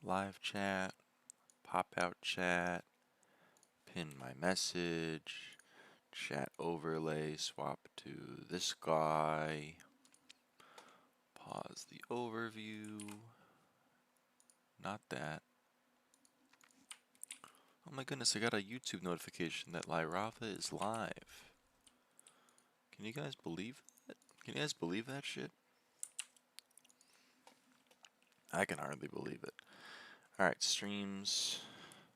live chat, pop out chat, pin my message, chat overlay, swap to this guy, pause the overview, not that. Oh my goodness, I got a YouTube notification that lyraava is live. Can you guys believe that? Can you guys believe that shit? I can hardly believe it. Alright, streams.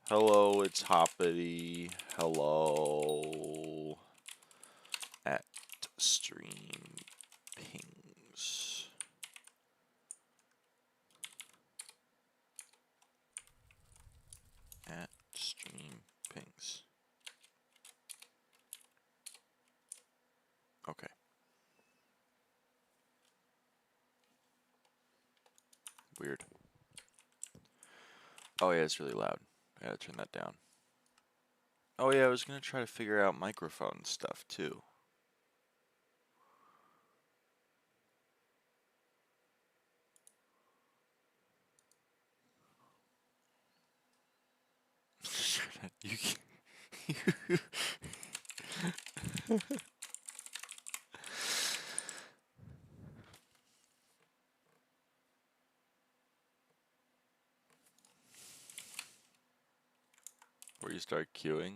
Hello, it's Hoppity. Hello. At stream pings. At stream pings. Okay. Weird. Oh yeah, it's really loud. I gotta turn that down. Oh yeah, I was gonna try to figure out microphone stuff too. You can where you start queuing?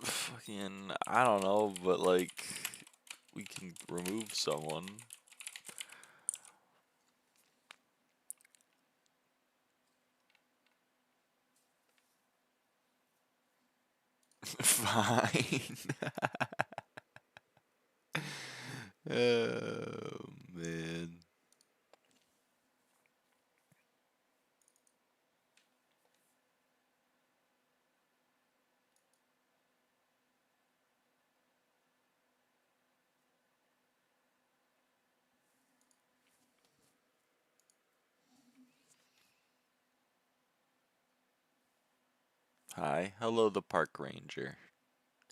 Fucking, I don't know, but like, we can remove someone. Fine. Oh, man. Hi. Hello, the park ranger.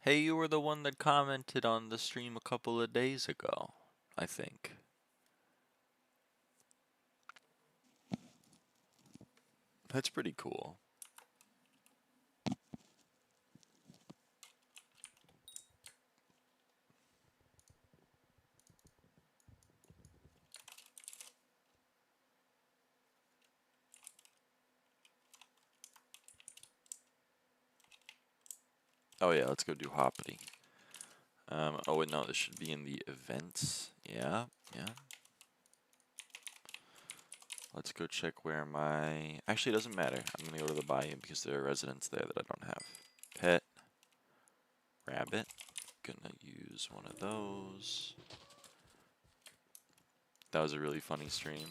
Hey, you were the one that commented on the stream a couple of days ago, I think. That's pretty cool. Oh yeah, let's go do hoppity. Oh wait, no, this should be in the events. Yeah. Let's go check where my... Actually, it doesn't matter. I'm gonna go to the bayou because there are residents there that I don't have. Pet. Rabbit. Gonna use one of those. That was a really funny stream.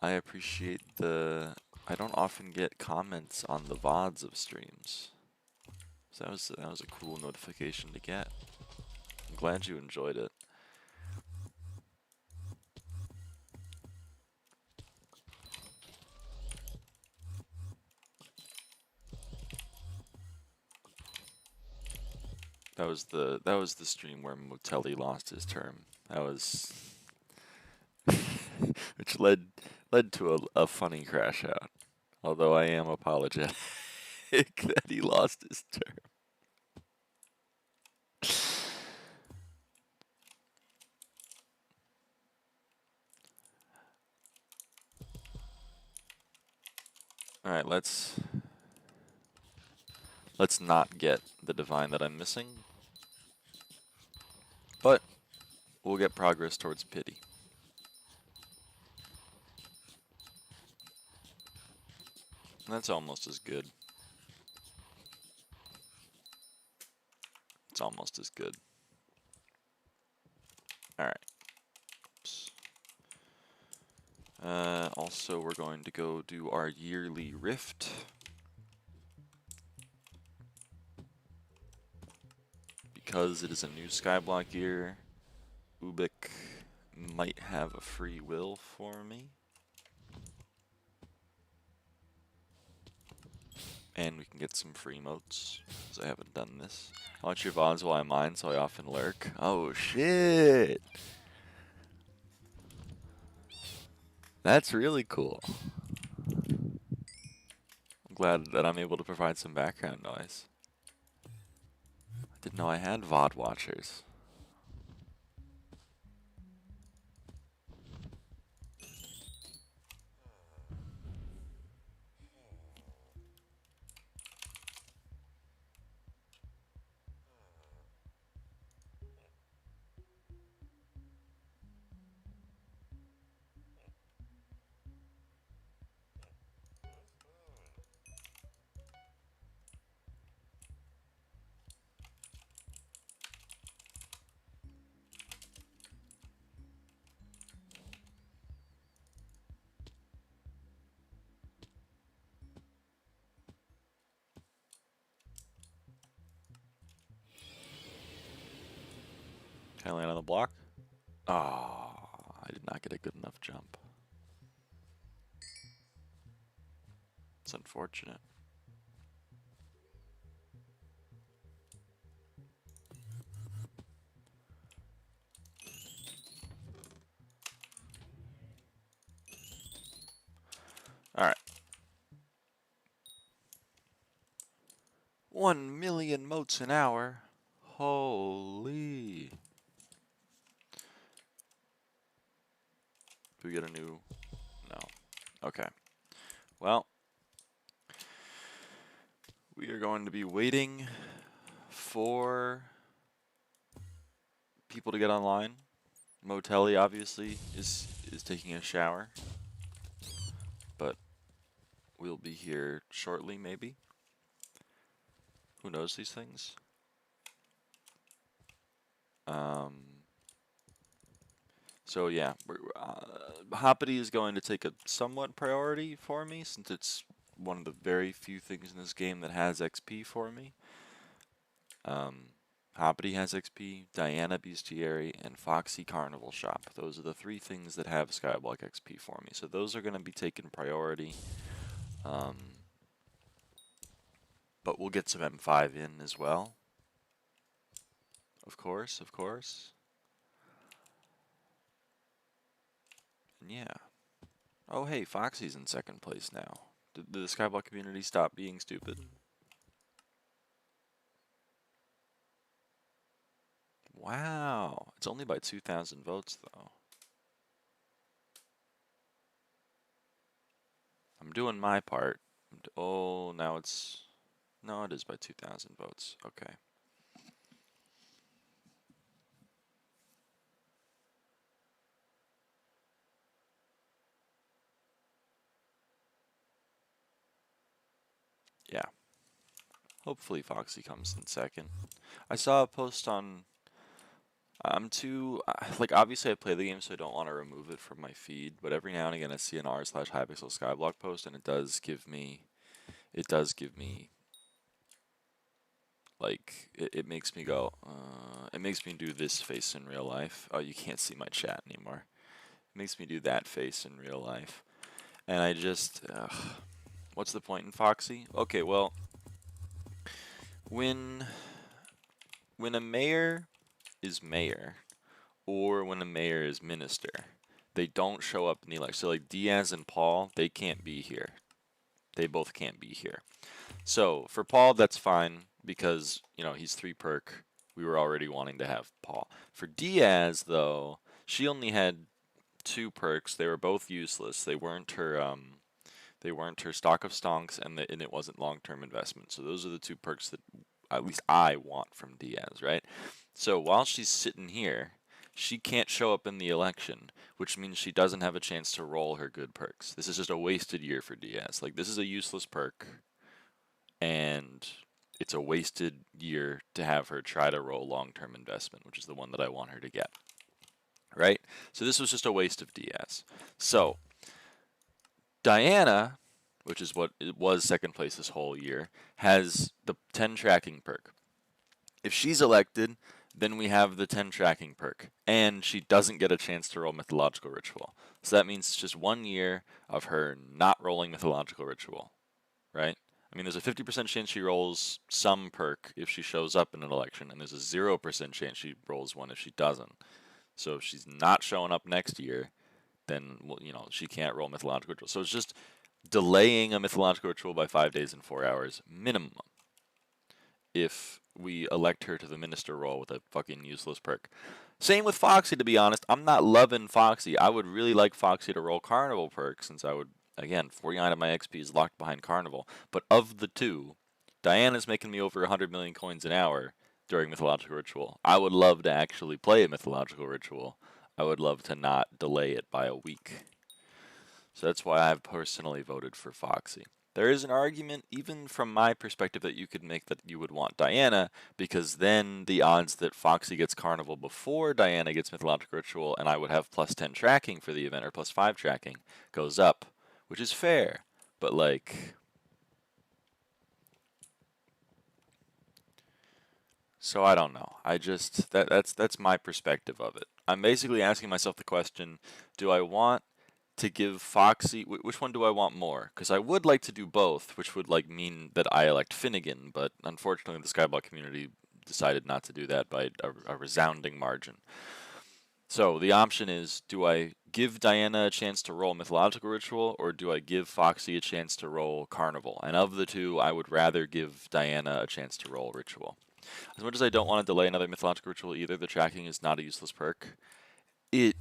I appreciate the... I don't often get comments on the VODs of streams. So that was a cool notification to get. I'm glad you enjoyed it. That was the stream where Motelli lost his term. That was which led to a funny crash out. Although I am apologetic that he lost his term. Alright, let's not get the divine that I'm missing. But we'll get progress towards pity. That's almost as good. It's almost as good. Alright. Also, we're going to go do our yearly rift. Because it is a new SkyBlock year, Ubik might have a free will for me. And we can get some free emotes, because I haven't done this. I watch your VODs while I mine, so I often lurk. Oh shit! That's really cool. I'm glad that I'm able to provide some background noise. I didn't know I had VOD watchers. Can I land on the block? Oh, I did not get a good enough jump. It's unfortunate. Alright. 1 million motes an hour. Holy. Do we get a new? No. Okay. Well, we are going to be waiting for people to get online. Motelli obviously is taking a shower, but we'll be here shortly, maybe. Who knows these things? So yeah, hoppity is going to take a somewhat priority for me since it's one of the very few things in this game that has XP for me. Hoppity has XP, Diana Bestiary, and Foxy Carnival Shop. Those are the 3 things that have SkyBlock XP for me. So those are going to be taken priority. But we'll get some M5 in as well. Of course, of course. And yeah. Oh hey, Foxy's in 2nd place now. Did the SkyBlock community stop being stupid? Wow. It's only by 2,000 votes though. I'm doing my part. Oh, now it's... No, it is by 2,000 votes. Okay. Yeah. Hopefully Foxy comes in 2nd. I saw a post on... I'm too... Like, obviously I play the game so I don't want to remove it from my feed, but every now and again I see an r/Hypixel SkyBlock post and it does give me... Like, it makes me go... it makes me do this face in real life. Oh, you can't see my chat anymore. It makes me do that face in real life. And I just... what's the point in Foxy? Okay, well... When a mayor is mayor, or when a mayor is minister, they don't show up in the election. So like Diaz and Paul, they can't be here. They both can't be here. So for Paul, that's fine because, you know, he's 3 perk. We were already wanting to have Paul. For Diaz, though, she only had 2 perks. They were both useless. They weren't her stock of stonks, and it wasn't long-term investment. So those are the 2 perks that at least I want from Diaz, right? So while she's sitting here, she can't show up in the election, which means she doesn't have a chance to roll her good perks. This is just a wasted year for Diaz. Like, this is a useless perk, and it's a wasted year to have her try to roll long-term investment, which is the one that I want her to get, right? So this was just a waste of Diaz. So Diana, which is what it was 2nd place this whole year, has the 10 tracking perk. If she's elected, then we have the 10 tracking perk, and she doesn't get a chance to roll Mythological Ritual. So that means it's just 1 year of her not rolling Mythological Ritual, right? I mean, there's a 50% chance she rolls some perk if she shows up in an election, and there's a 0% chance she rolls one if she doesn't. So if she's not showing up next year, then, well, you know, she can't roll mythological ritual. So it's just delaying a mythological ritual by 5 days and 4 hours minimum if we elect her to the minister role with a fucking useless perk. Same with Foxy, to be honest. I'm not loving Foxy. I would really like Foxy to roll Carnival perk, since I would, again, 49 of my XP is locked behind Carnival. But of the two, Diana's making me over 100 million coins an hour during Mythological Ritual. I would love to actually play a Mythological Ritual. I would love to not delay it by a week. So that's why I've personally voted for Foxy. There is an argument, even from my perspective, that you could make that you would want Diana, because then the odds that Foxy gets Carnival before Diana gets Mythological Ritual, and I would have plus 10 tracking for the event, or plus 5 tracking, goes up, which is fair. But, like... So I don't know. I just... That's my perspective of it. I'm basically asking myself the question, do I want to give Foxy, which one do I want more? Because I would like to do both, which would like mean that I elect Finnegan, but unfortunately the SkyBlock community decided not to do that by a resounding margin. So the option is, do I give Diana a chance to roll Mythological Ritual, or do I give Foxy a chance to roll Carnival? And of the two, I would rather give Diana a chance to roll Ritual. As much as I don't want to delay another Mythological Ritual either, the tracking is not a useless perk. It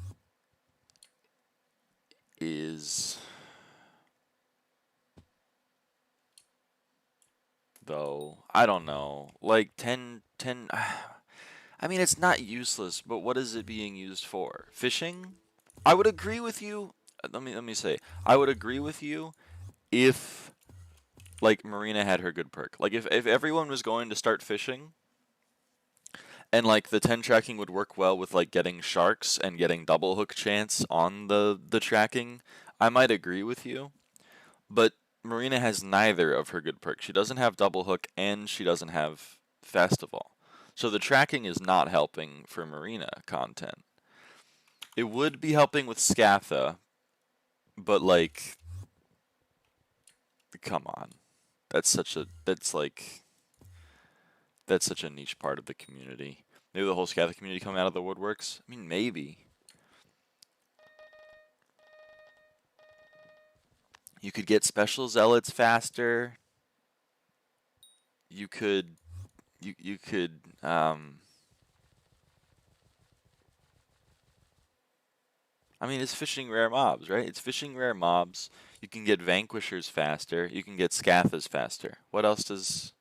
is, though, I don't know, like 10, I mean, it's not useless, but what is it being used for? Fishing? I would agree with you, let me say, I would agree with you if, like, Marina had her good perk. Like, if everyone was going to start fishing, and, like, the 10 tracking would work well with, like, getting sharks and getting double hook chance on the tracking, I might agree with you. But Marina has neither of her good perks. She doesn't have double hook, and she doesn't have festival. So the tracking is not helping for Marina content. It would be helping with Scatha, but, like, come on. That's such a niche part of the community. Maybe the whole Scatha community come out of the woodworks? I mean, maybe. You could get special zealots faster. You could, I mean, it's fishing rare mobs, right? It's fishing rare mobs. You can get vanquishers faster. You can get scathas faster. What else does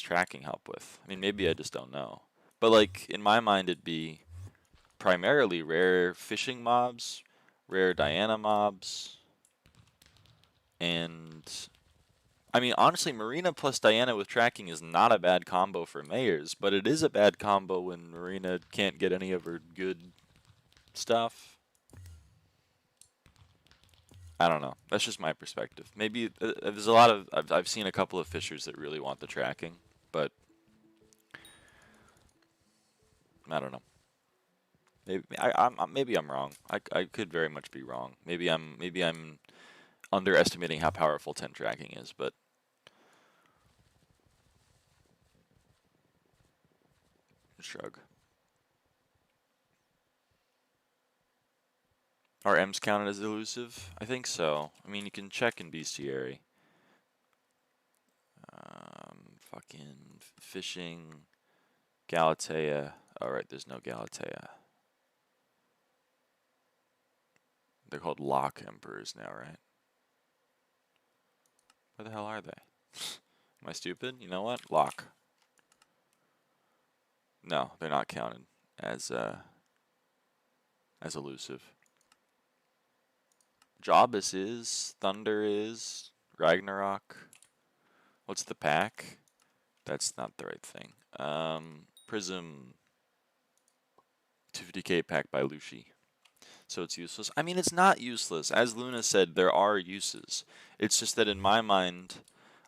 tracking help with? I mean, maybe I just don't know. But, like, in my mind, it'd be primarily rare fishing mobs, rare Diana mobs, and I mean, honestly, Marina plus Diana with tracking is not a bad combo for Mayors, but it is a bad combo when Marina can't get any of her good stuff. I don't know. That's just my perspective. Maybe there's a lot of I've seen a couple of fishers that really want the tracking, but I don't know. Maybe I'm wrong. I could very much be wrong. Maybe I'm underestimating how powerful 10 tracking is, but shrug. Are M's counted as elusive? I think so. I mean, you can check in bestiary. Fucking fishing, Galatea. Oh, right, there's no Galatea. They're called Lock Emperors now, right? Where the hell are they? Am I stupid? You know what? Lock. No, they're not counted as elusive. Jobus is, Thunder is, Ragnarok. What's the pack? That's not the right thing. Prism 250k pack by Lushi. So it's useless. I mean, it's not useless. As Luna said, there are uses. It's just that in my mind,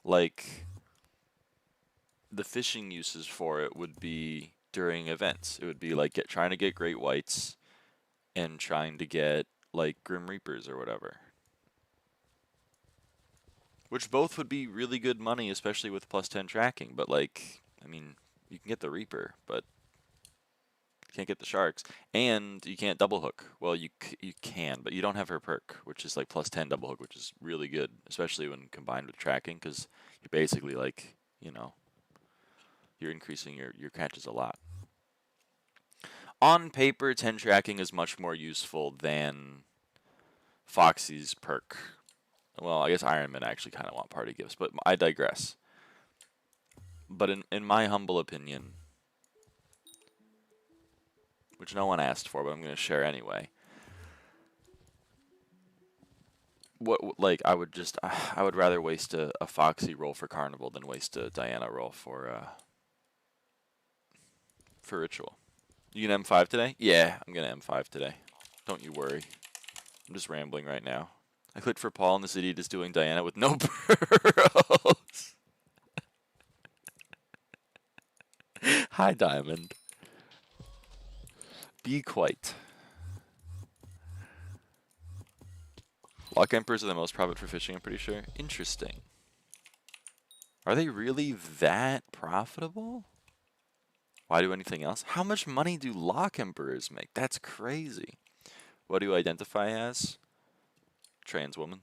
like, the fishing uses for it would be during events. It would be like trying to get Great Whites and trying to get, like, Grim Reapers or whatever. Which both would be really good money, especially with plus 10 tracking. But, like, I mean, you can get the Reaper, but Can't get the sharks, and you can't double hook. Well, you can, but you don't have her perk, which is like plus 10 double hook, which is really good, especially when combined with tracking, because you're basically like, you know, you're increasing your catches a lot. On paper, 10 tracking is much more useful than Foxy's perk. Well, I guess Iron Men actually kind of want party gifts, but I digress. But in my humble opinion, which no one asked for, but I'm going to share anyway. Like I would rather waste a Foxy roll for Carnival than waste a Diana roll for Ritual. You gonna M5 today? Yeah, I'm gonna M5 today. Don't you worry. I'm just rambling right now. I clicked for Paul and this idiot is doing Diana with no burrows. Hi, Diamond. Be quiet. Lock Emperors are the most profit for fishing, I'm pretty sure. Interesting. Are they really that profitable? Why do anything else? How much money do Lock Emperors make? That's crazy. What do you identify as? Trans woman.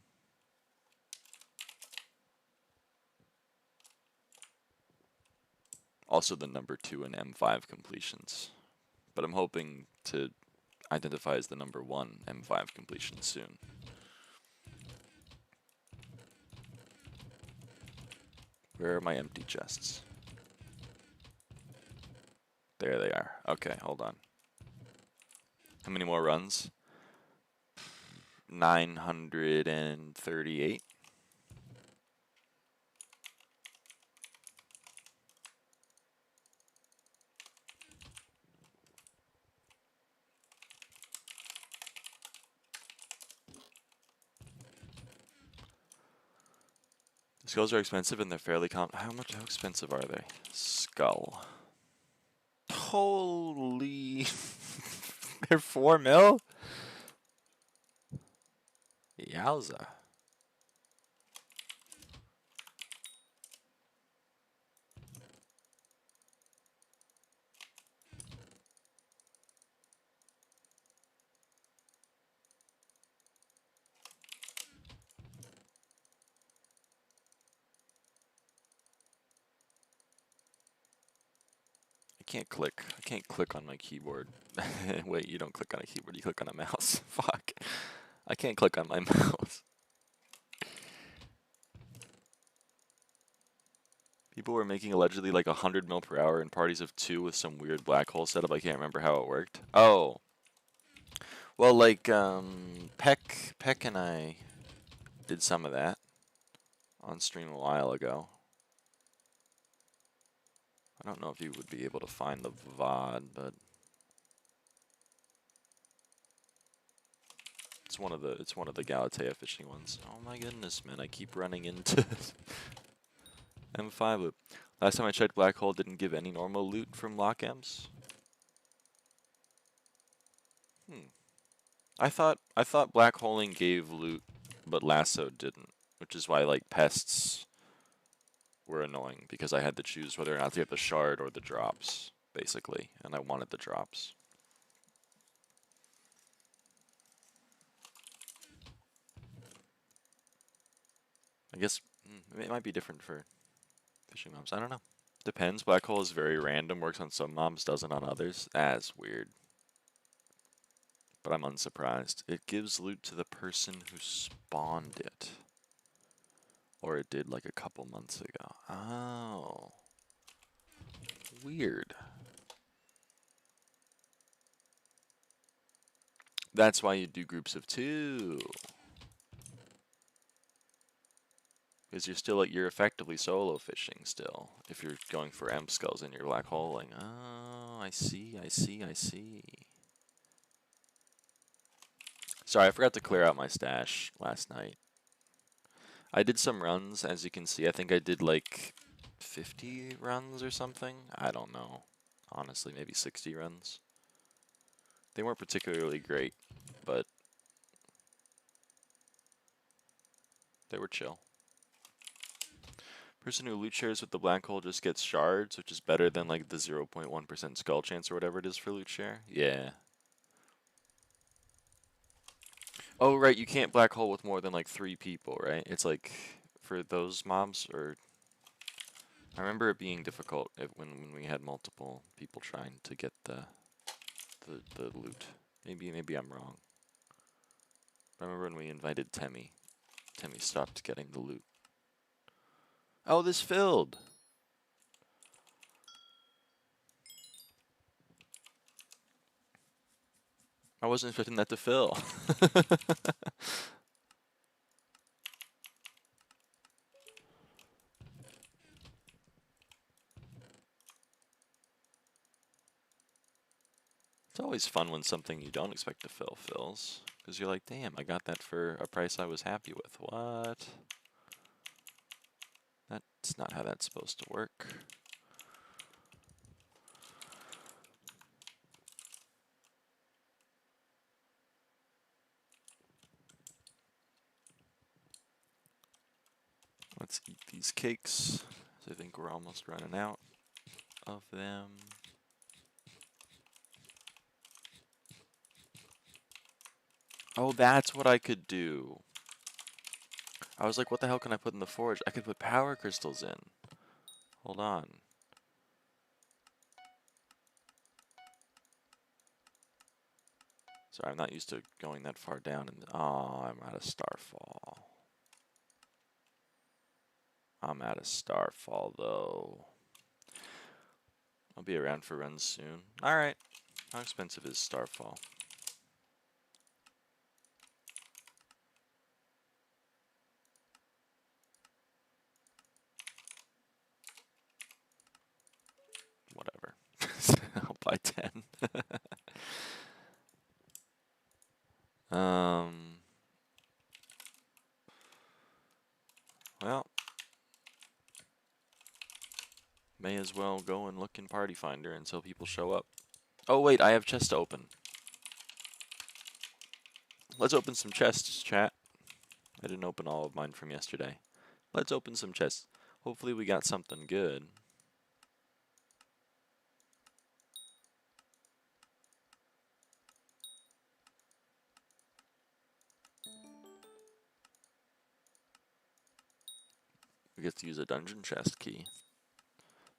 Also the number 2 in M5 completions. But I'm hoping to identify as the number 1 M5 completion soon. Where are my empty chests? There they are. Okay, hold on. How many more runs? 938. Skulls are expensive and they're fairly How expensive are they? Skull. Holy. They're 4 mil? Yowza. I can't click on my keyboard. Wait, you don't click on a keyboard, you click on a mouse. Fuck. I can't click on my mouse. People were making allegedly like 100 mil per hour in parties of 2 with some weird black hole setup. I can't remember how it worked. Oh. Well, like, Peck and I did some of that on stream a while ago. I don't know if you would be able to find the VOD, but it's one of the Galatea fishing ones. Oh my goodness, man! I keep running into M5 loop. Last time I checked, Black Hole didn't give any normal loot from Lock Ems. I thought Black Holing gave loot, but Lasso didn't, which is why like pests were annoying because I had to choose whether or not to get the shard or the drops, basically, and I wanted the drops. I guess it might be different for fishing mobs. I don't know. Depends. Black Hole is very random, works on some mobs, doesn't on others. That's weird. But I'm unsurprised. It gives loot to the person who spawned it. Or it did like a couple months ago. Oh. Weird. That's why you do groups of 2. Because you're still you're effectively solo fishing still. If you're going for M skulls and you're black holing. Oh, I see. Sorry, I forgot to clear out my stash last night. I did some runs, as you can see. I think I did like 50 runs or something. I don't know. Honestly, maybe 60 runs. They weren't particularly great, but they were chill. Person who loot shares with the black hole just gets shards, which is better than like the 0.1% skull chance or whatever it is for loot share. Yeah. Oh, right, you can't black hole with more than like 3 people, right? It's like for those mobs, or I remember it being difficult when we had multiple people trying to get the loot. Maybe I'm wrong. I remember when we invited Temmie. Temmie stopped getting the loot. Oh, this filled! I wasn't expecting that to fill. It's always fun when something you don't expect to fill fills. Because you're like, damn, I got that for a price I was happy with. What? That's not how that's supposed to work. Let's eat these cakes. I think we're almost running out of them. Oh, that's what I could do. I was like, what the hell can I put in the forge? I could put power crystals in. Hold on. Sorry, I'm not used to going that far down. And oh, I'm out of Starfall. I'm out of Starfall, though. I'll be around for runs soon. Alright. How expensive is Starfall? Whatever. I'll buy 10. Well, may as well go and look in Party Finder until people show up. Oh wait, I have chests to open. Let's open some chests, chat. I didn't open all of mine from yesterday. Let's open some chests. Hopefully we got something good. We get to use a dungeon chest key.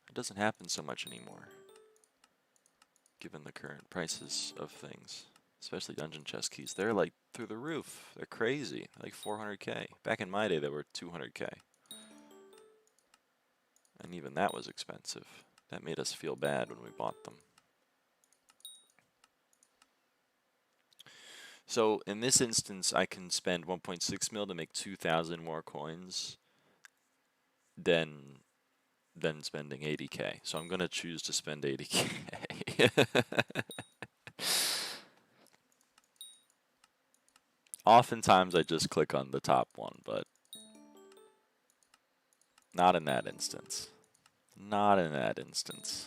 It doesn't happen so much anymore, given the current prices of things. Especially dungeon chest keys. They're like through the roof. They're crazy. Like 400k. Back in my day, they were 200k. And even that was expensive. That made us feel bad when we bought them. So in this instance, I can spend 1.6 mil to make 2,000 more coins than spending 80k. So I'm gonna choose to spend 80k. Oftentimes I just click on the top one, but not in that instance. Not in that instance.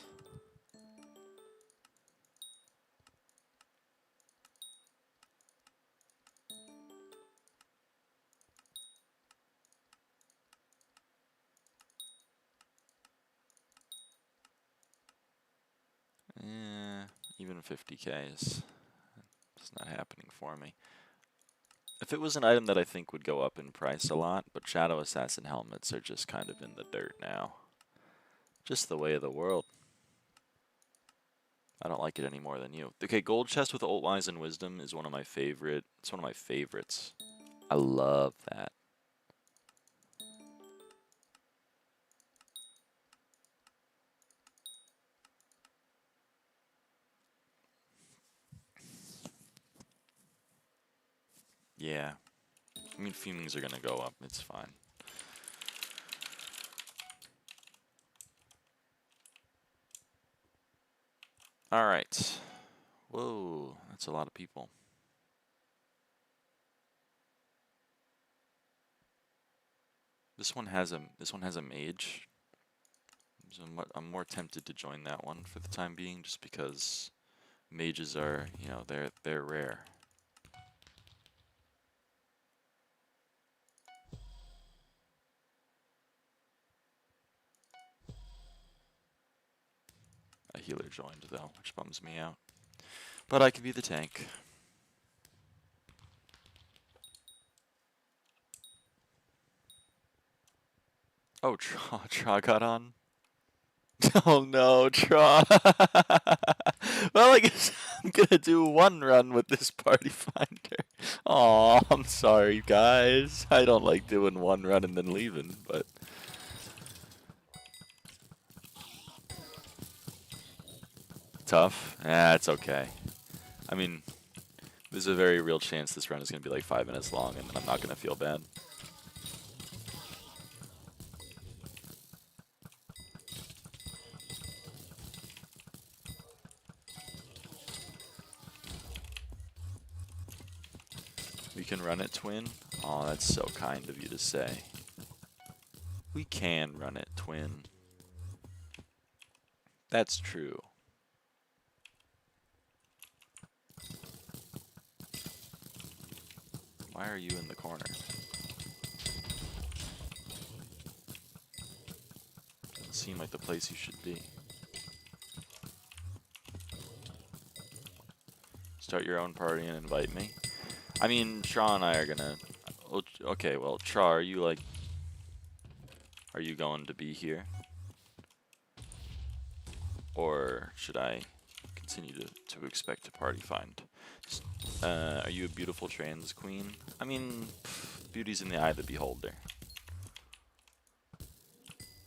Even 50k is not happening for me. If it was an item that I think would go up in price a lot, but Shadow Assassin helmets are just kind of in the dirt now. Just the way of the world. I don't like it any more than you. Okay, gold chest with Ult Wise and Wisdom is one of my favorite. It's one of my favorites. I love that. Yeah. I mean, fumings are gonna go up. It's fine. Alright. Whoa, that's a lot of people. This one has a mage. So I'm more tempted to join that one for the time being, just because mages are, you know, they're rare. healer joined though, which bums me out. But I could be the tank. Oh, Tra got on. Oh no, Tra. Well, I guess I'm gonna do one run with this party finder. Aw, I'm sorry, guys. I don't like doing one run and then leaving, but. Tough? Yeah, it's okay. I mean, there's a very real chance this run is gonna be like 5 minutes long, and I'm not gonna feel bad. We can run it, Twin? Aw, that's so kind of you to say. We can run it, Twin. That's true. Why are you in the corner? Doesn't seem like the place you should be. Start your own party and invite me. I mean, Tra and I are gonna... Okay, well, Tra, are you like... Are you going to be here? Or should I continue to expect a party find? Are you a beautiful trans queen? I mean, beauty's in the eye of the beholder.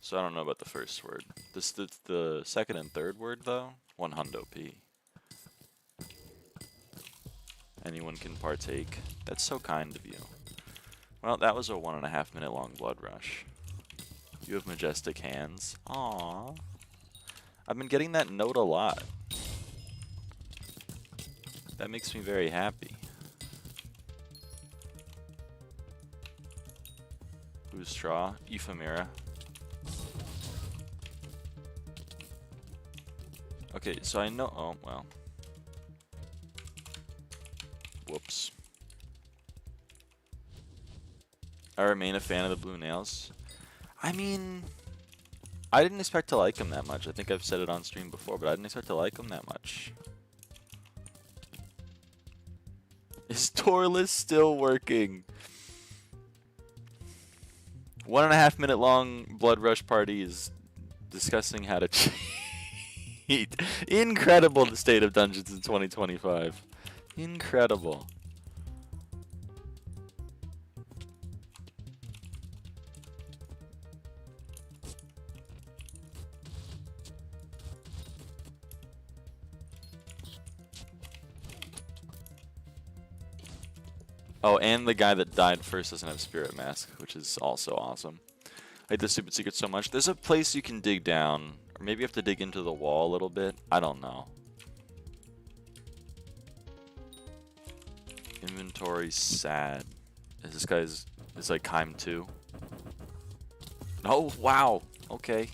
So I don't know about the first word. The second and third word, though? 100p. Anyone can partake. That's so kind of you. Well, that was a 1.5 minute long blood rush. You have majestic hands. Aww. I've been getting that note a lot. That makes me very happy. Who's Straw? Ephemera. Okay, so I know... Oh, well. Whoops. I remain a fan of the blue nails. I mean... I didn't expect to like them that much. I think I've said it on stream before, but I didn't expect to like them that much. Is Torless still working? 1.5 minute long blood rush party is discussing how to cheat. Incredible, the state of dungeons in 2025. Incredible. Oh, and the guy that died first doesn't have Spirit Mask, which is also awesome. I like the stupid secret so much. There's a place you can dig down, or maybe you have to dig into the wall a little bit. I don't know. Inventory sad. This guy's is like Keim 2. Oh, wow. Okay.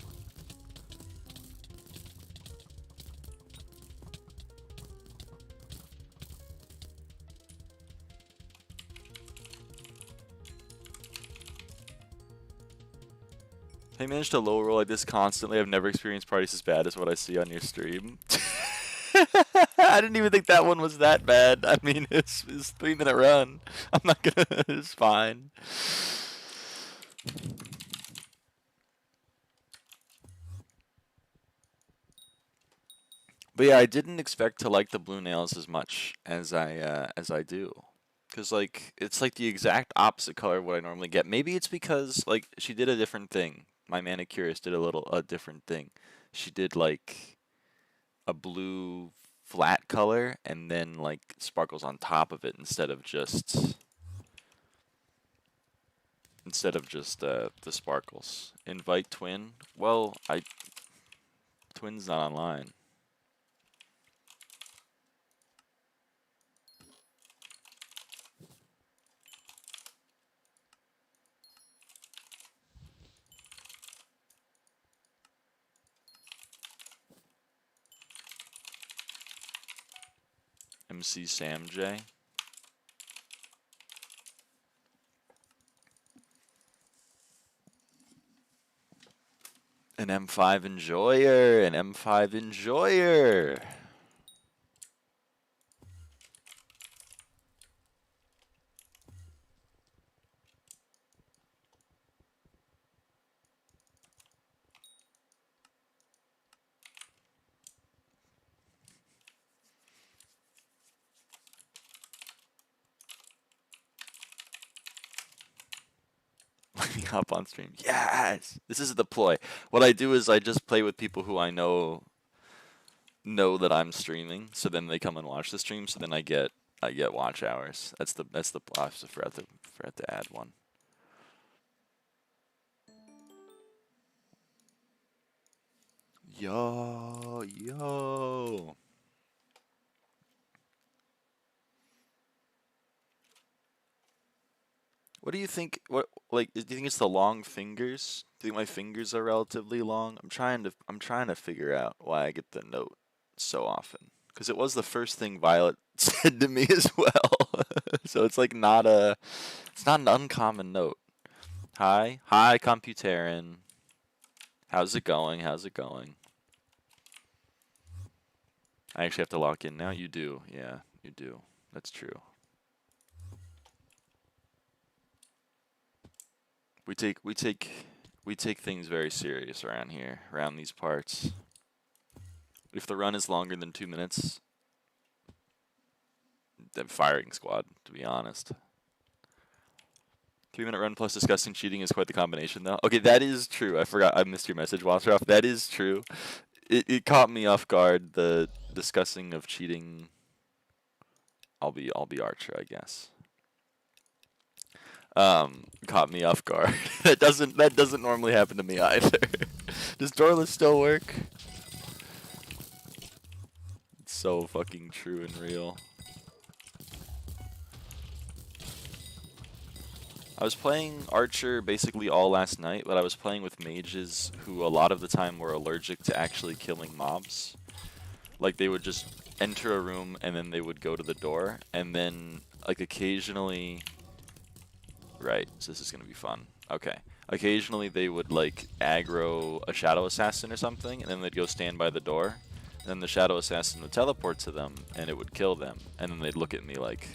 I managed to low roll like this constantly. I've never experienced parties as bad as what I see on your stream. I didn't even think that one was that bad. I mean, it's 3-minute run. I'm not gonna... It's fine. But yeah, I didn't expect to like the blue nails as much as I do. Because, like, it's like the exact opposite color of what I normally get. Maybe it's because, like, she did a different thing. My manicurist did a different thing. She did, like, a blue flat color and then, like, sparkles on top of it instead of just the sparkles. Invite Twin. Well, Twin's not online. MC Sam J. An M5 enjoyer, an M5 enjoyer. Let me hop on stream. Yes! This is the ploy. What I do is I just play with people who I know that I'm streaming, so then they come and watch the stream, so then I get watch hours. That's the I forgot to add one. Yo. What do you think? Do you think it's the long fingers? Do you think my fingers are relatively long? I'm trying to figure out why I get the note so often. Because it was the first thing Violet said to me as well. So it's like it's not an uncommon note. Hi, Computarian. How's it going? How's it going? I actually have to lock in now. You do, yeah, you do. That's true. We take things very serious around here, around these parts. If the run is longer than 2 minutes, then firing squad, to be honest. 3-minute run plus discussing cheating is quite the combination, though. Okay, that is true. I forgot. I missed your message, Wasserhoff. That is true. It caught me off guard. The discussing of cheating. I'll be Archer, I guess. Caught me off guard. that doesn't normally happen to me either. Does Doorless still work? It's so fucking true and real. I was playing Archer basically all last night, but I was playing with mages who a lot of the time were allergic to actually killing mobs. Like, they would just enter a room and then they would go to the door, and then, like, occasionally... Right, so this is gonna be fun. Okay. Occasionally they would, like, aggro a Shadow Assassin or something, and then they'd go stand by the door, and then the Shadow Assassin would teleport to them, and it would kill them, and then they'd look at me like,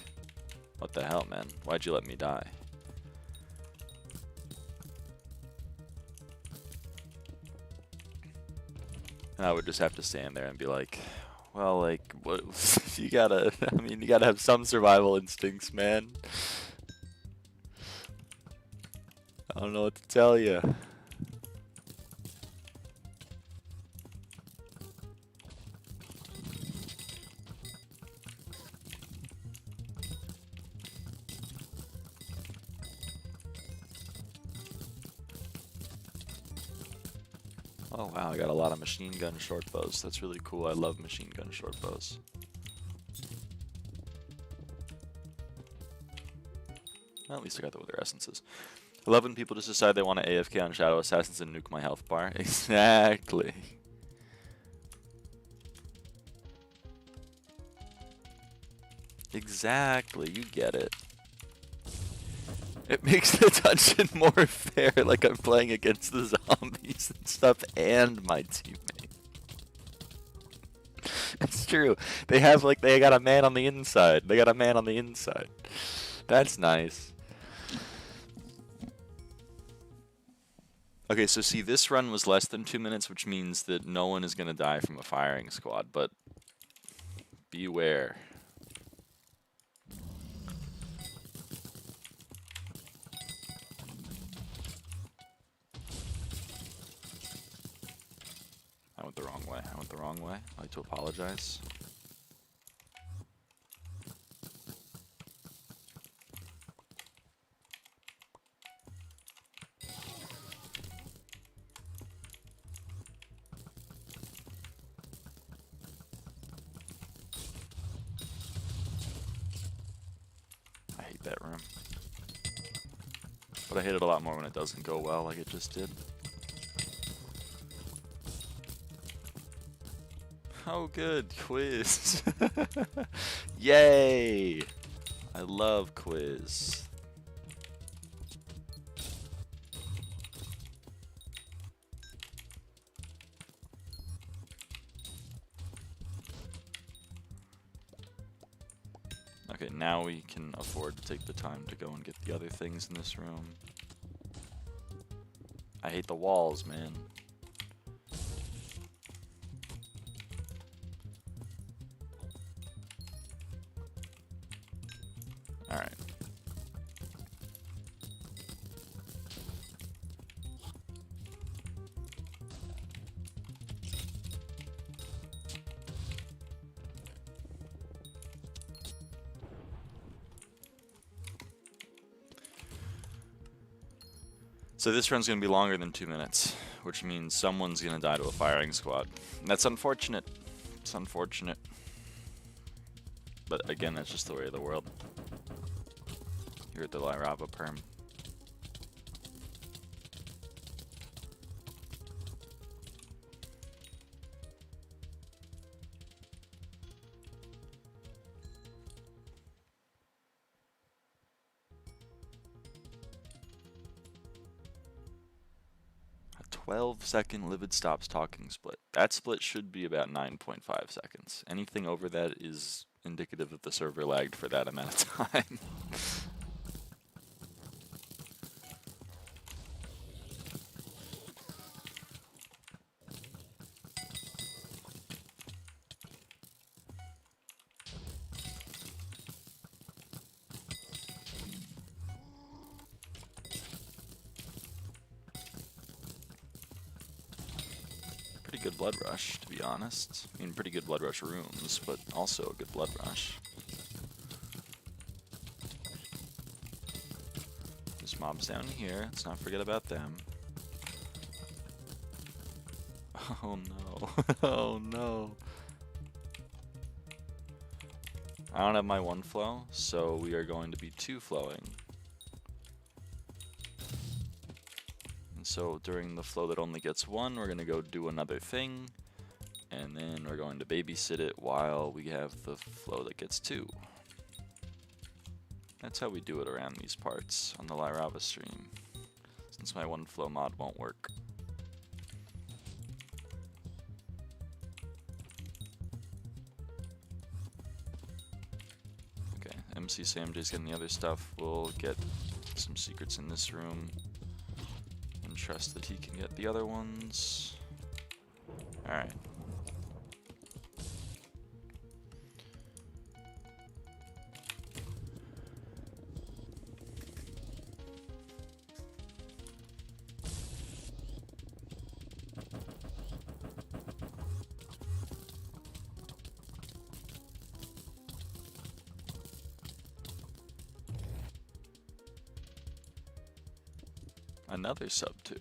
what the hell, man? Why'd you let me die? And I would just have to stand there and be like, well, like, what, you gotta have some survival instincts, man. I don't know what to tell you. Oh wow, I got a lot of machine gun short bows. That's really cool. I love machine gun short bows. Well, at least I got the Wither Essences. I love when people just decide they want to AFK on Shadow Assassins and nuke my health bar. Exactly. Exactly, you get it. It makes the dungeon more fair, like I'm playing against the zombies and stuff and my teammate. It's true. They got a man on the inside. They got a man on the inside. That's nice. Okay, so see, this run was less than 2 minutes, which means that no one is going to die from a firing squad, but beware. I went the wrong way. I went the wrong way. I'd like to apologize. I hate that room. But I hate it a lot more when it doesn't go well like it just did. Oh good, quiz. Yay! I love quiz. Okay, now we can afford to take the time to go and get the other things in this room. I hate the walls, man. Alright. So this run's going to be longer than 2 minutes, which means someone's going to die to a firing squad. And that's unfortunate. It's unfortunate. But again, that's just the way of the world. You're at the lyraava perm. A 12-second livid stops talking split. That split should be about 9.5 seconds. Anything over that is indicative of the server lagged for that amount of time. Pretty good blood rush, to be honest. I mean, pretty good blood rush rooms, but also a good blood rush. There's mobs down here. Let's not forget about them. Oh no. Oh no. I don't have my one flow, so we are going to be two flowing. And so during the flow that only gets one, we're going to go do another thing, and then we're going to babysit it while we have the flow that gets two. That's how we do it around these parts on the lyraava stream, since my one flow mod won't work. Okay, MC Samj's getting the other stuff. We'll get some secrets in this room and trust that he can get the other ones. Alright. Another sub 2.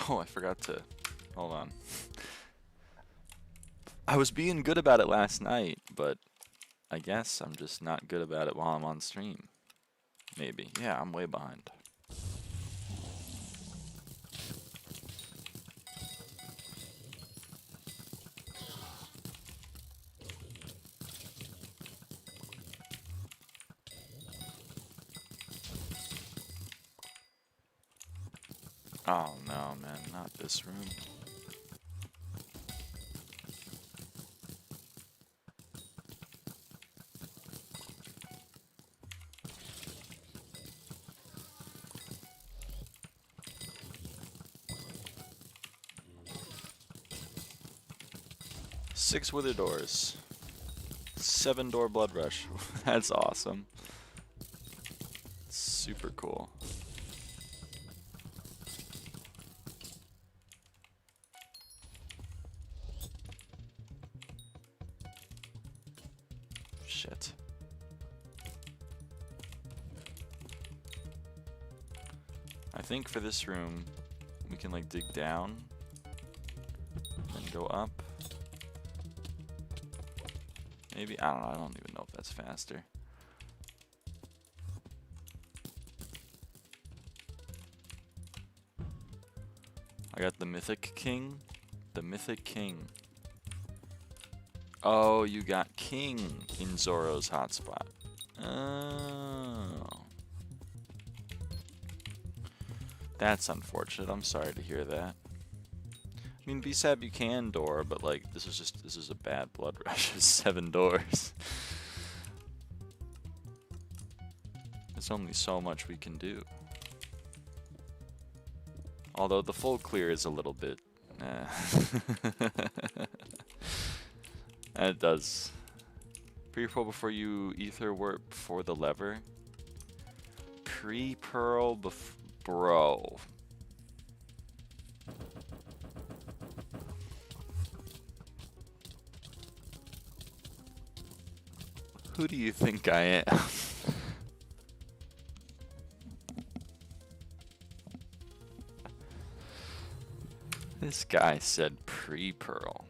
Oh, I forgot to... Hold on. I was being good about it last night, but I guess I'm just not good about it while I'm on stream. Maybe. Yeah, I'm way behind. Oh no, man, not this room. Six wither doors. 7-door blood rush. That's awesome. Super cool. Shit. I think for this room, we can like dig down and go up. Maybe, I don't know, I don't even know if that's faster. I got the Mythic King. The Mythic King. Oh, you got King in Zoro's hotspot. Oh. That's unfortunate. I'm sorry to hear that. I mean, BSAB you can door, but like this is a bad blood rush. 7 doors. There's only so much we can do. Although the full clear is a little bit... And it does. Pre-pearl before you ether warp for the lever. Pre-pearl bro. Who do you think I am? This guy said pre-pearl.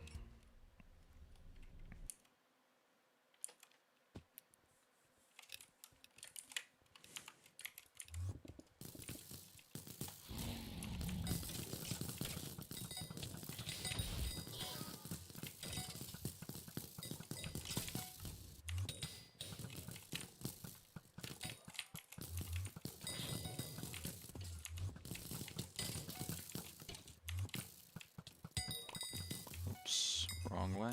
Oops, wrong way.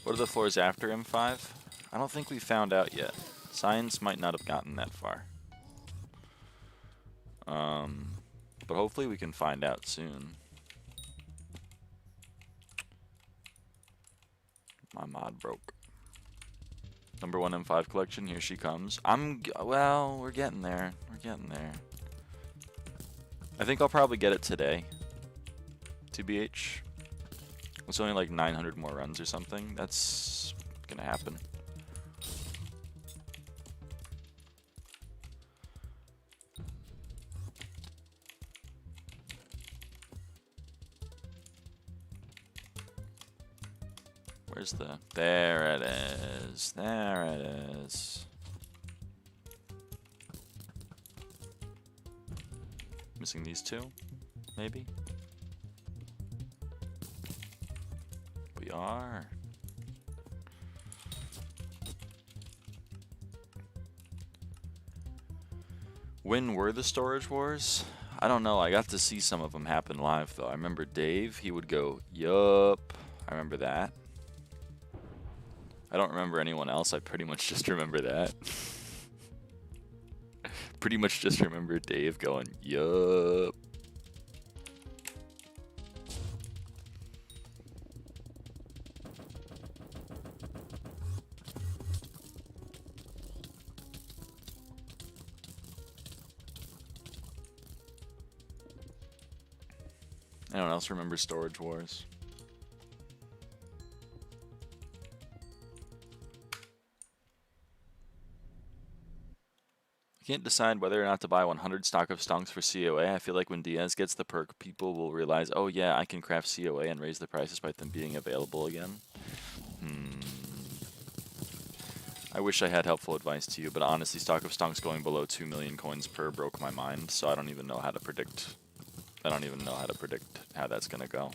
What are the floors after M5? I don't think we found out yet. Science might not have gotten that far. But hopefully we can find out soon. My mod broke. Number 1 M5 collection, here she comes. Well, we're getting there. We're getting there. I think I'll probably get it today. TBH. It's only like 900 more runs or something. That's gonna happen. Where's the... There it is. There it is. Missing these two, maybe? We are. When were the storage wars? I don't know. I got to see some of them happen live, though. I remember Dave, he would go, yup. I remember that. I don't remember anyone else. I pretty much just remember that. Pretty much just remember Dave going, yup. Anyone else remember Storage Wars? I can't decide whether or not to buy 100 stock of stonks for COA. I feel like when Diaz gets the perk, people will realize, oh yeah, I can craft COA and raise the price despite them being available again. I wish I had helpful advice to you, but honestly, stock of stonks going below 2 million coins per broke my mind, so I don't even know how to predict. I don't even know how to predict how that's gonna go.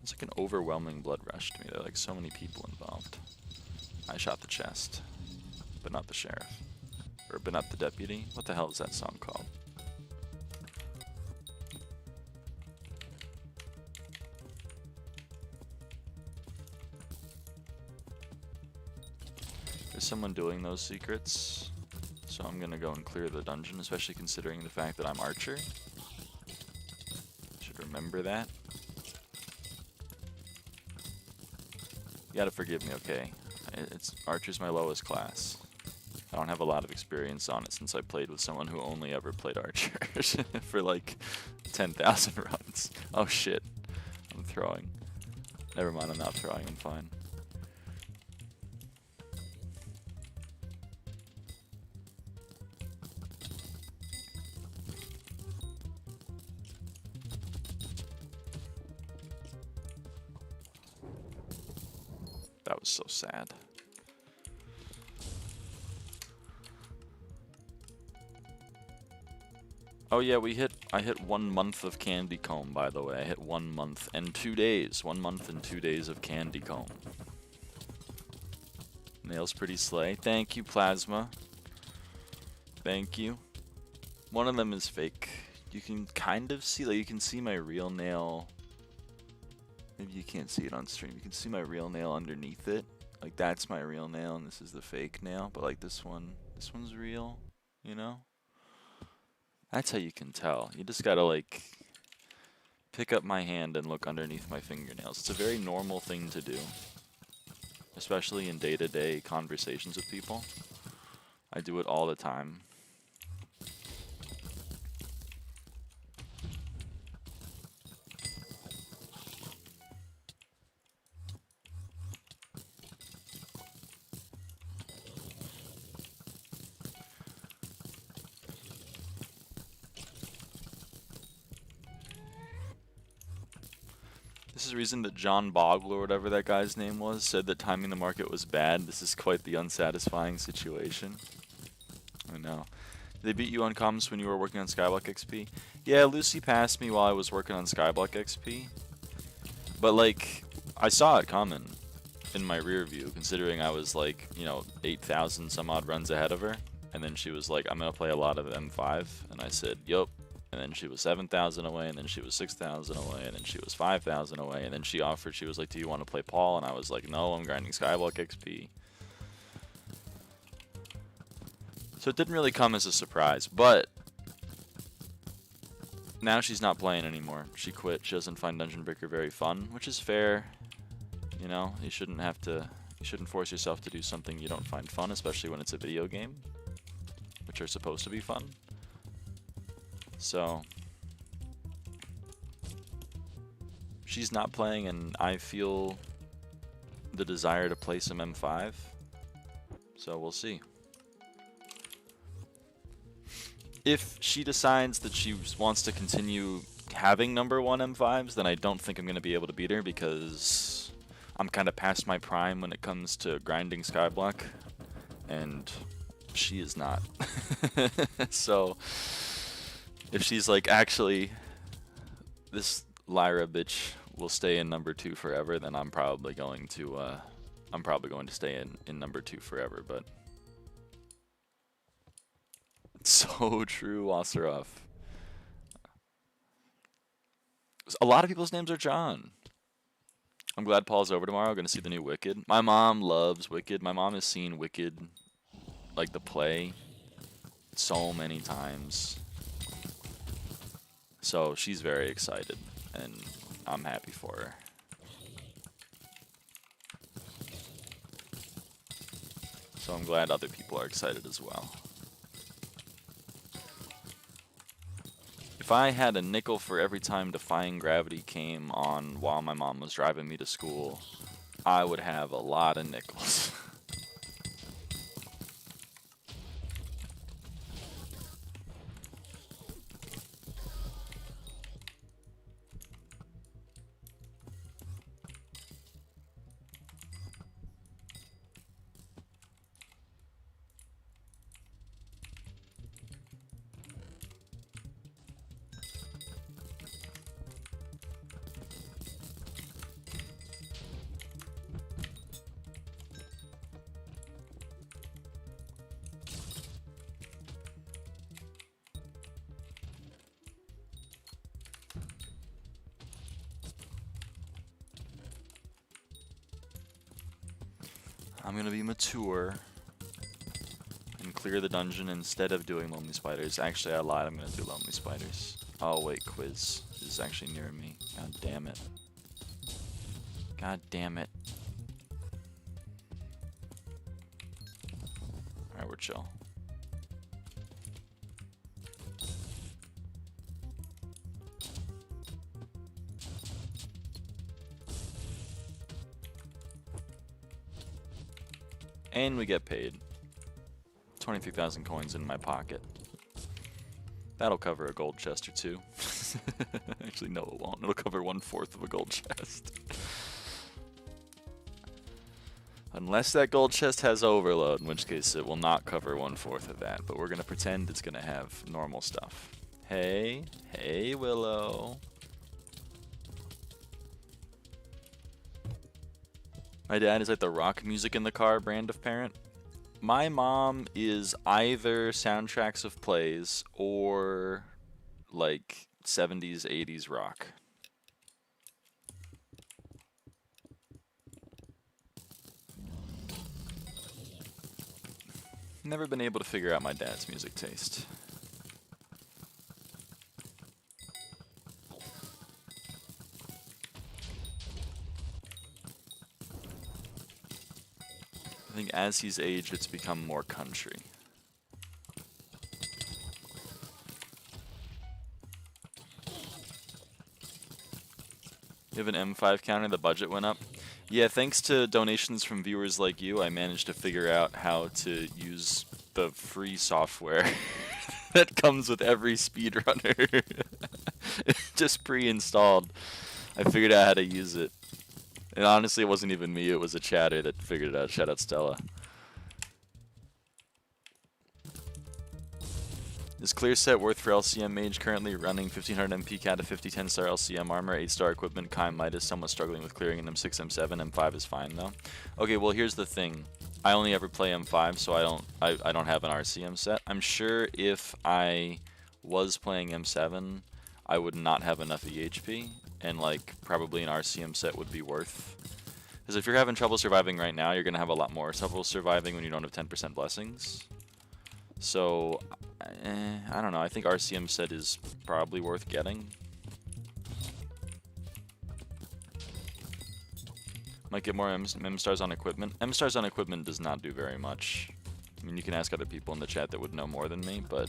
It's like an overwhelming blood rush to me. There are like so many people involved. I shot the chest, but not the sheriff. But not the deputy. What the hell is that song called? There's someone doing those secrets, so I'm gonna go and clear the dungeon, especially considering the fact that I'm Archer. Should remember that. You gotta forgive me, okay? Archer's my lowest class. I don't have a lot of experience on it since I played with someone who only ever played Archer for like 10,000 runs. Oh shit, I'm throwing. Never mind, I'm not throwing, I'm fine. That was so sad. Oh yeah, we hit I hit 1 month of candy comb, by the way. I hit 1 month and 2 days. 1 month and 2 days of candy comb. Nails pretty slay. Thank you, Plasma. Thank you. One of them is fake. You can kind of see, like, you can see my real nail. Maybe you can't see it on stream. You can see my real nail underneath it. Like, that's my real nail, and this is the fake nail. But, like, this one's real, you know? That's how you can tell. You just gotta, like, pick up my hand and look underneath my fingernails. It's a very normal thing to do, especially in day-to-day conversations with people. I do it all the time. This is the reason that John Bogle, or whatever that guy's name was, said that timing the market was bad. This is quite the unsatisfying situation. I know. Did they beat you on comms when you were working on SkyBlock XP? Yeah, Lucy passed me while I was working on SkyBlock XP. But, like, I saw it coming in my rear view, considering I was, like, you know, 8,000 some odd runs ahead of her. And then she was like, I'm going to play a lot of M5. And I said, yup. And then she was 7,000 away, and then she was 6,000 away, and then she was 5,000 away, and then she offered, she was like, do you want to play Paul? And I was like, no, I'm grinding SkyBlock XP. So it didn't really come as a surprise, but now she's not playing anymore. She quit. She doesn't find Dungeon Breaker very fun, which is fair. You know, you shouldn't force yourself to do something you don't find fun, especially when it's a video game, which are supposed to be fun. So she's not playing, and I feel the desire to play some M5. So we'll see. If she decides that she wants to continue having #1 M5s, then I don't think I'm going to be able to beat her, because I'm kind of past my prime when it comes to grinding SkyBlock, and she is not. So if she's like, actually, this Lyra bitch will stay in #2 forever, then I'm probably going to stay in #2 forever. But it's so true, Wasserov. A lot of people's names are John. I'm glad Paul's over tomorrow. I'm going to see the new Wicked. My mom loves Wicked. My mom has seen Wicked, like the play, so many times. So she's very excited, and I'm happy for her. So I'm glad other people are excited as well. If I had a nickel for every time Defying Gravity came on while my mom was driving me to school, I would have a lot of nickels. I'm gonna be mature and clear the dungeon instead of doing Lonely Spiders. Actually, I lied. I'm gonna do Lonely Spiders. Oh wait, Quiz is actually near me. God damn it. God damn it. Alright, we're chill. And we get paid. 23,000 coins in my pocket. That'll cover a gold chest or two. Actually, no, it won't. It'll cover 1/4 of a gold chest. Unless that gold chest has overload, in which case it will not cover 1/4 of that. But we're going to pretend it's going to have normal stuff. Hey, hey, Willow. My dad is like the rock music in the car brand of parent. My mom is either soundtracks of plays or like 70s, 80s rock. Never been able to figure out my dad's music taste. I think as he's aged, it's become more country. You have an M5 counter, the budget went up. Yeah, thanks to donations from viewers like you, I managed to figure out how to use the free software that comes with every speedrunner. Just pre-installed. I figured out how to use it. And honestly, it wasn't even me, it was a chatter that figured it out. Shout out Stella. Is clear set worth for LCM mage currently running 1500 MP cat to 50 10-star LCM armor, 8-star equipment, Kai Midas, somewhat struggling with clearing an M6, M7, M5 is fine though. Okay, well here's the thing. I only ever play M5, so I don't have an RCM set. I'm sure if I was playing M7, I would not have enough EHP, and like probably an RCM set would be worth. Because if you're having trouble surviving right now, you're gonna have a lot more trouble surviving when you don't have 10% blessings. So, I don't know. I think RCM set is probably worth getting. Might get more M-stars on equipment. M-stars on equipment does not do very much. I mean, you can ask other people in the chat that would know more than me, but...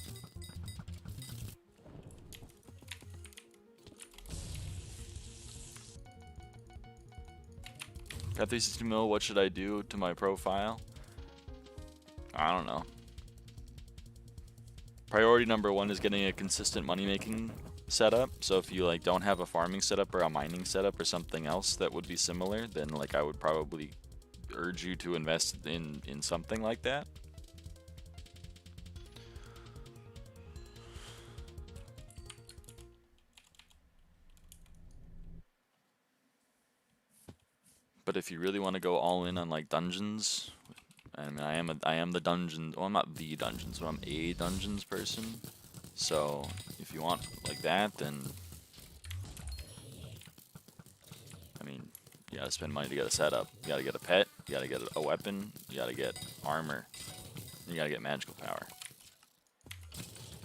Got 360 mil, what should I do to my profile? I don't know. Priority number one is getting a consistent money-making setup. So if you like don't have a farming setup or a mining setup or something else that would be similar, then like I would probably urge you to invest in something like that. But if you really want to go all in on like dungeons, I mean I am the dungeon. Well, I'm not the dungeons, but I'm a dungeons person. So if you want like that, then I mean you gotta spend money to get a setup. You gotta get a pet. You gotta get a weapon. You gotta get armor. You gotta get magical power.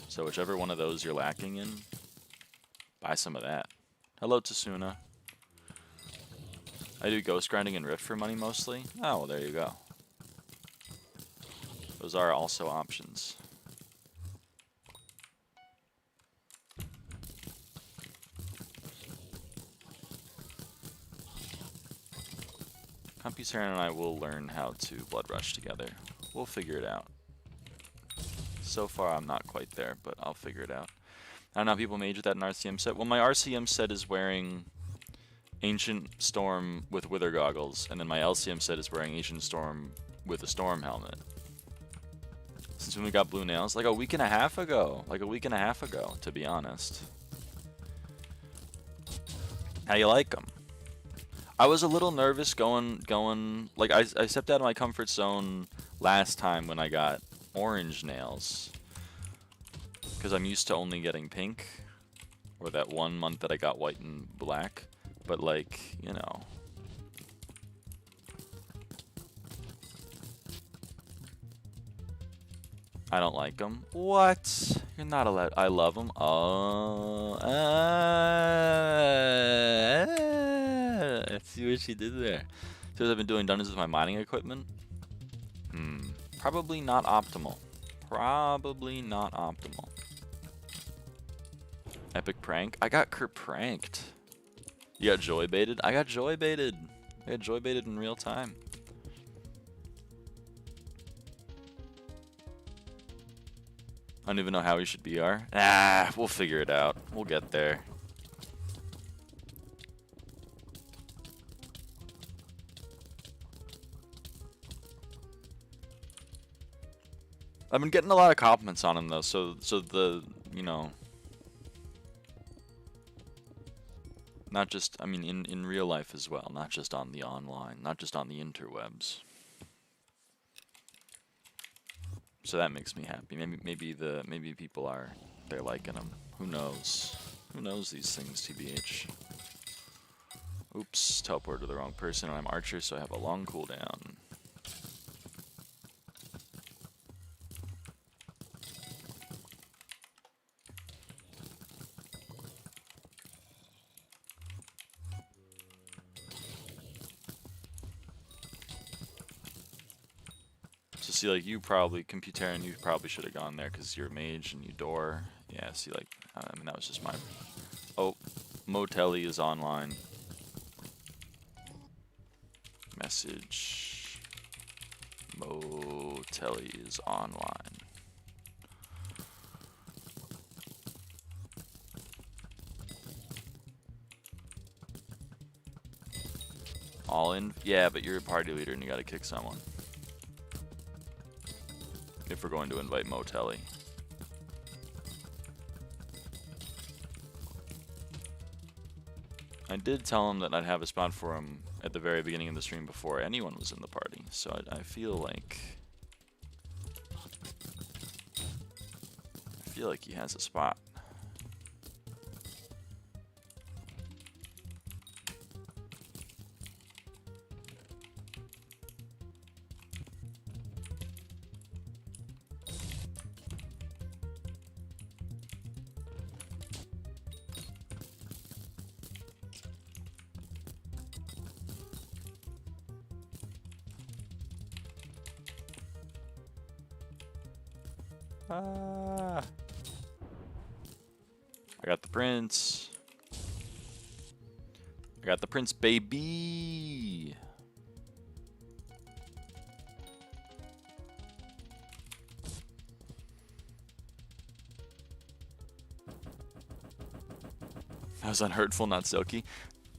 So whichever one of those you're lacking in, buy some of that. Hello, Tasuna. I do ghost grinding and rift for money mostly. Oh, well, there you go. Those are also options. Plushierain and I will learn how to blood rush together. We'll figure it out. So far, I'm not quite there, but I'll figure it out. I don't know how people mage with that in RCM set. Well, my RCM set is wearing Ancient Storm with Wither Goggles, and then my LCM set is wearing Ancient Storm with a Storm Helmet. Since when we got blue nails? Like a week and a half ago. To be honest. How you like them? I was a little nervous going, like I stepped out of my comfort zone last time when I got orange nails. Because I'm used to only getting pink. Or that 1 month that I got white and black. But like, you know. I don't like them. What? You're not allowed. I love them. Oh. I see what she did there. Because I've been doing dungeons with my mining equipment. Probably not optimal. Probably not optimal. Epic prank. I got pranked. You got joy baited? I got joy baited. I got joy baited in real time. I don't even know how we should BR. Ah, we'll figure it out. We'll get there. I've been getting a lot of compliments on him though, so the, you know, Not just, I mean, in real life as well, not just on the online, not just on the interwebs. So that makes me happy. Maybe people they're liking them. Who knows? Who knows these things, TBH? Oops, teleported to the wrong person, and I'm Archer, so I have a long cooldown. So see, like, Computeran, you probably should have gone there because you're a mage and you door. Yeah, see, like, I mean, that was just my... Oh, Motelli is online. Message. Motelli is online. All in? Yeah, but you're a party leader and you gotta kick someone. If we're going to invite Motelli. I did tell him that I'd have a spot for him at the very beginning of the stream before anyone was in the party, so I feel like he has a spot. I got the prince. I got the prince, baby. That was unhurtful, not silky.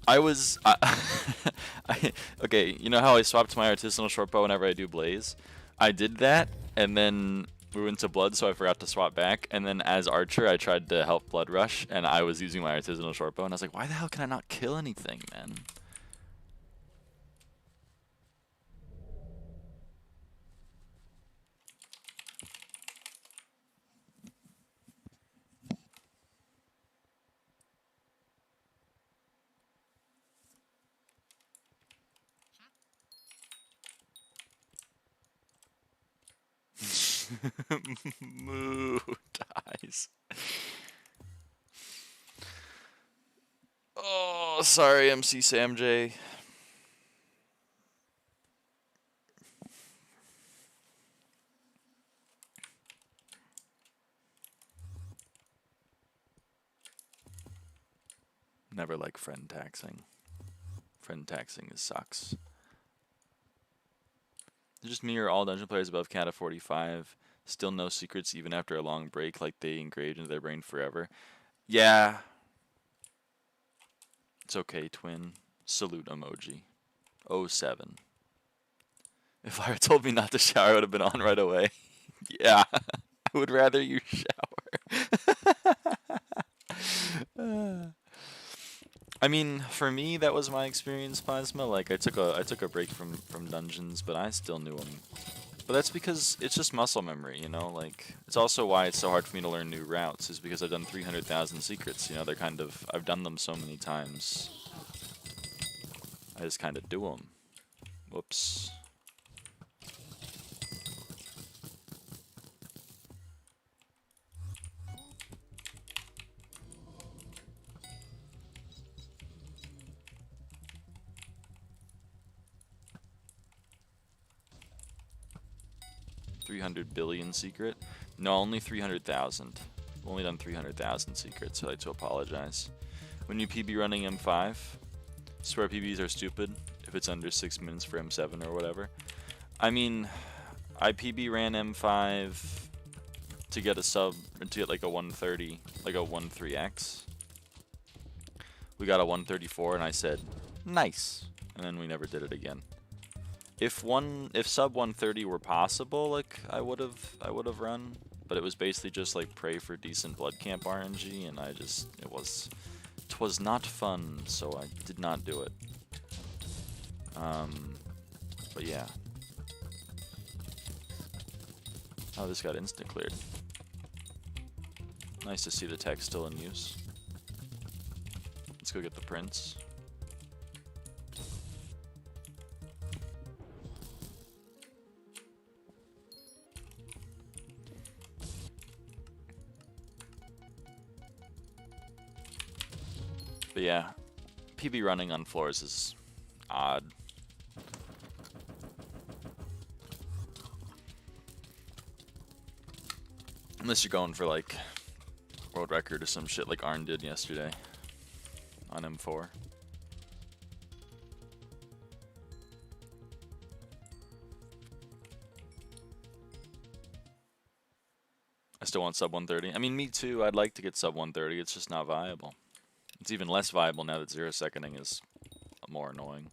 Okay, you know how I swapped my artisanal shortbow whenever I do blaze? I did that, and then we went to blood, so I forgot to swap back. And then as archer, I tried to help blood rush, and I was using my artisanal shortbow, and I was like, why the hell can I not kill anything, man? Moo dies. Oh, sorry, MC Sam J. Never like friend taxing. Friend taxing sucks. Just me or all dungeon players above cat of 45. Still no secrets even after a long break, like they engraved into their brain forever. Yeah. It's okay, twin. Salute emoji. 07. If Lyra told me not to shower, I would have been on right away. Yeah. I would rather you shower. I mean, for me, that was my experience, Plasma. Like, I took a break from dungeons, but I still knew them. But that's because it's just muscle memory, you know? Like, it's also why it's so hard for me to learn new routes, is because I've done 300,000 secrets, you know? They're kind of, I've done them so many times. I just kind of do them. Whoops. $300 billion secret? No, only 300,000. I've only done 300,000 secrets, so I'd like to apologize. When you PB running M5, swear PBs are stupid if it's under 6 minutes for M7 or whatever. I mean, I PB ran M5 to get a sub, to get like a 130, like a 13x. We got a 134 and I said, nice. And then we never did it again. If sub 130 were possible, like I would have run, but it was basically just like pray for decent blood camp RNG, and it was 'Twas not fun, so I did not do it. But yeah. Oh, this got instant cleared. Nice to see the tech still in use. Let's go get the prints. But yeah, PB running on floors is odd. Unless you're going for like world record or some shit like Arn did yesterday on M4. I still want sub 130. I mean, me too. I'd like to get sub 130. It's just not viable. It's even less viable now that 0-seconding is more annoying.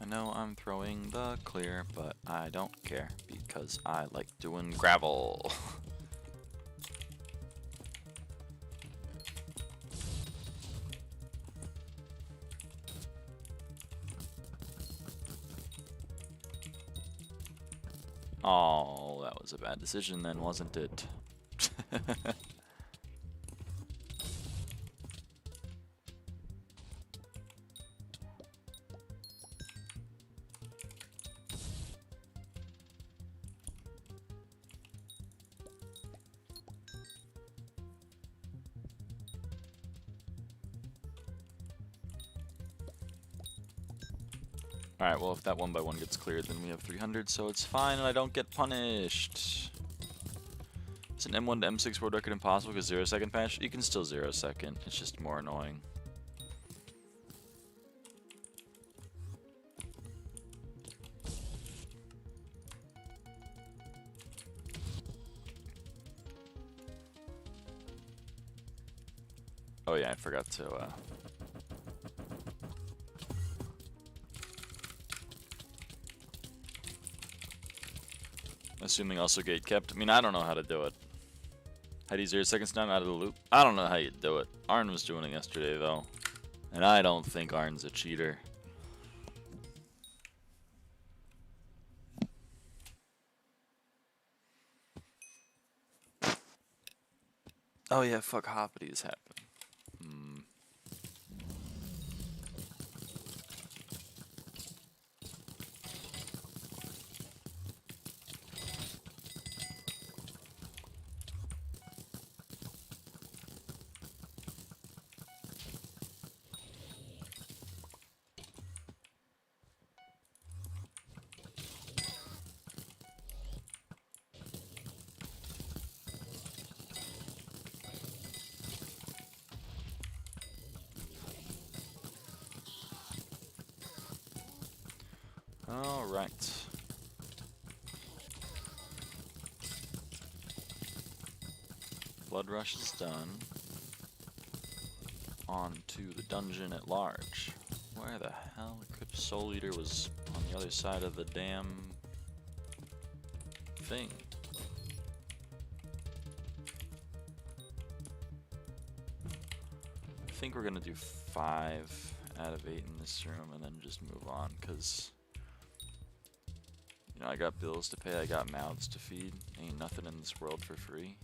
I know I'm throwing the clear, but I don't care because I like doing gravel. Oh, that was a bad decision then, wasn't it? Alright, well if that 1x1 gets cleared then we have 300, so it's fine and I don't get punished. Is an M1 to M6 world record impossible because 0-second patch? You can still 0-second, it's just more annoying. Oh yeah, I forgot to assuming also gate kept. I mean, I don't know how to do it. How do you 0 seconds down out of the loop? I don't know how you do it. Arn was doing it yesterday, though. And I don't think Arn's a cheater. Oh yeah, fuck, hoppity is happening. Alright. Blood rush is done. On to the dungeon at large. Where the hell? Equipped Soul Eater was on the other side of the damn thing. I think we're gonna do 5 out of 8 in this room and then just move on, because you know, I got bills to pay, I got mouths to feed. Ain't nothing in this world for free.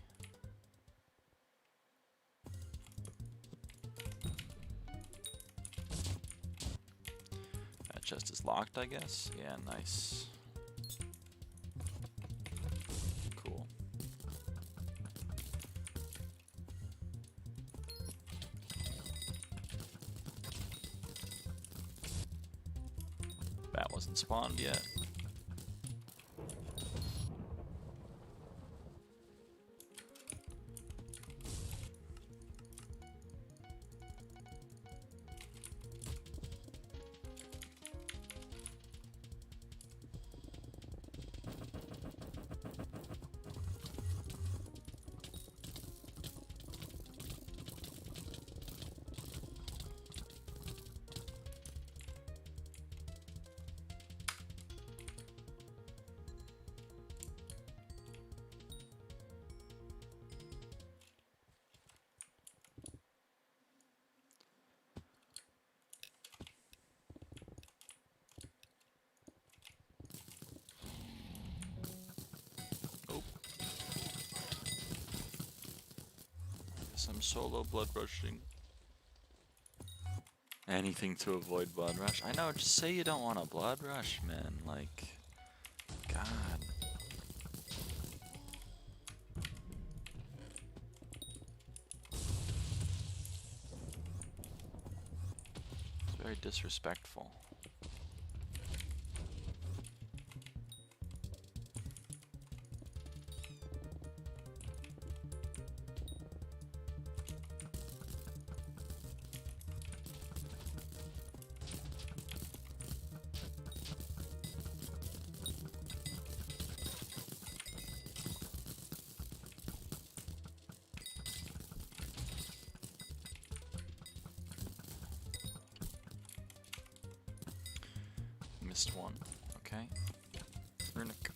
That chest is locked, I guess? Yeah, nice. Cool. That wasn't spawned yet. guess I'm solo blood rushing. Anything to avoid blood rush. I know, just say you don't want a blood rush, man. Like, God. It's very disrespectful. Missed one. Okay. Runic.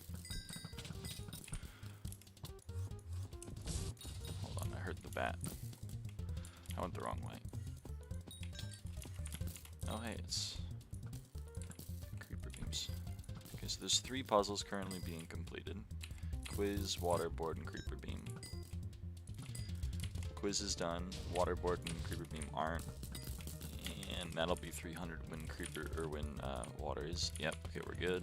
Hold on, I heard the bat. I went the wrong way. Oh hey, it's creeper beams. Okay, so there's 3 puzzles currently being completed. Quiz, waterboard, and creeper beam. Quiz is done. Waterboard and creeper beam aren't. And that'll be 300 when creeper or when water is. Yep. Okay, we're good.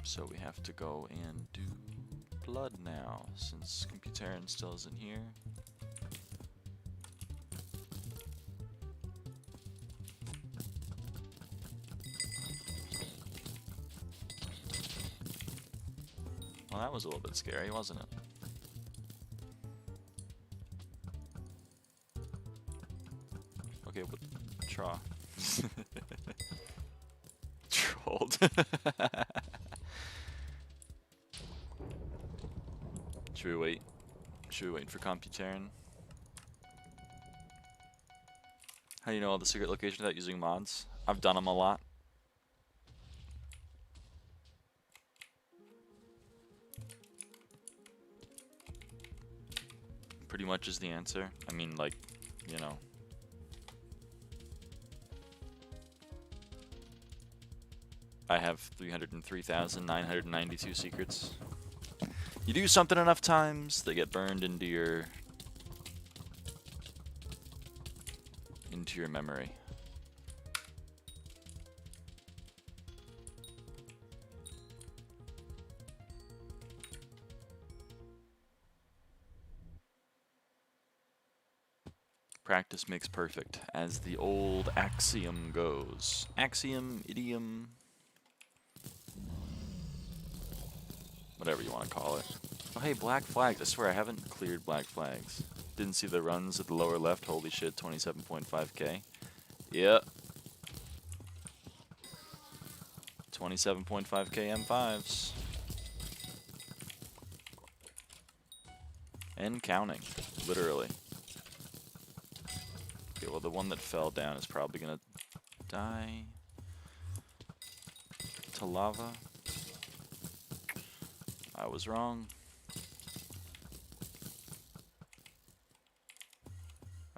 So we have to go and do blood now, since Computerin still isn't here. Well, that was a little bit scary, wasn't it? Okay, but Traw. Trolled. Should we wait? Should we wait for Computerin? How do you know all the secret locations without using mods? I've done them a lot. Pretty much is the answer. I mean, like, you know. I have 303,992 secrets. You do something enough times, they get burned into your memory. Practice makes perfect, as the old axiom goes. Axiom, idiom, whatever you want to call it. Oh hey, black flags. I swear I haven't cleared black flags. Didn't see the runs at the lower left. Holy shit, 27.5k. Yep. 27.5k M5s. And counting, literally. Okay, well the one that fell down is probably gonna die to lava. I was wrong.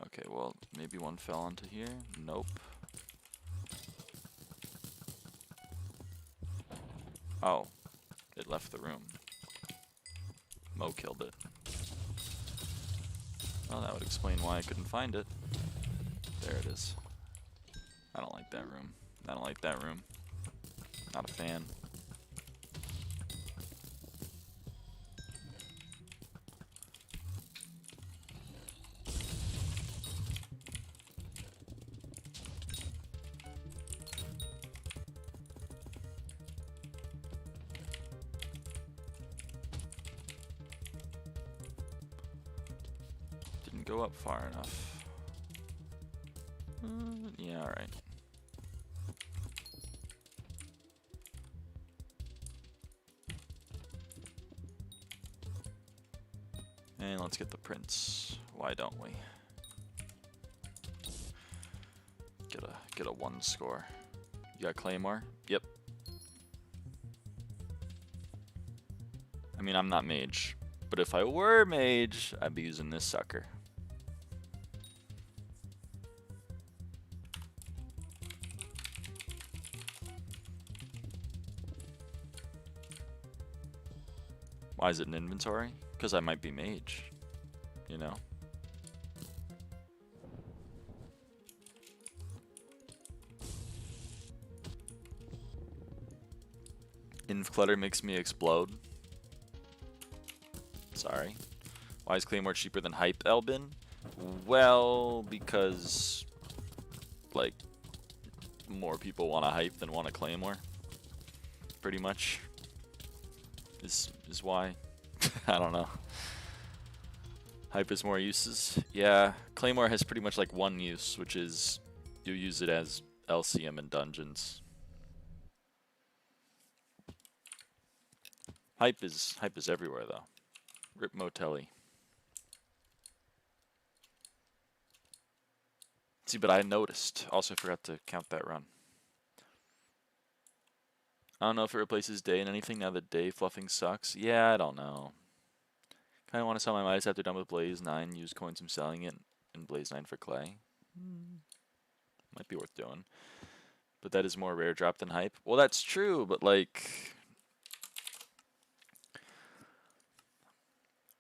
Okay, well, maybe one fell onto here. Nope. Oh, it left the room. Mo killed it. Well, that would explain why I couldn't find it. There it is. I don't like that room. I don't like that room. Not a fan. Didn't go up far enough. Yeah, alright. And let's get the prints. Why don't we? Get a 1 score. You got Claymore? Yep. I mean, I'm not mage, but if I were mage, I'd be using this sucker. Why is it in inventory? Because I might be mage, you know? Inf clutter makes me explode. Sorry. Why is Claymore cheaper than Hype, Elbin? Well, because, like, more people want a Hype than want a Claymore. Pretty much. Is why. I don't know. Hype has more uses. Yeah, Claymore has pretty much like one use, which is you use it as LCM in dungeons. Hype is everywhere though. Rip Motelli. See, but I noticed. Also forgot to count that run. I don't know if it replaces day in anything now that day fluffing sucks. Yeah, I don't know. Kind of want to sell my Midas after done with Blaze 9. Use coins from selling it and Blaze 9 for clay. Might be worth doing. But that is more rare drop than Hype. Well, that's true, but like...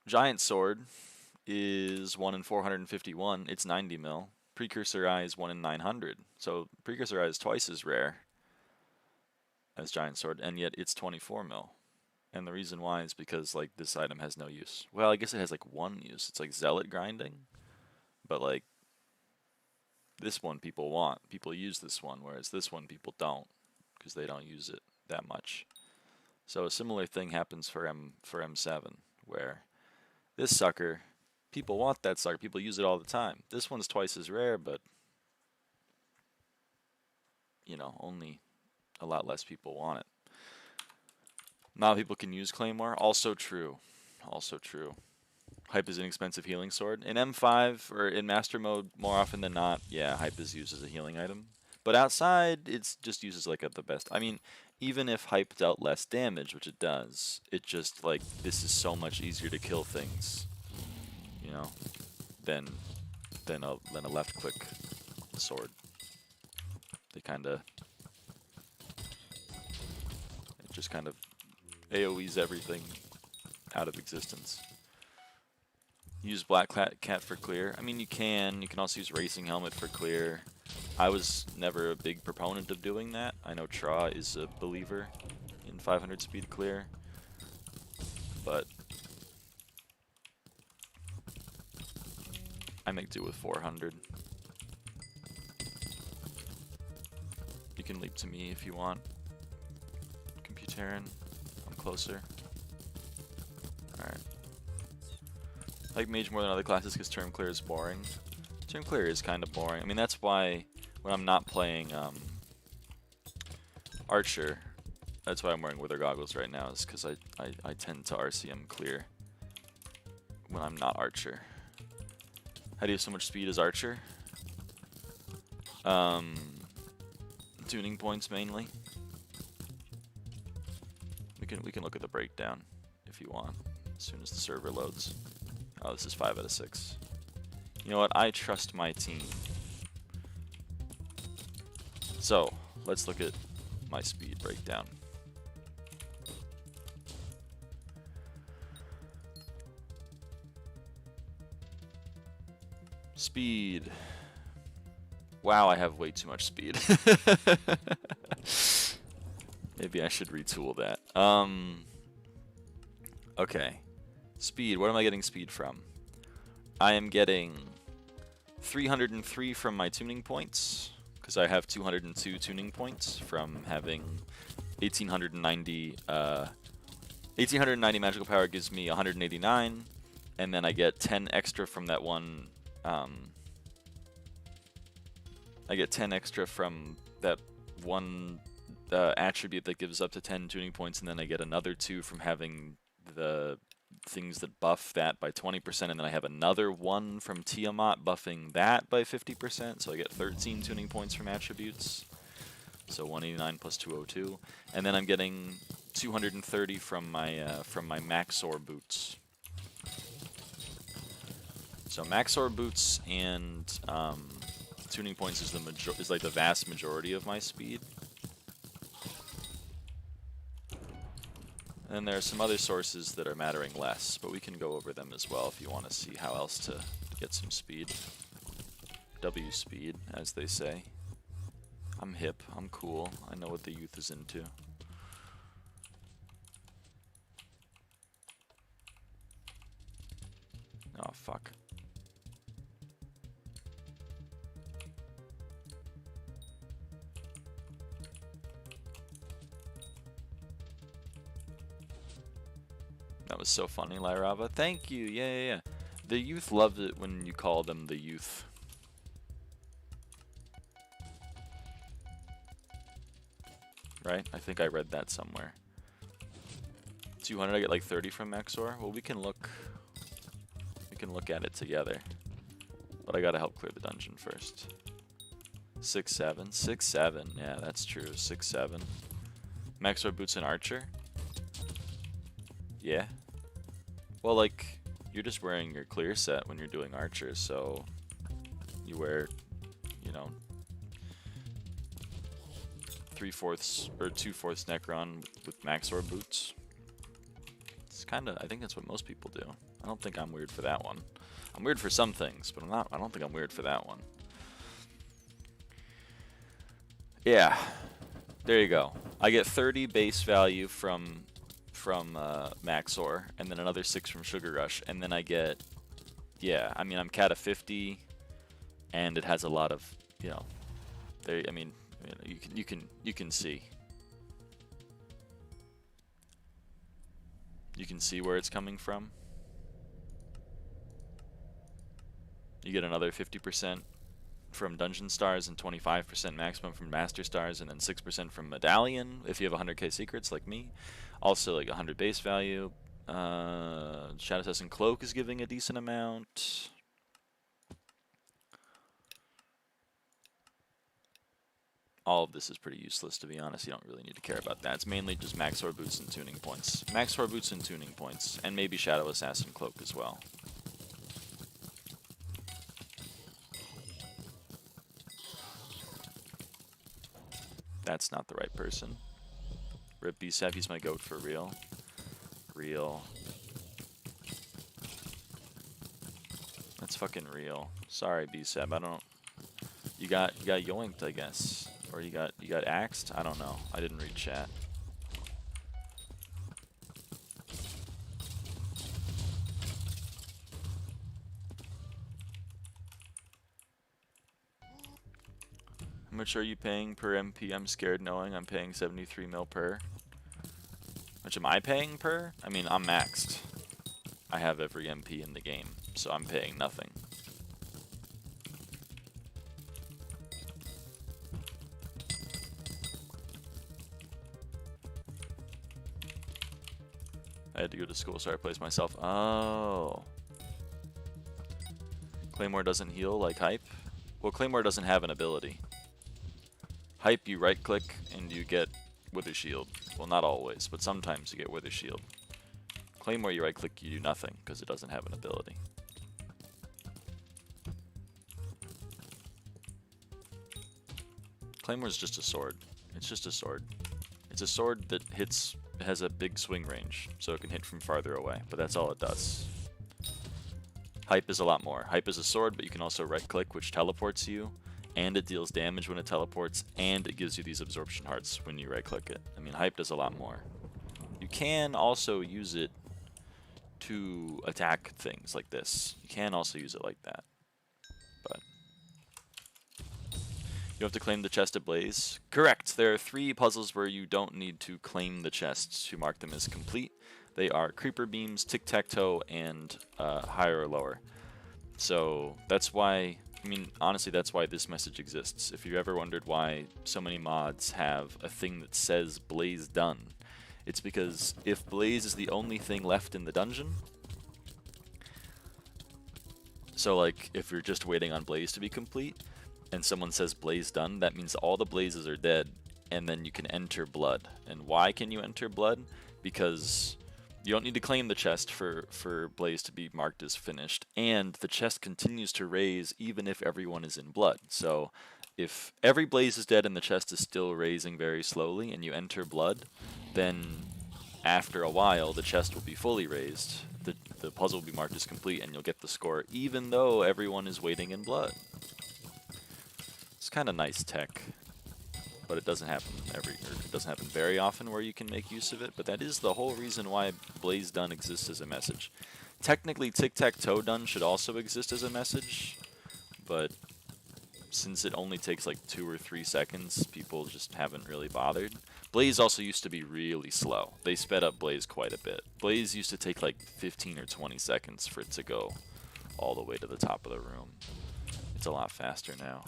Giant Sword is 1 in 451. It's 90 mil. Precursor Eye is 1 in 900. So Precursor Eye is twice as rare as Giant Sword, and yet it's 24 mil. And the reason why is because like this item has no use. Well, I guess it has like one use. It's like zealot grinding. But like this one people want. People use this one, whereas this one people don't because they don't use it that much. So a similar thing happens for M7 where this sucker, people want that sucker. People use it all the time. This one's twice as rare, but you know, only a lot less people want it. Not people can use Claymore. Also true. Also true. Hype is an expensive healing sword. In M5 or in Master Mode, more often than not, yeah, Hype is used as a healing item. But outside, it's just used as like the best. I mean, even if Hype dealt less damage, which it does, it just like this is so much easier to kill things, you know, than a left click sword. They kind of just kind of AoEs everything out of existence. Use Black Cat for clear. I mean, you can also use Racing Helmet for clear. I was never a big proponent of doing that. I know Tra is a believer in 500 speed clear, but I make do with 400. You can leap to me if you want. Computerin, I'm closer. Alright. I like Mage more than other classes because Term Clear is boring. Term Clear is kind of boring. I mean, that's why when I'm not playing Archer, that's why I'm wearing Wither Goggles right now, is because I tend to RCM Clear when I'm not Archer. How do you have so much speed as Archer? Tuning points mainly. We can look at the breakdown if you want as soon as the server loads. Oh, this is 5 out of 6. You know what? I trust my team. So let's look at my speed breakdown. Speed. Wow, I have way too much speed. Maybe I should retool that. Okay. Speed. What am I getting speed from? I am getting 303 from my tuning points, because I have 202 tuning points from having 1890. 1890 magical power gives me 189, and then I get 10 extra from that one. I get 10 extra from that one attribute that gives up to 10 tuning points, and then I get another 2 from having the things that buff that by 20%, and then I have another 1 from Tiamat buffing that by 50%, so I get 13 tuning points from attributes. So 189 plus 202, and then I'm getting 230 from my Maxor boots. So Maxor boots and tuning points is like the vast majority of my speed. And there are some other sources that are mattering less, but we can go over them as well if you want to see how else to get some speed. W speed, as they say. I'm hip, I'm cool, I know what the youth is into. Oh, fuck. That was so funny, lyraava. Thank you. Yeah. The youth loved it when you call them the youth. Right? I think I read that somewhere. 200, I get like 30 from Maxor. Well, we can look at it together. But I gotta help clear the dungeon first. 6-7. 6-7. Yeah, that's true. 6-7. Maxor boots and archer. Yeah. Well, like, you're just wearing your clear set when you're doing archer, so you wear, you know, 3/4 or 2/4 Necron with Maxor boots. It's kind of, I think that's what most people do. I don't think I'm weird for that one. I'm weird for some things, but I don't think I'm weird for that one. Yeah, there you go. I get 30 base value from Maxor, and then another 6 from Sugar Rush, and then I get, yeah, I mean, I'm Cata 50, and it has a lot of, you know, there. I mean, you can see. You can see where it's coming from. You get another 50% from Dungeon Stars and 25% maximum from Master Stars, and then 6% from Medallion if you have 100k secrets like me. Also, like 100 base value. Shadow Assassin Cloak is giving a decent amount. All of this is pretty useless, to be honest. You don't really need to care about that. It's mainly just Maxor boots and tuning points. Maxor boots and tuning points, and maybe Shadow Assassin Cloak as well. That's not the right person. Rip B-Sap, he's my goat for real. Real. That's fucking real. Sorry, B-Sap, I don't... You got yoinked, I guess. Or you got axed? I don't know. I didn't read chat. How much are you paying per MP? I'm scared knowing I'm paying 73 mil per. How much am I paying per? I mean, I'm maxed. I have every MP in the game, so I'm paying nothing. I had to go to school, so I replaced myself. Oh. Claymore doesn't heal like Hype? Well, Claymore doesn't have an ability. Hype, you right-click and you get Wither Shield. Well, not always, but sometimes you get Wither Shield. Claymore, you right-click, you do nothing, because it doesn't have an ability. Claymore's just a sword. It's just a sword. It's a sword that hits, has a big swing range, so it can hit from farther away, but that's all it does. Hype is a lot more. Hype is a sword, but you can also right-click, which teleports you, and it deals damage when it teleports, and it gives you these absorption hearts when you right-click it. I mean, Hype does a lot more. You can also use it to attack things like this. You can also use it like that. But you have to claim the chest ablaze. Correct! There are 3 puzzles where you don't need to claim the chests to mark them as complete. They are Creeper Beams, Tic-Tac-Toe, and Higher or Lower. So that's why... I mean, honestly, that's why this message exists. If you ever wondered why so many mods have a thing that says Blaze done, it's because if Blaze is the only thing left in the dungeon, so like if you're just waiting on Blaze to be complete, and someone says Blaze done, that means all the Blazes are dead, and then you can enter Blood. And why can you enter Blood? Because you don't need to claim the chest for Blaze to be marked as finished, and the chest continues to raise even if everyone is in Blood. So if every Blaze is dead and the chest is still raising very slowly and you enter Blood, then after a while, the chest will be fully raised, the puzzle will be marked as complete, and you'll get the score, even though everyone is waiting in blood. It's kind of nice tech, but it doesn't happen it doesn't happen very often where you can make use of it. But that is the whole reason why Blaze Done exists as a message. Technically, Tic-Tac-Toe Done should also exist as a message, but since it only takes like 2 or 3 seconds, people just haven't really bothered. Blaze also used to be really slow. They sped up Blaze quite a bit. Blaze used to take like 15 or 20 seconds for it to go all the way to the top of the room. It's a lot faster now.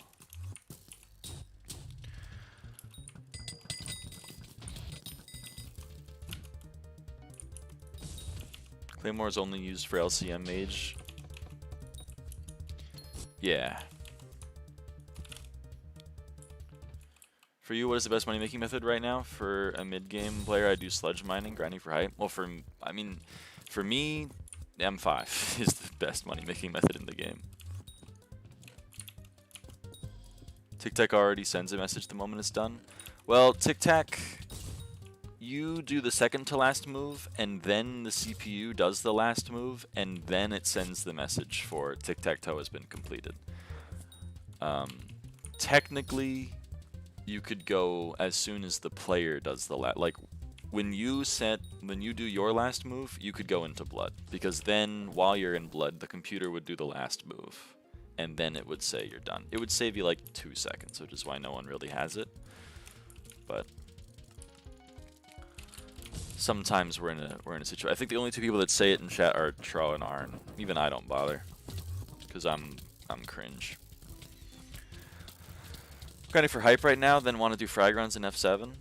Claymore is only used for LCM Mage. Yeah. For you, what is the best money-making method right now? For a mid-game player, I do sludge mining, grinding for hype. Well, for me, M5 is the best money-making method in the game. Tic-Tac already sends a message the moment it's done. Well, Tic-Tac, you do the second to last move, and then the CPU does the last move, and then it sends the message for Tic-Tac-Toe has been completed. Technically, you could go as soon as the player does the last. Like when you do your last move, you could go into blood, because then while you're in blood, the computer would do the last move, and then it would say you're done. It would save you like 2 seconds, which is why no one really has it. But sometimes we're in a situation. I think the only 2 people that say it in chat are Tro and Arn. Even I don't bother, because I'm cringe. Grinding for hype right now, then want to do frag runs in F7.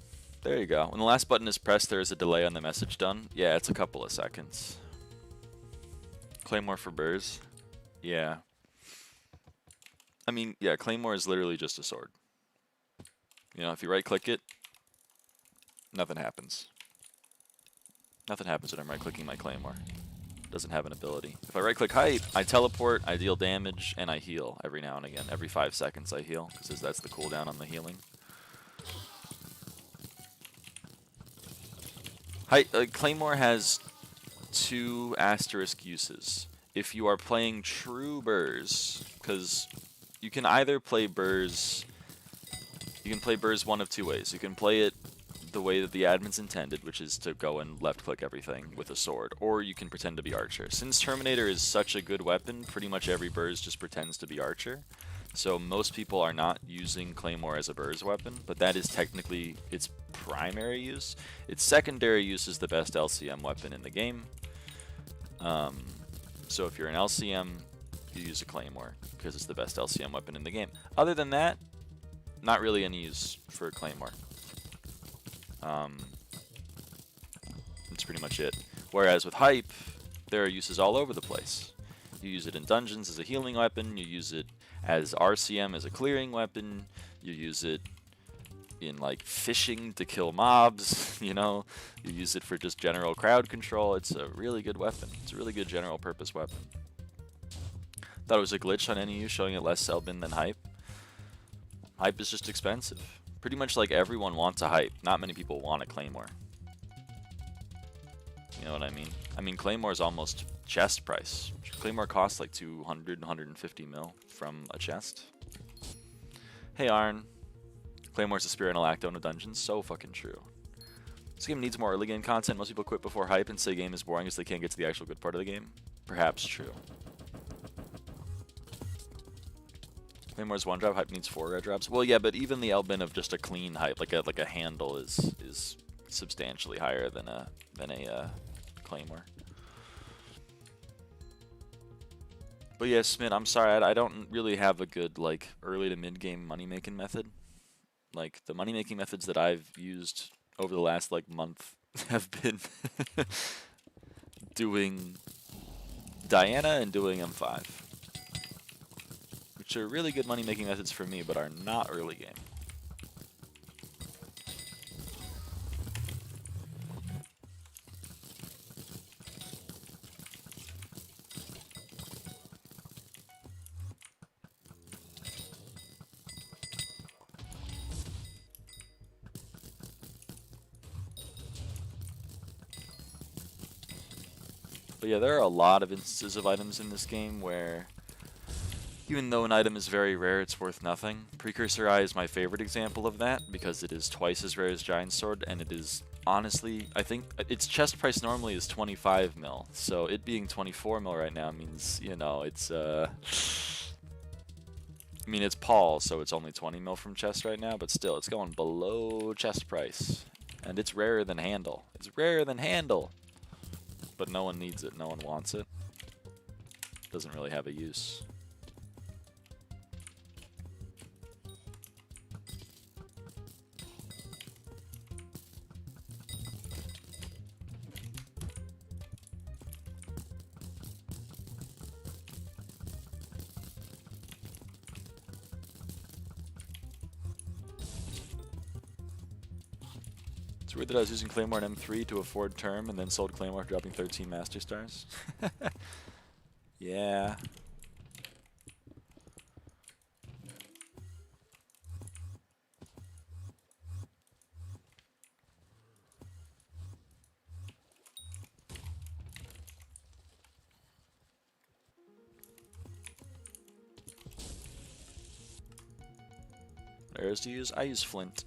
There you go. When the last button is pressed, there is a delay on the message done. Yeah, it's a couple of seconds. Claymore for burrs. Yeah. I mean, yeah, Claymore is literally just a sword. You know, if you right-click it, nothing happens. Nothing happens when I'm right-clicking my Claymore. Doesn't have an ability. If I right-click hype, I teleport, I deal damage, and I heal every now and again. Every 5 seconds I heal, because that's the cooldown on the healing. Claymore has 2 asterisk uses. If you are playing true burrs, because you can either play burrs, one of 2 ways. You can play it the way that the admin's intended, which is to go and left-click everything with a sword, or you can pretend to be Archer. Since Terminator is such a good weapon, pretty much every burrs just pretends to be Archer. So most people are not using Claymore as a burrs weapon, but that is technically its primary use. Its secondary use is the best LCM weapon in the game. So if you're an LCM, you use a Claymore, because it's the best LCM weapon in the game. Other than that, not really any use for Claymore. That's pretty much it. Whereas with hype, there are uses all over the place. You use it in dungeons as a healing weapon, you use it as RCM as a clearing weapon, you use it in like fishing to kill mobs, you know, you use it for just general crowd control. It's a really good weapon. It's a really good general purpose weapon. Thought it was a glitch on NEU showing it less Selbin than hype. Hype is just expensive. Pretty much like everyone wants a hype. Not many people want a Claymore. You know what I mean? I mean, Claymore is almost chest price. Claymore costs like 200, 150 mil from a chest. Hey Arn. Claymore's a spear and a lacto in a dungeon. So fucking true. This game needs more early game content. Most people quit before hype and say game is boring because they can't get to the actual good part of the game. Perhaps true. Claymore's 1 drop, hype needs 4 red drops. Well, yeah, but even the Elbin of just a clean hype, like a handle, is substantially higher than a Claymore. But yeah, Smith, I'm sorry, I don't really have a good like early to mid game money making method. Like the money making methods that I've used over the last like month have been doing Diana and doing M5. Which are really good money-making methods for me, but are not early game. But yeah, there are a lot of instances of items in this game where even though an item is very rare, it's worth nothing. Precursor Eye is my favorite example of that because it is twice as rare as Giant Sword, and it is honestly, I think its chest price normally is 25 mil, so it being 24 mil right now means, you know, it's I mean, it's Paul, so it's only 20 mil from chest right now, but still, it's going below chest price, and it's rarer than Handle. It's rarer than Handle, but no one needs it, no one wants it. Doesn't really have a use. It's weird that I was using Claymore and M3 to afford term and then sold Claymore dropping 13 Master Stars. Yeah. What arrows do you use? I use flint.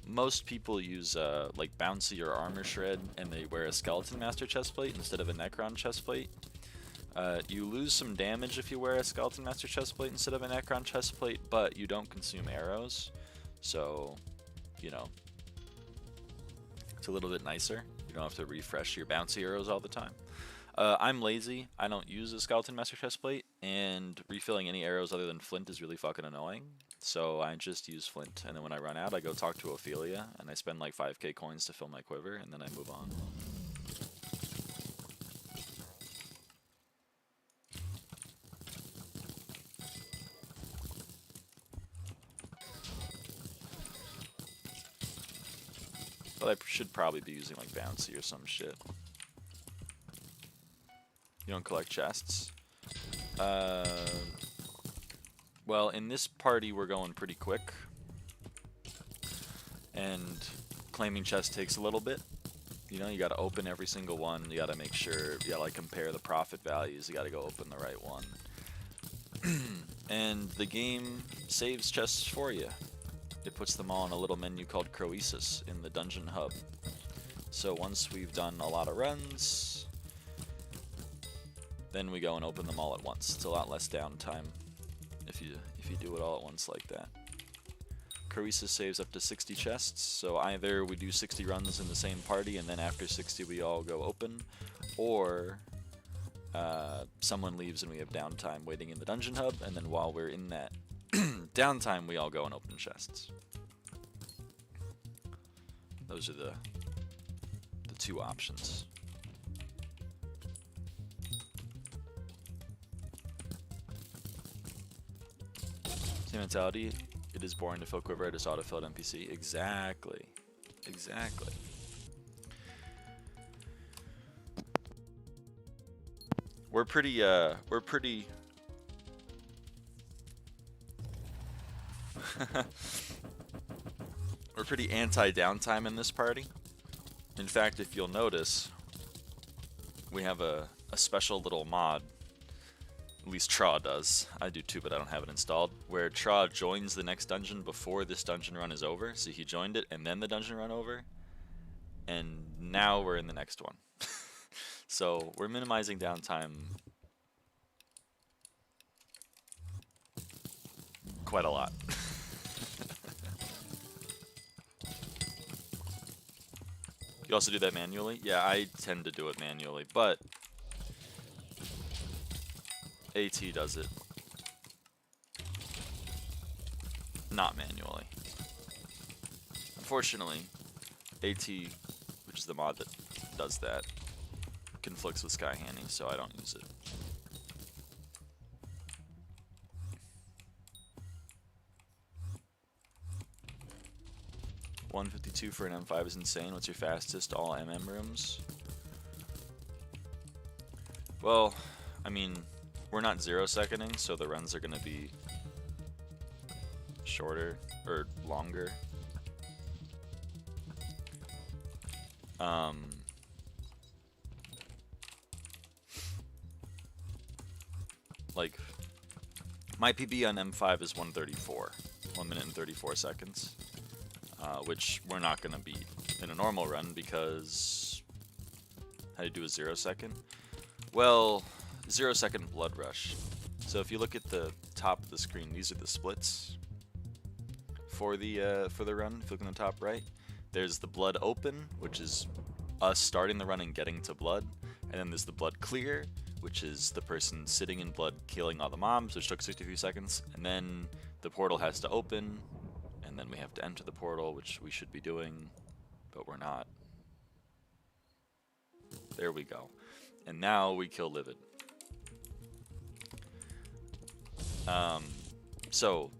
Most people use like Bouncy or Armor Shred, and they wear a Skeleton Master chestplate instead of a Necron chestplate. You lose some damage if you wear a Skeleton Master chestplate instead of a Necron chestplate, but you don't consume arrows, so, you know, it's a little bit nicer. You don't have to refresh your Bouncy arrows all the time. I'm lazy. I don't use a Skeleton Master chestplate, and refilling any arrows other than flint is really fucking annoying. So I just use flint, and then when I run out, I go talk to Ophelia, and I spend like 5k coins to fill my quiver, and then I move on. But I should probably be using like Bouncy or some shit. You don't collect chests? Well, in this party, we're going pretty quick. And claiming chests takes a little bit. You know, you gotta open every single one. You gotta make sure, you gotta like compare the profit values. You gotta go open the right one. And the game saves chests for you. It puts them all in a little menu called Croesus in the dungeon hub. So once we've done a lot of runs, then we go and open them all at once. It's a lot less downtime if you do it all at once like that. Croesus saves up to 60 chests, so either we do 60 runs in the same party and then after 60 we all go open, or someone leaves and we have downtime waiting in the dungeon hub, and then while we're in that downtime we all go and open chests. Those are the two options. Same mentality. It is boring to fill quiver. I just autofilled NPC. Exactly. Exactly. We're pretty we're pretty anti-downtime in this party. In fact, if you'll notice, we have a special little mod. At least Tra does. I do too, but I don't have it installed. Where Tra joins the next dungeon before this dungeon run is over. So he joined it and then the dungeon run over. And now we're in the next one. So we're minimizing downtime quite a lot. You also do that manually? Yeah, I tend to do it manually, but AT does it not manually. Unfortunately, AT, which is the mod that does that, conflicts with SkyHanni, so I don't use it. $152 for an M5 is insane. What's your fastest all MM rooms? Well, I mean, we're not 0-seconding, so the runs are going to be shorter or longer. Like, my PB on M5 is 134, 1 minute and 34 seconds, which we're not going to beat in a normal run because how do you do a 0 second? Well, 0 second blood rush. So if you look at the top of the screen, these are the splits for the run. If you look in the top right, there's the blood open, which is us starting the run and getting to blood, and then there's the blood clear, which is the person sitting in blood killing all the mobs, which took 63 seconds, and then the portal has to open, and then we have to enter the portal, which we should be doing, but we're not. There we go. And now we kill Livid. So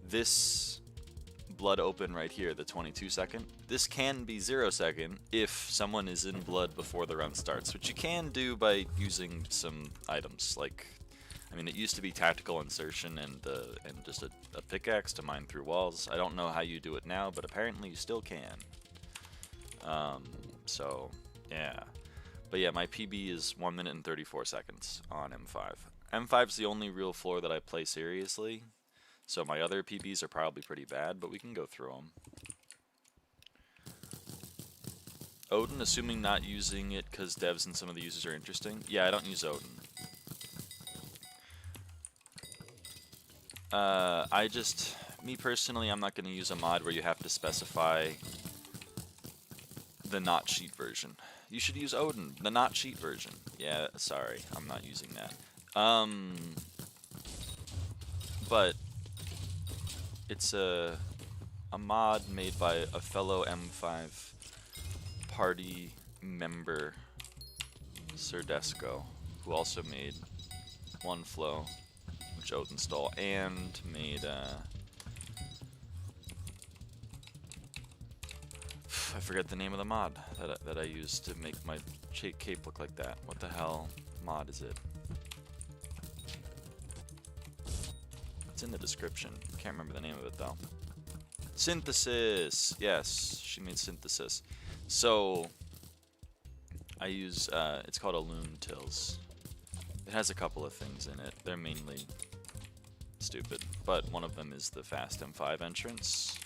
this blood open right here, the 22 second, this can be 0 second if someone is in blood before the run starts, which you can do by using some items. Like, I mean, it used to be tactical insertion and just a pickaxe to mine through walls. I don't know how you do it now, but apparently you still can. So yeah. But yeah, my PB is 1 minute and 34 seconds on M5. M5 is the only real floor that I play seriously, so my other PBs are probably pretty bad, but we can go through them. Odin, assuming not using it because devs and some of the users are interesting. Yeah, I don't use Odin. Me personally, I'm not going to use a mod where you have to specify the not cheat version. You should use Odin, the not cheat version. Yeah, sorry, I'm not using that. But it's a mod made by a fellow M5 party member, Serdesco, who also made One Flow, which Odin stole, and made I forget the name of the mod that I used to make my cape look like that. What the hell mod is it? It's in the description. Can't remember the name of it though. Synthesis! Yes, she made Synthesis. So, I use, it's called a Loon Tills. It has a couple of things in it. They're mainly stupid, but one of them is the fast M5 entrance.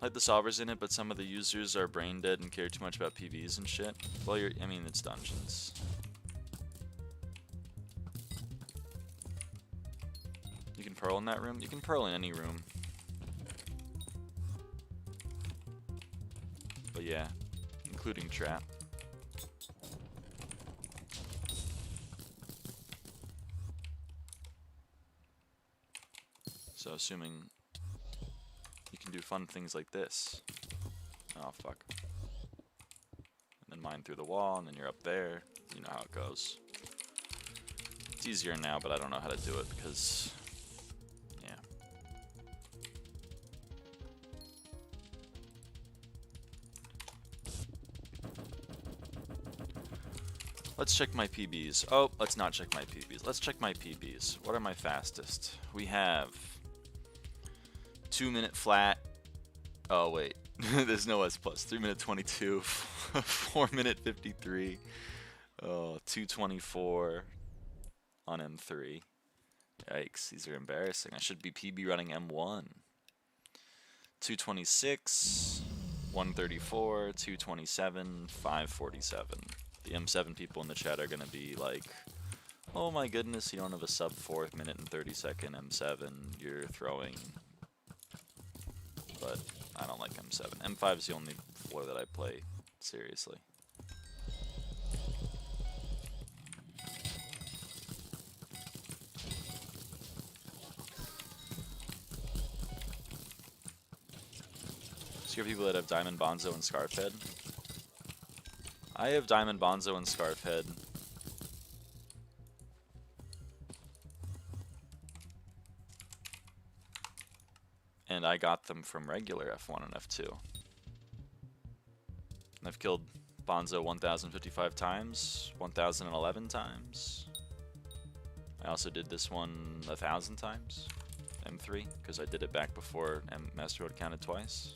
Like the solver's in it, but some of the users are brain dead and care too much about PVs and shit. Well, I mean, it's dungeons. You can pearl in that room? You can pearl in any room. But yeah, including trap. So assuming you can do fun things like this. Oh fuck. And then mine through the wall, and then you're up there. You know how it goes. It's easier now, but I don't know how to do it because, yeah. Let's check my PBs. Oh, let's not check my PBs. Let's check my PBs. What are my fastest? We have 2 minute flat. Oh wait, there's no S plus. 3 minute 22, 4 minute 53, 224 on M3. Yikes, these are embarrassing. I should be PB running M1. 226, 134, 227, 547. The M7 people in the chat are gonna be like, oh my goodness, you don't have a sub 4 minute and 30 second M7, you're throwing. But I don't like M7. M5 is the only floor that I play seriously. So you have people that have Diamond, Bonzo, and Scarfhead. I have Diamond, Bonzo, and Scarfhead. And I got them from regular F1 and F2. And I've killed Bonzo 1,055 times, 1,011 times. I also did this one 1,000 times, M3, because I did it back before Master Mode counted twice.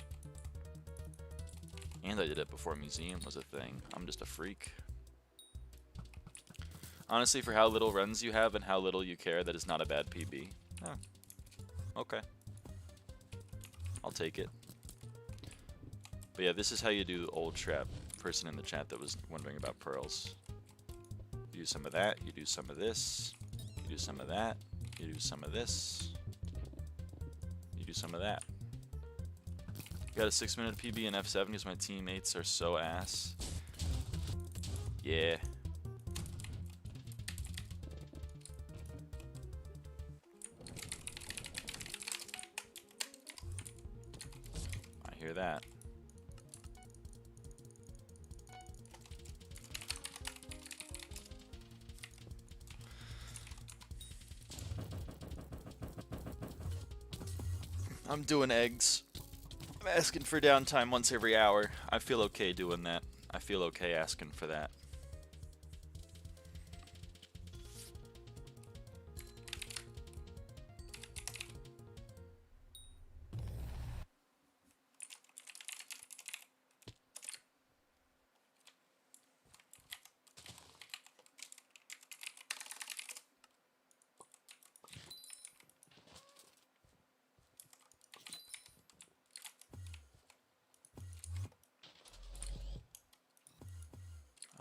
And I did it before Museum was a thing. I'm just a freak. Honestly, for how little runs you have and how little you care, that is not a bad PB. Oh. Okay. I'll take it. But yeah, this is how you do the old trap. Person in the chat that was wondering about pearls. You do some of that, you do some of this, you do some of that, you do some of this, you do some of that. Got a 6-minute PB in F7 because my teammates are so ass. Yeah. I hear that. I'm doing eggs. I'm asking for downtime once every hour. I feel okay doing that. I feel okay asking for that.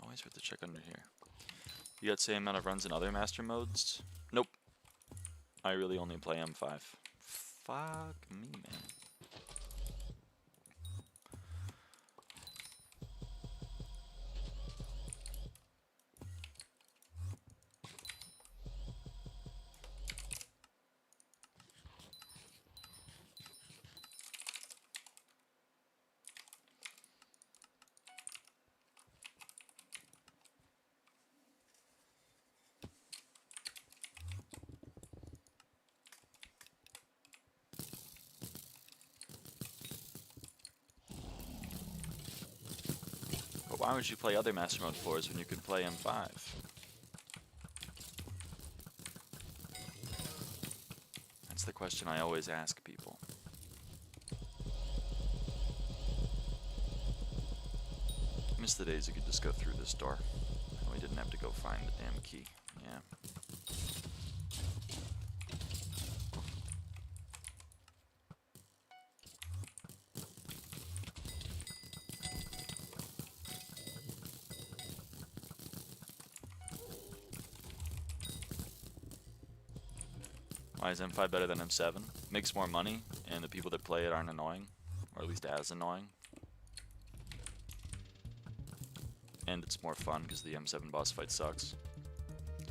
Always worth to check under here. You got the same amount of runs in other master modes? Nope. I really only play M5. Fuck me, man. But why would you play other master mode floors when you could play M5? That's the question I always ask people. I miss the days you could just go through this door and we didn't have to go find the damn key. Yeah. Why is M5 better than M7? Makes more money, and the people that play it aren't annoying, or at least as annoying. And it's more fun because the M7 boss fight sucks.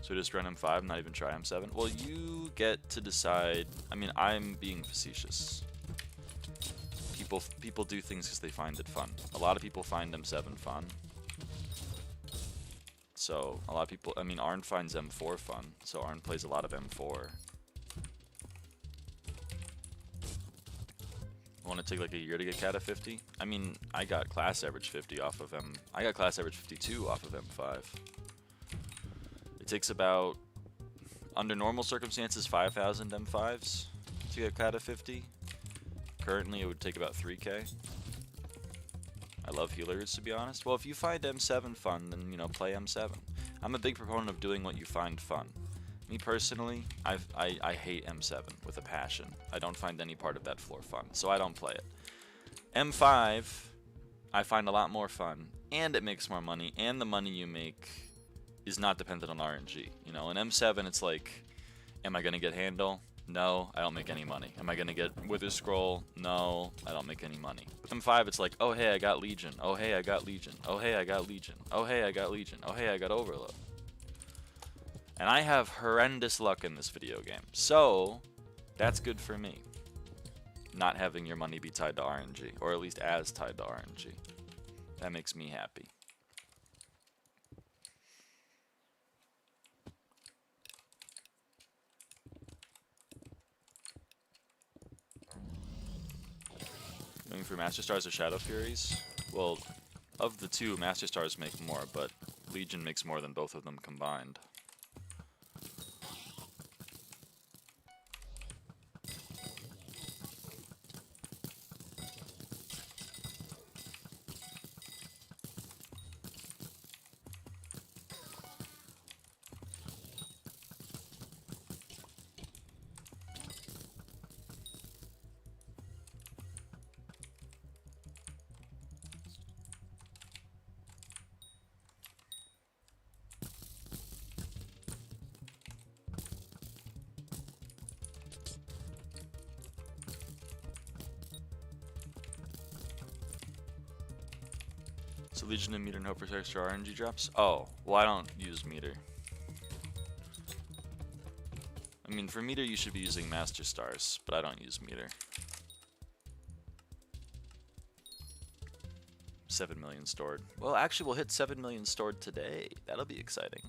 So just run M5, not even try M7? Well, you get to decide. I mean, I'm being facetious. People do things because they find it fun. A lot of people find M7 fun. So a lot of people, I mean, Arn finds M4 fun, so Arn plays a lot of M4. Want to take like a year to get Cata 50? I mean, I got class average 50 off of I got class average 52 off of M5. It takes about, under normal circumstances, 5,000 M5s to get Cata 50. Currently, it would take about 3K. I love healers, to be honest. Well, if you find M7 fun, then, you know, play M7. I'm a big proponent of doing what you find fun. Me personally, I hate M7 with a passion. I don't find any part of that floor fun, so I don't play it. M5, I find a lot more fun, and it makes more money, and the money you make is not dependent on RNG. You know, in M7, it's like, am I going to get Handle? No, I don't make any money. Am I going to get Wither Scroll? No, I don't make any money. With M5, it's like, oh hey, I got Legion. Oh hey, I got Legion. Oh hey, I got Legion. Oh hey, I got Legion. Oh hey, I got Overload. And I have horrendous luck in this video game. So, that's good for me. Not having your money be tied to RNG, or at least as tied to RNG. That makes me happy. Going for Master Stars or Shadow Furies? Well, of the two, Master Stars make more, but Legion makes more than both of them combined. So Legion and Meter and hope for extra RNG drops? Oh, well I don't use Meter. I mean, for Meter you should be using Master Stars, but I don't use Meter. 7 million stored. Well, actually we'll hit 7 million stored today. That'll be exciting.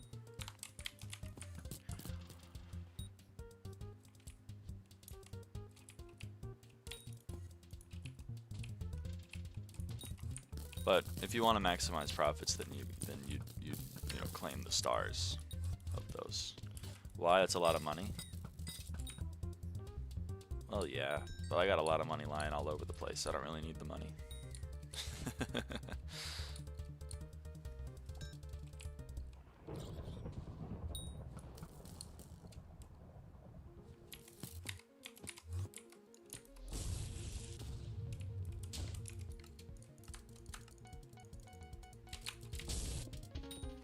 But if you want to maximize profits, then you know, claim the stars of those. Why? That's a lot of money. Well, yeah, but I got a lot of money lying all over the place. I don't really need the money.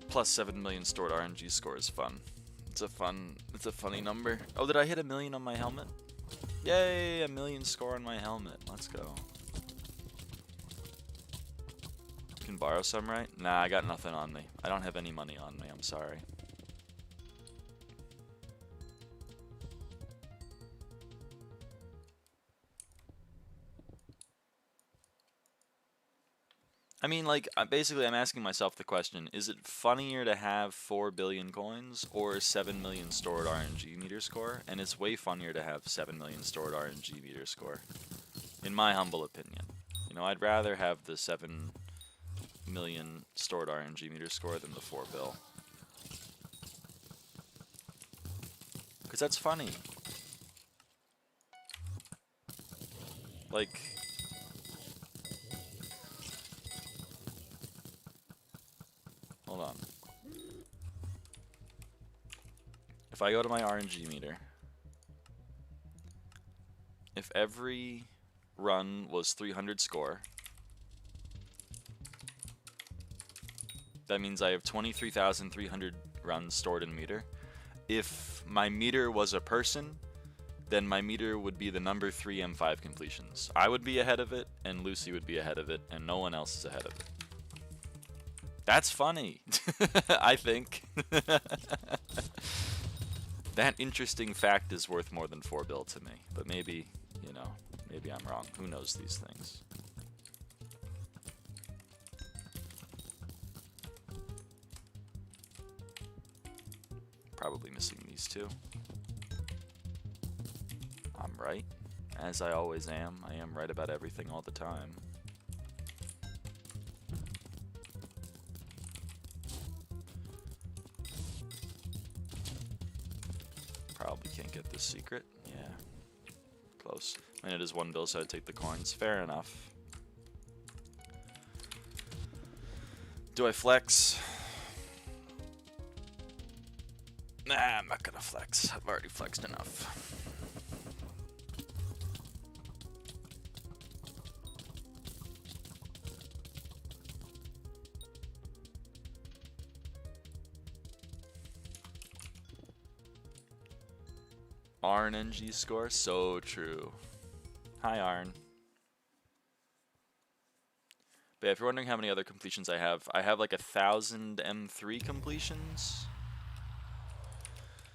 Plus 7 million stored RNG score is fun. It's a funny number. Oh, did I hit 1 million on my helmet? Yay, 1 million score on my helmet. Let's go. Can borrow some, right? Nah, I got nothing on me. I don't have any money on me, I'm sorry. I mean, like, basically I'm asking myself the question, is it funnier to have 4 billion coins or 7 million stored RNG meter score? And it's way funnier to have 7 million stored RNG meter score, in my humble opinion. You know, I'd rather have the 7 million stored RNG meter score than the 4 bill. Because that's funny. Like... Hold on. If I go to my RNG meter, if every run was 300 score, that means I have 23,300 runs stored in meter. If my meter was a person, then my meter would be the number 3 M5 completions. I would be ahead of it, and Lucy would be ahead of it, and no one else is ahead of it. That's funny, I think. That interesting fact is worth more than 4 bill to me, but maybe, you know, maybe I'm wrong. Who knows these things? Probably missing these two. I'm right, as I always am. I am right about everything all the time. Probably can't get this secret. Yeah. Close. I mean, it is 1 bill, so I'd take the coins. Fair enough. Do I flex? Nah, I'm not gonna flex. I've already flexed enough. Arn NG score, so true. Hi Arn. But yeah, if you're wondering how many other completions I have like 1,000 M3 completions.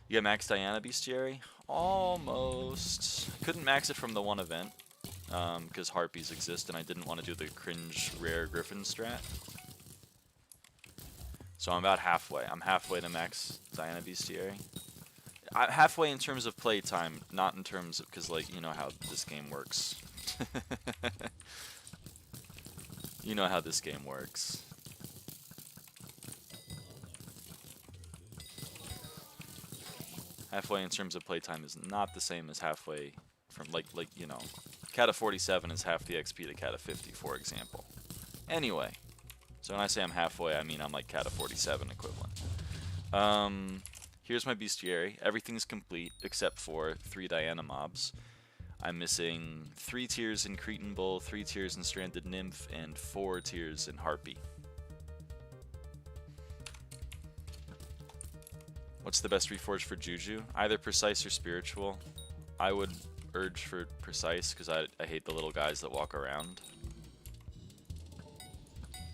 You got max Diana Bestiary? Almost. Couldn't max it from the one event, because harpies exist and I didn't want to do the cringe rare griffin strat. So I'm about halfway. I'm halfway to max Diana Bestiary. Halfway in terms of playtime, not in terms of, because, like, you know how this game works. You know how this game works. Halfway in terms of playtime is not the same as halfway from, like you know, Kata 47 is half the XP to Kata 50, for example. Anyway, so when I say I'm halfway, I mean I'm like Kata 47 equivalent. Here's my bestiary. Everything's complete except for 3 Diana mobs. I'm missing 3 tiers in Cretan Bull, 3 tiers in Stranded Nymph, and 4 tiers in Harpy. What's the best reforge for Juju? Either precise or spiritual. I would urge for precise because I hate the little guys that walk around.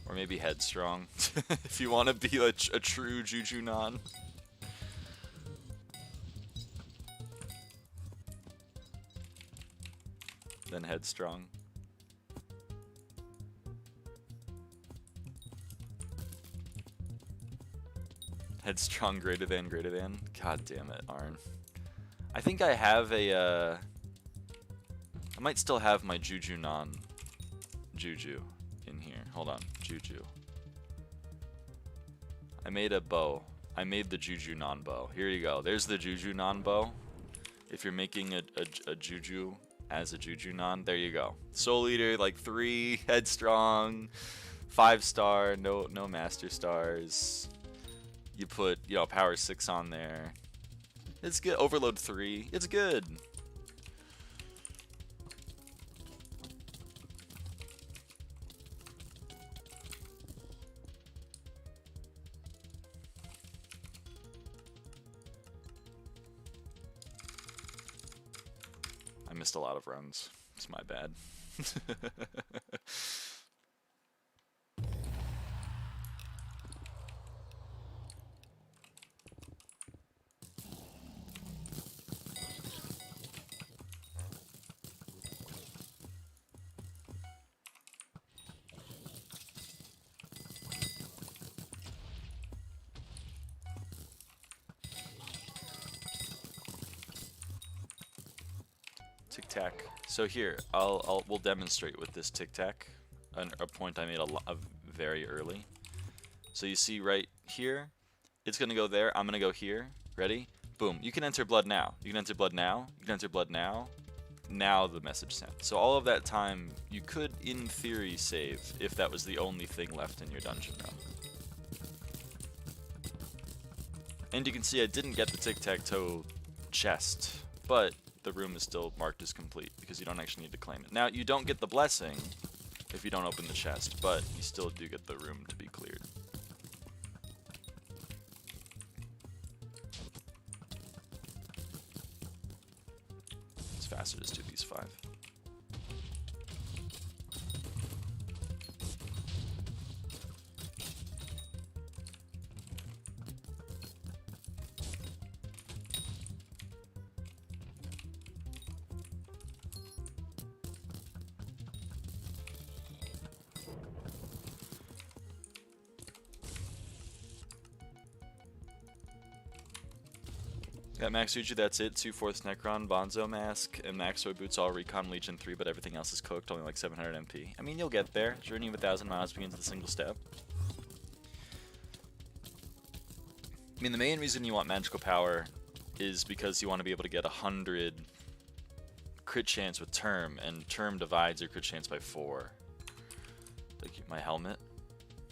Or maybe headstrong, if you want to be a true Juju non. Then headstrong. Headstrong greater than greater than. God damn it, Arn. I think I have a I might still have my Juju non Juju in here. Hold on, Juju. I made a bow. I made the Juju non bow. Here you go. There's the Juju non bow. If you're making a Juju as a Juju non, there you go. Soul Eater, like 3, headstrong, 5-star, no master stars. You put, you know, power 6 on there. It's good. Overload 3. It's good. I missed a lot of runs. It's my bad. Tic Tac. So here, we'll demonstrate with this Tic Tac, a point I made very early. So you see right here, it's gonna go there. I'm gonna go here. Ready? Boom. You can enter blood now. You can enter blood now. You can enter blood now. Now the message sent. So all of that time, you could, in theory, save if that was the only thing left in your dungeon run. And you can see I didn't get the tic-tac-toe chest, but the room is still marked as complete because you don't actually need to claim it. Now, you don't get the blessing if you don't open the chest, but you still do get the room to be cleared. It's faster to just do these 5. Got Max Uji, that's it. 2/4 Necron, Bonzo Mask, and Max Soy Boots, all Recon Legion 3, but everything else is cooked, only like 700 MP. I mean, you'll get there. Journey of 1,000 miles begins with a single step. I mean, the main reason you want magical power is because you want to be able to get 100 crit chance with Term, and Term divides your crit chance by 4. Like my helmet.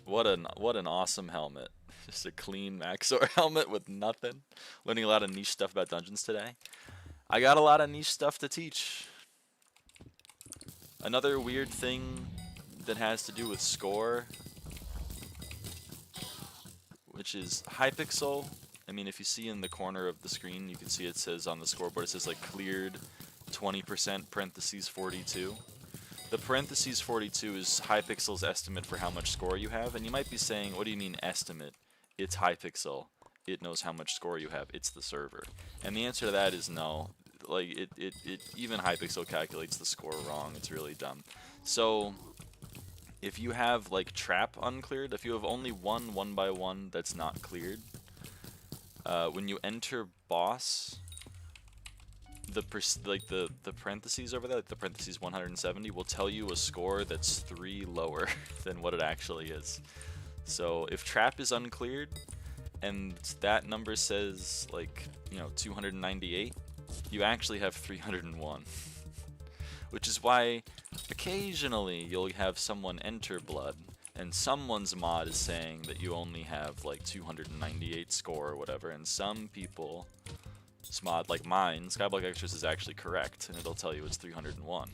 What an awesome helmet. Just a clean Maxor helmet with nothing. Learning a lot of niche stuff about dungeons today. I got a lot of niche stuff to teach. Another weird thing that has to do with score, which is Hypixel. I mean, if you see in the corner of the screen, you can see it says on the scoreboard, it says like cleared 20% parentheses 42. The parentheses 42 is Hypixel's estimate for how much score you have, and you might be saying, what do you mean estimate? It's Hypixel. It knows how much score you have. It's the server. And the answer to that is no. Like, even Hypixel calculates the score wrong. It's really dumb. So, if you have, like, trap uncleared, if you have only one 1x1 that's not cleared, when you enter boss, the parentheses over there, like the parentheses 170, will tell you a score that's 3 lower than what it actually is. So if trap is uncleared and that number says like, you know, 298, you actually have 301. Which is why occasionally you'll have someone enter blood and someone's mod is saying that you only have like 298 score or whatever, and some people mod like mine, SkyBlock Extras, is actually correct and it'll tell you it's 301.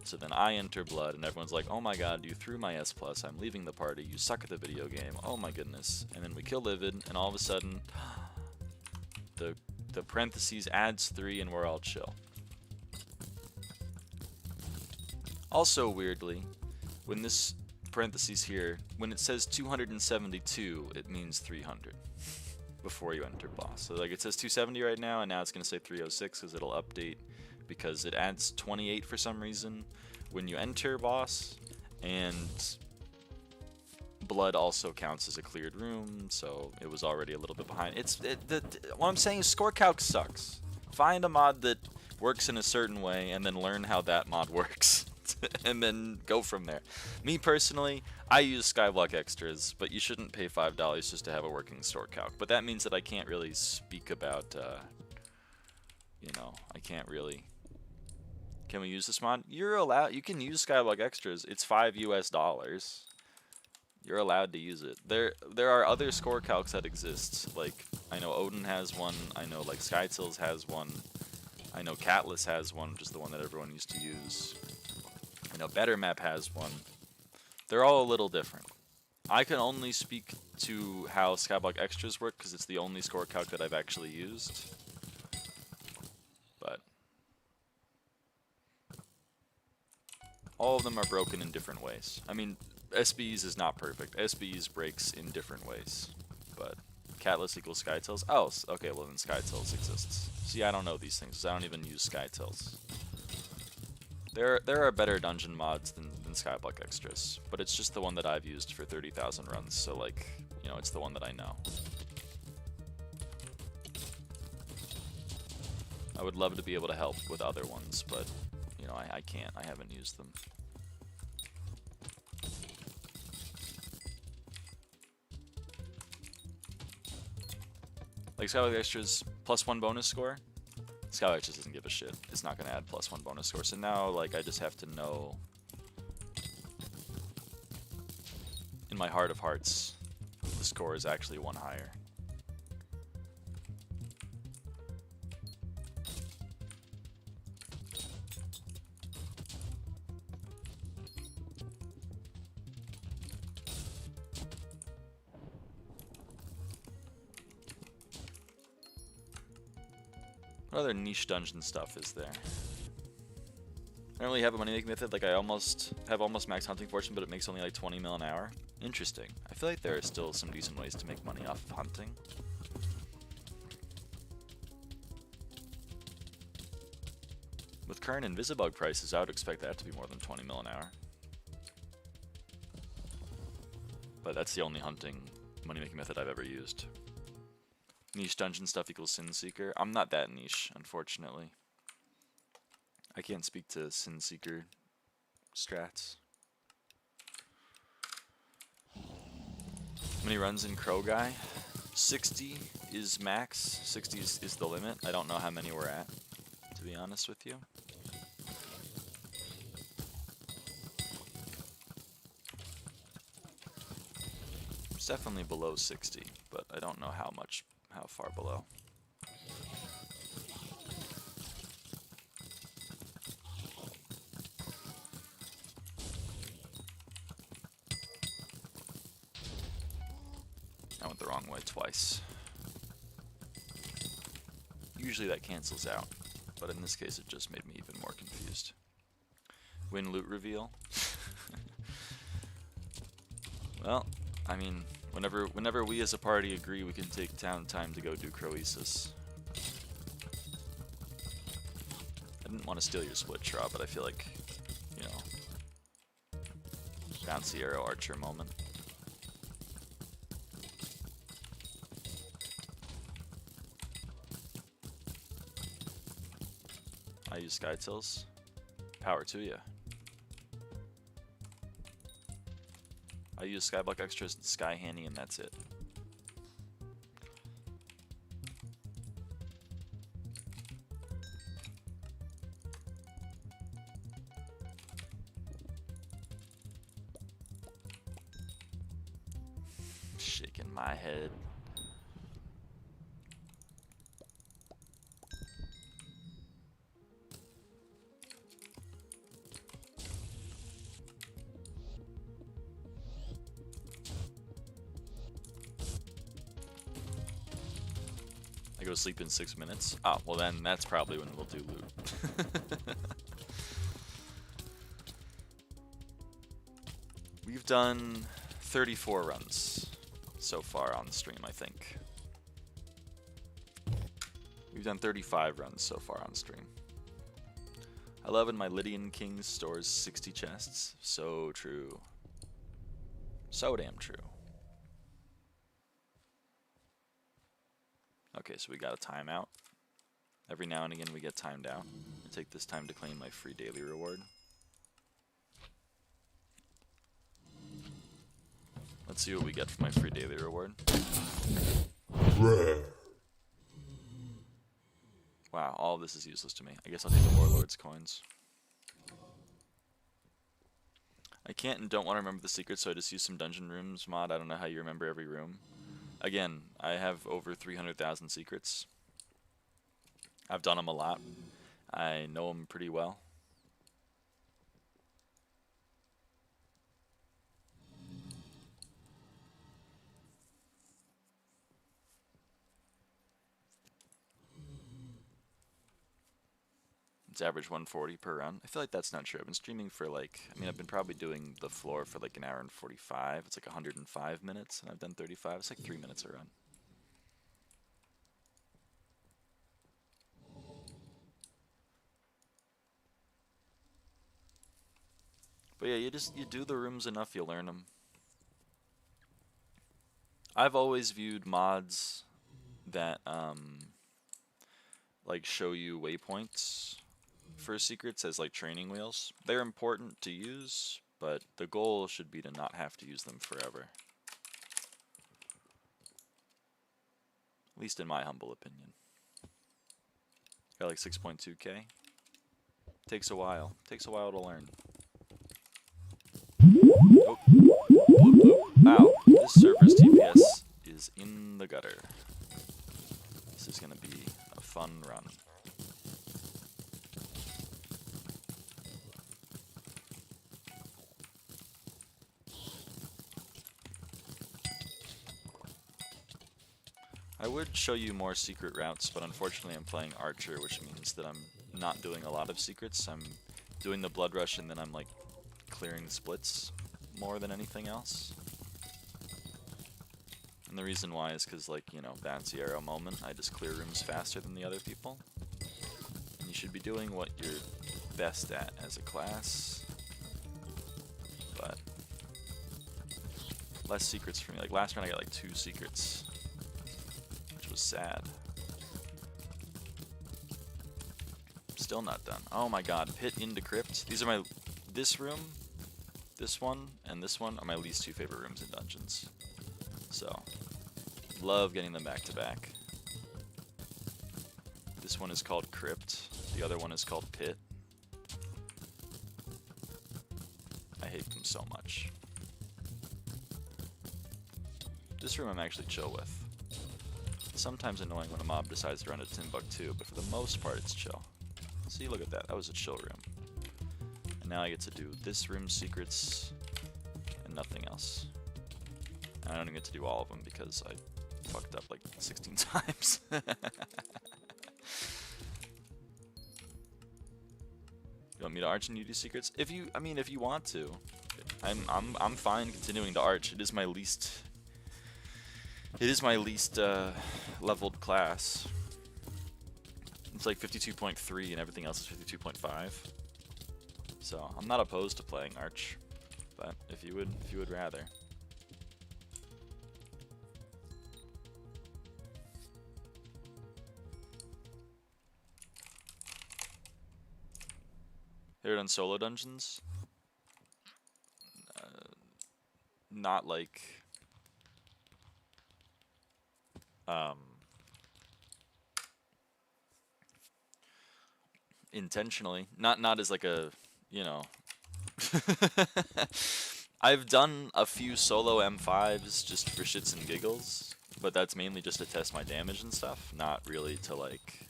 So then I enter blood and everyone's like, oh my god, you threw my S+, I'm leaving the party, you suck at the video game, oh my goodness. And then we kill Livid and all of a sudden the parentheses adds 3 and we're all chill. Also weirdly, when this parentheses here, when it says 272, it means 300 before you enter boss. So like it says 270 right now, and now it's going to say 306 because it'll update, because it adds 28 for some reason when you enter boss, and blood also counts as a cleared room, so it was already a little bit behind. What I'm saying is score calc sucks. Find a mod that works in a certain way and then learn how that mod works. And then go from there. Me personally, I use SkyBlock Extras, but you shouldn't pay $5 just to have a working store calc. But that means that I can't really speak about, you know, I can't really. Can we use this mod? You're allowed. You can use SkyBlock Extras. It's $5 US. You're allowed to use it. There are other score calcs that exist. Like I know Odin has one. I know like SkyTills has one. I know Catless has one, which is the one that everyone used to use. I know BetterMap has one. They're all a little different. I can only speak to how SkyBlock Extras work because it's the only score calc that I've actually used. But all of them are broken in different ways. I mean, SBEs is not perfect. SBEs breaks in different ways. But Catless equals SkyTills. Oh, okay, well then SkyTills exists. See, I don't know these things because I don't even use SkyTills. There are better dungeon mods than SkyBlock Extras, but it's just the one that I've used for 30,000 runs, so like, you know, it's the one that I know. I would love to be able to help with other ones, but, you know, I can't. I haven't used them. Like SkyBlock Extras +1 bonus score. SkyBlock Extras doesn't give a shit. It's not going to add +1 bonus score. So now, like, I just have to know in my heart of hearts the score is actually one higher. What other niche dungeon stuff is there? I don't really have a money making method. Like I have almost max hunting fortune, but it makes only like 20 mil an hour. Interesting. I feel like there are still some decent ways to make money off of hunting. With current Invisibug prices, I would expect that to be more than 20 mil an hour. But that's the only hunting money making method I've ever used. Niche dungeon stuff equals Sin Seeker. I'm not that niche, unfortunately. I can't speak to Sin Seeker strats. How many runs in Crow Guy? 60 is max. 60 is the limit. I don't know how many we're at, to be honest with you. It's definitely below 60, but I don't know how far below. I went the wrong way twice. Usually that cancels out, but in this case it just made me even more confused. Win loot reveal. Well, I mean, whenever we as a party agree, we can take time to go do Croesus. I didn't want to steal your split straw, but I feel like, you know, bouncy arrow archer moment. I use SkyTills. Power to ya. I use SkyBlock Extras and SkyHanni, and that's it. Shaking my head. I go to sleep in 6 minutes. Oh, well then that's probably when we'll do loot. We've done 34 runs so far on the stream, I think. We've done 35 runs so far on stream. I love when my Lydian King stores 60 chests. So true. So damn true. Okay, so we got a timeout. Every now and again we get timed out. I take this time to claim my free daily reward. Let's see what we get for my free daily reward. Wow, all of this is useless to me. I guess I'll take the Warlord's coins. I can't and don't want to remember the secrets, so I just use some dungeon rooms mod. I don't know how you remember every room. Again, I have over 300,000 secrets. I've done them a lot. I know them pretty well. It's average 140 per run. I feel like that's not true. I've been streaming for like, I mean, I've been probably doing the floor for like an hour and 45. It's like 105 minutes, and I've done 35. It's like 3 minutes a run. But yeah, you do the rooms enough, you learn them. I've always viewed mods that like show you waypoints for secrets as like training wheels. They're important to use, but the goal should be to not have to use them forever. At least in my humble opinion. Got like 6.2k. Takes a while. Takes a while to learn. Oh. Wow, this server's TPS is in the gutter. This is gonna be a fun run. I would show you more secret routes, but unfortunately I'm playing Archer, which means that I'm not doing a lot of secrets. I'm doing the Blood Rush and then I'm like clearing splits more than anything else. And the reason why is because, like, you know, bouncy arrow moment, I just clear rooms faster than the other people. And you should be doing what you're best at as a class. But less secrets for me. Like last run I got like 2 secrets. Sad. Still not done. Oh my god, pit into crypt. These are my, this room, this one, and this one are my least 2 favorite rooms in dungeons. So, love getting them back to back. This one is called crypt. The other one is called pit. I hate them so much. This room I'm actually chill with. Sometimes annoying when a mob decides to run a Timbuktu, but for the most part it's chill. See, look at that. That was a chill room. And now I get to do this room's secrets and nothing else. And I don't even get to do all of them because I fucked up like 16 times. You want me to arch and you do secrets? If you, I mean, if you want to, I'm fine continuing to arch. It is my least. It is my least leveled class. It's like 52.3 and everything else is 52.5. So I'm not opposed to playing Arch, but if you would rather. Ever done solo dungeons? Not like. Intentionally, not as like a, you know. I've done a few solo M5s just for shits and giggles, but that's mainly just to test my damage and stuff, not really to like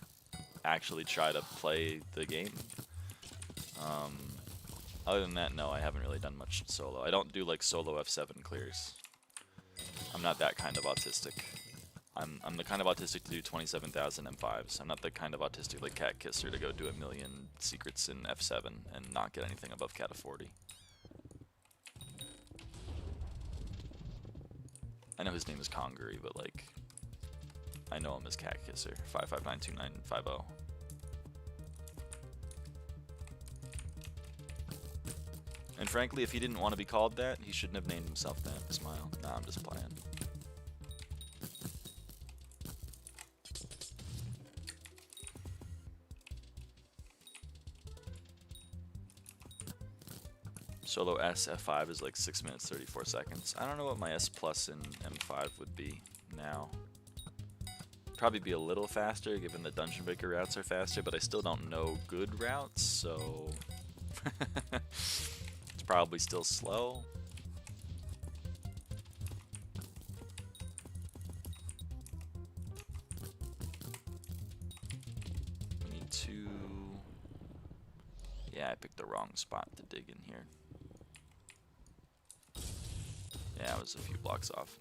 actually try to play the game. Other than that, no, I haven't really done much solo. I don't do like solo F7 clears. I'm not that kind of autistic. I'm the kind of autistic to do 27,000 M5s. I'm not the kind of autistic like Cat Kisser to go do 1,000,000 secrets in F7 and not get anything above Cat of 40. I know his name is Congery, but like, I know him as Cat Kisser. 5592950. And frankly, if he didn't want to be called that, he shouldn't have named himself that. Smile. Nah, I'm just playing. Solo S F5 is like 6 minutes 34 seconds. I don't know what my S plus in M5 would be now. Probably be a little faster given the Dungeon Breaker routes are faster, but I still don't know good routes, so it's probably still slow. We need to... Yeah, I picked the wrong spot to dig in here. Yeah, I was a few blocks off.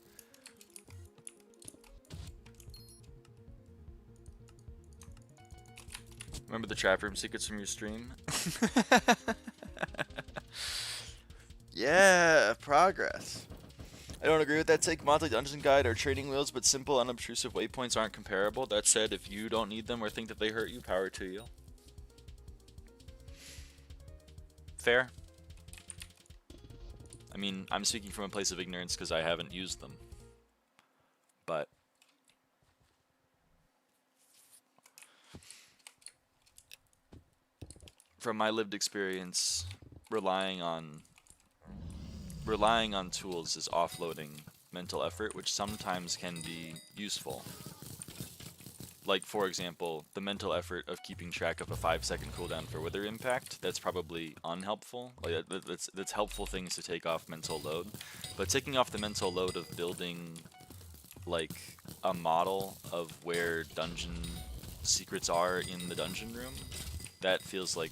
Remember the trap room secrets from your stream? Yeah, progress. I don't agree with that take. Mods like Dungeon Guide are training wheels, but simple, unobtrusive waypoints aren't comparable. That said, if you don't need them or think that they hurt you, power to you. Fair. I mean, I'm speaking from a place of ignorance because I haven't used them. But from my lived experience, relying on tools is offloading mental effort, which sometimes can be useful. Like, for example, the mental effort of keeping track of a 5-second cooldown for Wither Impact, that's probably unhelpful. Like, that's helpful things to take off mental load. But taking off the mental load of building, like, a model of where dungeon secrets are in the dungeon room, that feels like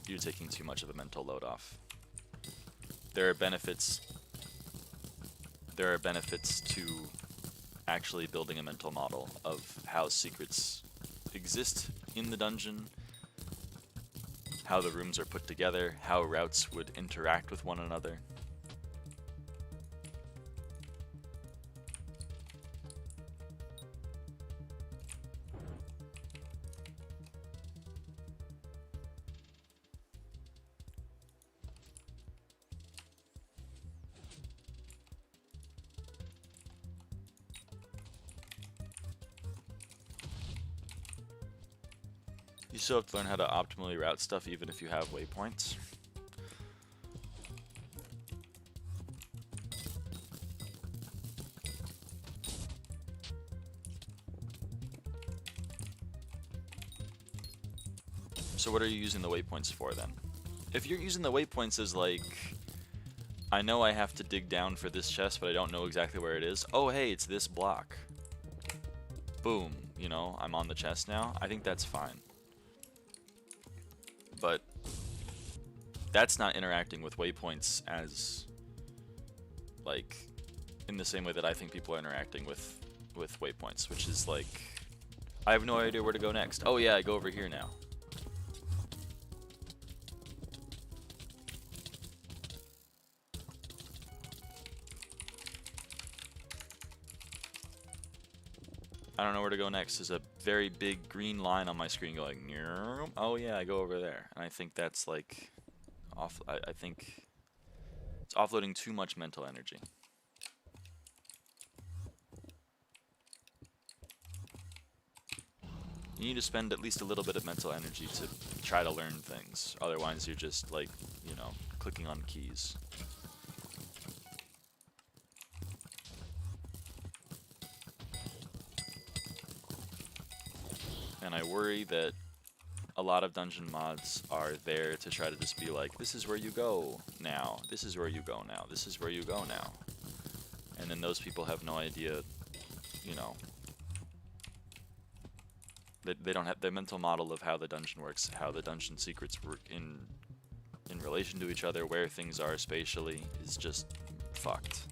you're taking too much of a mental load off. There are benefits to actually building a mental model of how secrets exist in the dungeon, how the rooms are put together, how routes would interact with one another. You still have to learn how to optimally route stuff even if you have waypoints. So what are you using the waypoints for then? If you're using the waypoints as like, I know I have to dig down for this chest, but I don't know exactly where it is. Oh hey, it's this block. Boom, you know, I'm on the chest now. I think that's fine. But that's not interacting with waypoints as, like, in the same way that I think people are interacting with waypoints, which is like, I have no idea where to go next. Oh yeah, I go over here now. I don't know where to go next. There's a very big green line on my screen going, oh yeah, I go over there. And I think that's like, I think it's offloading too much mental energy. You need to spend at least a little bit of mental energy to try to learn things. Otherwise you're just like, you know, clicking on keys. And I worry that a lot of dungeon mods are there to try to just be like, this is where you go now, this is where you go now, this is where you go now. And then those people have no idea, you know, they don't have their mental model of how the dungeon works, how the dungeon secrets work in relation to each other, where things are spatially, is just fucked.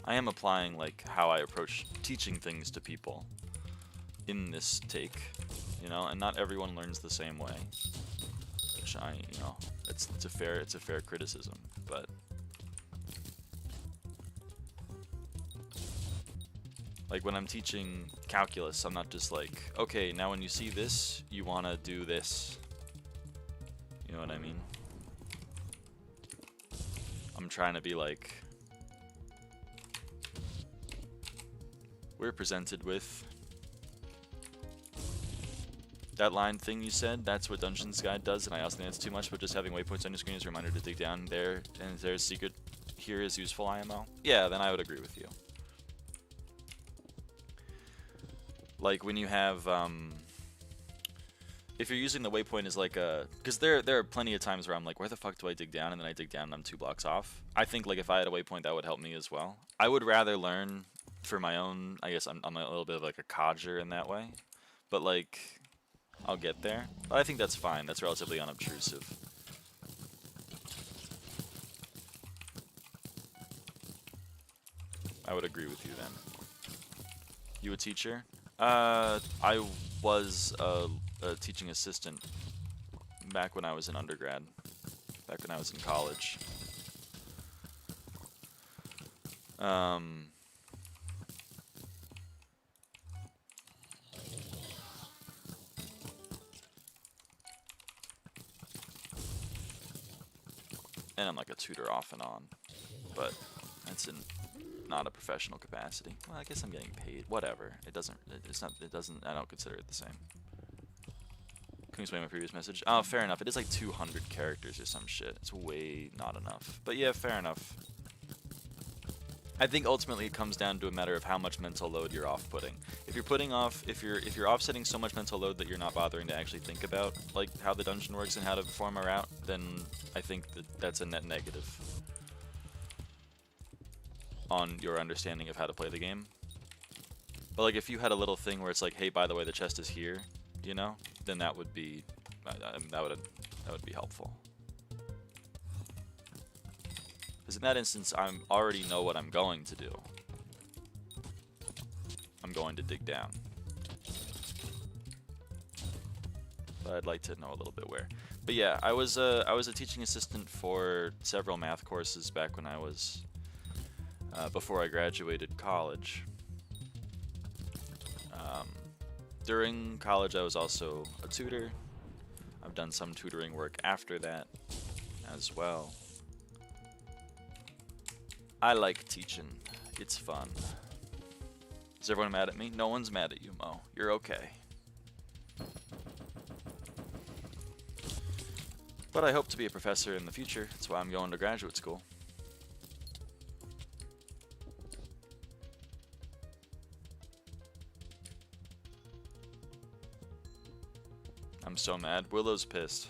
I am applying like how I approach teaching things to people in this take, you know, and not everyone learns the same way. Which you know, it's a fair criticism, but like when I'm teaching calculus, I'm not just like, okay, now when you see this, you want to do this. You know what I mean? I'm trying to be like, we're presented with that line thing you said. That's what Dungeons Guide does, and I also think that's too much, but just having waypoints on your screen is a reminder to dig down there, and if there's a secret here is useful IMO. Yeah, then I would agree with you. Like when you have, if you're using the waypoint as like a, because there are plenty of times where I'm like, where the fuck do I dig down? And then I dig down and I'm 2 blocks off. I think like if I had a waypoint, that would help me as well. I would rather learn for my own, I guess I'm a little bit of like a codger in that way, but like I'll get there. But I think that's fine. That's relatively unobtrusive. I would agree with you then. You a teacher? I was a teaching assistant back when I was in undergrad, back when I was in college. And I'm like a tutor off and on, but that's in not a professional capacity. Well, I guess I'm getting paid. Whatever. It doesn't. I don't consider it the same. Can you explain my previous message? Oh, fair enough. It is like 200 characters or some shit. It's way not enough. But yeah, fair enough. I think ultimately it comes down to a matter of how much mental load you're off-putting. If you're putting off, if you're offsetting so much mental load that you're not bothering to actually think about like how the dungeon works and how to perform a route, then I think that's a net negative on your understanding of how to play the game. But like if you had a little thing where it's like, hey, by the way, the chest is here, you know, then that would be that would be helpful. Because in that instance, I already know what I'm going to do. I'm going to dig down. But I'd like to know a little bit where. But yeah, I was a teaching assistant for several math courses back when I was before I graduated college. During college, I was also a tutor. I've done some tutoring work after that as well. I like teaching. It's fun. Is everyone mad at me? No one's mad at you, Mo. You're okay. But I hope to be a professor in the future. That's why I'm going to graduate school. I'm so mad. Willow's pissed.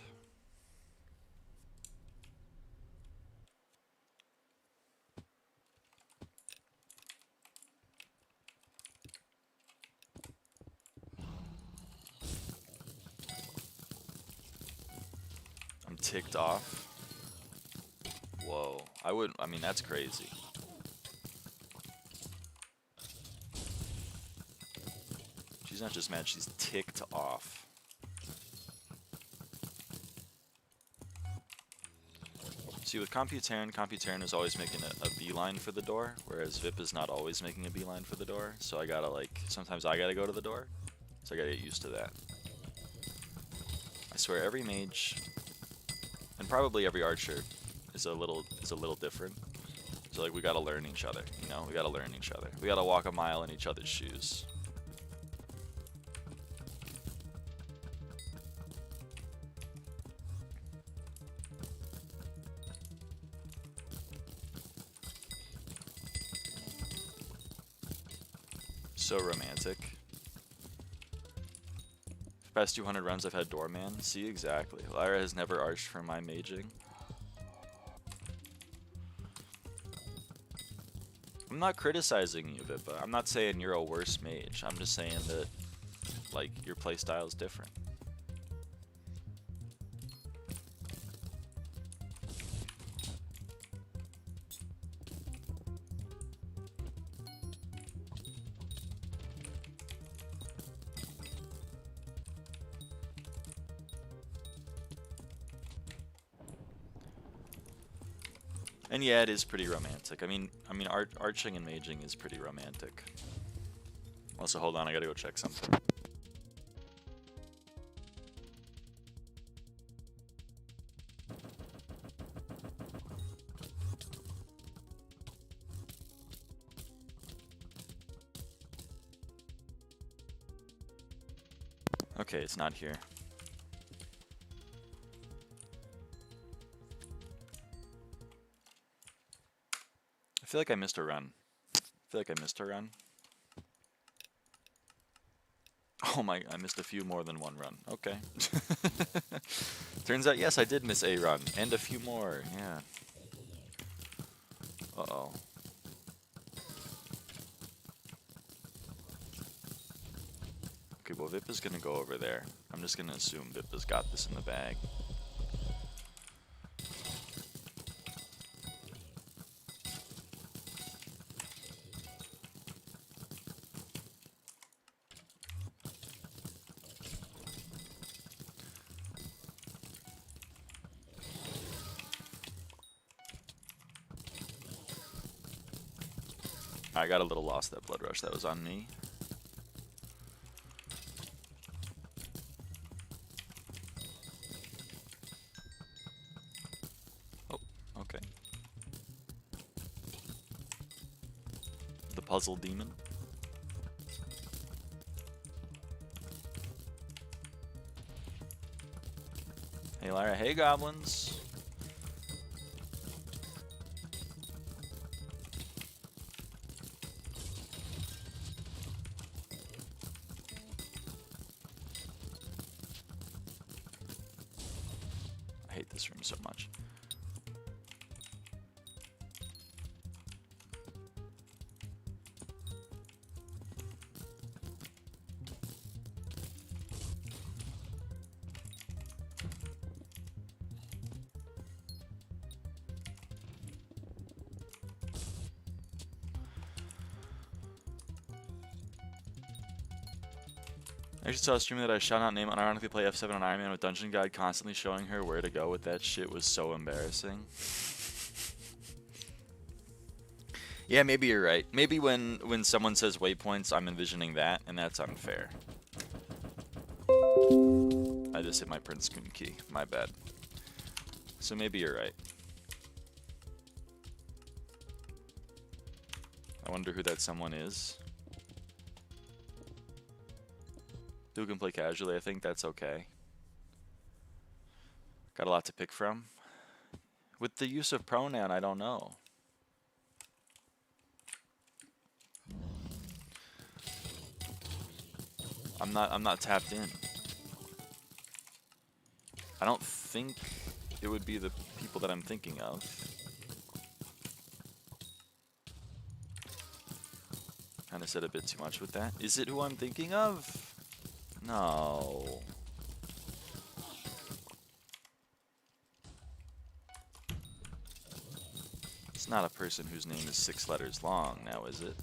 I'm ticked off. Whoa. I mean, that's crazy. She's not just mad, she's ticked off. See, with Computarian is always making a beeline for the door, whereas Vip is not always making a beeline for the door, so I gotta, like, sometimes I gotta go to the door, so I gotta get used to that. I swear, every mage, and probably every archer, is a little different. So, like, we gotta learn each other, you know? We gotta learn each other. We gotta walk a mile in each other's shoes. So romantic. For the past 200 runs I've had Doorman. See, exactly. Lyra has never arched from my maging. I'm not criticizing you, Vippa. I'm not saying you're a worse mage. I'm just saying that, like, your playstyle is different. And yeah, it is pretty romantic. I mean, arching and maging is pretty romantic. Also, hold on, I gotta go check something. Okay, it's not here. I feel like I missed a run. Oh my, I missed a few more than one run. Okay. Turns out, yes, I did miss a run. And a few more, yeah. Uh-oh. Okay, well, Vippa's gonna go over there. I'm just gonna assume Vippa's got this in the bag. I got a little lost that blood rush. That was on me. Oh, okay. The puzzle demon. Hey Lyra, hey goblins. I hate this room so much. I actually saw a streamer that I shall not name unironically play F7 on Iron Man with Dungeon Guide constantly showing her where to go with that shit was so embarrassing. Yeah, maybe you're right. Maybe when someone says waypoints, I'm envisioning that, and that's unfair. I just hit my print screen key. My bad. So maybe you're right. I wonder who that someone is. Who can play casually, I think that's okay. Got a lot to pick from. With the use of pronoun, I don't know. I'm not tapped in. I don't think it would be the people that I'm thinking of. Kind of said a bit too much with that. Is it who I'm thinking of? No. It's not a person whose name is 6 letters long now, is it?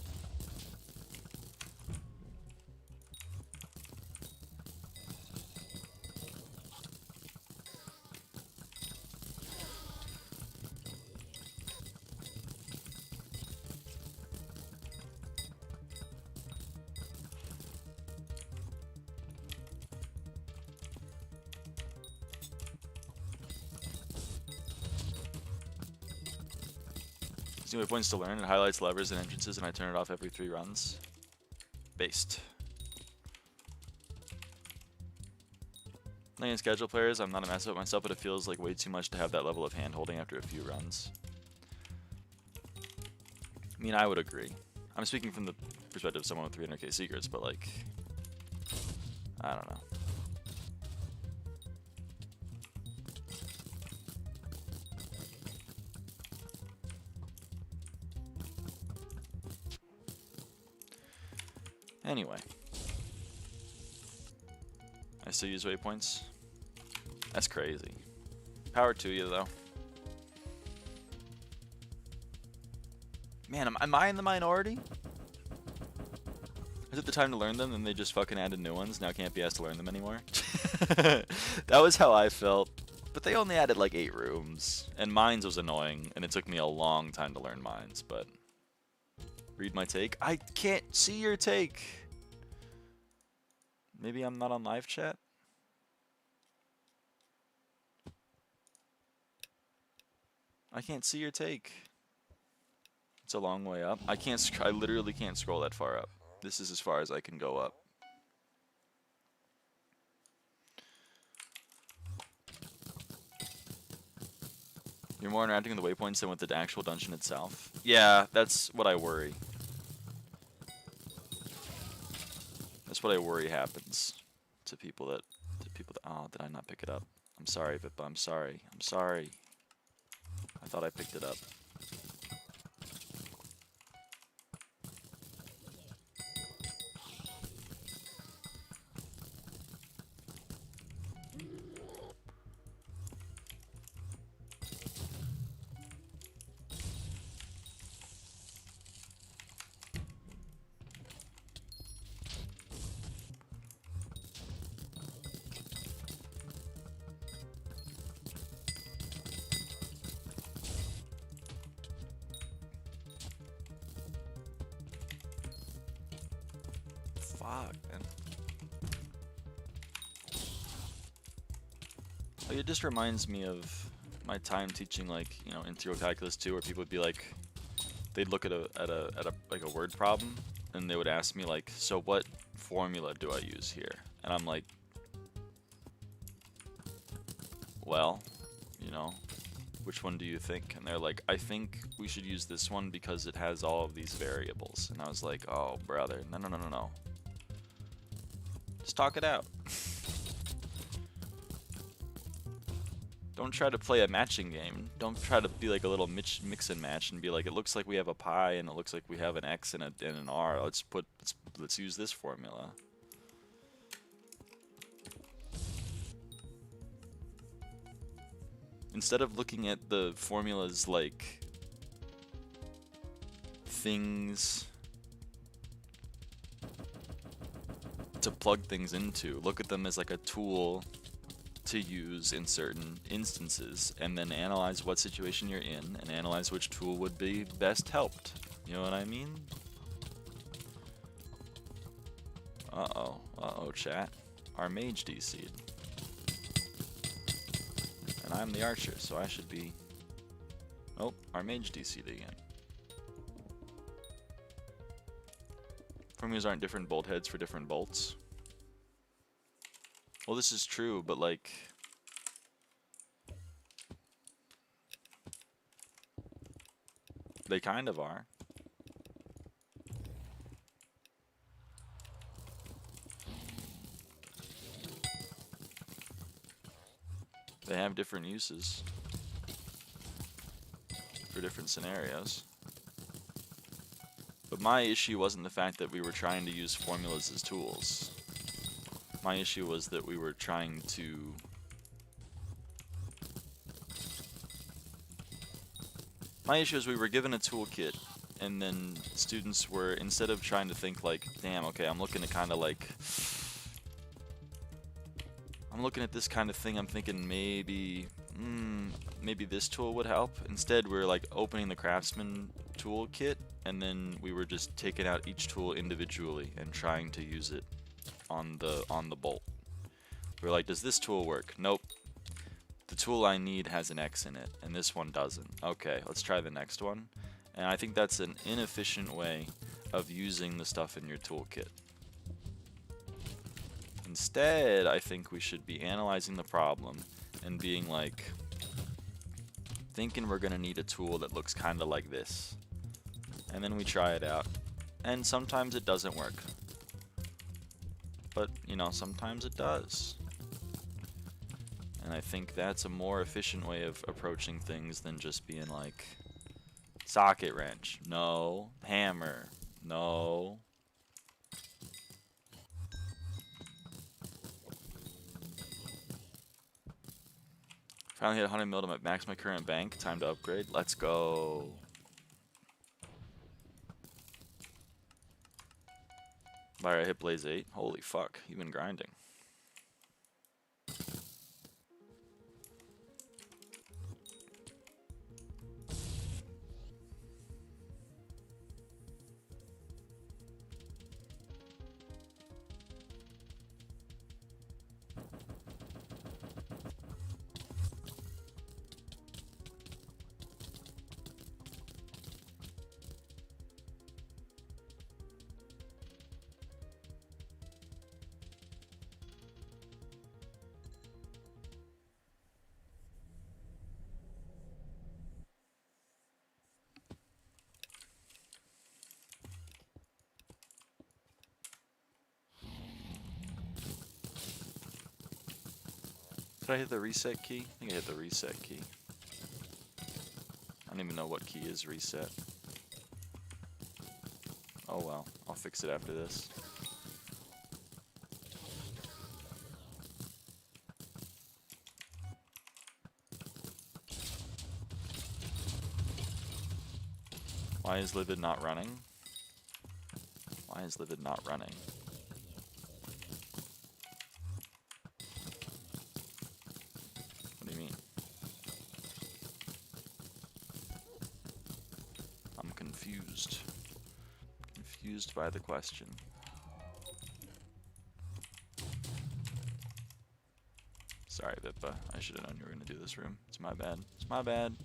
New points to learn. It highlights levers and entrances, and I turn it off every 3 runs. Based. Playing schedule players, I'm not a master of it myself, but it feels like way too much to have that level of hand holding after a few runs. I mean, I would agree. I'm speaking from the perspective of someone with 300k secrets, but like, I don't know. Anyway, I still use waypoints. That's crazy. Power to you, though. Man, am I in the minority? Is it the time to learn them, and they just fucking added new ones? Now can't be asked to learn them anymore? That was how I felt But they only added like 8 rooms, and mines was annoying, and it took me a long time to learn mines, but... Read my take? I can't see your take! Maybe I'm not on live chat? I can't see your take. It's a long way up. I literally can't scroll that far up. This is as far as I can go up. You're more interacting with the waypoints than with the actual dungeon itself. Yeah, that's what I worry. That's what I worry happens to people that oh, did I not pick it up? I'm sorry, Vippa, I'm sorry. I'm sorry. I thought I picked it up. Fuck, man. Like, it just reminds me of my time teaching, like, you know, integral calculus 2, where people would be like, they'd look at a like a word problem, and they would ask me like, so what formula do I use here? And I'm like, well, you know, which one do you think? And they're like, I think we should use this one because it has all of these variables. And I was like, oh, brother, no. Just talk it out. Don't try to play a matching game. Don't try to be like a little mix and match and be like, it looks like we have a pi and it looks like we have an x and an r. Let's use this formula. Instead of looking at the formulas like things to plug things into, look at them as like a tool to use in certain instances, and then analyze what situation you're in and analyze which tool would be best helped. You know what I mean? Uh-oh, chat. Our mage DC'd. And I'm the archer, so I should be... Oh, our mage DC'd again. Formulas aren't different bolt heads for different bolts. Well, this is true, but like... They kind of are. They have different uses for different scenarios. But my issue wasn't the fact that we were trying to use formulas as tools. My issue was that we were trying to... My issue is we were given a toolkit, and then students were, instead of trying to think like, damn, okay, I'm looking to kind of like... I'm looking at this kind of thing, I'm thinking maybe... maybe this tool would help. Instead, we're like opening the Craftsman toolkit, and then we were just taking out each tool individually and trying to use it on the bolt. We're like, does this tool work? Nope. The tool I need has an X in it, and this one doesn't. Okay, let's try the next one. And I think that's an inefficient way of using the stuff in your toolkit. Instead, I think we should be analyzing the problem and being like, thinking we're gonna need a tool that looks kind of like this. And then we try it out. And sometimes it doesn't work. But, you know, sometimes it does. And I think that's a more efficient way of approaching things than just being like, socket wrench, no. Hammer, no. Finally hit 100 mil to max my current bank. Time to upgrade. Let's go. Lyra hit Blaze 8. Holy fuck, you've been grinding. Did I hit the reset key? I think I hit the reset key. I don't even know what key is reset. Oh well, I'll fix it after this. Why is Livid not running? Why is Livid not running? What do you mean? I'm confused. Confused by the question. Sorry, Vippa. I should have known you were going to do this room. It's my bad. It's my bad.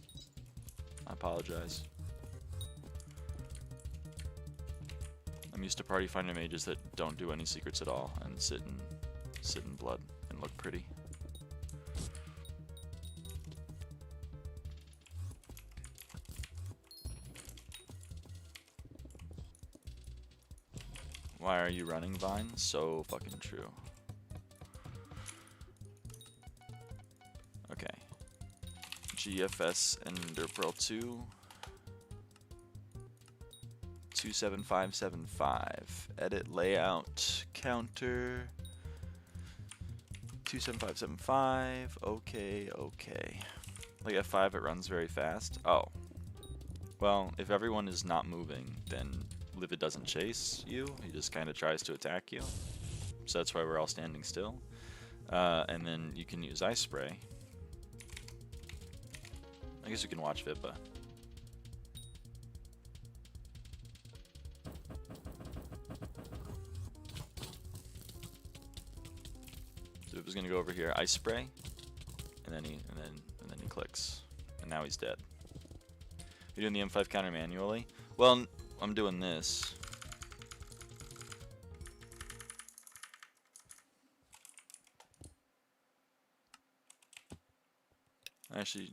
I apologize. I'm used to party finder mages that don't do any secrets at all and sit in blood and look pretty. Why are you running, Vine? So fucking true. Okay. GFS Ender Pearl 2. 27575. Edit layout counter. 27575. Okay, okay. Like F5, it runs very fast. Oh. Well, if everyone is not moving, then Livid doesn't chase you. He just kind of tries to attack you. So that's why we're all standing still. And then you can use Ice Spray. I guess you can watch Vippa. So Vippa's gonna go over here, Ice Spray, and then he clicks, and now he's dead. You're doing the M5 counter manually? Well, I'm doing this. Actually,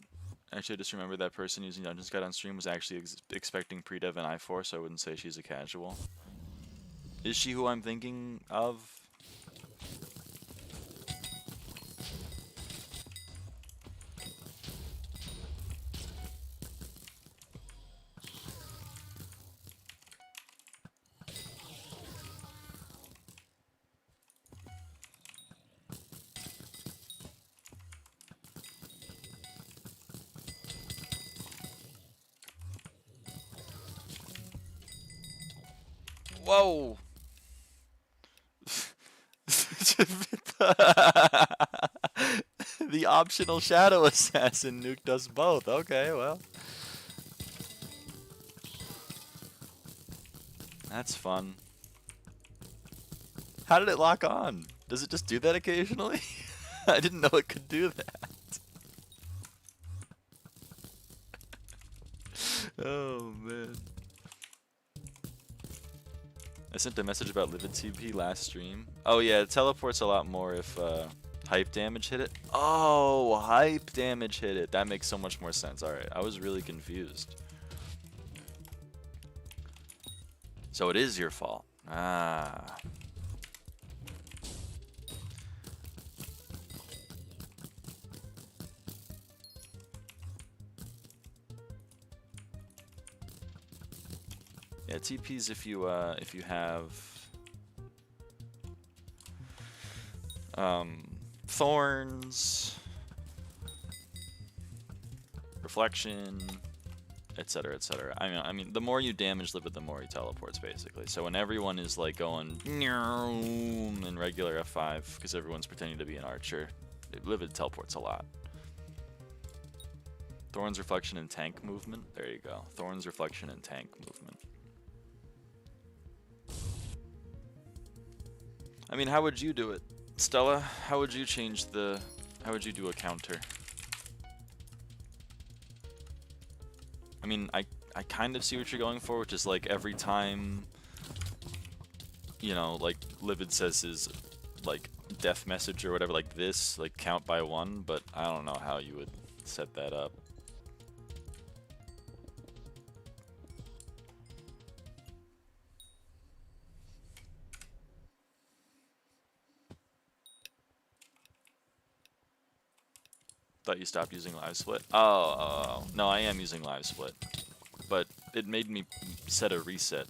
I just remembered that person using Dungeons Guide on stream was actually expecting pre-dev and I4, so I wouldn't say she's a casual. Is she who I'm thinking of? Whoa! The optional shadow assassin nuked us both. Okay, well. That's fun. How did it lock on? Does it just do that occasionally? I didn't know it could do that. Oh, man. I sent a message about Livid TP last stream. Oh yeah, it teleports a lot more if hype damage hit it. Oh, hype damage hit it. That makes so much more sense. Alright, I was really confused. So it is your fault. Ah. Yeah, TP's if you have thorns, reflection, etc., etc. I mean, the more you damage Livid, the more he teleports, basically. So when everyone is like going in regular F5, because everyone's pretending to be an archer, Livid teleports a lot. Thorns, reflection, and tank movement. There you go. Thorns, reflection, and tank movement. I mean, how would you do it, Stella? How would you change the... How would you do a counter? I mean, I kind of see what you're going for, which is like every time, you know, like Livid says his, like, death message or whatever, like this, like count by 1, but I don't know how you would set that up. Thought you stopped using live split. Oh, no, I am using live split, but it made me set a reset.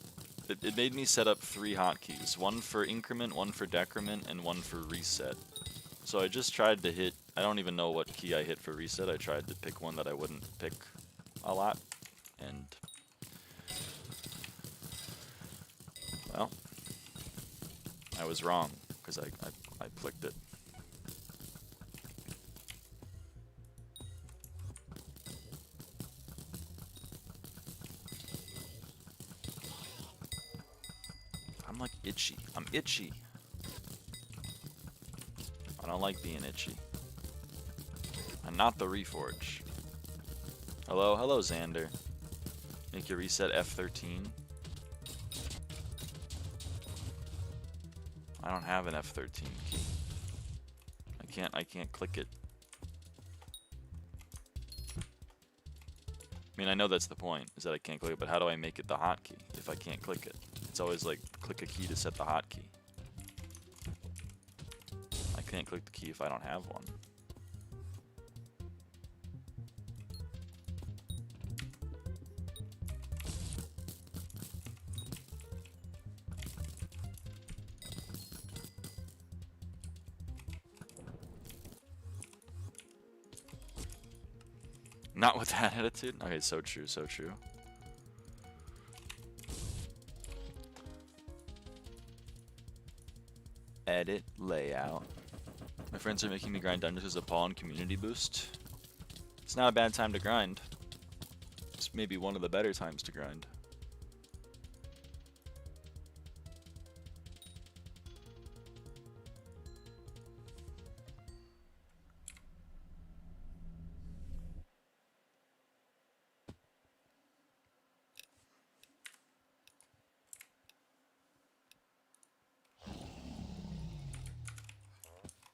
It made me set up 3 hotkeys, one for increment, one for decrement, and one for reset. So I just tried to hit, I don't even know what key I hit for reset. I tried to pick one that I wouldn't pick a lot, and well, I was wrong, because I clicked it. I'm like itchy. I'm itchy. I don't like being itchy. And not the Reforge. Hello, hello Xander. Make your reset F13. I don't have an F13 key. I can't click it. I mean, I know that's the point, is that I can't click it, but how do I make it the hotkey if I can't click it? It's always like, click a key to set the hotkey. I can't click the key if I don't have one. Not with that attitude? Okay, so true, so true. Edit layout. My friends are making me grind dungeons as a pollen community boost. It's not a bad time to grind. It's maybe one of the better times to grind.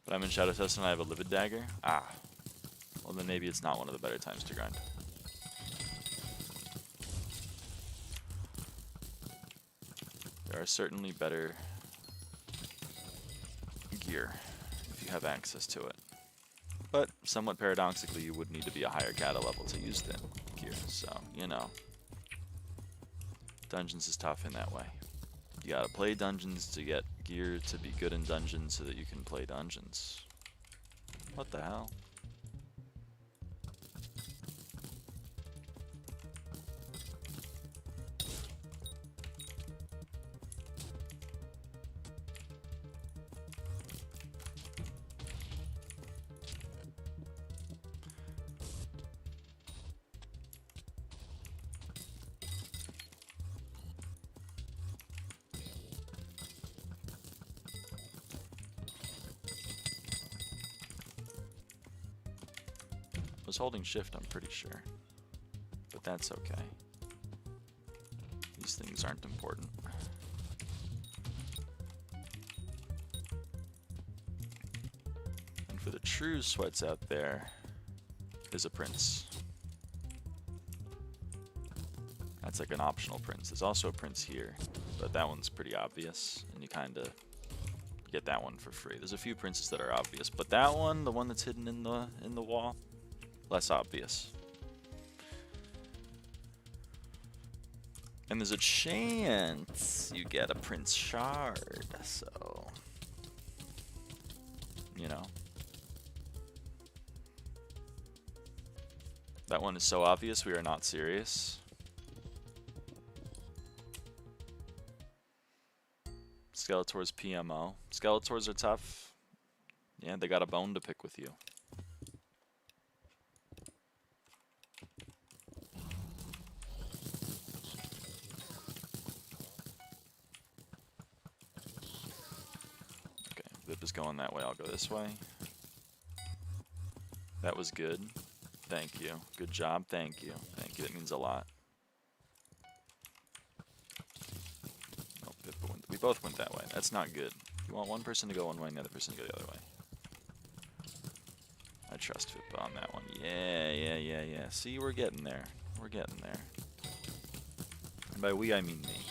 But I'm in Shadow Test and I have a Livid Dagger? Ah. Well, then maybe it's not one of the better times to grind. There are certainly better gear if you have access to it. But somewhat paradoxically, you would need to be a higher kata level to use the gear. So, you know. Dungeons is tough in that way. You gotta play dungeons to get gear to be good in dungeons so that you can play dungeons. What the hell? I was holding shift, I'm pretty sure. But that's okay. These things aren't important. And for the true sweats out there, is a prince. That's like an optional prince. There's also a prince here, but that one's pretty obvious, and you kind of get that one for free. There's a few princes that are obvious, but that one, the one that's hidden in the wall, less obvious. And there's a chance you get a Prince Shard, so, you know. That one is so obvious, we are not serious. Skeletor's PMO. Skeletors are tough. Yeah, they got a bone to pick with you. Is going that way, I'll go this way. That was good. Thank you. Good job. Thank you. Thank you. That means a lot. Nope, we both went that way. That's not good. You want one person to go one way and the other person to go the other way. I trust Pippa on that one. Yeah. See, we're getting there. We're getting there. And by we, I mean me.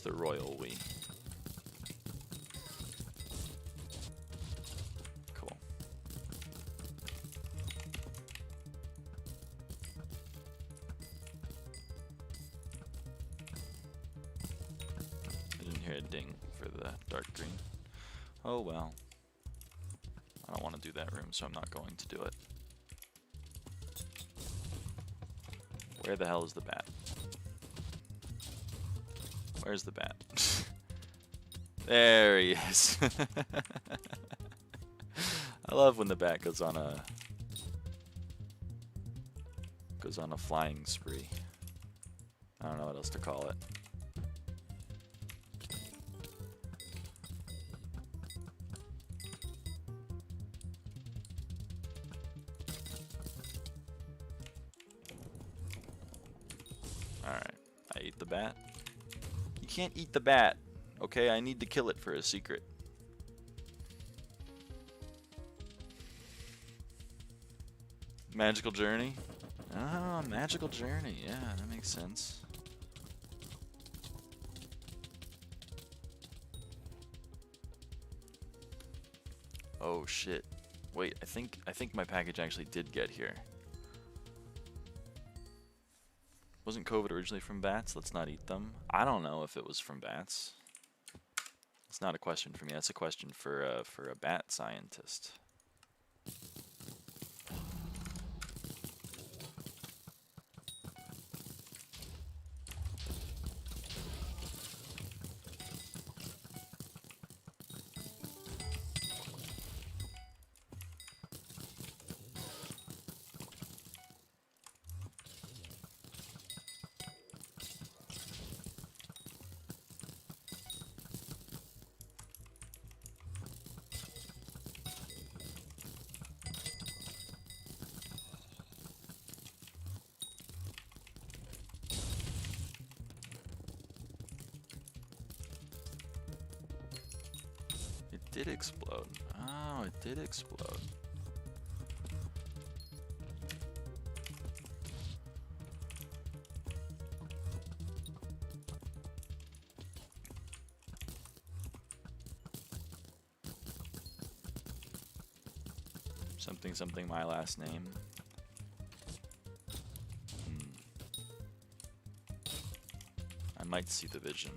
The royal we. hear a ding for the dark green. Oh well. I don't want to do that room, so I'm not going to do it. Where the hell is the bat? Where's the bat? There he is. I love when the bat goes on a flying spree. I don't know what else to call it. Alright, I ate the bat. You can't eat the bat, okay? I need to kill it for a secret. Magical journey? Oh, magical journey. Yeah, that makes sense. Oh shit. Wait, I think my package actually did get here. Wasn't COVID originally from bats? Let's not eat them. I don't know if it was from bats. It's not a question for me. That's a question for a bat scientist. It did explode. Oh, it did explode. Something something my last name. I might see the vision.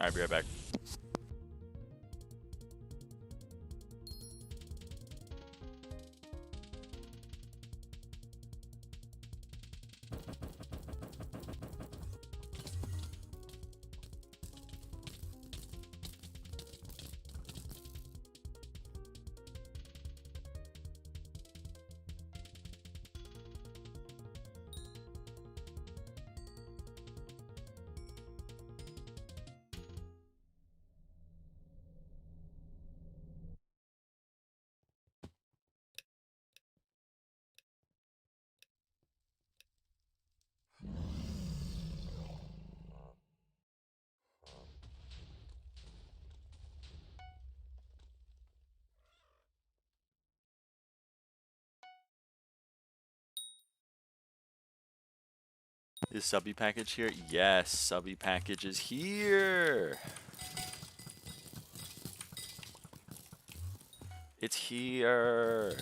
Alright, be right back. Is subby package here? Yes, subby package is here. It's here.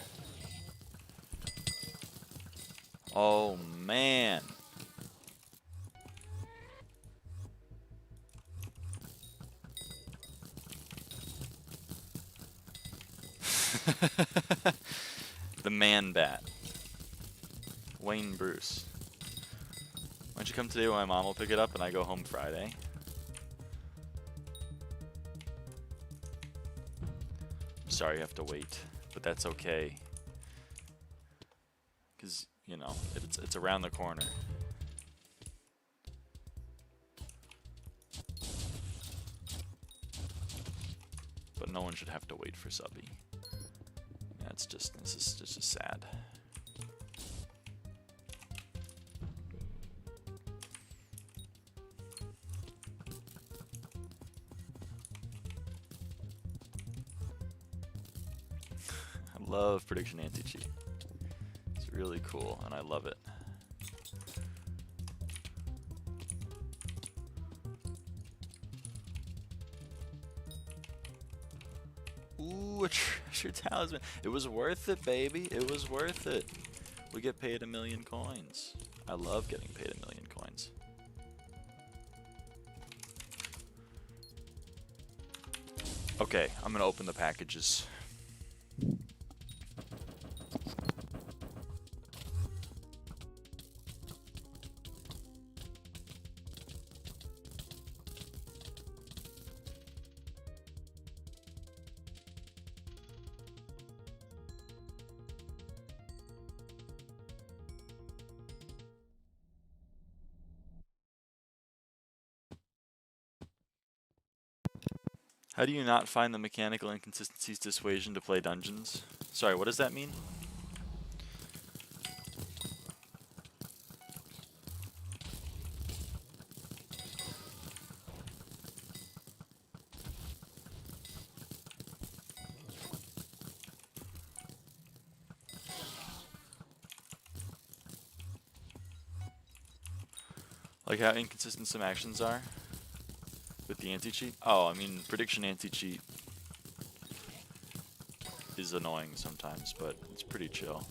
Oh man. The man bat. Wayne Bruce. Why don't you come today when my mom will pick it up and I go home Friday? I'm sorry you have to wait, but that's okay. Because, you know, it's around the corner. But no one should have to wait for subby. That's just, this is just sad. I love prediction anti-cheat. It's really cool, and I love it. Ooh, a treasure talisman. It was worth it, baby. It was worth it. We get paid 1,000,000 coins. I love getting paid 1,000,000 coins. Okay, I'm gonna open the packages. How do you not find the mechanical inconsistencies dissuasion to play dungeons? Sorry, what does that mean? Like how inconsistent some actions are with the anti-cheat? Oh, I mean, prediction anti-cheat is annoying sometimes, but it's pretty chill.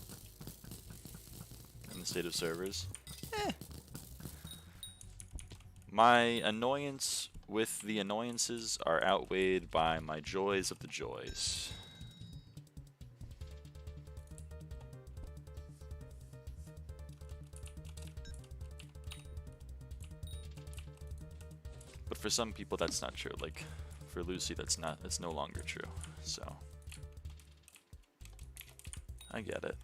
In the state of servers. My annoyance with the annoyances are outweighed by my joys of the joys. But for some people that's not true. Like for Lucy that's no longer true. So I get it.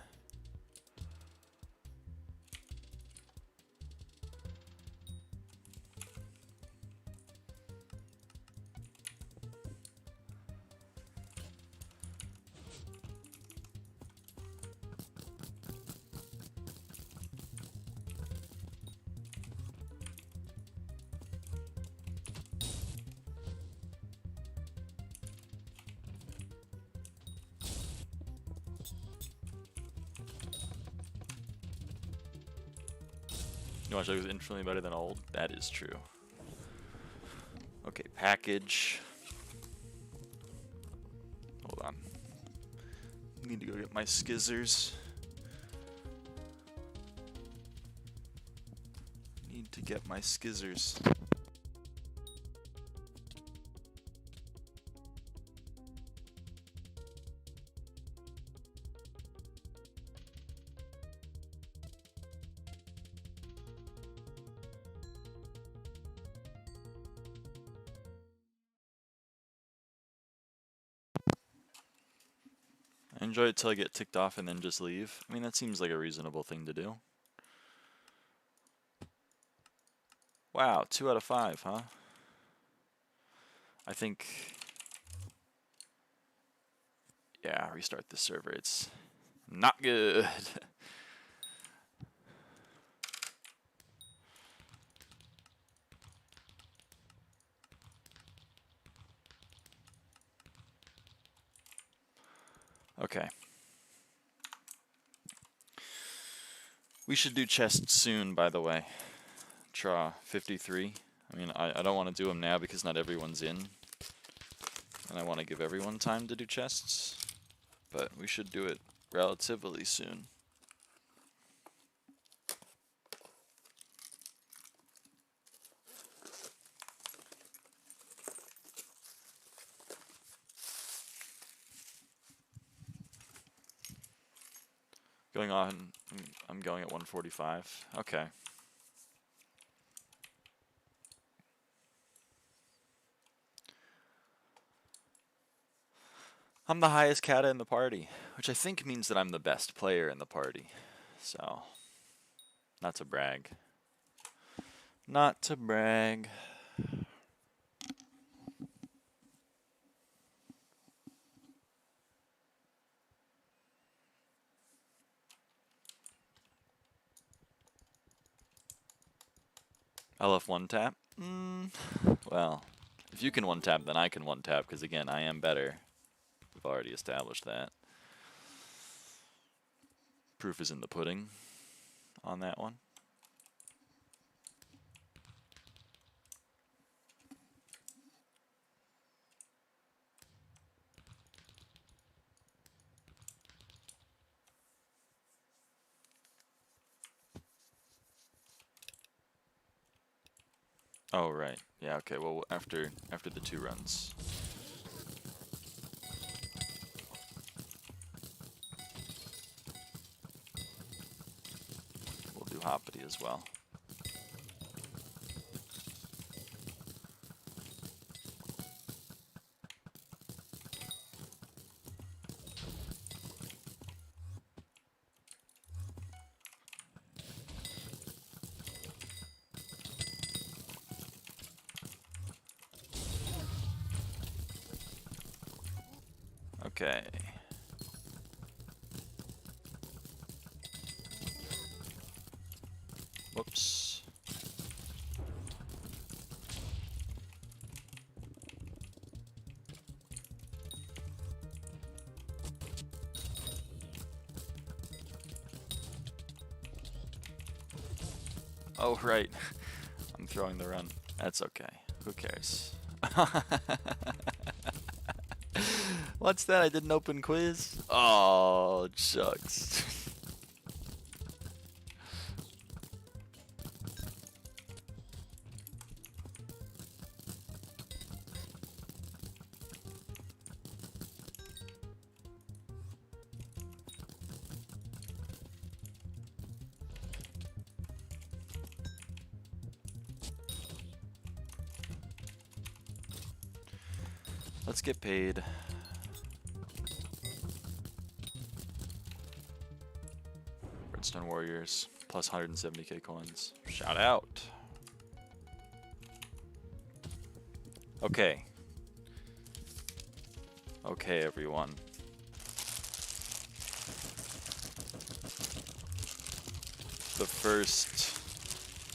You want to show is infinitely better than old? That is true. Okay, package. Hold on. Need to go get my skizzers. Need to get my skizzers. I enjoy it till I get ticked off and then just leave. I mean, that seems like a reasonable thing to do. Wow, 2 out of 5, huh? I think... Yeah, restart this server. It's not good. Okay. We should do chests soon, by the way. Tra 53. I mean, I don't want to do them now because not everyone's in. And I want to give everyone time to do chests. But we should do it relatively soon. Going on, I'm going at 145. Okay. I'm the highest kata in the party, which I think means that I'm the best player in the party. So, not to brag. Not to brag. I love one tap. Well, if you can one tap, then I can one tap, because again, I am better. We've already established that. Proof is in the pudding on that one. Oh, right. Yeah, okay. Well, after the 2 runs. We'll do hoppity as well. Okay. Whoops. Oh, right. I'm throwing the run. That's okay. Who cares? What's that? I did an open quiz? Oh, shucks. Let's get paid. Redstone Warriors, plus 170k coins. Shout out. Okay. Okay, everyone. The first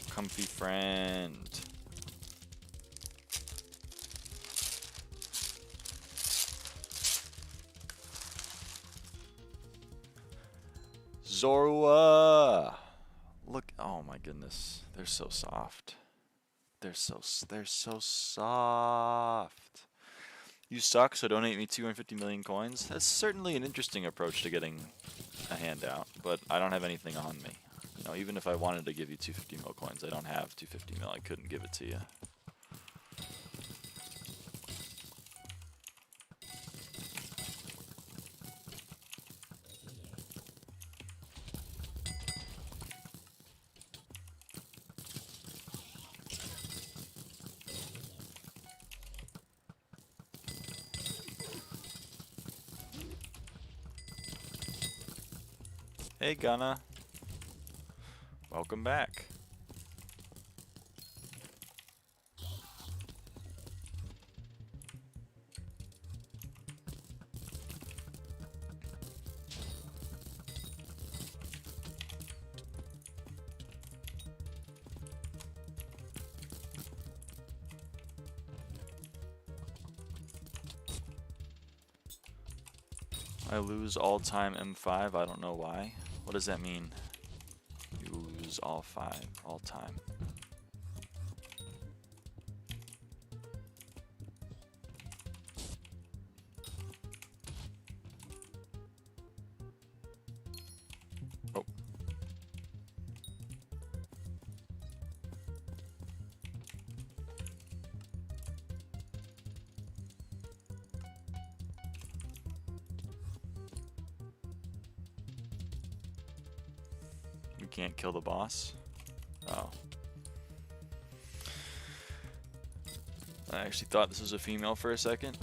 comfy friend. Zorua! Look, oh my goodness. They're so soft. They're so soft. You suck, so donate me 250 million coins. That's certainly an interesting approach to getting a handout, but I don't have anything on me. You know, even if I wanted to give you 250 mil coins, I don't have 250 mil. I couldn't give it to you. Hey, Gunna. Welcome back. I lose all-time M5. I don't know why. What does that mean? You lose all 5 all time. Oh. You can't kill the boss? Oh. I actually thought this was a female for a second.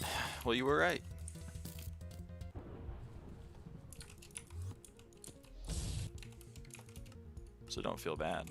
Well, you were right. So don't feel bad.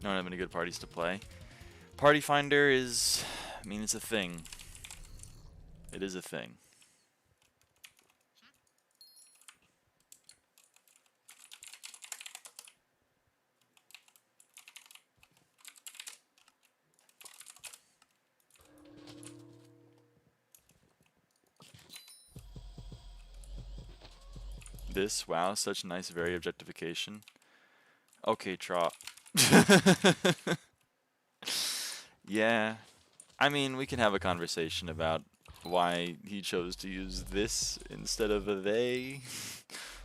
Don't have any good parties to play. Party Finder is, I mean, it's a thing. It is a thing. This, wow, such nice, very objectification. Okay, Trot. Yeah. I mean, we can have a conversation about why he chose to use this instead of a they,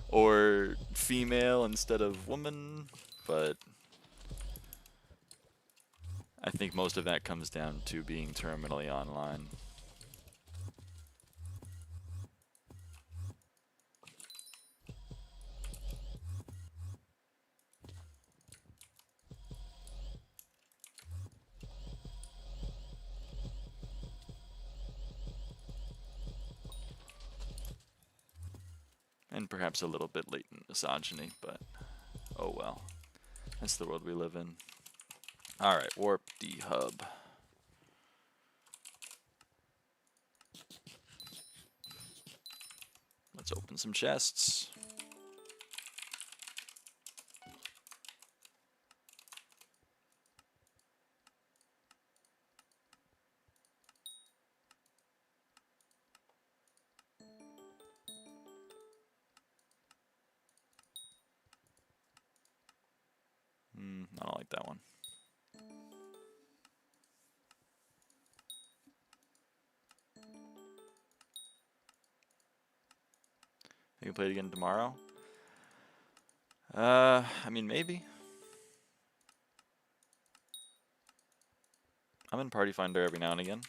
or female instead of woman, but I think most of that comes down to being terminally online. And perhaps a little bit latent misogyny, but oh well. That's the world we live in. Alright, warp the hub. Let's open some chests. I don't like that one. You can play it again tomorrow? I mean, maybe. I'm in Party Finder every now and again.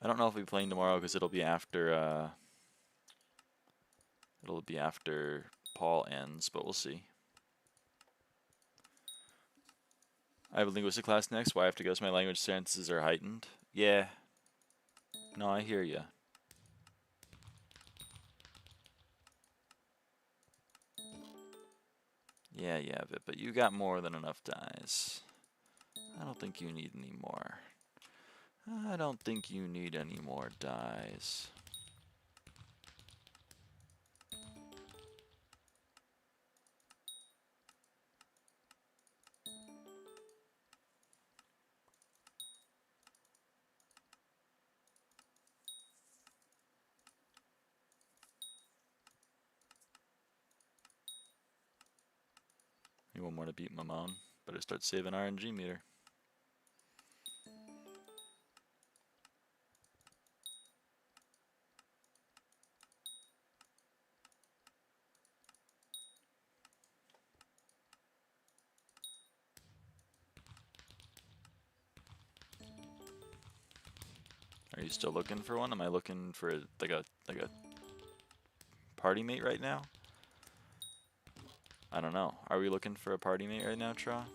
I don't know if we'll be playing tomorrow because it'll be after Paul ends, but we'll see. I have a linguistic class next. Why I have to go so my language senses are heightened? Yeah. No, I hear ya. Yeah, yeah, but you got more than enough dyes. I don't think you need any more. I don't think you need any more dyes. You want more to beat Mamon? Better start saving RNG meter. Are you still looking for one? Am I looking for like a party mate right now? I don't know. Are we looking for a party mate right now, Tra?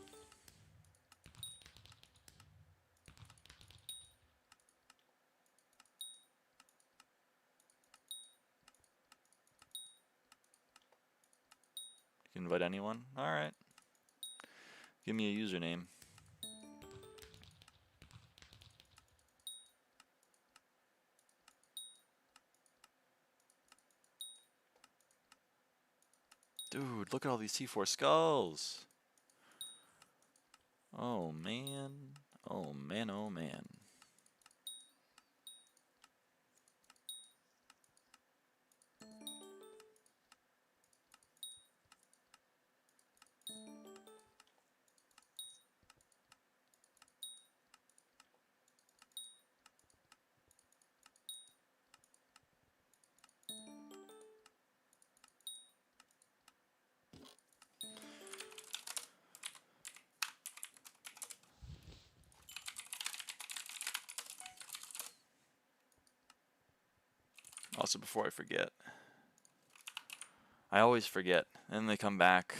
You can invite anyone? Alright. Give me a username. Dude, look at all these T4 skulls! Oh man. Oh man, oh man. Also, before I forget, I always forget, and then they come back.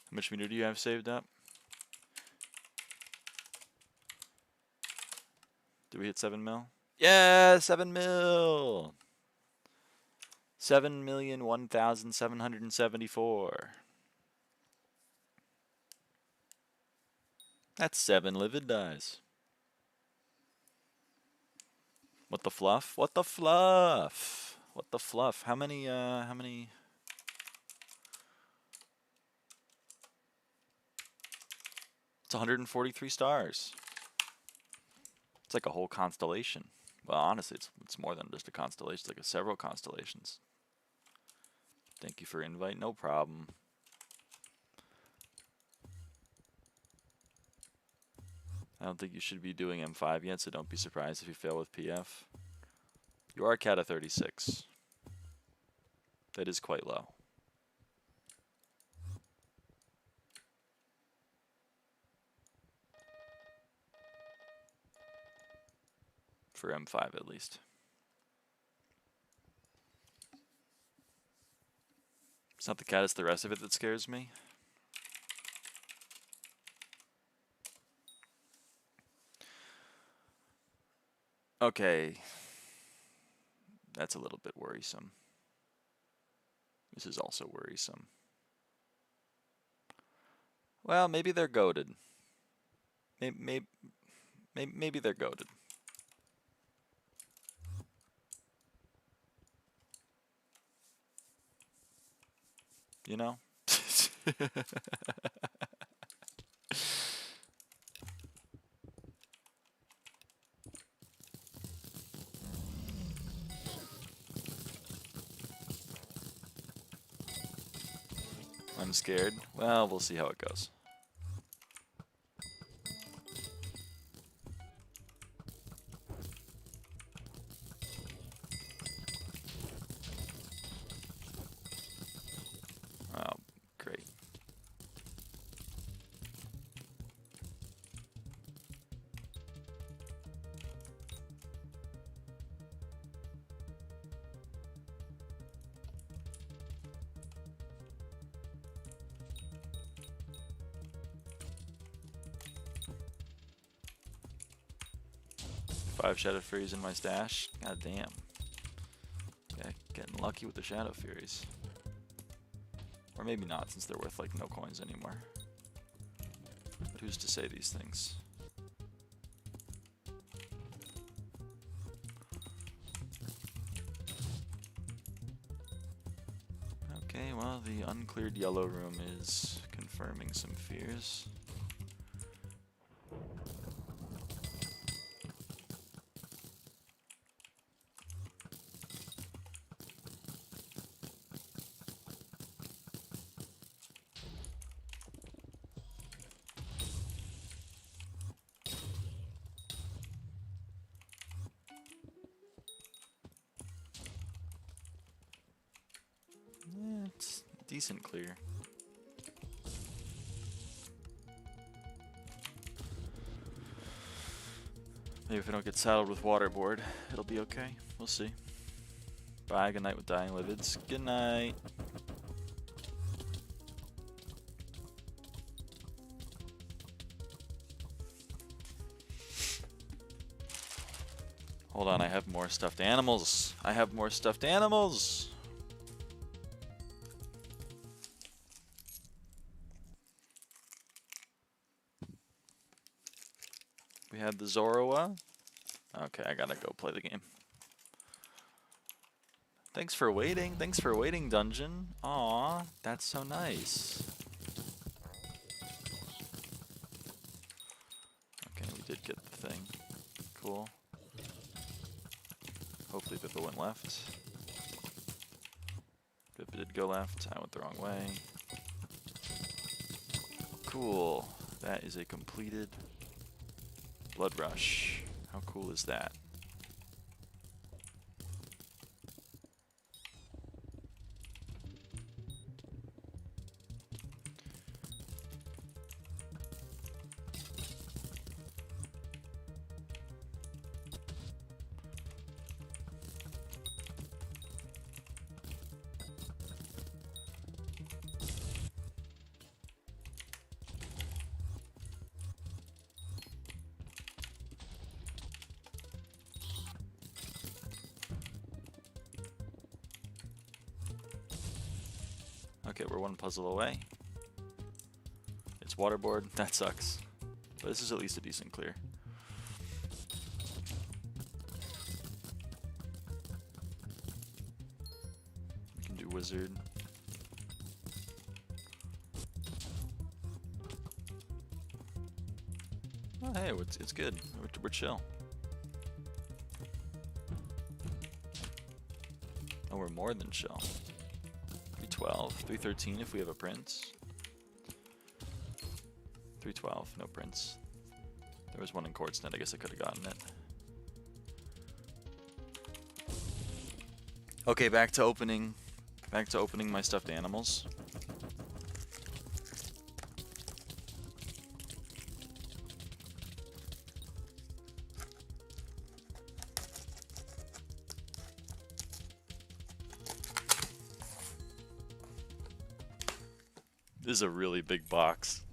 How much meter do you have saved up? Did we hit 7 mil? Yeah, 7 mil! 7,001,774. That's 7 livid dies. What the fluff? What the fluff? What the fluff? How many? It's 143 stars. It's like a whole constellation. Well, honestly, it's more than just a constellation. It's like several constellations. Thank you for invite. No problem. I don't think you should be doing M5 yet, so don't be surprised if you fail with PF. You are cat of 36. That is quite low. For M5 at least. It's not the cat, it's the rest of it that scares me. Okay. That's a little bit worrisome. This is also worrisome. Well, maybe they're goated. Maybe they're goated. You know? I'm scared. Well, we'll see how it goes. Oh, great. Five Shadow Furies in my stash. God damn. Yeah, getting lucky with the Shadow Furies. Or maybe not, since they're worth like no coins anymore. But who's to say these things? Okay, well, the uncleared yellow room is confirming some fears. Yeah, it's decent clear. Maybe if I don't get saddled with Waterboard, it'll be okay. We'll see. Bye, good night with Dying Livids. Good night. Hold on, I have more stuffed animals. I have more stuffed animals. We had the Zoroa. Okay, I gotta go play the game. Thanks for waiting. Thanks for waiting, Dungeon. Aw, that's so nice. Okay, we did get the thing. Cool. Hopefully Pippa went left. Pippa did go left. I went the wrong way. Cool. That is a completed Blood Rush. How cool is that? Okay, we're one puzzle away. It's waterboard. That sucks. But this is at least a decent clear. We can do wizard. Oh, hey, it's good. We're chill. Oh, we're more than chill. 312, 313 if we have a prince. 312, no prince. There was one in Quartznet, I guess I could have gotten it. Okay, back to opening my stuffed animals. This is a really big box.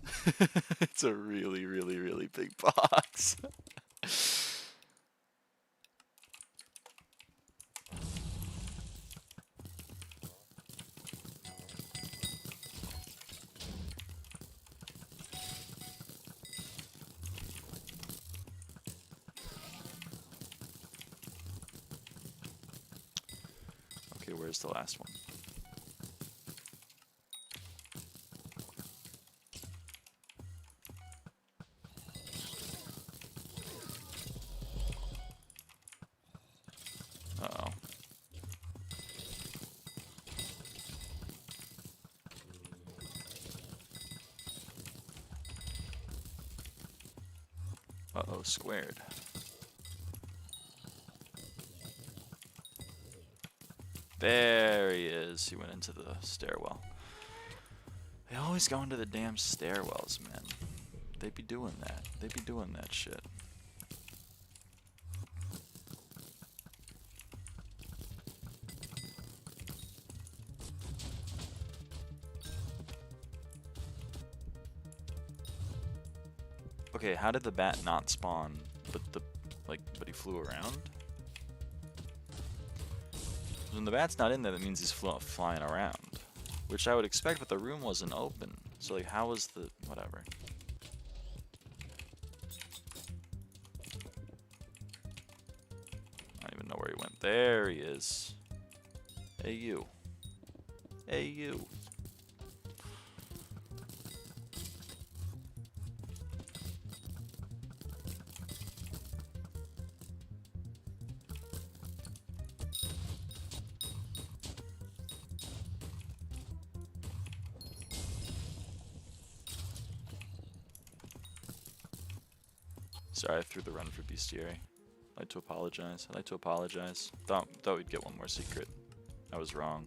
It's a really, really, really big box. Okay, where's the last one? Uh-oh. Uh-oh, squared. There he is. He went into the stairwell. They always go into the damn stairwells, man. They be doing that. They be doing that shit. Okay, how did the bat not spawn, but he flew around? When the bat's not in there, that means he's flying around, which I would expect, but the room wasn't open. So like, how was the whatever? I don't even know where he went. There he is. Hey you. Hey you. Sorry, I threw the run for bestiary. I'd like to apologize. I'd like to apologize. Thought we'd get one more secret. I was wrong.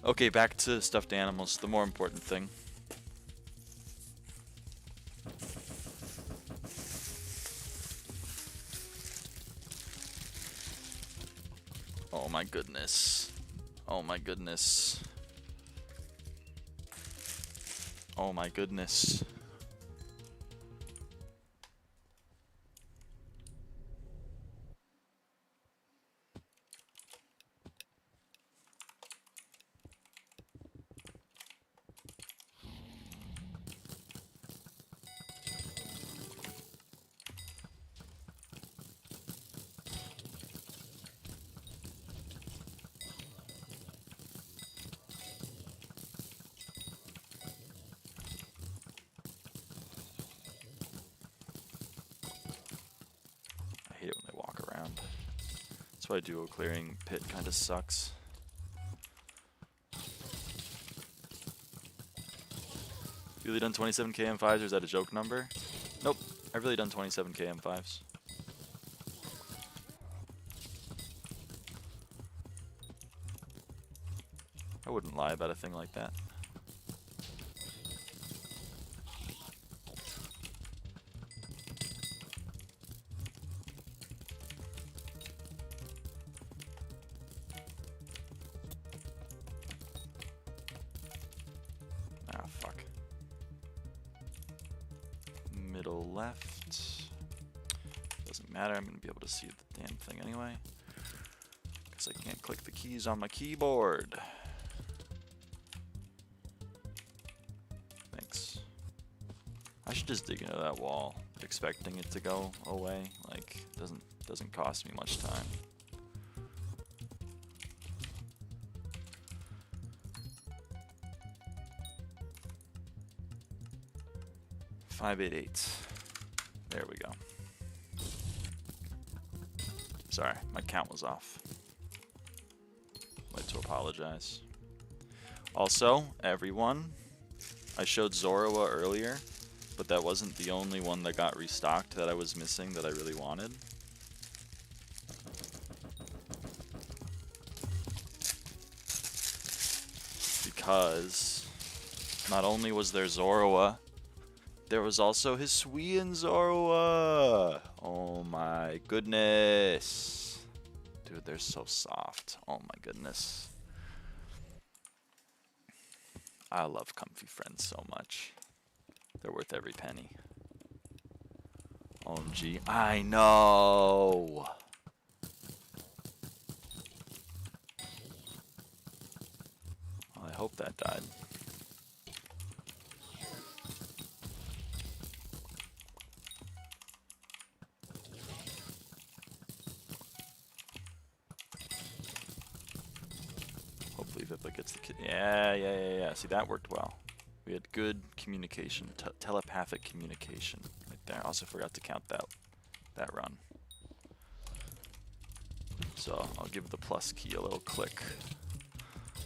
Okay, back to stuffed animals, the more important thing. Oh my goodness. Oh my goodness. Oh my goodness. I hate it when they walk around. That's why duo clearing pit kind of sucks. Really done 27 KM5s, or is that a joke number? Nope, I've really done 27 KM5s. I wouldn't lie about a thing like that. Ah, fuck. Middle left. Doesn't matter, I'm gonna be able to see the damn thing anyway. because I can't click the keys on my keyboard. Thanks. I should just dig into that wall, expecting it to go away. Like, doesn't cost me much time. $588. There we go. Sorry, my count was off. I'd like to apologize. Also, everyone, I showed Zorua earlier, but that wasn't the only one that got restocked that I was missing that I really wanted. Because not only was there Zorua, there was also his Suian Zorua. Oh my goodness. Dude, they're so soft. Oh my goodness. I love Comfy Friends so much. They're worth every penny. OMG. I know. Well, I hope that died. Hopefully Vippa gets the kid. Yeah. See, that worked well. We had good communication, telepathic communication right there. I also forgot to count that run. So I'll give the plus key a little click.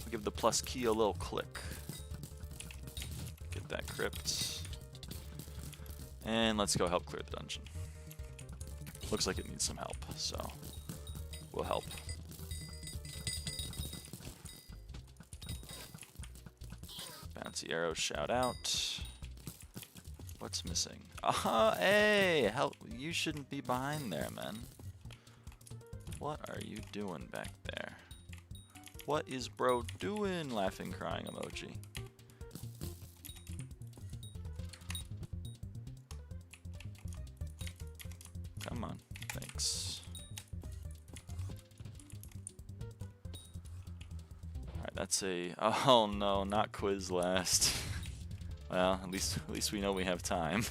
I'll give the plus key a little click. Get that crypt. And let's go help clear the dungeon. Looks like it needs some help, so we'll help. Bouncy arrow, shout out. What's missing? Hey, help! You shouldn't be behind there, man. What are you doing back there? What is bro doing? Laughing, crying emoji. Come on, thanks. Alright, that's a... Oh no, not quiz last. Well, at least we know we have time.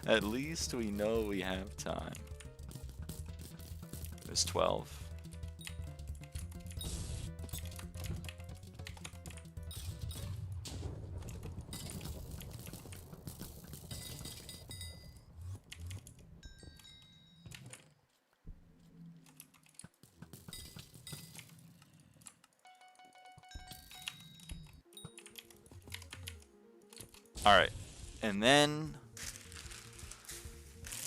At least we know we have time. There's 12. Alright, and then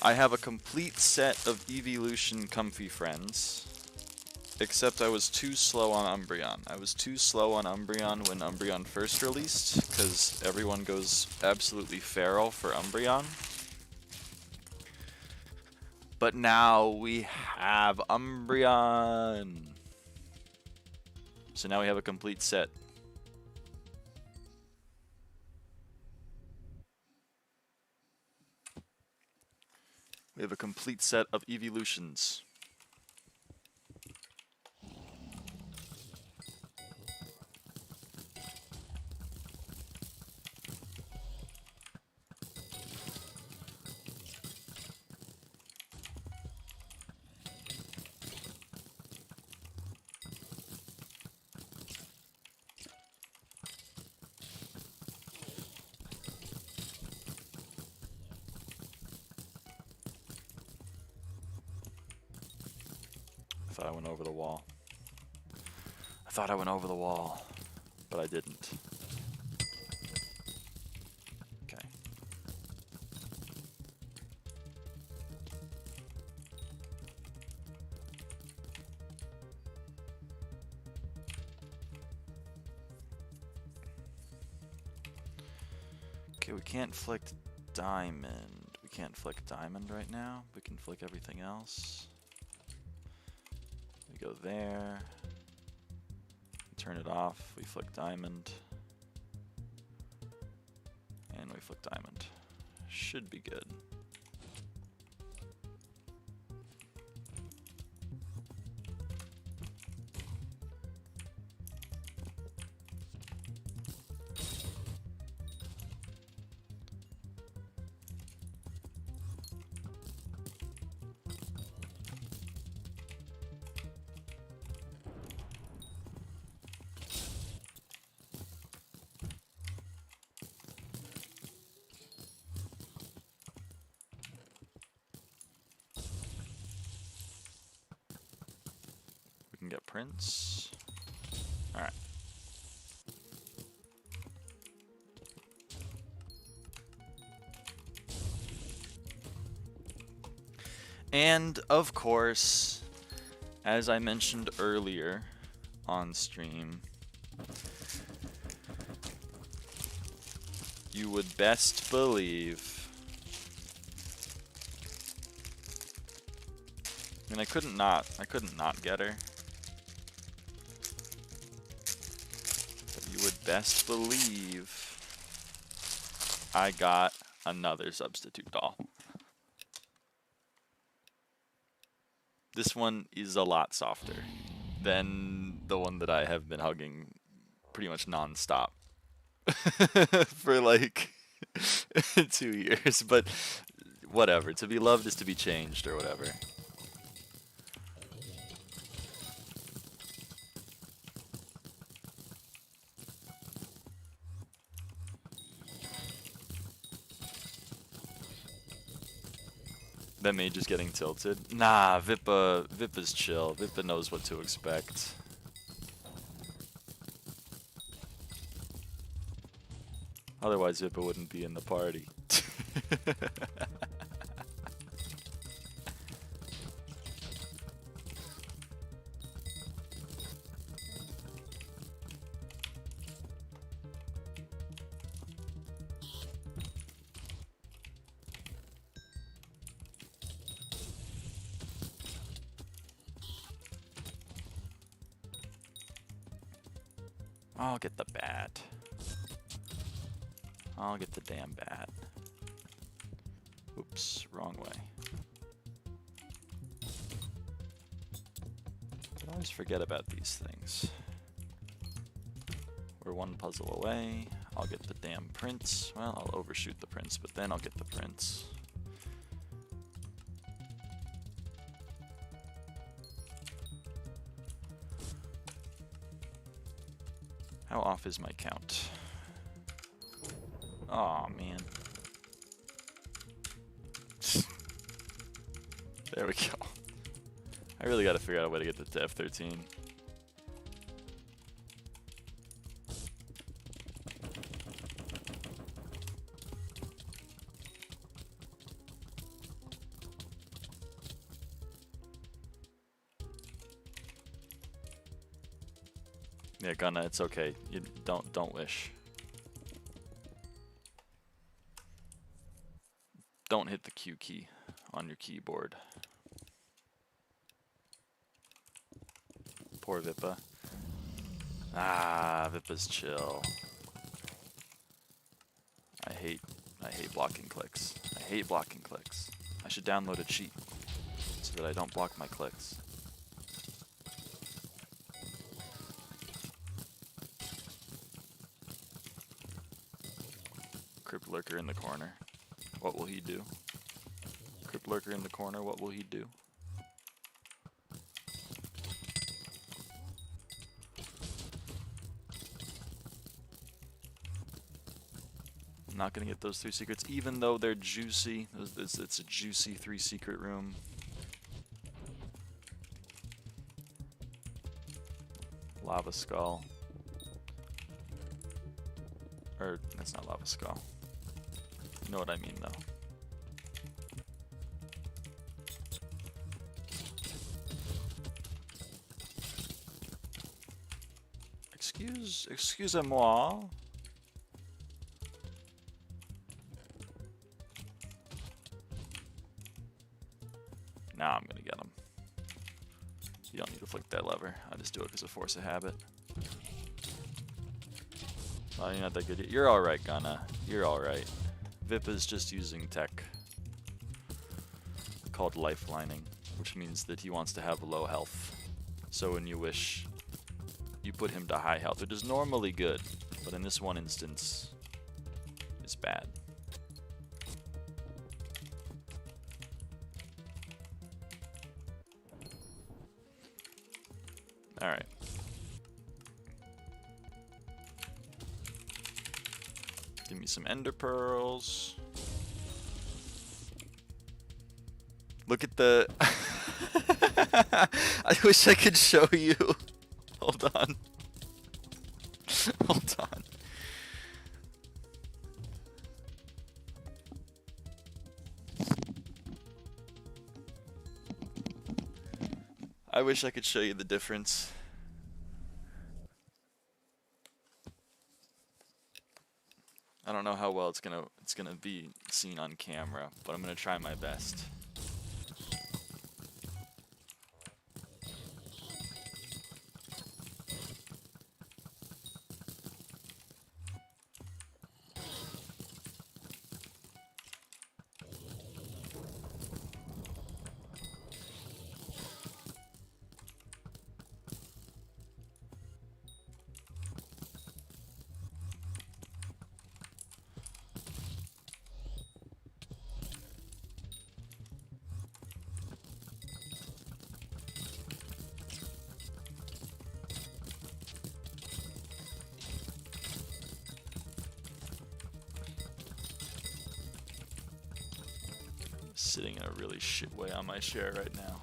I have a complete set of Evolution Comfy Friends, except I was too slow on Umbreon. I was too slow on Umbreon when Umbreon first released, because everyone goes absolutely feral for Umbreon. But now we have Umbreon! So now we have a complete set. We have a complete set of evolutions. I thought I went over the wall. I thought I went over the wall, but I didn't. Okay. Okay, we can't flick diamond. We can't flick diamond right now. We can flick everything else. We go there, turn it off, we flick diamond, and we flick diamond. Should be good. can get Prince. Alright. And, of course, as I mentioned earlier on stream, you would best believe... I mean, I couldn't not get her. But you would best believe I got another substitute doll. This one is a lot softer than the one that I have been hugging pretty much non-stop for like 2 years, but whatever. To be loved is to be changed or whatever. That mage is getting tilted. Nah, Vippa's chill. Vippa knows what to expect. Otherwise, Vippa wouldn't be in the party. I'll get the bat. I'll get the damn bat. Oops, wrong way. I always forget about these things. We're one puzzle away. I'll get the damn prince. Well, I'll overshoot the prince, but then I'll get the prince. How off is my count? Aw, man. There we go. I really gotta figure out a way to get to F13. Yeah, Gunna, it's okay. You don't wish. Don't hit the Q key on your keyboard. Poor Vippa. Ah, Vippa's chill. I hate blocking clicks. I hate blocking clicks. I should download a cheat so that I don't block my clicks. Crypt Lurker in the corner. What will he do? Crypt Lurker in the corner, what will he do? I'm not gonna get those 3 secrets, even though they're juicy. It's a juicy 3 secret room. Lava Skull. Or, that's not Lava Skull. You know what I mean, though. Excusez-moi. Now I'm gonna get him. You don't need to flick that lever. I just do it because of force of habit. Oh, you're not that good. You're alright, Gunna. You're alright. Vippa's just using tech called lifelining, which means that he wants to have low health. So when you wish, you put him to high health, which is normally good, but in this one instance, it's bad. Alright. Give me some ender pearls. Look at the I wish I could show you. Hold on. Hold on. I wish I could show you the difference. I don't know how well it's gonna be seen on camera, but I'm gonna try my best. Sitting in a really shit way on my share right now.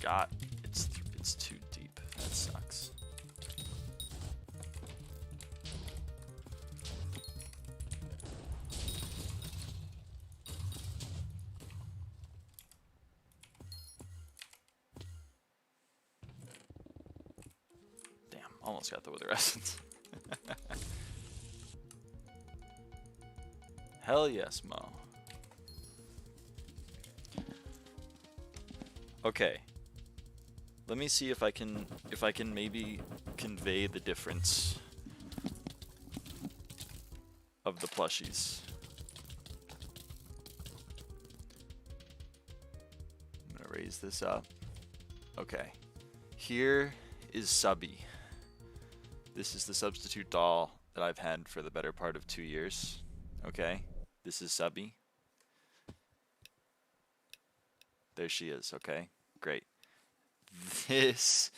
God, it's too deep. That sucks. Damn, almost got the wither essence. Hell yes, Mo. Okay. Let me see if I can maybe convey the difference of the plushies. I'm gonna raise this up. Okay. Here is Subby. This is the substitute doll that I've had for the better part of 2 years. Okay. This is Subby. There she is, okay? Great. This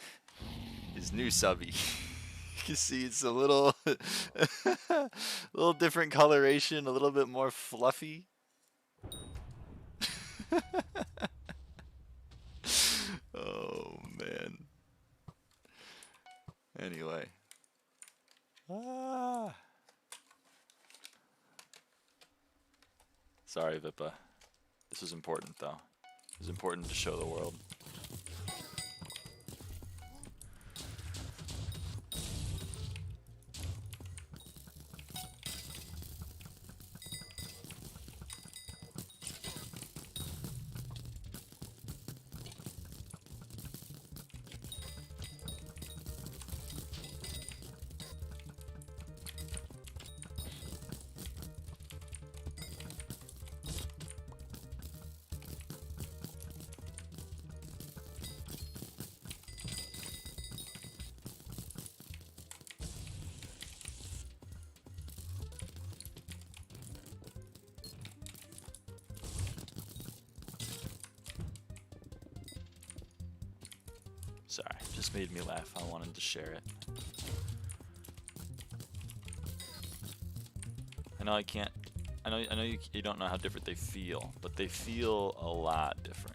is new Subby. You can see it's a little little different coloration, a little bit more fluffy. Oh man. Anyway. Sorry, Vippa. This was important though. It was important to show the world. Sorry, just made me laugh. I wanted to share it. I know I can't. I know you don't know how different they feel, but they feel a lot different.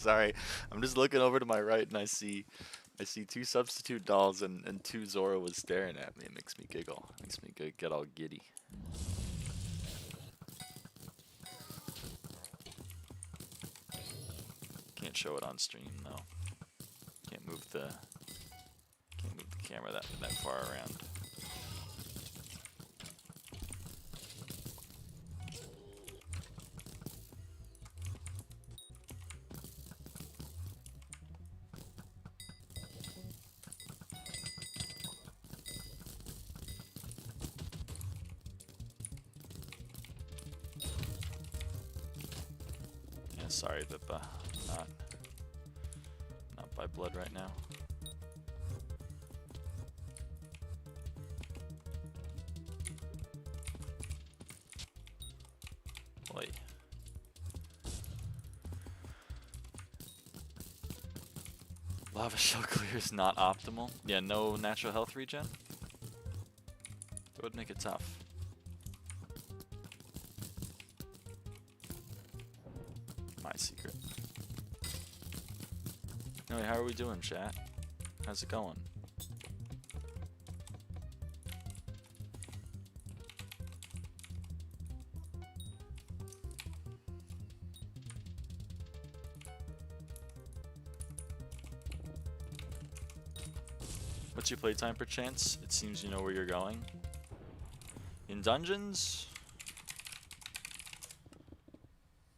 Sorry, I'm just looking over to my right and I see two substitute dolls and two Zora was staring at me. It makes me giggle. It makes me get all giddy. Can't show it on stream though. Can't move the camera that far around. Yeah, sorry, Pippa. Not by blood right now. Boy. Lava shell clear is not optimal. Yeah, no natural health regen. It would make it tough. My secret. Anyway, how are we doing, chat? How's it going? What's your playtime per chance? It seems you know where you're going. In dungeons?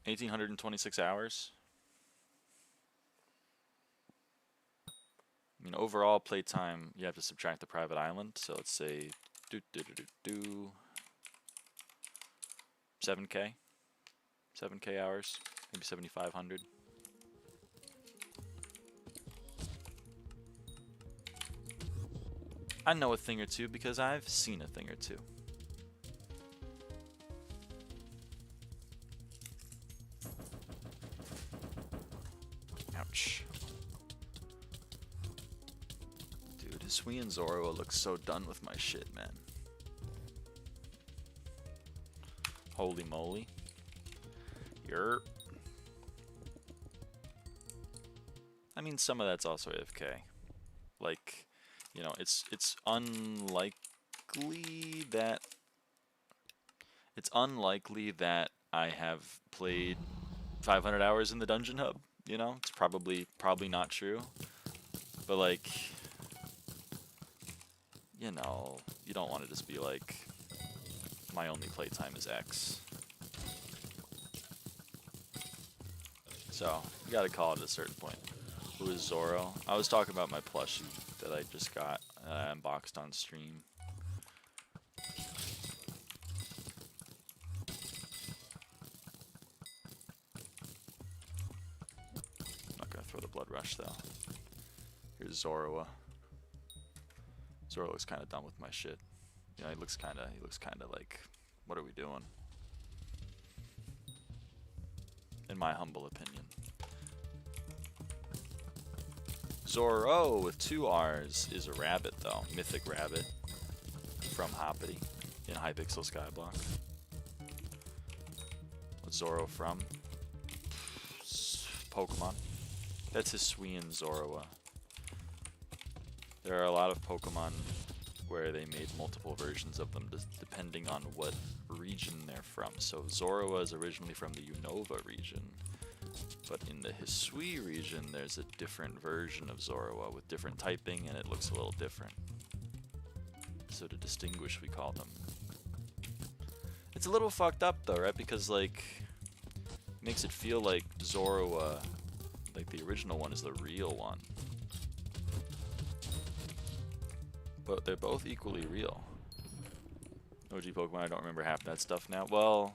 1,826 hours. I mean, overall playtime, you have to subtract the private island. So let's say 7K. 7K hours. Maybe 7,500. I know a thing or two because I've seen a thing or two. Ouch. Dude, Hisui and Zoro looks so done with my shit, man. Holy moly. Yerp. I mean, some of that's also AFK. Like, you know, it's unlikely that I have played 500 hours in the dungeon hub. You know, it's probably not true. But like, you know, you don't want to just be like, my only playtime is X. So you gotta call it at a certain point. Who is Zoro? I was talking about my plushie that I just got unboxed on stream. I'm not gonna throw the blood rush though. Here's Zoro. Zoro looks kind of done with my shit. You know, he looks kind of like, what are we doing? In my humble opinion. Zoro with 2 R's is a rabbit though, mythic rabbit from Hoppity in Hypixel SkyBlock. What's Zoro from? Pokemon. That's Hisui and Zoro. There are a lot of Pokemon where they made multiple versions of them depending on what region they're from. So Zoro is originally from the Unova region. But in the Hisui region, there's a different version of Zoroa with different typing, and it looks a little different. So to distinguish, we call them. It's a little fucked up though, right? Because like, makes it feel like Zoroa, like the original one, is the real one. But they're both equally real. OG Pokemon, I don't remember half that stuff now. Well,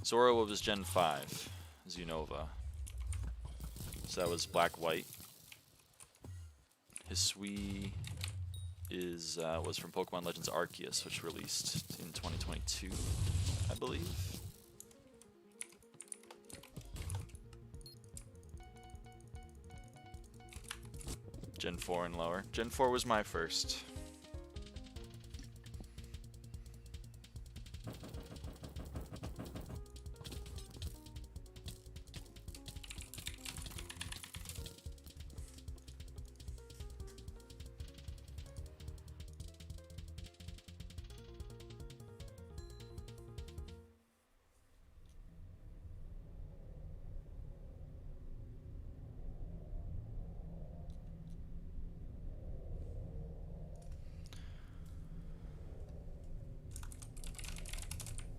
Zoroa was Gen 5, Unova. So that was black-white. Hisui was from Pokemon Legends Arceus, which released in 2022, I believe. Gen 4 and lower. Gen 4 was my first.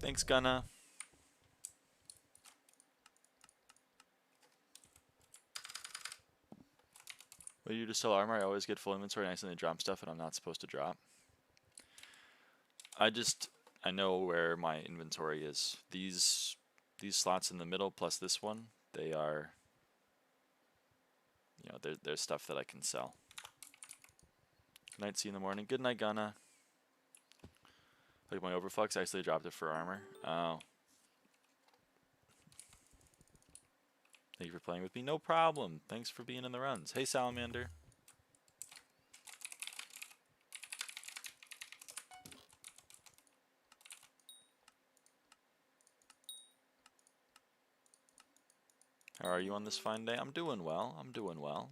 Thanks, Gunna. When you just sell armor, I always get full inventory and I accidentally drop stuff and I'm not supposed to drop. I know where my inventory is. These slots in the middle plus this one, they are, you know, they're stuff that I can sell. Good night, see you in the morning. Good night, Gunna. Like my overflux, I actually dropped it for armor. Oh. Thank you for playing with me. No problem. Thanks for being in the runs. Hey, Salamander. How are you on this fine day? I'm doing well. I'm doing well.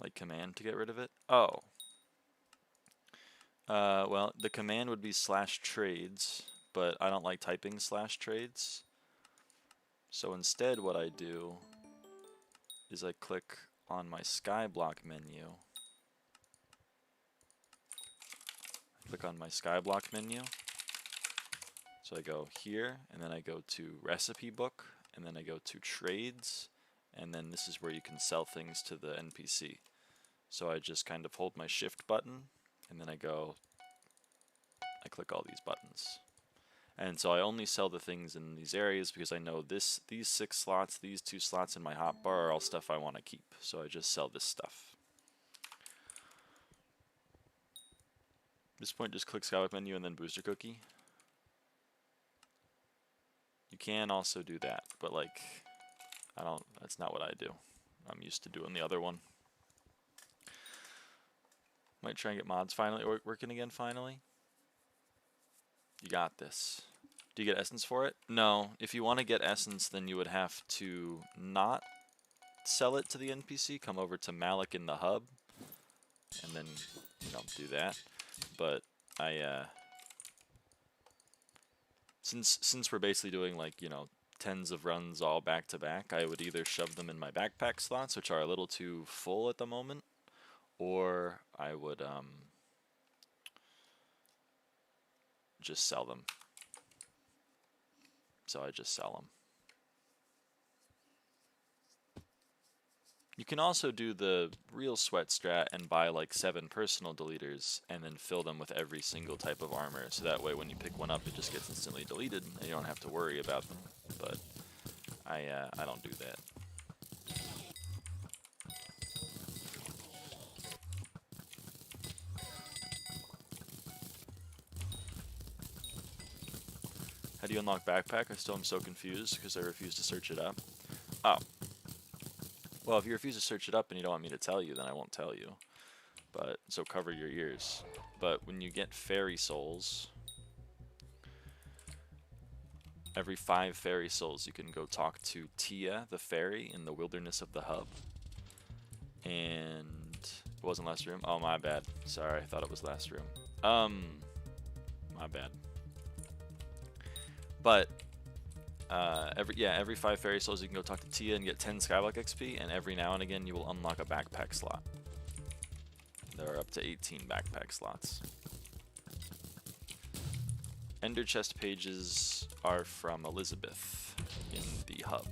Like command to get rid of it? Oh. Well, the command would be /trades, but I don't like typing /trades. So instead what I do is I click on my SkyBlock menu. Click on my SkyBlock menu. So I go here, and then I go to recipe book, and then I go to trades, and then this is where you can sell things to the NPC. So I just kind of hold my shift button, and then I click all these buttons. And so I only sell the things in these areas because I know these 6 slots, these 2 slots in my hotbar are all stuff I want to keep. So I just sell this stuff. At this point, just click SkyBlock menu and then booster cookie. You can also do that, but like, that's not what I do. I'm used to doing the other one. Might try and get mods finally working again finally. You got this. Do you get essence for it? No. If you want to get essence, then you would have to not sell it to the NPC, come over to Malik in the hub, and then, you know, do that. But since we're basically doing like, you know, tens of runs all back to back, I would either shove them in my backpack slots, which are a little too full at the moment, or I would just sell them. So I just sell them. You can also do the real sweat strat and buy like 7 personal deleters and then fill them with every single type of armor. So that way when you pick one up, it just gets instantly deleted and you don't have to worry about them. But I don't do that. How do you unlock backpack? I still am so confused because I refuse to search it up. Oh. Well, if you refuse to search it up and you don't want me to tell you, then I won't tell you. But so cover your ears. But when you get fairy souls, every 5 fairy souls you can go talk to Tia, the fairy, in the wilderness of the hub. And it wasn't last room? Oh, my bad. Sorry, I thought it was last room. My bad. But every 5 fairy souls you can go talk to Tia and get 10 SkyBlock XP, and every now and again you will unlock a backpack slot. There are up to 18 backpack slots. Ender chest pages are from Elizabeth in the hub.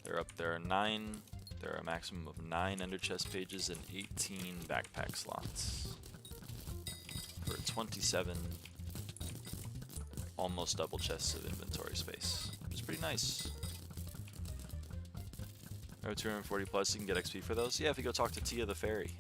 There are 9. There are a maximum of 9 ender chest pages and 18 backpack slots for 27. Almost double chests of inventory space, which is pretty nice. Over 240 plus, you can get XP for those. Yeah, if you go talk to Tia the fairy.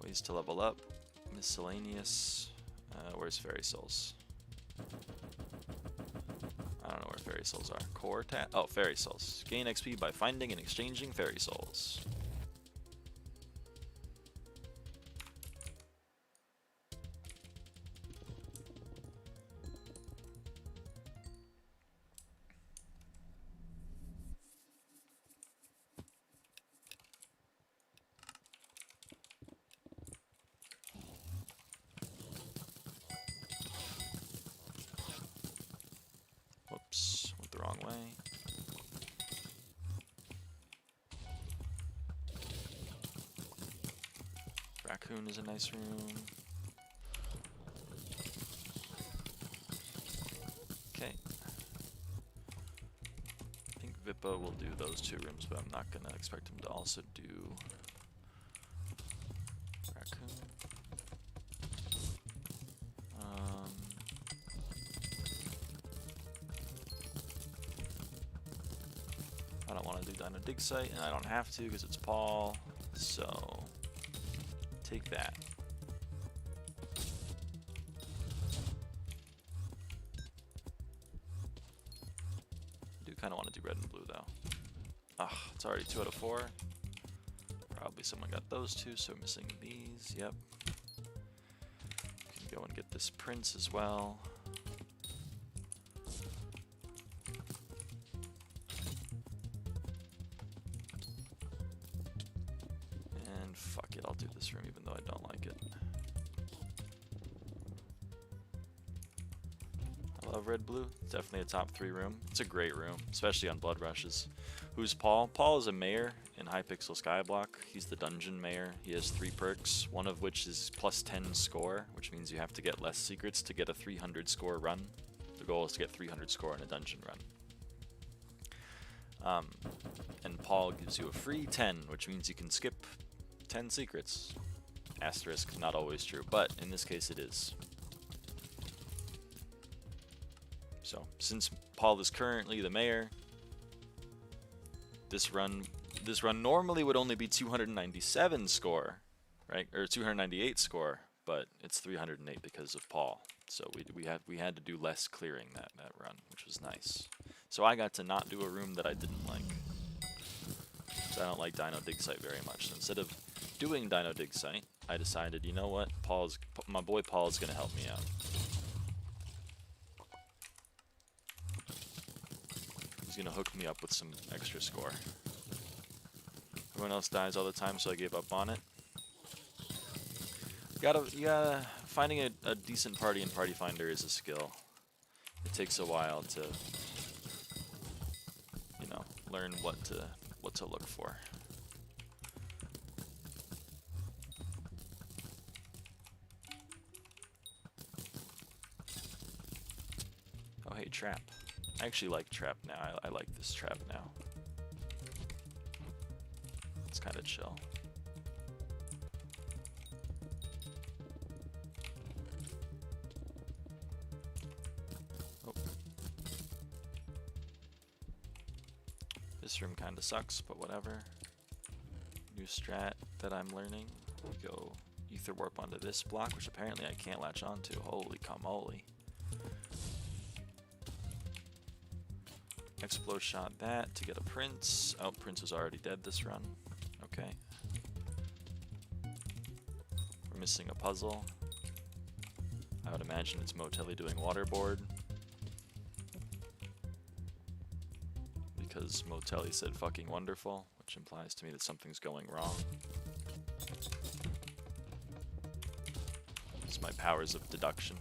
Ways to level up. Miscellaneous. Where's fairy souls? I don't know where fairy souls are. Core tab? Oh, fairy souls. Gain XP by finding and exchanging fairy souls. wrong way. Raccoon is a nice room. Okay. I think Vippa will do those 2 rooms, but I'm not gonna expect him to also do Raccoon. I don't want to do Dino Dig Site, and I don't have to because it's Paul, so take that. I do kind of want to do red and blue though. Ah, it's already 2 out of 4. Probably someone got those 2, so missing these. Yep. Can go and get this prince as well. And fuck it, I'll do this room even though I don't like it. I love red blue. It's definitely a top 3 room. It's a great room, especially on blood rushes. Who's Paul? Paul is a mayor in Hypixel SkyBlock. He's the dungeon mayor. He has 3 perks, one of which is +10 score, which means you have to get less secrets to get a 300 score run. The goal is to get 300 score in a dungeon run. And Paul gives you a free 10, which means you can skip 10 secrets. Asterisk, not always true, but in this case it is. So, since Paul is currently the mayor, this run normally would only be 297 score, right? Or 298 score, but it's 308 because of Paul. So we had to do less clearing that run, which was nice. So I got to not do a room that I didn't like. So I don't like Dino Dig Site very much. So instead of doing Dino Dig Site, I decided, you know what, my boy Paul is gonna help me out. He's gonna hook me up with some extra score. Everyone else dies all the time, so I gave up on it. You gotta finding a decent party in Party Finder is a skill. It takes a while to, you know, learn what to look for. Oh hey, trap. I actually like trap now. I like this trap now. It's kind of chill. Oh. This room kind of sucks, but whatever. New strat that I'm learning. We go ether warp onto this block, which apparently I can't latch onto. Holy camole. Explode shot that to get a prince. Oh, prince was already dead this run. Okay. We're missing a puzzle. I would imagine it's Motelli doing waterboard. Because Motelli said fucking wonderful, which implies to me that something's going wrong. It's my powers of deduction.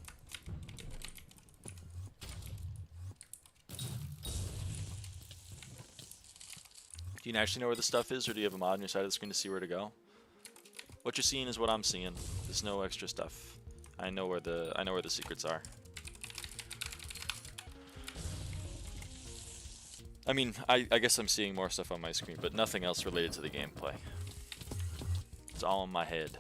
Do you actually know where the stuff is, or do you have a mod on your side of the screen to see where to go? What you're seeing is what I'm seeing. There's no extra stuff. I know where the secrets are. I mean, I guess I'm seeing more stuff on my screen, but nothing else related to the gameplay. It's all in my head.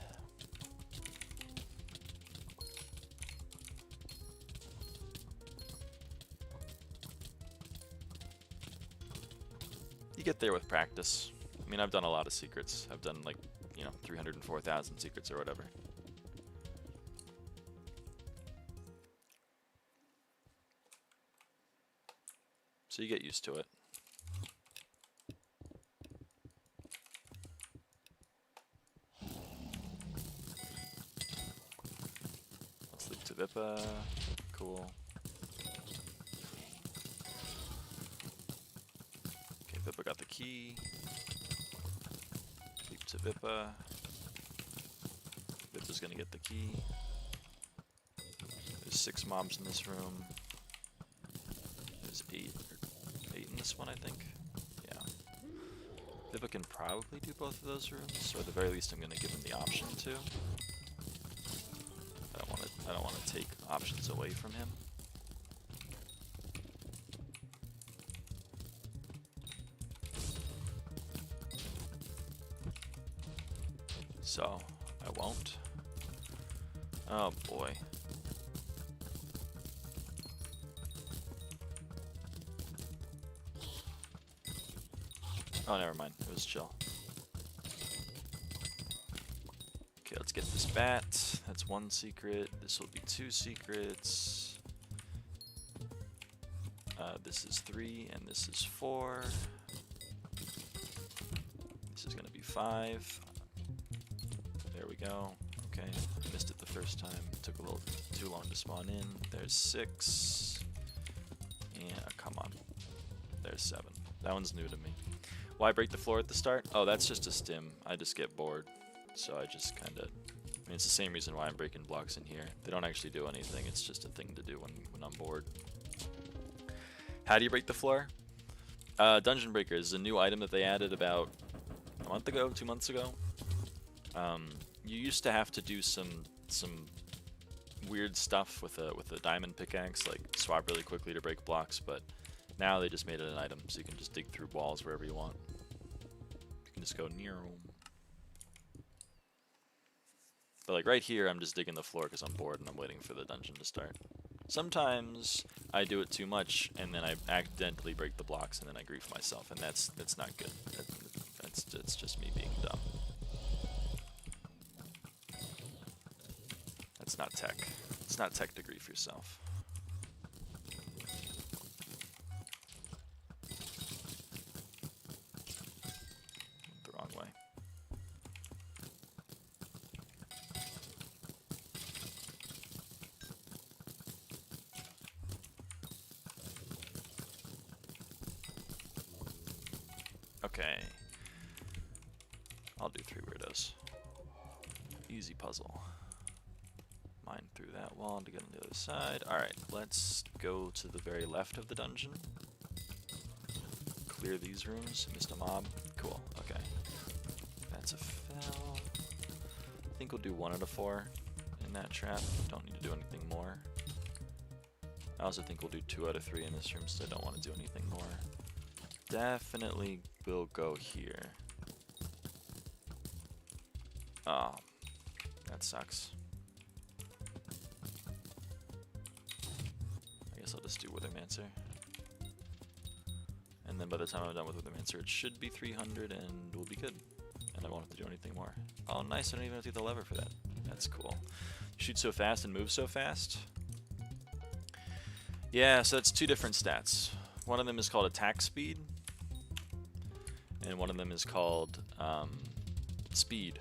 You get there with practice. I mean, I've done a lot of secrets. I've done like, you know, 304,000 secrets or whatever. So you get used to it. Let's leap to Vippa. Cool. Okay, Vippa got the key. Leap to Vippa. Vippa's gonna get the key. There's 6 mobs in this room. There's 8. this one, I think. Yeah. Viva can probably do both of those rooms, or at the very least I'm gonna give him the option to. I don't wanna take options away from him. So, I won't. Oh boy. Oh, never mind. It was chill. Okay, let's get this bat. That's one secret. This will be 2 secrets. This is 3, and this is 4. This is going to be 5. There we go. Okay, missed it the first time. Took a little too long to spawn in. There's 6. And come on. There's 7. That one's new to me. Why break the floor at the start? Oh, that's just a stim. I just get bored. So I just kind of... I mean, it's the same reason why I'm breaking blocks in here. They don't actually do anything. It's just a thing to do when I'm bored. How do you break the floor? Dungeon Breaker is a new item that they added about a month ago, 2 months ago. You used to have to do some weird stuff with a diamond pickaxe, like swap really quickly to break blocks, but now they just made it an item, so you can just dig through walls wherever you want. You can just go near them. But like right here, I'm just digging the floor because I'm bored and I'm waiting for the dungeon to start. Sometimes I do it too much and then I accidentally break the blocks and then I grief myself, and that's not good. It's just me being dumb. That's not tech. It's not tech to grief yourself. The wrong way. Okay. I'll do 3 weirdos. Easy puzzle. Mine through that wall to get on the other side. Alright, let's go to the very left of the dungeon. Clear these rooms. Missed a mob. Cool, okay. That's a fail. I think we'll do 1 out of 4 in that trap. Don't need to do anything more. I also think we'll do 2 out of 3 in this room, so I don't want to do anything more. Definitely will go here. Oh, that sucks. I guess I'll just do Withermancer. And then by the time I'm done with Withermancer, it should be 300 and we'll be good. And I won't have to do anything more. Oh, nice, I don't even have to get the lever for that. That's cool. Shoot so fast and move so fast. Yeah, so it's 2 different stats. One of them is called attack speed, and one of them is called speed.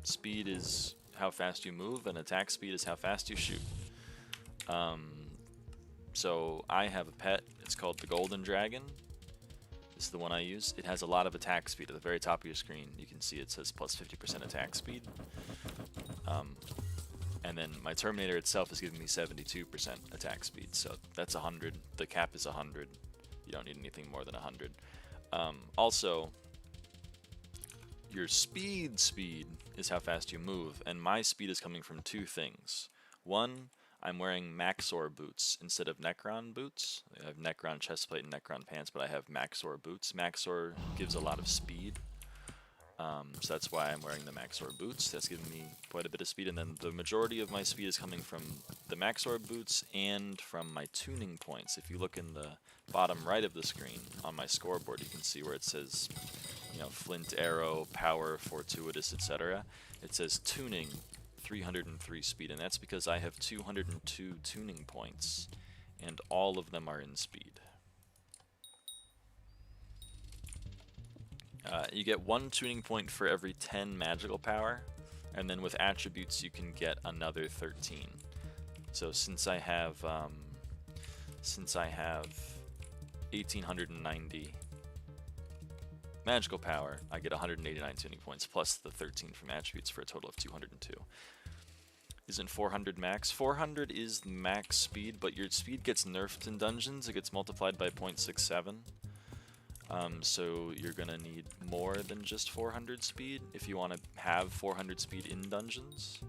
Speed is how fast you move, and attack speed is how fast you shoot. So I have a pet. It's called the Golden Dragon. This is the one I use. It has a lot of attack speed. At the very top of your screen, you can see it says plus 50% attack speed. And then my Terminator itself is giving me 72% attack speed. So that's 100. The cap is 100. You don't need anything more than 100. Also, your speed is how fast you move, and my speed is coming from 2 things. One, I'm wearing Maxor boots instead of Necron boots. I have Necron chestplate and Necron pants, but I have Maxor boots. Maxor gives a lot of speed, so that's why I'm wearing the Maxor boots. That's giving me quite a bit of speed, and then the majority of my speed is coming from the Maxor boots and from my tuning points. If you look in the bottom right of the screen on my scoreboard, you can see where it says, you know, flint arrow, power, fortuitous, etc. It says tuning 303 speed, and that's because I have 202 tuning points, and all of them are in speed. You get 1 tuning point for every 10 magical power, and then with attributes you can get another 13. So since I have 1890 magical power, I get 189 tuning points plus the 13 from attributes for a total of 202. Isn't 400 max? 400 is max speed, but your speed gets nerfed in dungeons. It gets multiplied by 0.67. So you're gonna need more than just 400 speed if you want to have 400 speed in dungeons.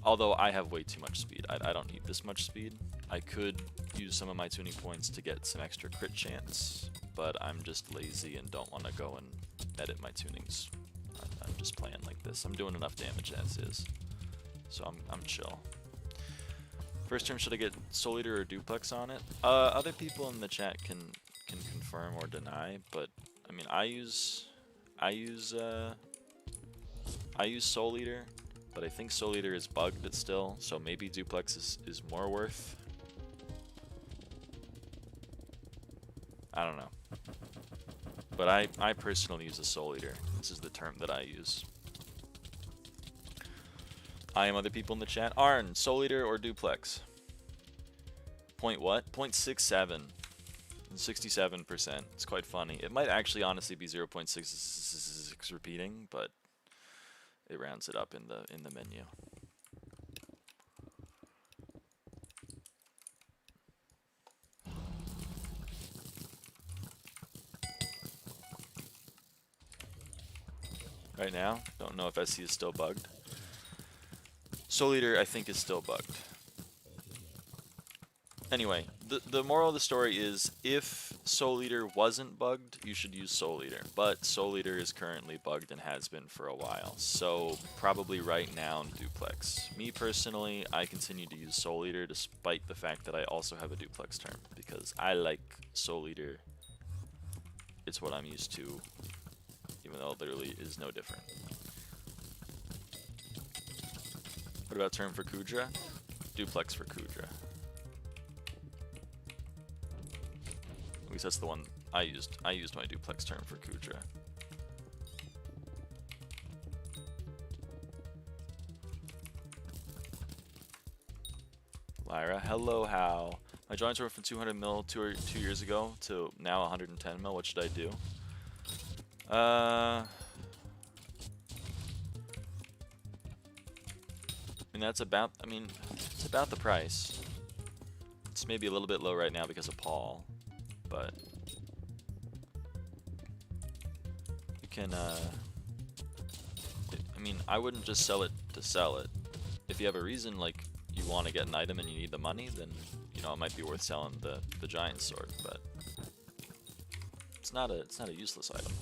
Although I have way too much speed. I don't need this much speed. I could use some of my tuning points to get some extra crit chance, but I'm just lazy and don't want to go and edit my tunings. I'm just playing like this. I'm doing enough damage as is, so I'm chill. First term, should I get Soul Eater or Duplex on it? Other people in the chat can confirm or deny, but I mean, I use Soul Eater, but I think Soul Eater is bugged still, so maybe Duplex is more worth. I don't know. But I personally use a Soul Eater. This is the term that I use. I am other people in the chat. Arn, Soul Eater or Duplex? Point what? 0.67. 67%. It's quite funny. It might actually honestly be 0.66 repeating, but it rounds it up in the menu. Right now, don't know if SC is still bugged. Soul Eater, I think, is still bugged. Anyway, the moral of the story is, if Soul Eater wasn't bugged, you should use Soul Eater. But Soul Eater is currently bugged and has been for a while. So probably right now, Duplex. Me personally, I continue to use Soul Eater despite the fact that I also have a Duplex term. Because I like Soul Eater. It's what I'm used to, even though it literally is no different. What about term for Kudra? Duplex for Kudra. At least that's the one I used. I used my Duplex term for Kudra. Lyra, hello, how? My joints were from 200 mil 2 years ago to now 110 mil. What should I do? I mean, that's about, it's about the price. It's maybe a little bit low right now because of Paul, but you can, I mean, I wouldn't just sell it to sell it. If you have a reason, like, you want to get an item and you need the money, then, you know, it might be worth selling the giant sword, but it's not a useless item.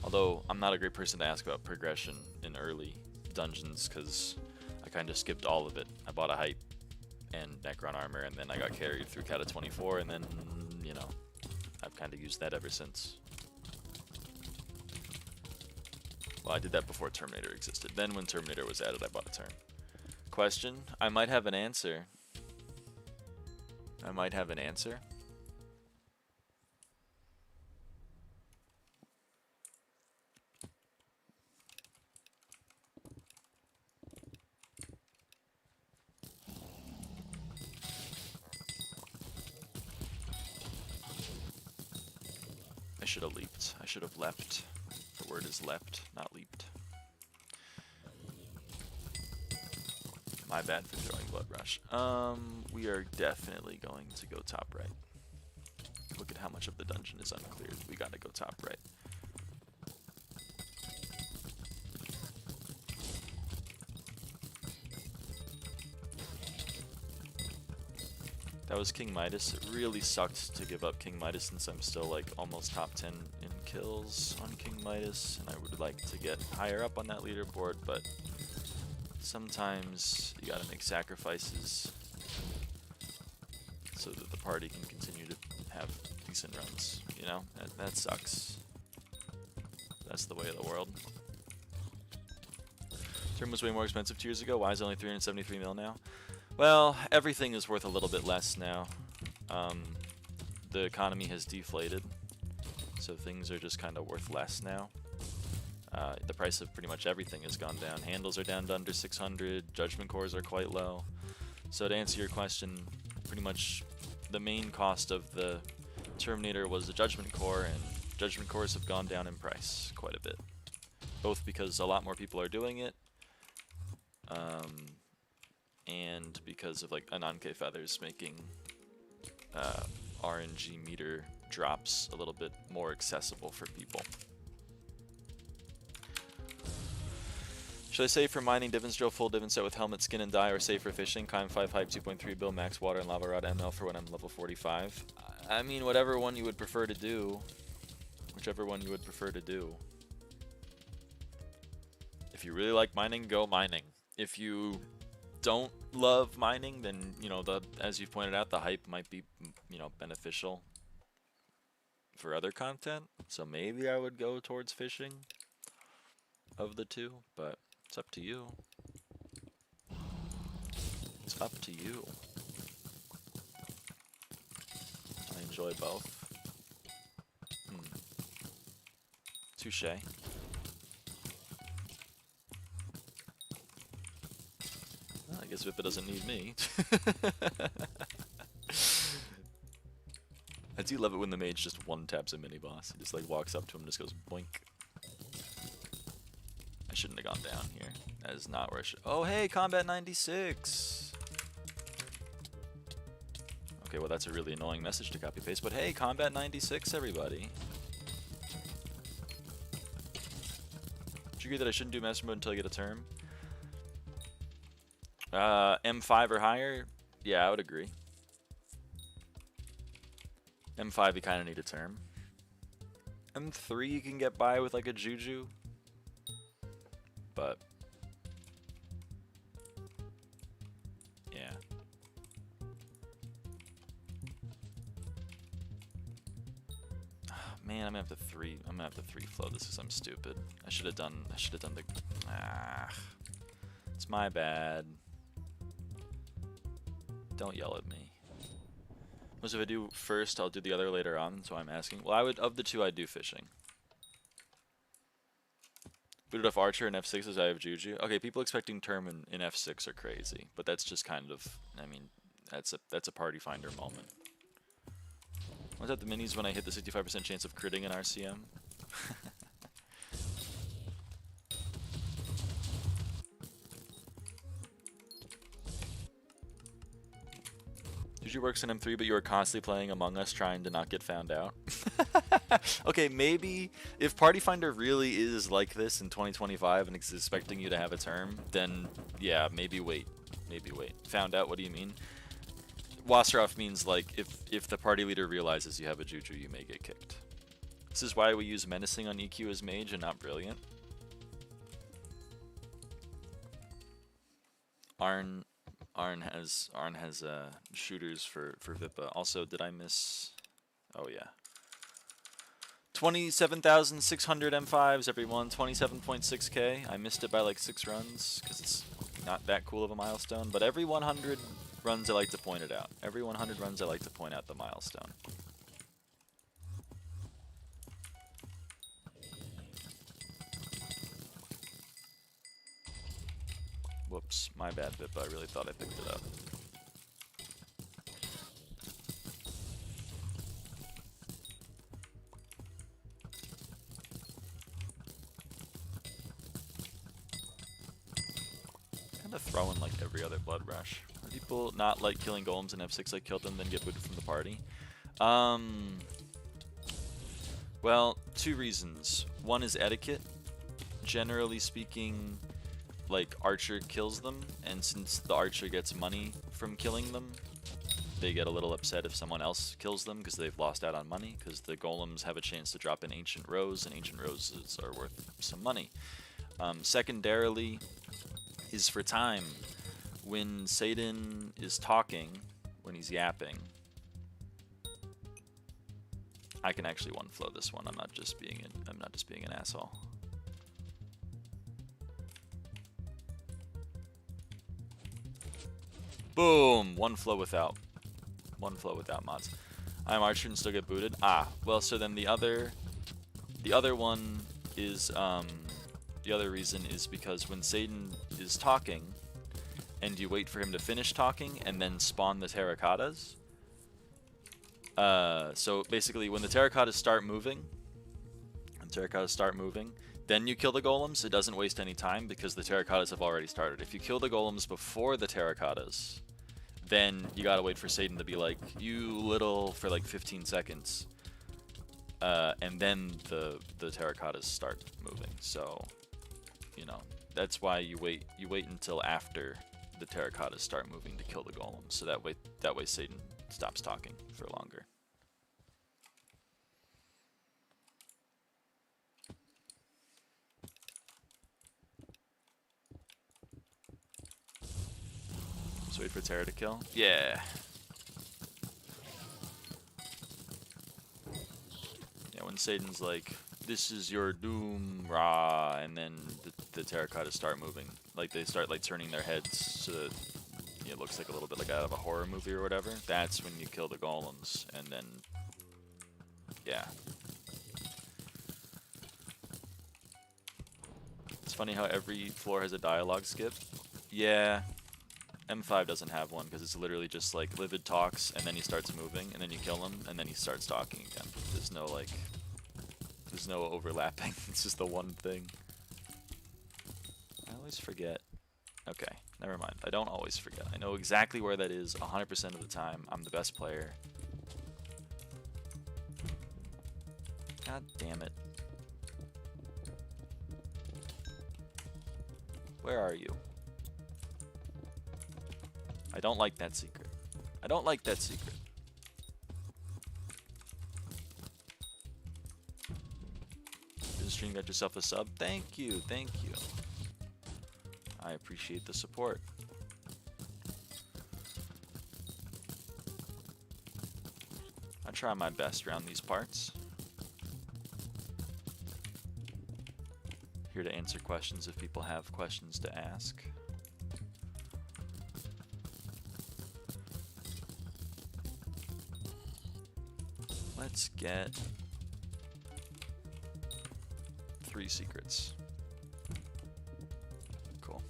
Although, I'm not a great person to ask about progression in early dungeons, because I kind of skipped all of it. I bought a hype and Necron armor, and then I got carried through Kata 24, and then, you know, I've kind of used that ever since. Well, I did that before Terminator existed. Then when Terminator was added, I bought a turn. Question? I might have an answer. I might have an answer. I should have leaped. I should have leapt. The word is leapt, not leaped. My bad for throwing Blood Rush. We are definitely going to go top right. Look at how much of the dungeon is uncleared. We gotta go top right. That was King Midas. It really sucked to give up King Midas since I'm still like almost top 10 in kills on King Midas, and I would like to get higher up on that leaderboard, but sometimes you gotta make sacrifices so that the party can continue to have decent runs, you know? That sucks. That's the way of the world. Term was way more expensive 2 years ago. Why is it only 373 mil now? Well, everything is worth a little bit less now. The economy has deflated, so things are just kind of worth less now. The price of pretty much everything has gone down. Handles are down to under 600, judgment cores are quite low. So to answer your question, pretty much the main cost of the Terminator was the judgment core, and judgment cores have gone down in price quite a bit. Both because a lot more people are doing it, and because of like Ananke feathers making RNG meter drops a little bit more accessible for people. Should I save for mining, Divins drill, full Divin set with helmet, skin, and dye, or save for fishing? Kime 5 hype 2.3 bill, max water, and lava rod ML for when I'm level 45. I mean, whatever one you would prefer to do. Whichever one you would prefer to do. If you really like mining, go mining. If you don't love mining, then, you know, as you've pointed out, the hype might be, you know, beneficial for other content. So maybe I would go towards fishing of the two, but it's up to you. It's up to you. I enjoy both. Touche. Well, I guess Vippa doesn't need me. I do love it when the mage just one-taps a mini-boss. He just like walks up to him and just goes boink. I shouldn't have gone down here. That is not where I should. Oh, hey, Combat 96! Okay, well, that's a really annoying message to copy-paste, but hey, Combat 96, everybody. Would you agree that I shouldn't do Master Mode until I get a term? M5 or higher? Yeah, I would agree. M5, you kind of need a term. M3, you can get by with like a Juju. But yeah. Oh, man, I'm gonna have to three flow this because I'm stupid. I should have done the it's my bad. Don't yell at me. Most if I do first, I'll do the other later on, so I'm asking. Well, I would, of the two, I'd do fishing. Booted off Archer and F6 as I have Juju. Okay, people expecting term in F6 are crazy, but that's just kind of, I mean, that's a party finder moment. Was that the minis when I hit the 65% chance of critting in RCM? Juju works in M3, but you are constantly playing Among Us trying to not get found out. Okay, maybe if Party Finder really is like this in 2025 and is expecting you to have a term, then yeah, maybe wait. Maybe wait. Found out, what do you mean? Wasseroff means like if the party leader realizes you have a Juju, you may get kicked. This is why we use Menacing on EQ as Mage and not Brilliant. Arn has shooters for Vippa. Also, did I miss? Oh yeah. 27,600 M5s, everyone. 27.6k. I missed it by like 6 runs because it's not that cool of a milestone. But every 100 runs, I like to point it out. Every 100 runs, I like to point out the milestone. Whoops, my bad, Vippa. I really thought I picked it up. Kind of throwing like every other blood rush. Are people not like killing golems in F6 like killed them, then get booted from the party? Well, 2 reasons. One is etiquette. Generally speaking, like Archer kills them, and since the Archer gets money from killing them, they get a little upset if someone else kills them because they've lost out on money, because the golems have a chance to drop in Ancient Rose, and Ancient Roses are worth some money. Secondarily is for time. When Satan is talking, when he's yapping, I can actually one flow this one. I'm not just being an asshole. Boom! One flow without mods. I'm Archer and still get booted. Ah, well, so then the other one is the other reason is because when Satan is talking, and you wait for him to finish talking and then spawn the terracottas. So basically, when the terracottas start moving, then you kill the golems. It doesn't waste any time because the terracottas have already started. If you kill the golems before the terracottas, then you gotta wait for Satan to be like, you little, for like 15 seconds. And then the terracottas start moving. So, you know, that's why you wait until after the terracottas start moving to kill the golem. So that way Satan stops talking for longer. Just wait for Terra to kill. Yeah. Yeah, when Satan's like, this is your doom, rah, and then the terracottas start moving. Like, they start, like, turning their heads so that it looks like a little bit like out of a horror movie or whatever. That's when you kill the golems, and then, yeah. It's funny how every floor has a dialogue skip. Yeah. M5 doesn't have one because it's literally just like Livid talks and then he starts moving and then you kill him and then he starts talking again. There's no like, there's no overlapping. It's just the one thing. I always forget. Okay, never mind. I don't always forget. I know exactly where that is 100% of the time. I'm the best player. God damn it. Where are you? I don't like that secret. I don't like that secret. Did stream got yourself a sub? Thank you, thank you. I appreciate the support. I try my best around these parts. Here to answer questions if people have questions to ask. Let's get 3 secrets. Cool.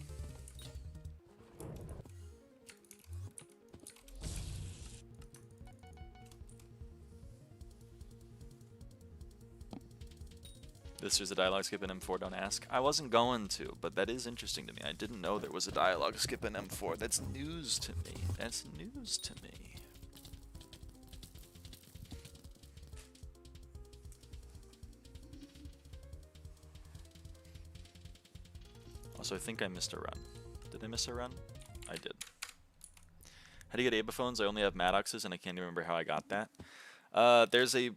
This is a dialogue skip in M4, don't ask. I wasn't going to, but that is interesting to me. I didn't know there was a dialogue skip in M4. That's news to me. That's news to me. So I think I missed a run. Did I miss a run? I did. How do you get Abaphones? I only have Maddoxes and I can't even remember how I got that. There's a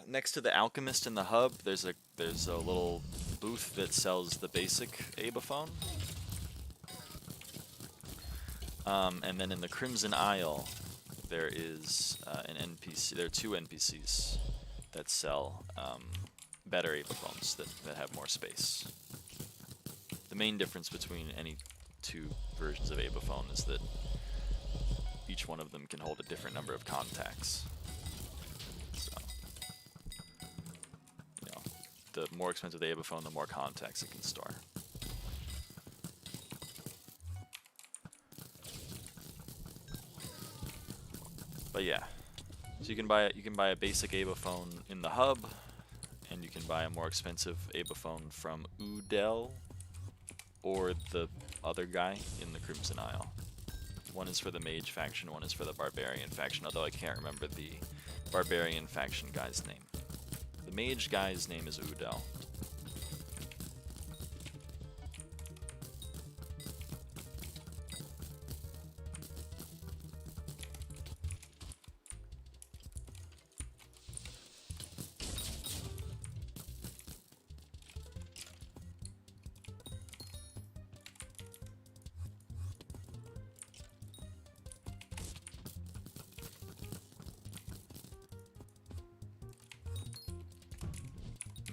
next to the Alchemist in the hub, there's a little booth that sells the basic Abaphone. And then in the Crimson Isle, there is an NPC. There are 2 NPCs that sell better Abaphones that have more space. The main difference between any 2 versions of Abaphone is that each one of them can hold a different number of contacts. So, you know, the more expensive the Abaphone, the more contacts it can store. But yeah, so you can buy a basic Abaphone in the hub, and you can buy a more expensive Abaphone from Udel. Or the other guy in the Crimson Isle. One is for the Mage faction, one is for the Barbarian faction, although I can't remember the Barbarian faction guy's name. The Mage guy's name is Udel.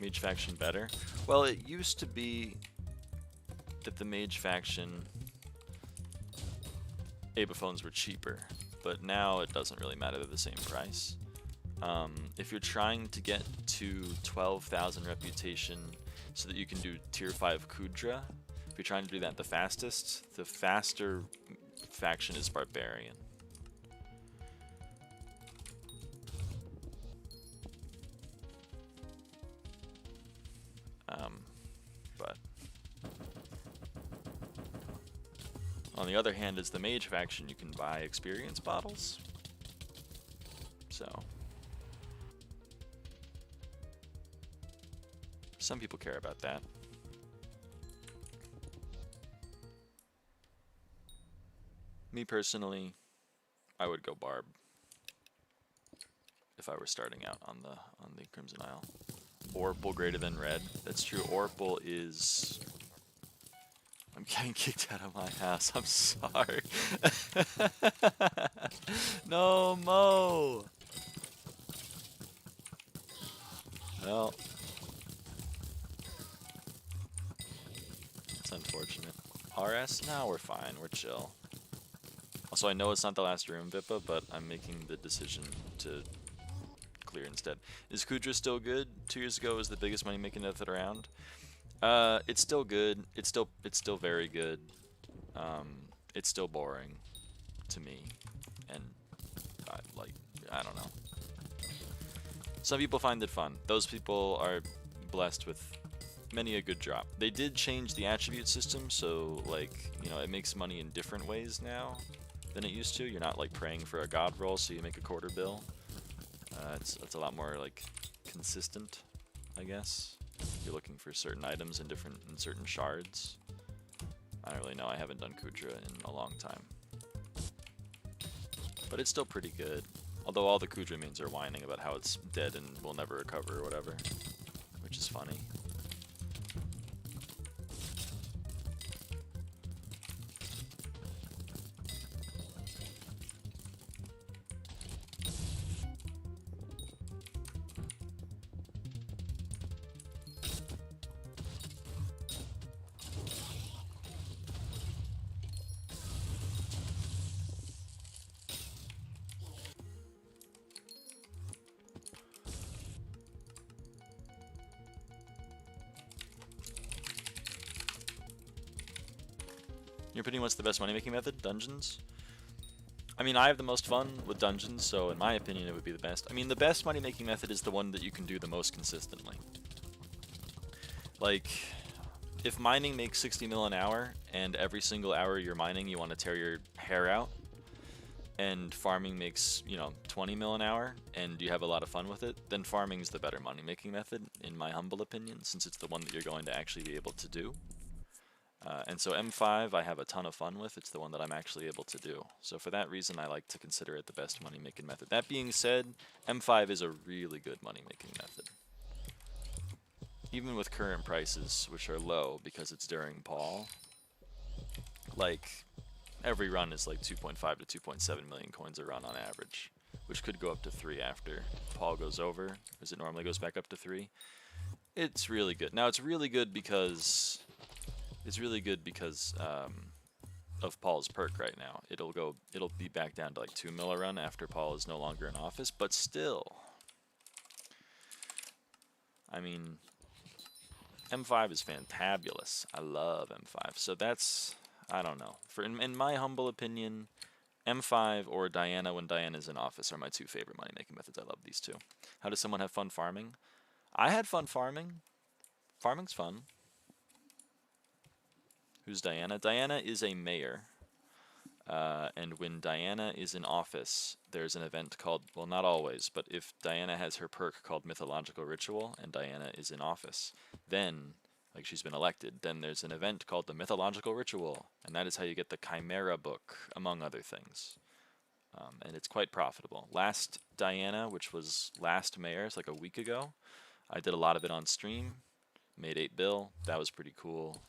Mage faction better? Well, it used to be that the Mage faction Abaphones were cheaper, but now it doesn't really matter, they're the same price. If you're trying to get to 12,000 reputation so that you can do tier 5 Kudra, if you're trying to do that the faster faction is Barbarian. But On the other hand, as the mage faction, you can buy experience bottles. So some people care about that. Me personally, I would go Barb if I were starting out on the Crimson Isle. Orpal greater than red. That's true. Orpal is... I'm getting kicked out of my house. I'm sorry. No, Mo! Well, it's unfortunate. RS? No, we're fine. We're chill. Also, I know it's not the last room, Vippa, but I'm making the decision to clear instead. Is Kudra still good? 2 years ago, it was the biggest money-making method around. It's still good. It's still very good. It's still boring to me, and I don't know. Some people find it fun. Those people are blessed with many a good drop. They did change the attribute system, so like, you know, it makes money in different ways now than it used to. You're not like praying for a god roll, so you make a quarter bill. It's a lot more like consistent, I guess. You're looking for certain items in certain shards. I don't really know. I haven't done Kudra in a long time, but it's still pretty good. Although all the Kudra mains are whining about how it's dead and will never recover or whatever, which is funny. You're putting what's the best money-making method? Dungeons? I mean, I have the most fun with dungeons, so in my opinion it would be the best. I mean, the best money-making method is the one that you can do the most consistently. Like, if mining makes 60 mil an hour, and every single hour you're mining you want to tear your hair out, and farming makes, you know, 20 mil an hour, and you have a lot of fun with it, then farming's the better money-making method, in my humble opinion, since it's the one that you're going to actually be able to do. And so M5 I have a ton of fun with. It's the one that I'm actually able to do. So for that reason I like to consider it the best money-making method. That being said, M5 is a really good money-making method. Even with current prices, which are low because it's during Paul, like every run is like 2.5 to 2.7 million coins a run on average, which could go up to 3 after Paul goes over, as it normally goes back up to 3. It's really good. Now it's really good because of Paul's perk right now. It'll be back down to like 2 mil a run after Paul is no longer in office, but still, I mean, M5 is fantabulous. I love M5. So that's, I don't know. In my humble opinion, M5 or Diana when Diana's in office are my 2 favorite money-making methods. I love these 2. How does someone have fun farming? I had fun farming. Farming's fun. Who's Diana? Diana is a mayor, and when Diana is in office, there's an event called, well, not always, but if Diana has her perk called Mythological Ritual, and Diana is in office, then, like she's been elected, then there's an event called the Mythological Ritual, and that is how you get the Chimera book, among other things. And it's quite profitable. Last Diana, which was last mayor, it's like a week ago, I did a lot of it on stream, made 8 bill, that was pretty cool.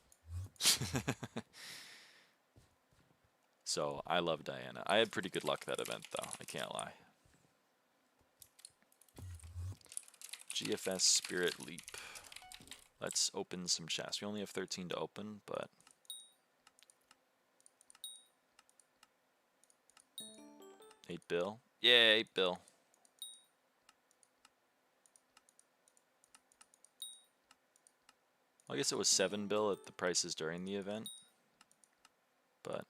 So I love Diana. I had pretty good luck that event though, I can't lie. GFS Spirit Leap. Let's open some chests. We only have 13 to open, but 8 bill. Yeah, 8 bill. I guess it was 7 bill at the prices during the event, but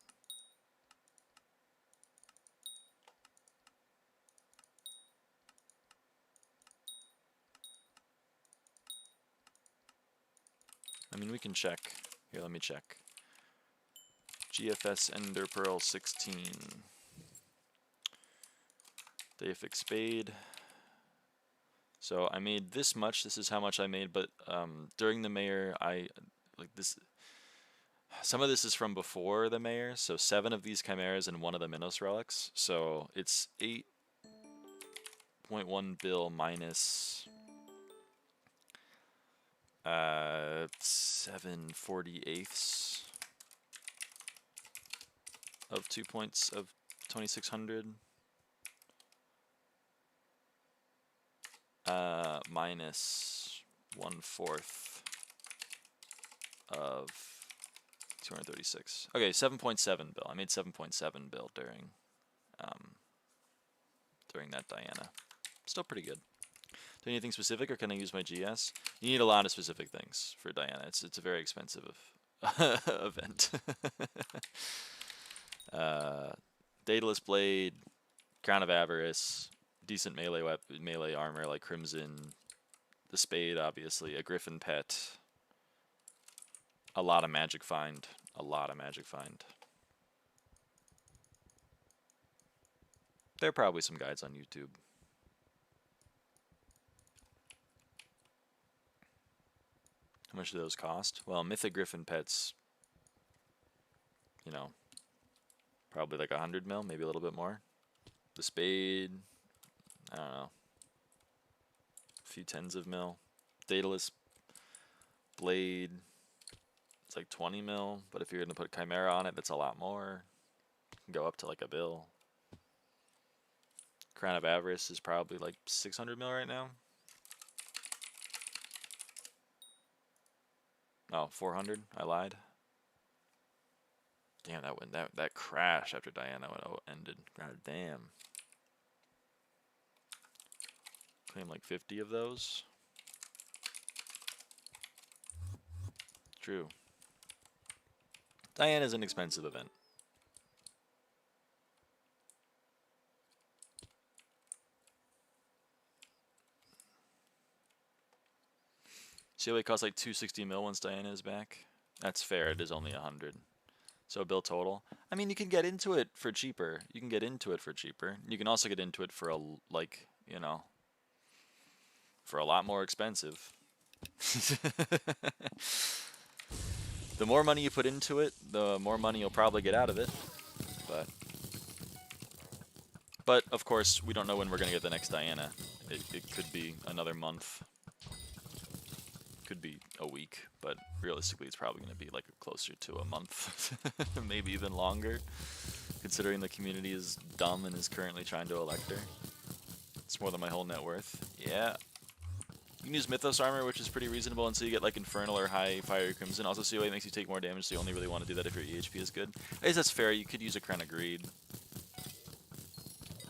I mean, we can check. Here, let me check. GFS Ender Pearl 16. Deific Spade. So I made this much. This is how much I made, but during the mayor, some of this is from before the mayor, so 7 of these chimeras and 1 of the Minos relics. So it's 8.1 bill minus 7/48 of 2 points of 2600 minus 1/4 of 236. Okay, 7.7 bill. I made 7.7 bill during that Diana. Still pretty good. Do anything specific, or can I use my GS? You need a lot of specific things for Diana. It's a very expensive event. Daedalus Blade, Crown of Avarice, decent melee armor like Crimson, the Spade, obviously, a Griffin Pet, a lot of Magic Find, There are probably some guides on YouTube. How much do those cost? Well, Mythic Griffin Pets, you know, probably like 100 mil, maybe a little bit more. The Spade, I don't know, a few tens of mil. Daedalus Blade, it's like 20 mil, but if you're going to put Chimera on it, that's a lot more. You can go up to like a bill. Crown of Avarice is probably like 600 mil right now. Oh, 400. I lied. Damn, that crash after Diana ended. God damn. Claim like 50 of those. True. Diana's an expensive event. COA costs like 260 mil once Diana is back. That's fair. It is only 100. So bill total. I mean, you can get into it for cheaper. You can also get into it for a for a lot more expensive. The more money you put into it, the more money you'll probably get out of it. But of course, we don't know when we're gonna get the next Diana. It could be another month. Could be a week, but realistically it's probably going to be like closer to a month, maybe even longer, considering the community is dumb and is currently trying to elect her. It's more than my whole net worth. Yeah. You can use Mythos armor, which is pretty reasonable until you get like Infernal or High Fire Crimson. Also, COA makes you take more damage, so you only really want to do that if your EHP is good. I guess that's fair. You could use a Crown of Greed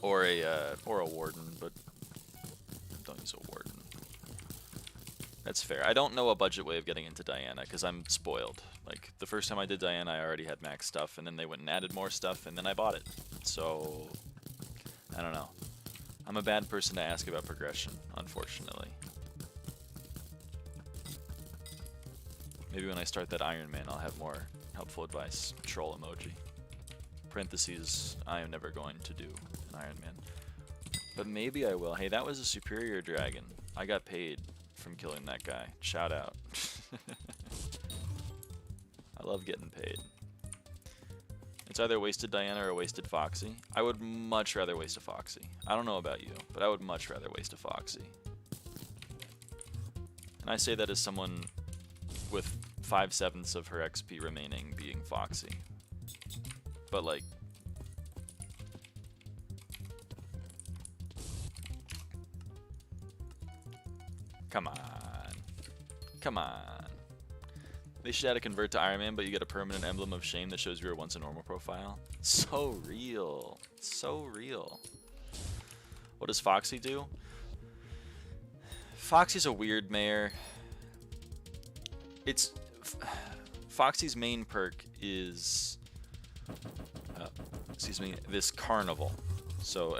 or a Warden, but don't use a Warden. That's fair. I don't know a budget way of getting into Diana because I'm spoiled. Like, the first time I did Diana, I already had max stuff, and then they went and added more stuff, and then I bought it. So, I don't know. I'm a bad person to ask about progression, unfortunately. Maybe when I start that Iron Man, I'll have more helpful advice. Troll emoji. Parentheses, I am never going to do an Iron Man. But maybe I will. Hey, that was a superior dragon. I got paid from killing that guy. Shout out. I love getting paid. It's either wasted Diana or a wasted Foxy. I would much rather waste a Foxy. I don't know about you, but I would much rather waste a Foxy. And I say that as someone with 5/7 of her XP remaining being Foxy. But like, come on. Come on. They should add a convert to Iron Man, but you get a permanent emblem of shame that shows you were once a normal profile. So real. So real. What does Foxy do? Foxy's a weird mare. Foxy's main perk is this carnival. So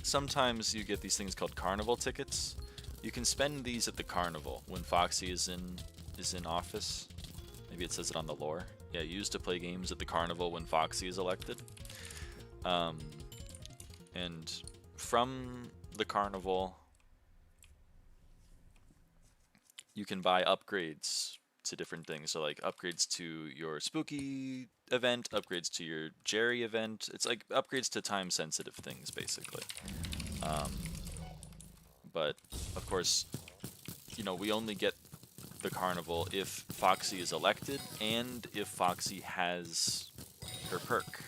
sometimes you get these things called carnival tickets. You can spend these at the carnival when Foxy is in office. Maybe it says it on the lore. yeah, used to play games at the carnival when Foxy is elected. And from the carnival, you can buy upgrades to different things. So like upgrades to your spooky event, upgrades to your Jerry event. It's like upgrades to time sensitive things basically. But of course, you know, we only get the carnival if Foxy is elected and if Foxy has her perk,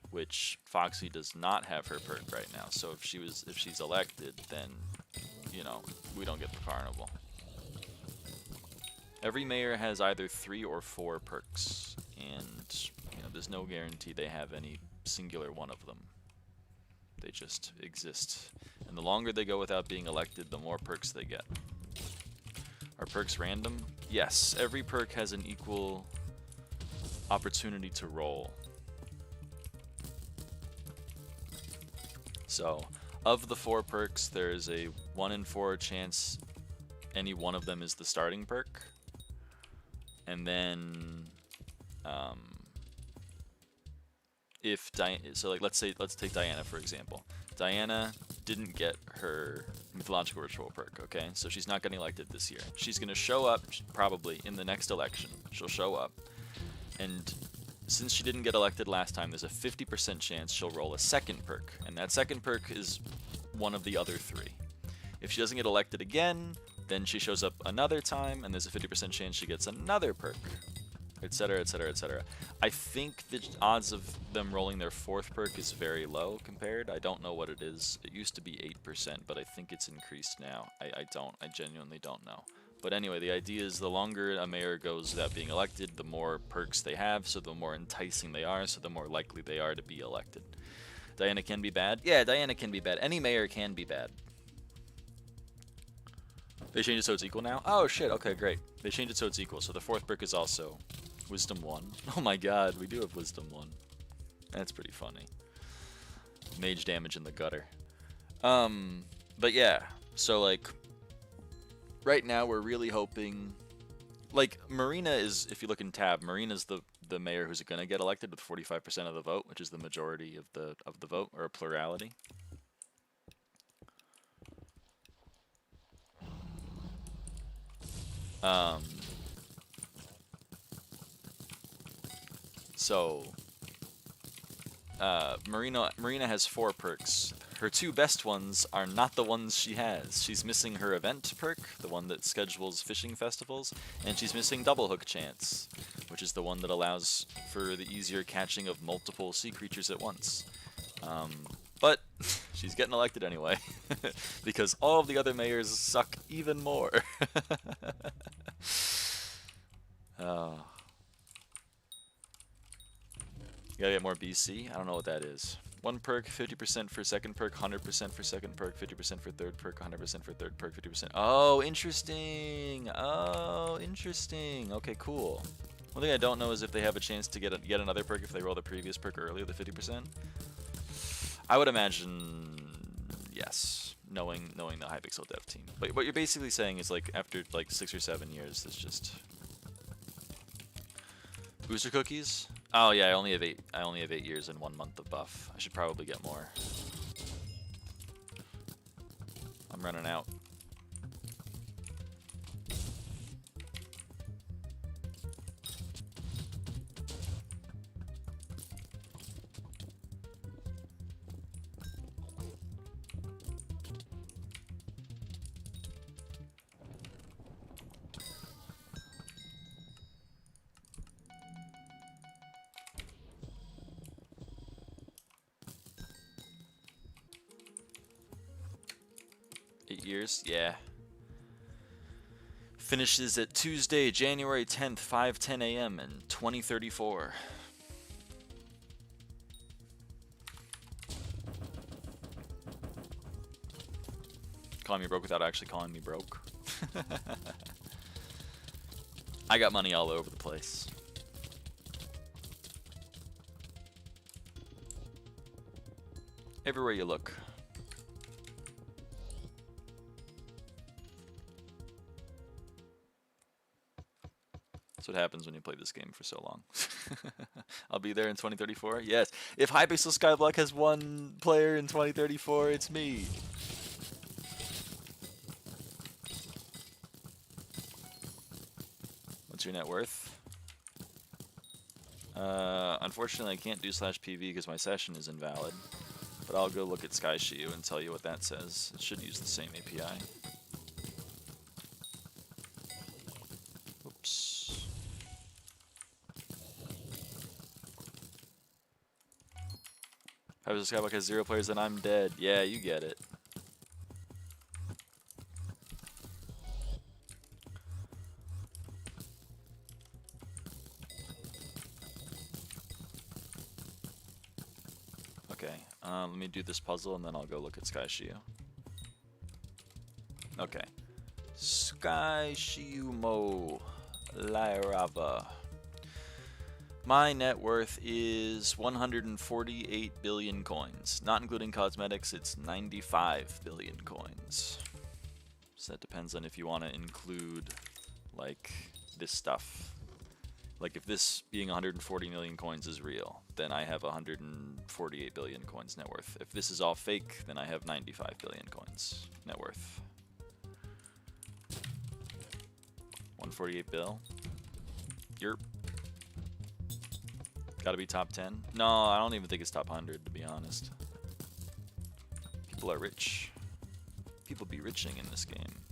which Foxy does not have her perk right now. So if she's elected, then, you know, we don't get the carnival. Every mayor has either 3 or 4 perks, and you know, there's no guarantee they have any singular one of them. They just exist. And the longer they go without being elected, the more perks they get. Are perks random? Yes, every perk has an equal opportunity to roll. So, of the 4 perks, there's a 1 in 4 chance any one of them is the starting perk. And then, if so like let's take Diana for example. Diana didn't get her mythological ritual perk, okay? So she's not getting elected this year. She's gonna show up probably in the next election. She'll show up, and since she didn't get elected last time, there's a 50% chance she'll roll a second perk, and that second perk is one of the other 3. If she doesn't get elected again, then she shows up another time, and there's a 50% chance she gets another perk, etc., etc., etc. I think the odds of them rolling their 4th perk is very low compared. I don't know what it is. It used to be 8%, but I think it's increased now. I genuinely don't know. But anyway, the idea is the longer a mayor goes without being elected, the more perks they have, so the more enticing they are, so the more likely they are to be elected. Diana can be bad? Yeah, Diana can be bad. Any mayor can be bad. They changed it so it's equal now? Oh shit, okay, great. They changed it so it's equal, so the 4th perk is also Wisdom 1. Oh my god, we do have Wisdom 1. That's pretty funny. Mage damage in the gutter. But yeah, so like, right now we're really hoping, like, Marina is, if you look in tab, Marina's the mayor who's gonna get elected with 45% of the vote, which is the majority of the vote, or a plurality. So, Marina has 4 perks. Her 2 best ones are not the ones she has. She's missing her event perk, the one that schedules fishing festivals, and she's missing double hook chance, which is the one that allows for the easier catching of multiple sea creatures at once. But she's getting elected anyway, because all of the other mayors suck even more. Oh. You gotta get more BC? I don't know what that is. 1 perk, 50% for second perk, 100% for second perk, 50% for third perk, 100% for third perk, 50%. Oh, interesting! Oh, interesting. Okay, cool. One thing I don't know is if they have a chance to get another perk if they roll the previous perk earlier, the 50%. I would imagine yes, knowing the Hypixel dev team. But what you're basically saying is, like, after like 6 or 7 years, it's just booster cookies. Oh yeah, I only have 8 years and 1 month of buff. I should probably get more. I'm running out. Years, yeah. Finishes at Tuesday, January 10th, 5:10 a.m. in 2034. Calling me broke without actually calling me broke. I got money all over the place. Everywhere you look. That's what happens when you play this game for so long. I'll be there in 2034. Yes. If Hypixel SkyBlock has one player in 2034, it's me. What's your net worth? Unfortunately, I can't do /PV because my session is invalid. But I'll go look at shiiyu and tell you what that says. It should use the same API. Oops. Hypixel SkyBlock has 0 players, then I'm dead. Yeah, you get it. Okay, let me do this puzzle and then I'll go look at shiiyu. Okay. shiiyu mo lyraava. My net worth is 148 billion coins. Not including cosmetics, it's 95 billion coins. So that depends on if you want to include, like, this stuff. Like, if this being 140 million coins is real, then I have 148 billion coins net worth. If this is all fake, then I have 95 billion coins net worth. 148 bill. Yerp. Gotta be top 10? No, I don't even think it's top 100, to be honest. People are rich. People be riching in this game.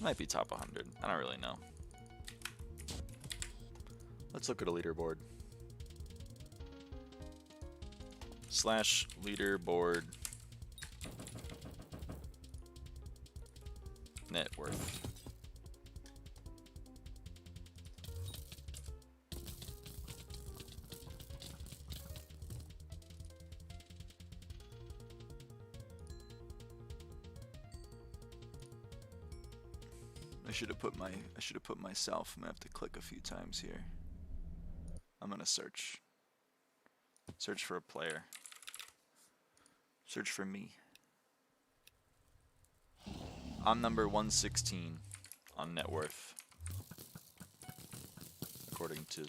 Might be top 100. I don't really know. Let's look at a leaderboard. /leaderboard net worth. I should have put myself. I'm gonna have to click a few times here. I'm gonna search. Search for a player. Search for me. I'm number 116 on net worth, according to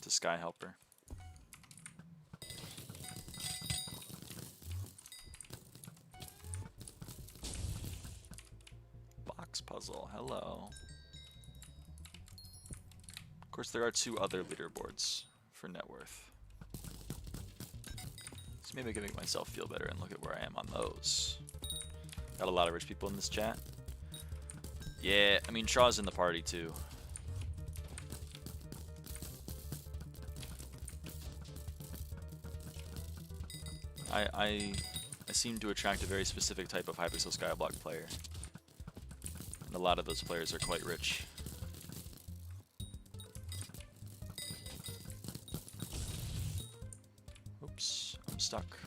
Sky Helper. Box puzzle. Hello. Of course, there are 2 other leaderboards for net worth. So maybe I can make myself feel better and look at where I am on those. Got a lot of rich people in this chat. Yeah, I mean, Shaw's in the party too. I seem to attract a very specific type of Hypixel SkyBlock player. And a lot of those players are quite rich. Oops, I'm stuck.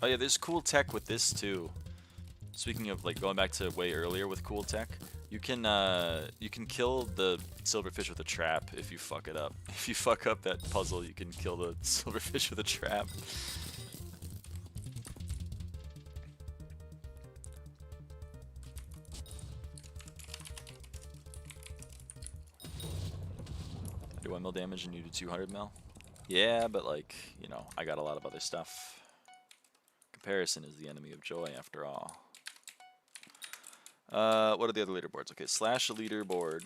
Oh yeah, there's cool tech with this too. Speaking of, like, going back to way earlier with cool tech, you can kill the silverfish with a trap if you fuck it up. If you fuck up that puzzle, you can kill the silverfish with a trap. I do 1 mil damage and you do 200 mil? Yeah, but, like, you know, I got a lot of other stuff. Comparison is the enemy of joy, after all. What are the other leaderboards? Okay, /leaderboard.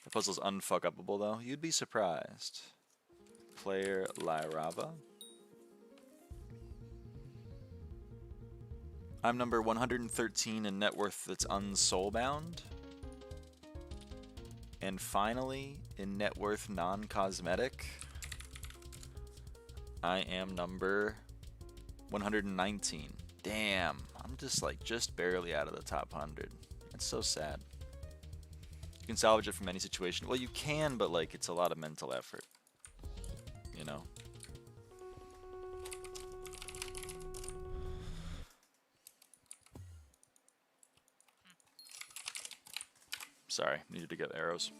The puzzle's unfuck-upable, though. You'd be surprised. Player lyraava. I'm number 113 in net worth that's unsoulbound. And finally, in net worth non-cosmetic, I am number 119. Damn, I'm just barely out of the top 100. It's so sad. You can salvage it from any situation. Well, you can, but, like, it's a lot of mental effort. You know? Sorry, needed to get arrows.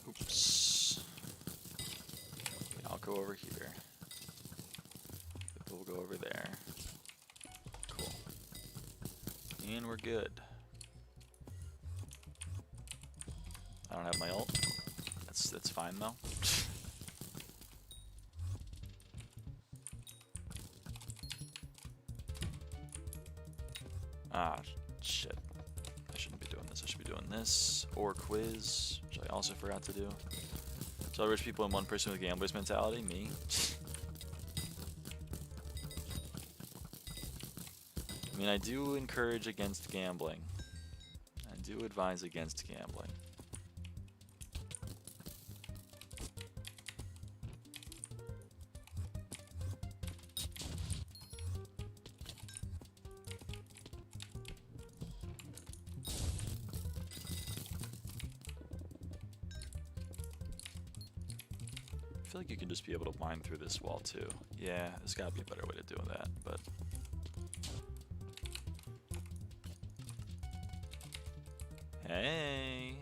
Oops. Okay, I'll go over here. We'll go over there. Cool. And we're good. I don't have my ult. That's fine though. Ah, shit. I shouldn't be doing this. I should be doing this. Or quiz, which I also forgot to do. So rich people and one person with gambler's mentality, me. I mean, I do encourage against gambling. I do advise against gambling. I feel like you can just be able to mine through this wall too. Yeah, there's gotta be a better way to do that, but... Hey!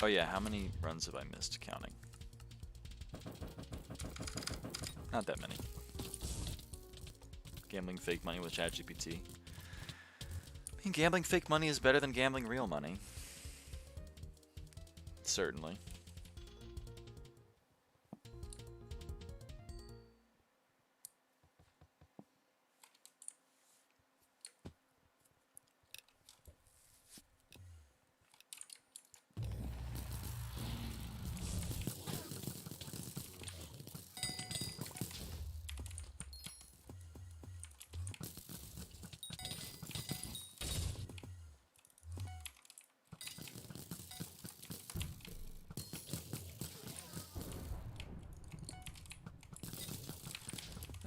Oh yeah, how many runs have I missed counting? Not that many. Gambling fake money with ChatGPT. I mean, gambling fake money is better than gambling real money. Certainly.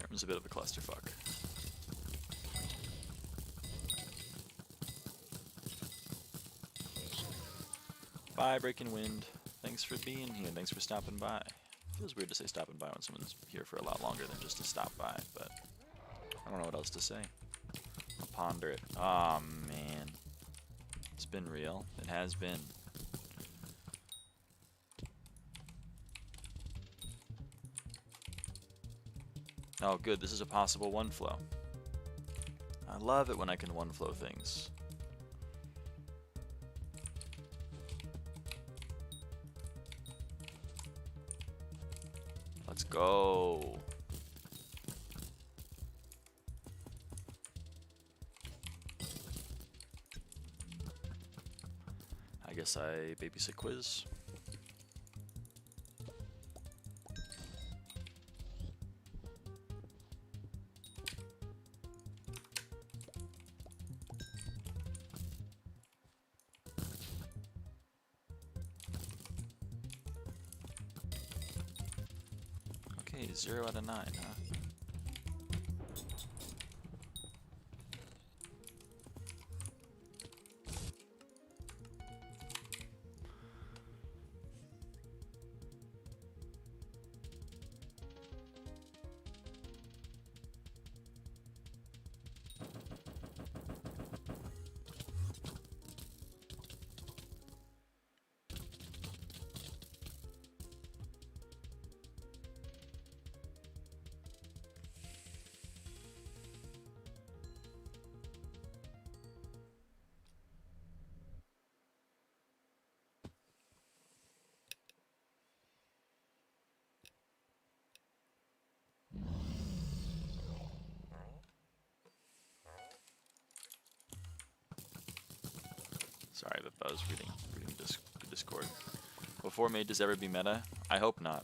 It was a bit of a clusterfuck. Bye, Breaking Wind. Thanks for being here. Thanks for stopping by. Feels weird to say stopping by when someone's here for a lot longer than just to stop by, but I don't know what else to say. I'll ponder it. Aw, man. It's been real. It has been. Oh, good. This is a possible one flow. I love it when I can one flow things. Let's go. I guess I babysit quiz. Okay, 0 out of 9, huh? Sorry, but I was reading Discord. Will 4 mages ever be meta? I hope not.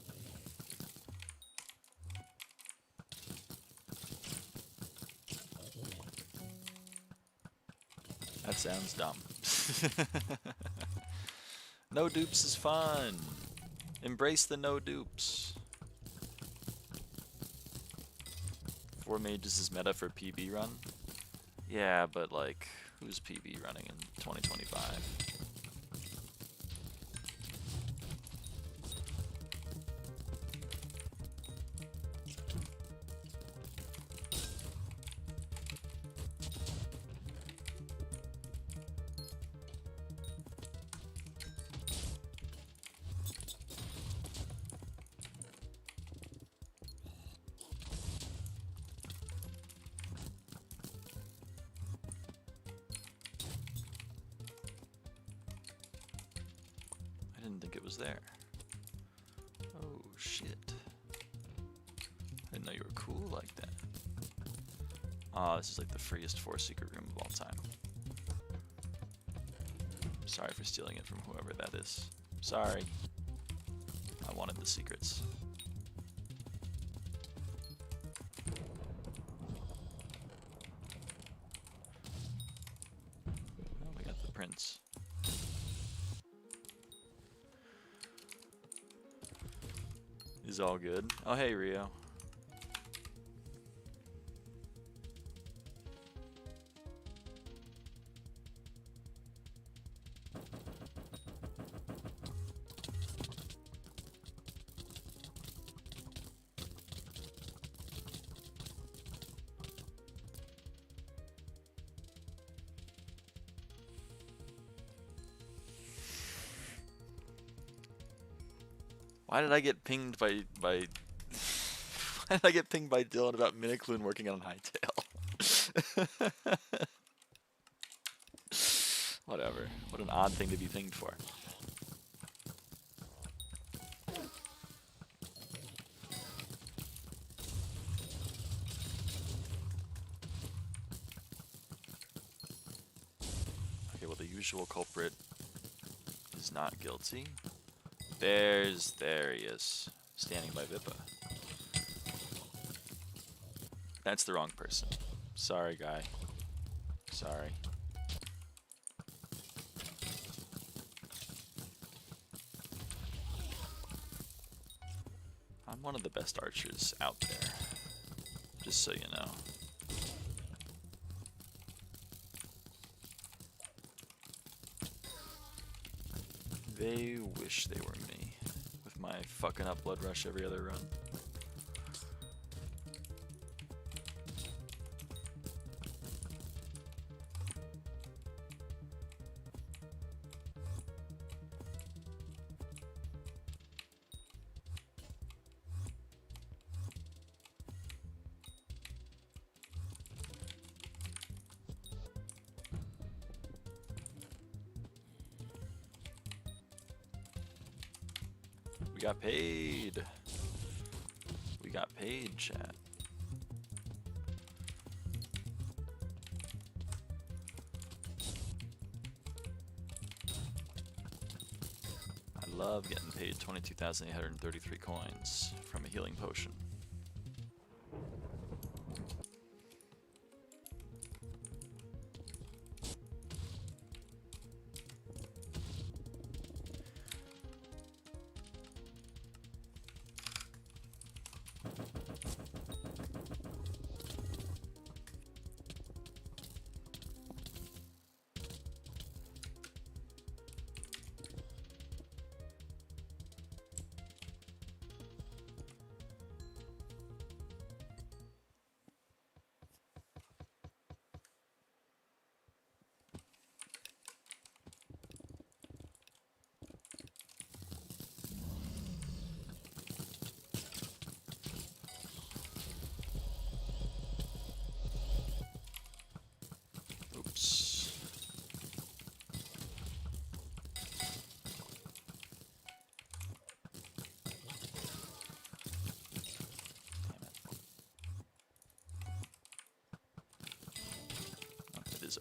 That sounds dumb. No dupes is fun. Embrace the no dupes. 4 mages is meta for PB run? Yeah, but like, who's PB running in 2025? I didn't think it was there. Oh shit. I didn't know you were cool like that. Oh, this is like the freest 4 secret room of all time. Sorry for stealing it from whoever that is. Sorry. I wanted the secrets. Oh, we got the prince. Is all good. Oh, hey, Rio. Why did I get pinged by why did I get pinged by Dylan about Minikloon working on Hytale? Whatever. What an odd thing to be pinged for. Okay, well the usual culprit is not guilty. There he is, standing by Vippa. That's the wrong person. Sorry, guy. Sorry. I'm one of the best archers out there, just so you know. They wish they were me, with my fucking up blood rush every other run. We got paid. We got paid, chat. I love getting paid 22,833 coins from a healing potion.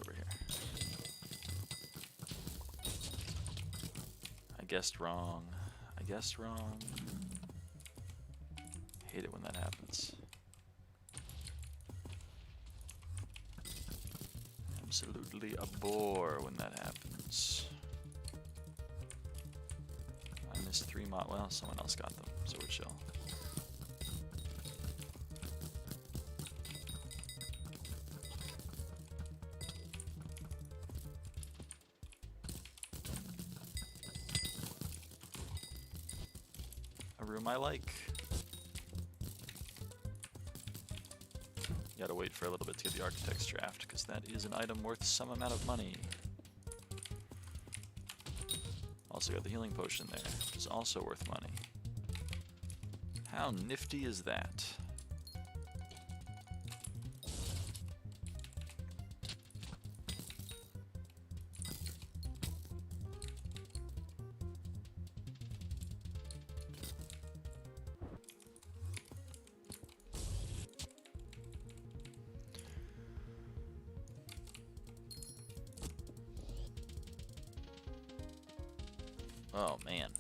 Over here. guessed wrong. I guessed wrong. Hate it when that happens. Absolutely a bore when that happens. I missed 3 mod. Well, someone else got them, so we're chill. A room I like. You gotta wait for a little bit to get the architect's draft, because that is an item worth some amount of money. Also got the healing potion there, which is also worth money. How nifty is that? Oh man.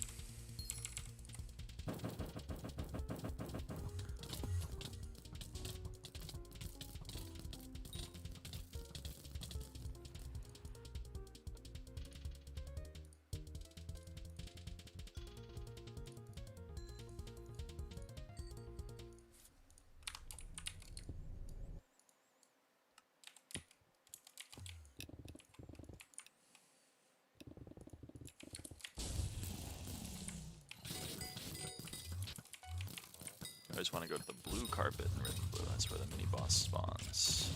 I just want to go to the blue carpet in Rhythm Blue. That's where the mini boss spawns.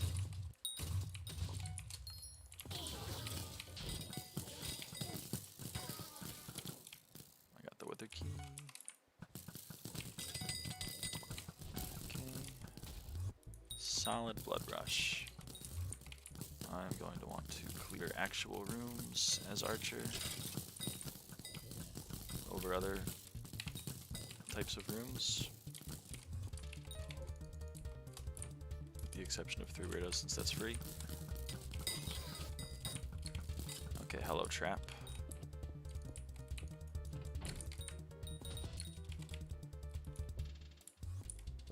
I got the wither key. Okay. Solid blood rush. I'm going to want to clear actual rooms as Archer over other types of rooms. The exception of 3 weirdos, since that's free. Okay, hello trap.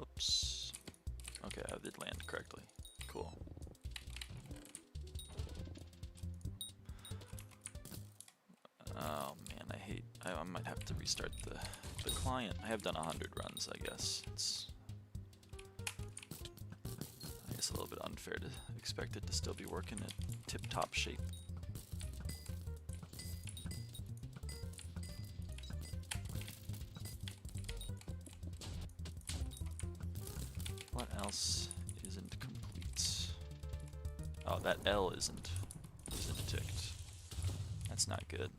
Oops. Okay, I did land correctly. Cool. Oh man, I might have to restart the client. I have done 100 runs, I guess. It's a little bit unfair to expect it to still be working at tip-top shape. What else isn't complete? Oh, that L isn't ticked. That's not good.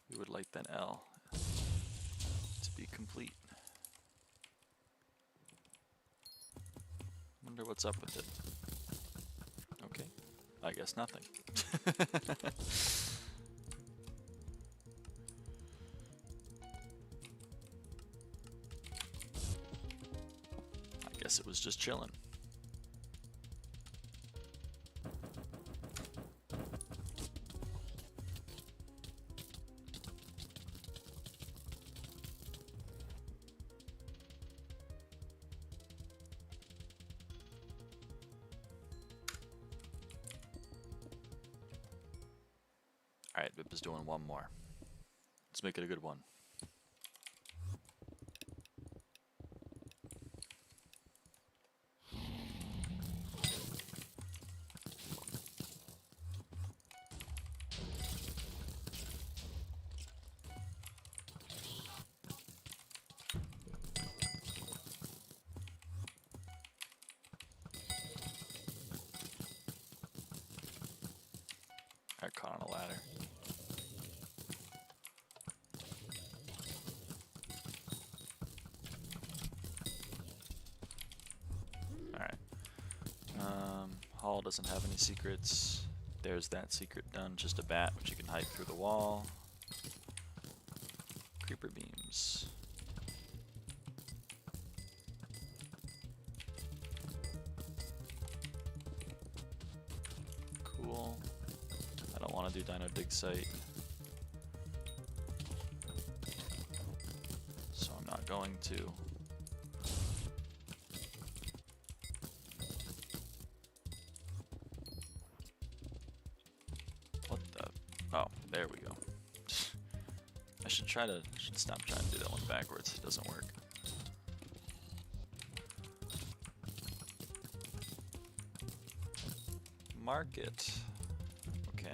We would like that L to be complete. Wonder what's up with it. Okay, I guess nothing. I guess it was just chilling. Alright, Vip is doing one more. Let's make it a good one. I got caught on a ladder. Hall doesn't have any secrets. There's that secret done, just a bat which you can hide through the wall. Creeper beams. Cool. want to do dino dig site. So I'm not going to. What the? Oh, there we go. I should stop trying to do that one backwards. It doesn't work. Market. Okay.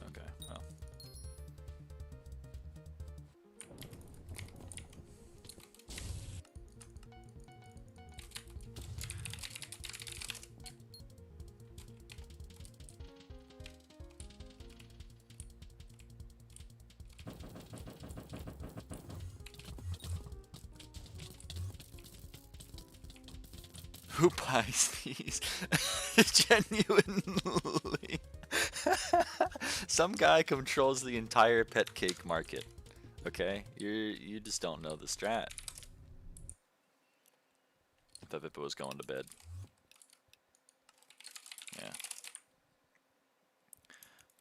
Okay, well. Who buys these? Genuinely. Some guy controls the entire pet cake market. Okay? You just don't know the strat. I thought Vippa was going to bed. Yeah.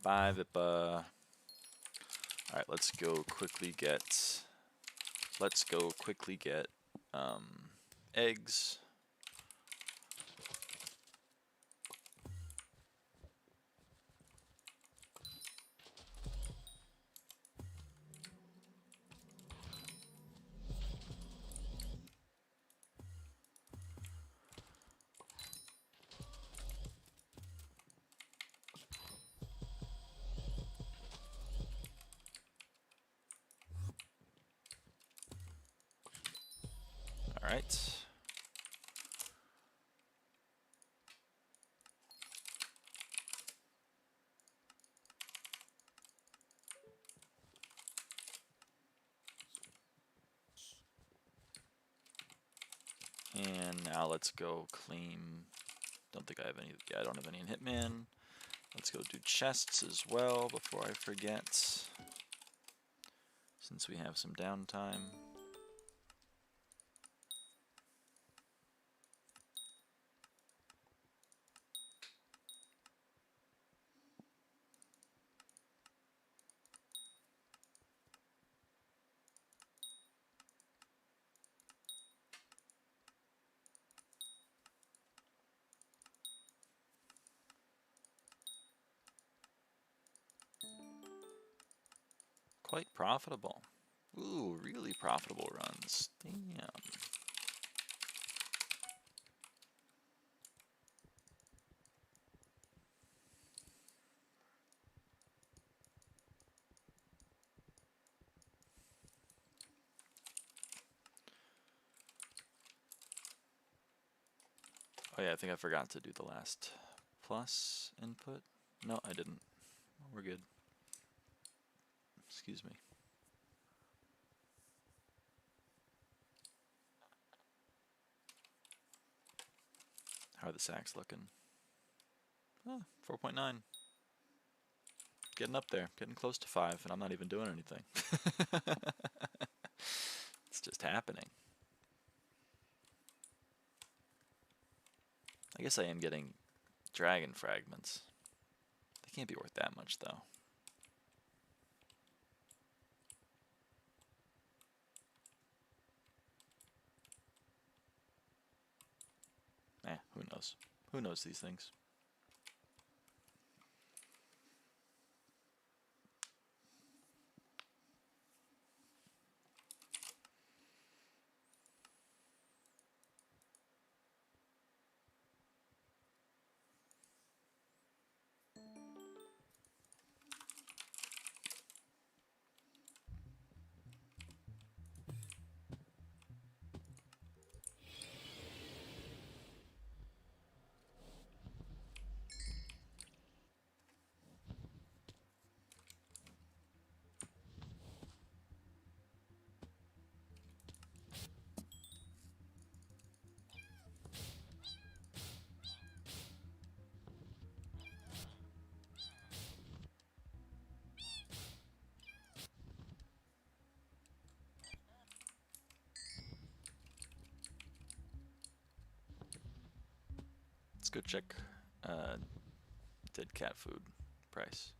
Bye, Vippa. Alright, let's go quickly get eggs. All right. And now let's go claim. Don't think I have any. Yeah, I don't have any in Hitman. Let's go do chests as well before I forget, since we have some downtime. Quite profitable. Ooh, really profitable runs. Damn. Oh yeah, I think I forgot to do the last plus input. No, I didn't. We're good. Excuse me. How are the sacks looking? Oh, 4.9. Getting up there, getting close to 5, and I'm not even doing anything. It's just happening. I guess I am getting dragon fragments. They can't be worth that much, though. Who knows? Who knows these things? go check dead cat food price.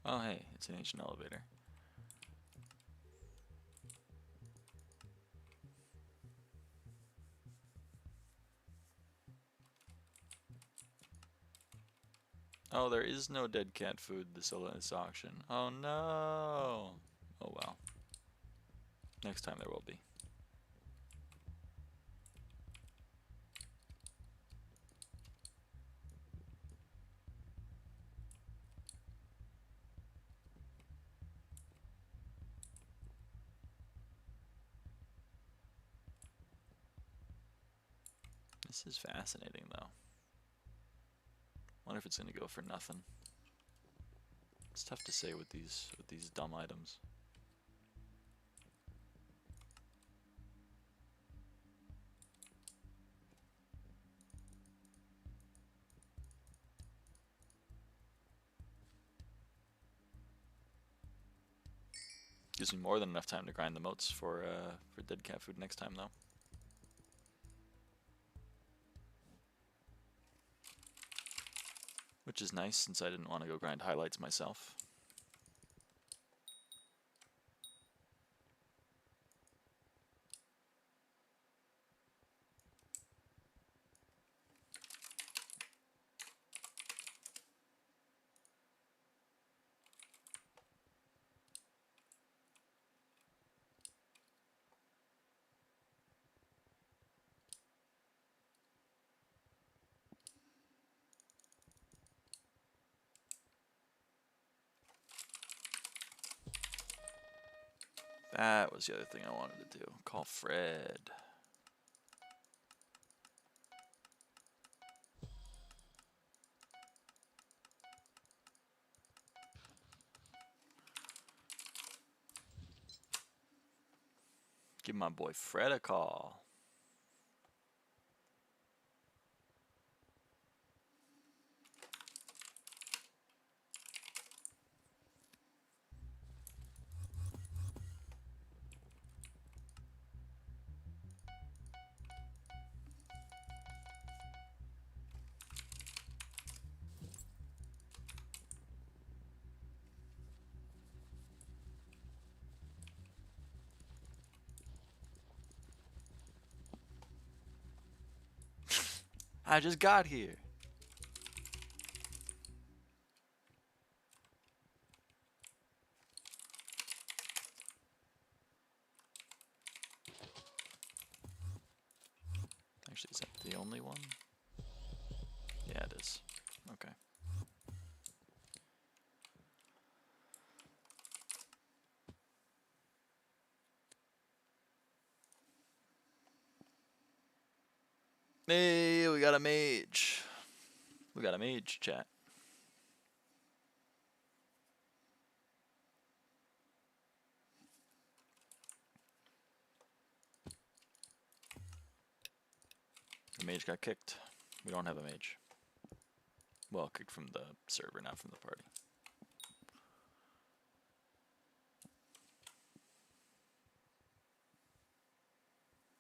Oh hey, it's an ancient elevator. Oh, there is no dead cat food this auction. Oh no! Oh well. Next time there will be. This is fascinating though. Wonder if it's gonna go for nothing. It's tough to say with these dumb items. Gives me more than enough time to grind the moats for dead cat food next time though. Which is nice since I didn't want to go grind highlights myself. That was the other thing I wanted to do. Call Fred. Give my boy Fred a call. I just got here. Actually, is that the only one? Yeah, it is. Okay. Hey, we got a mage. We got a mage, chat. The mage got kicked. We don't have a mage. Well, kicked from the server, not from the party.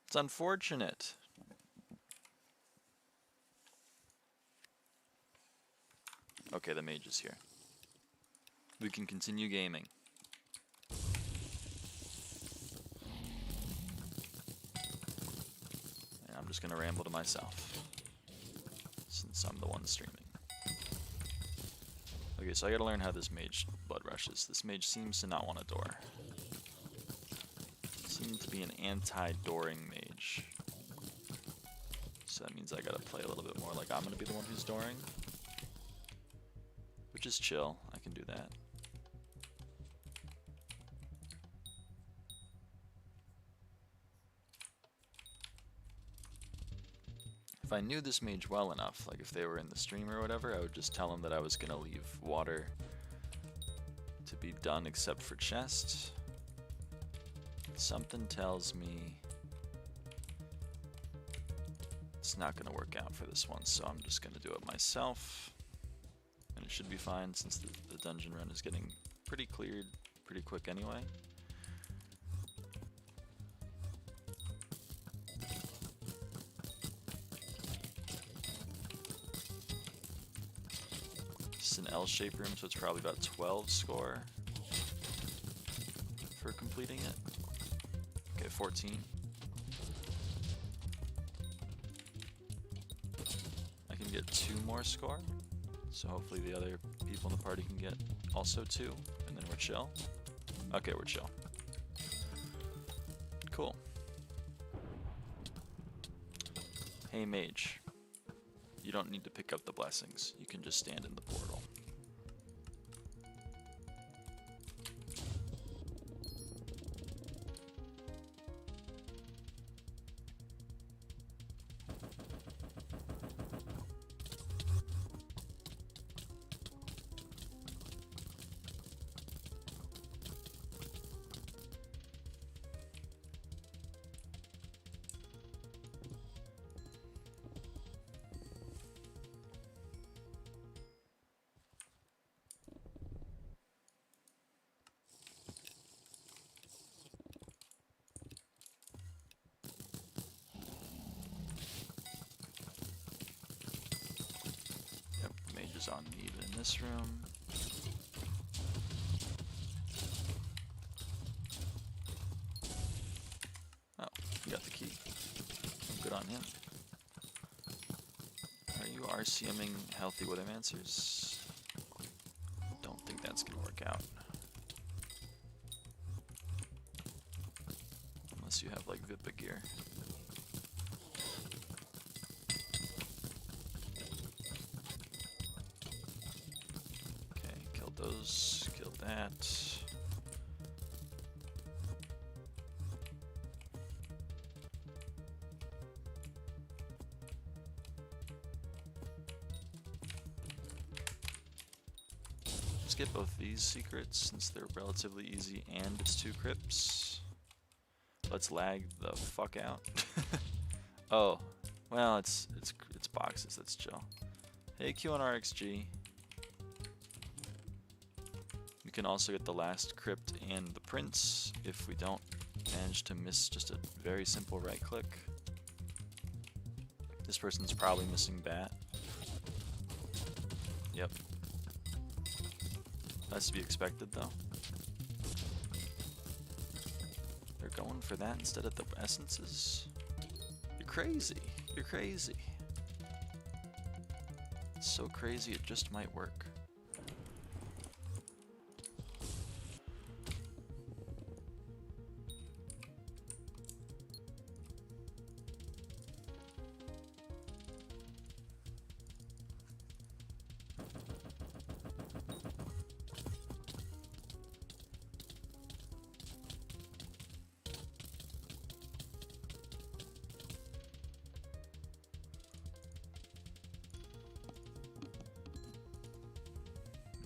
It's unfortunate. Okay, the mage is here. We can continue gaming. And I'm just gonna ramble to myself, since I'm the one streaming. Okay, so I gotta learn how this mage blood rushes. This mage seems to not want a door. Seems to be an anti-dooring mage. So that means I gotta play a little bit more like I'm gonna be the one who's dooring. Which is chill, I can do that. If I knew this mage well enough, like if they were in the stream or whatever, I would just tell them that I was gonna leave water to be done except for chests. Something tells me It's not going to work out for this one, so I'm just going to do it myself. And it should be fine since the dungeon run is getting pretty cleared pretty quick anyway. It's an L-shaped room, so it's probably about 12 score for completing it. Okay, 14. I can get 2 more score, so hopefully the other people in the party can get also 2, and then we're chill. Okay, we're chill. Cool. Hey mage, you don't need to pick up the blessings, you can just stand in the portal. On need in this room. Oh, he got the key. Good on him. Are you RCMing healthy Withermancers? Don't think that's gonna work out. Unless you have like Vipa gear. Those, kill that. Let's get both these secrets since they're relatively easy and it's 2 crypts. Let's lag the fuck out. Oh, well it's boxes, that's chill. Hey QNRXG. We can also get the last crypt and the prince if we don't manage to miss just a very simple right click. This person's probably missing bat. Yep. That's to be expected though. They're going for that instead of the essences. You're crazy. You're crazy. It's so crazy it just might work.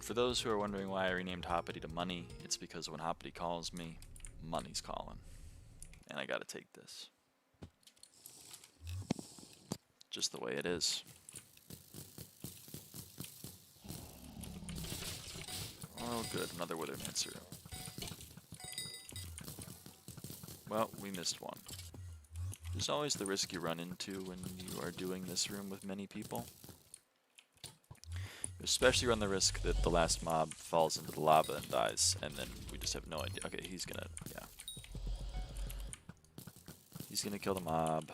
For those who are wondering why I renamed Hoppity to Money, it's because when Hoppity calls me, money's calling. And I gotta take this. Just the way it is. Oh good, another Withermancer. Well, we missed one. There's always the risk you run into when you are doing this room with many people. Especially run the risk that the last mob falls into the lava and dies, and then we just have no idea. Okay, he's gonna, yeah. He's gonna kill the mob.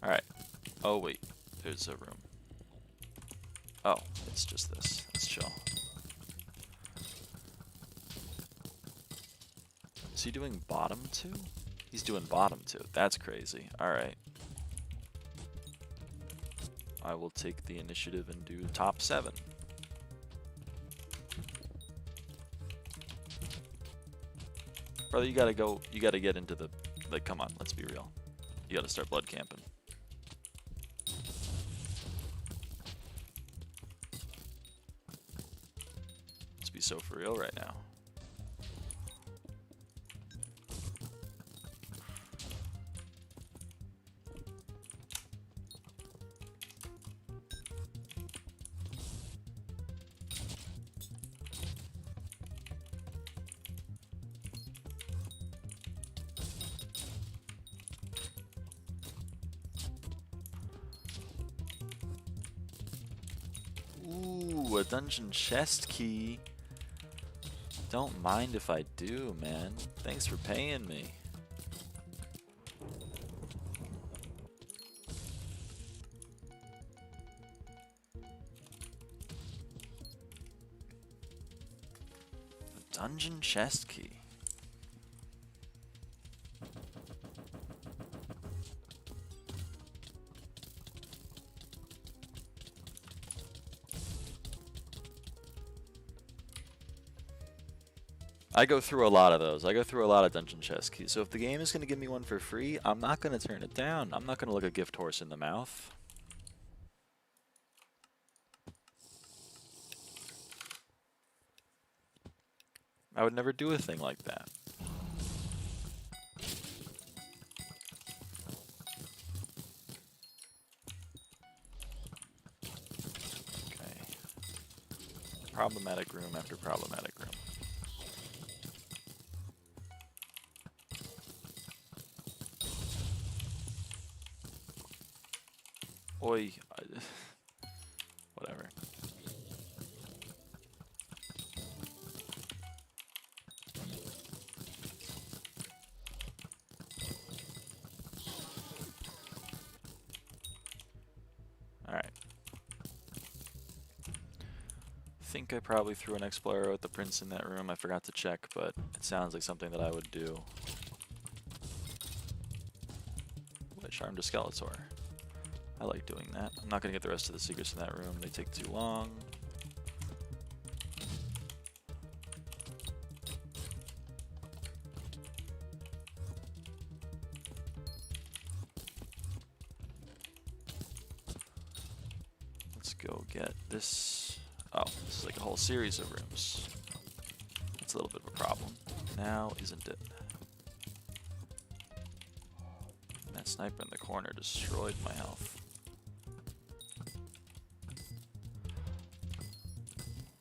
Alright. Oh wait, there's a room. Oh, it's just this. Let's chill. Is he doing bottom 2? He's doing bottom 2. That's crazy. Alright. I will take the initiative and do top 7. Brother, you gotta go. You gotta get into the. Like, come on, let's be real. You gotta start blood camping. so for real right now. Ooh, a dungeon chest key. Don't mind if I do, man. Thanks for paying me. A dungeon chest key. I go through a lot of those. I go through a lot of dungeon chest keys. So if the game is going to give me one for free, I'm not going to turn it down. I'm not going to look a gift horse in the mouth. I would never do a thing like that. Okay. Problematic room after problematic room. Oi. Whatever. Alright. I think I probably threw an Explorer at the prince in that room. I forgot to check, but it sounds like something that I would do. What, Charmed a Skeletor. I like doing that. I'm not going to get the rest of the secrets in that room. They take too long. Let's go get this. Oh, this is like a whole series of rooms. That's a little bit of a problem. Now, isn't it? That sniper in the corner destroyed my health.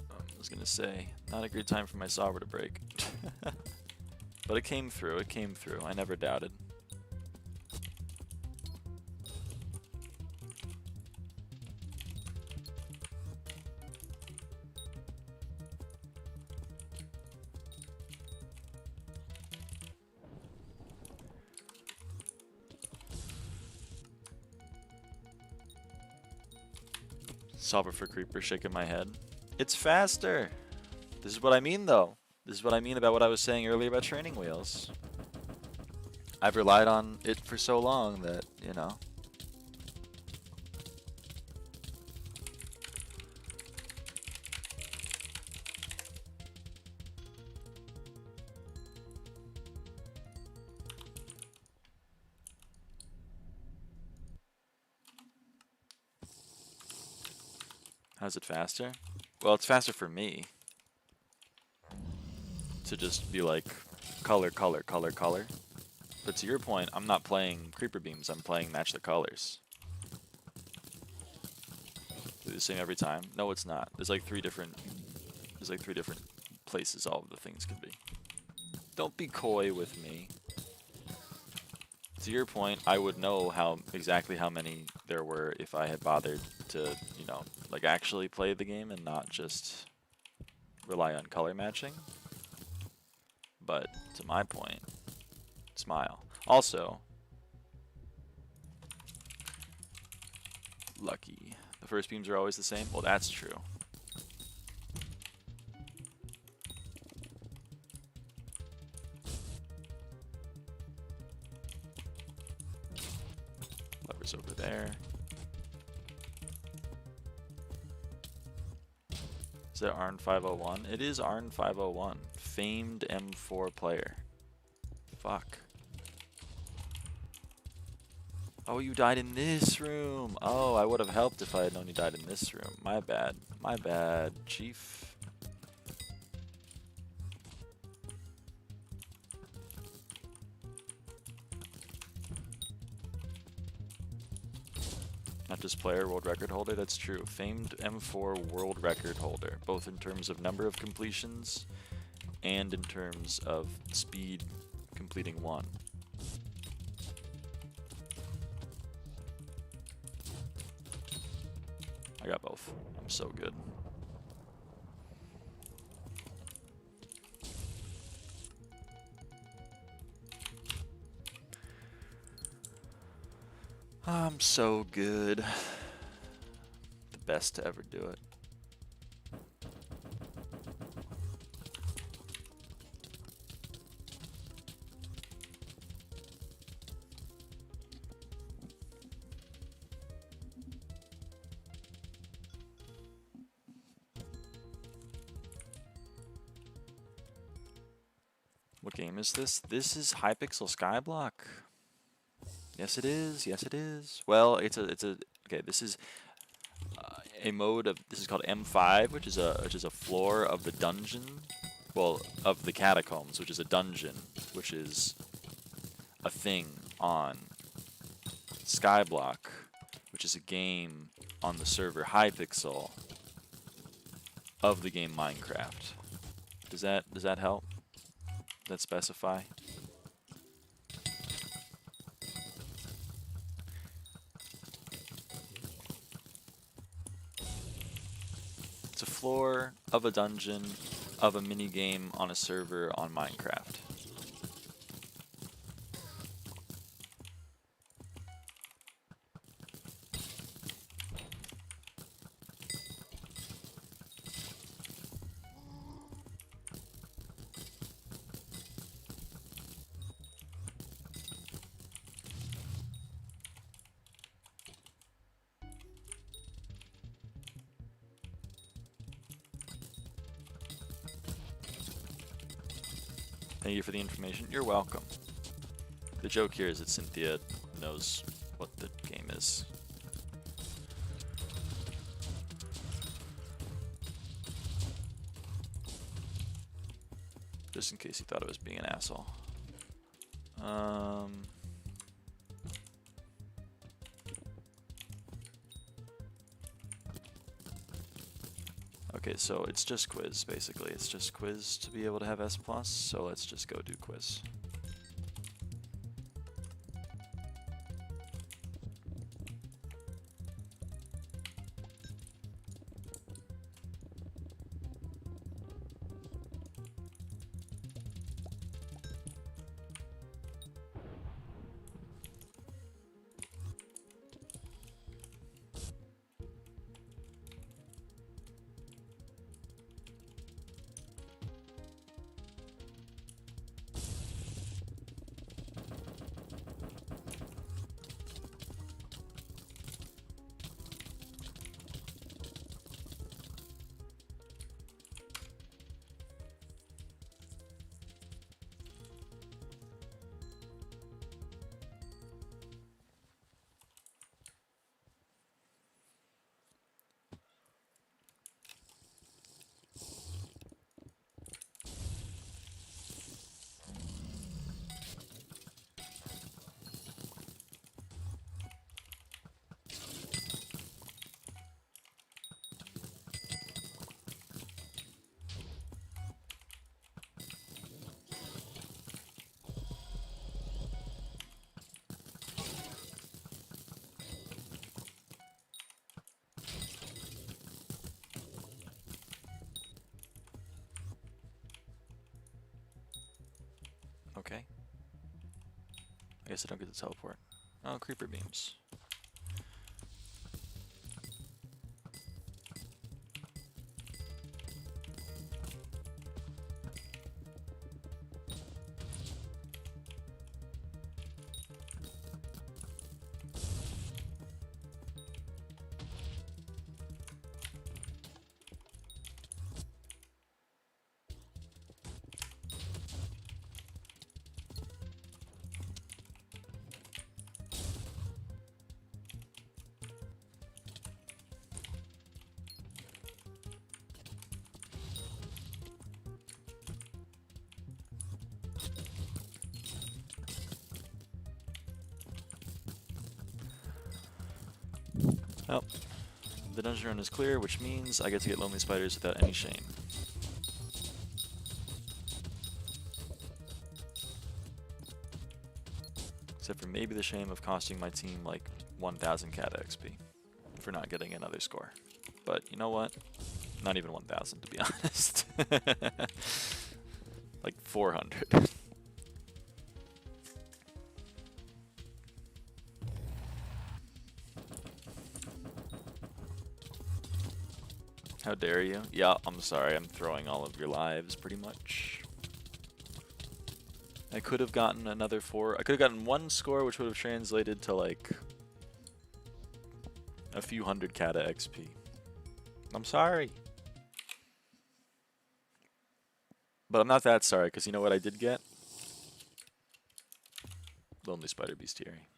I was gonna say, not a good time for my solver to break. But it came through, I never doubted. Solver for creeper, shaking my head. It's faster! This is what I mean, though. This is what I mean about what I was saying earlier about training wheels. I've relied on it for so long that, you know. How's it faster? Well, it's faster for me to just be like color, color, color, color. But to your point, I'm not playing creeper beams, I'm playing match the colors. Do the same every time? No, it's not. There's like three different places all of the things can be. Don't be coy with me. To your point, I would know exactly how many there were if I had bothered to, you know, like actually play the game and not just rely on color matching. But to my point, smile. Also, lucky. The first beams are always the same? Well, that's true. Lever's over there. Is that Arn 501? It is Arn 501. Famed M4 player. Fuck. Oh, you died in this room. Oh, I would have helped if I had known you died in this room. My bad. My bad, Chief. Not just player, world record holder, that's true. Famed M4 world record holder, both in terms of number of completions and in terms of speed completing one. I got both. I'm so good. I'm so good. The best to ever do it. What game is this? This is Hypixel SkyBlock. Yes, it is. Yes, it is. Well, okay. This is a mode of, this is called M5, which is a floor of the dungeon, well, of the catacombs, which is a dungeon, which is a thing on SkyBlock, which is a game on the server Hypixel of the game Minecraft. Does that help? Does that specify? It's a floor of a dungeon of a mini game on a server on Minecraft. Thank you for the information. You're welcome. The joke here is that Cynthia knows what the game is. Just in case you thought I was being an asshole. Okay, so it's just quiz, basically. It's just quiz to be able to have S+, so let's just go do quiz. Okay. I guess I don't get to teleport. Oh, creeper beams. Well, the dungeon run is clear, which means I get to get lonely spiders without any shame. Except for maybe the shame of costing my team like 1,000 Kata XP for not getting another score. But you know what? Not even 1,000 to be honest. Like 400. How dare you? Yeah, I'm sorry, I'm throwing all of your lives, pretty much. I could have gotten another 4. I could have gotten 1 score, which would have translated to, like, a few hundred Kata XP. I'm sorry. But I'm not that sorry, because you know what I did get? Lonely Spider Bestiary.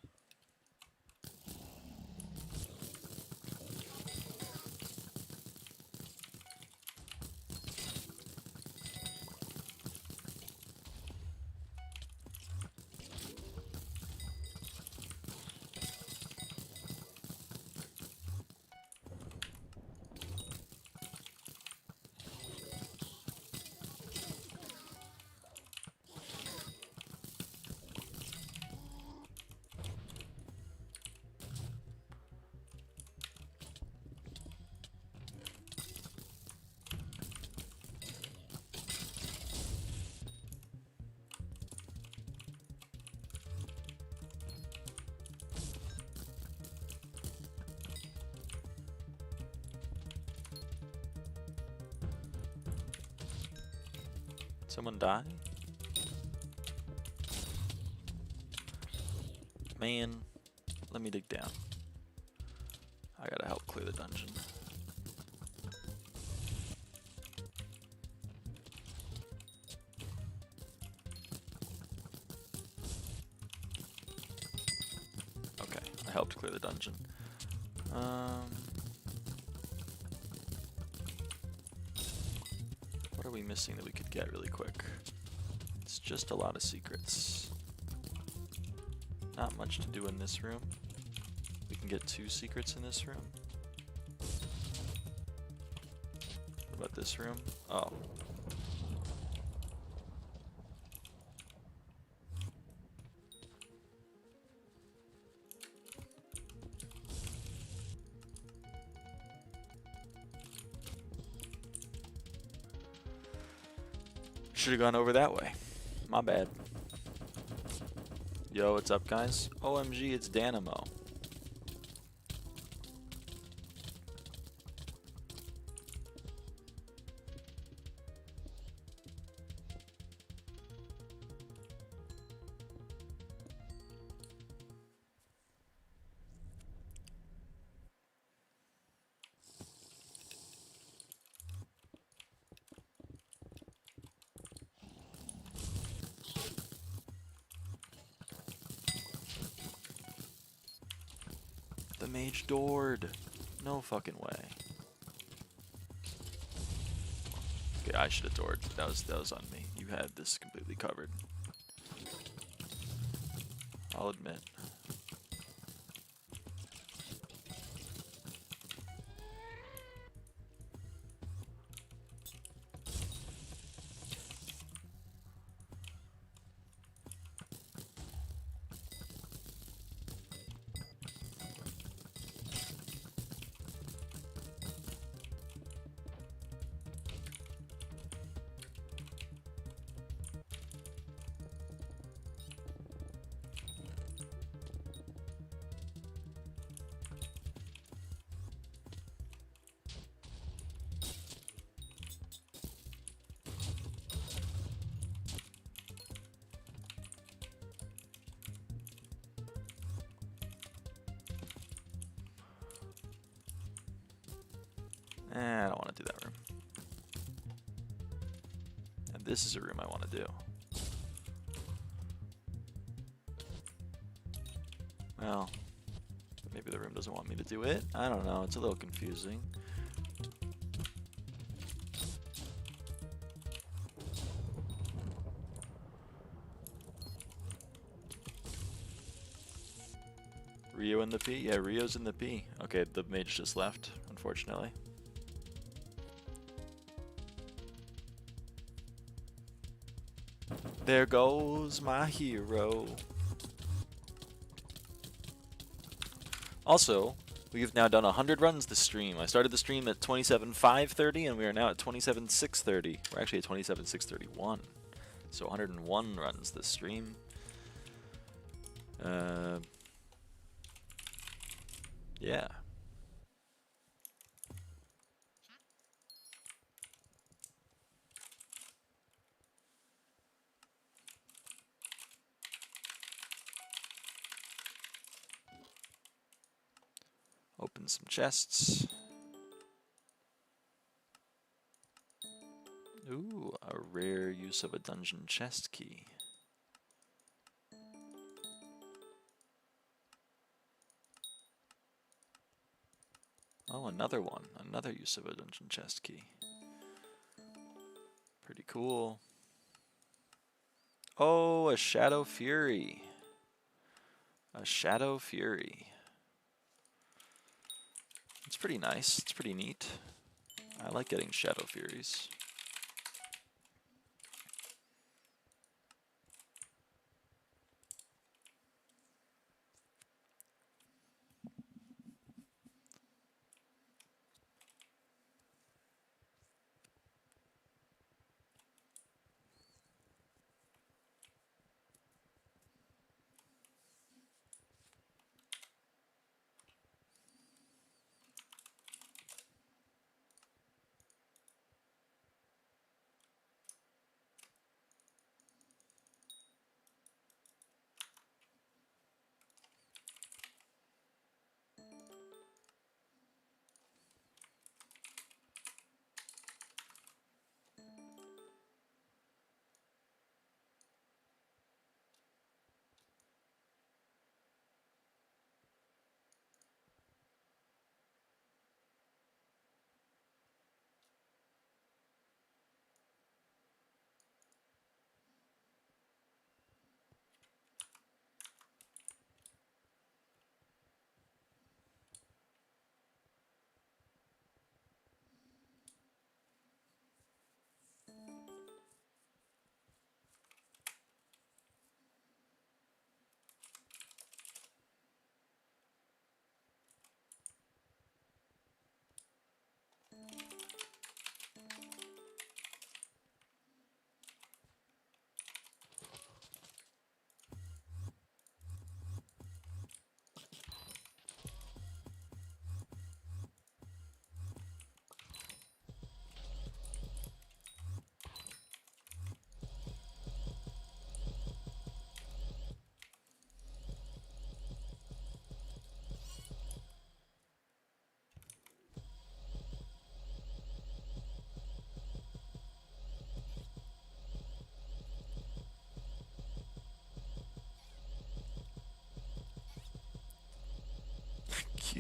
Someone die? Man, let me dig down. I gotta help clear the dungeon. Okay, I helped clear the dungeon. What are we missing that we could get really quick? It's just a lot of secrets. Not much to do in this room. We can get 2 secrets in this room. What about this room? Oh. Should have gone over that way. My bad. Yo, what's up, guys? OMG, it's Danimo. The mage doored. No fucking way. Okay, I should have doored. That was on me. You had this completely covered. I'll admit. I don't want to do that room. And this is a room I want to do. Well, maybe the room doesn't want me to do it. I don't know. It's a little confusing. Rio in the P? Yeah, Rio's in the P. Okay, the mage just left, unfortunately. There goes my hero. Also, we've now done 100 runs this stream. I started the stream at 27:530, and we are now at 27:630. We're actually at 27:631. So 101 runs this stream. Yeah. Open some chests. Ooh, a rare use of a dungeon chest key. Oh, another one. Another use of a dungeon chest key. Pretty cool. Oh, a Shadow Fury. A Shadow Fury. It's pretty nice. It's pretty neat. I like getting Shadow Furies.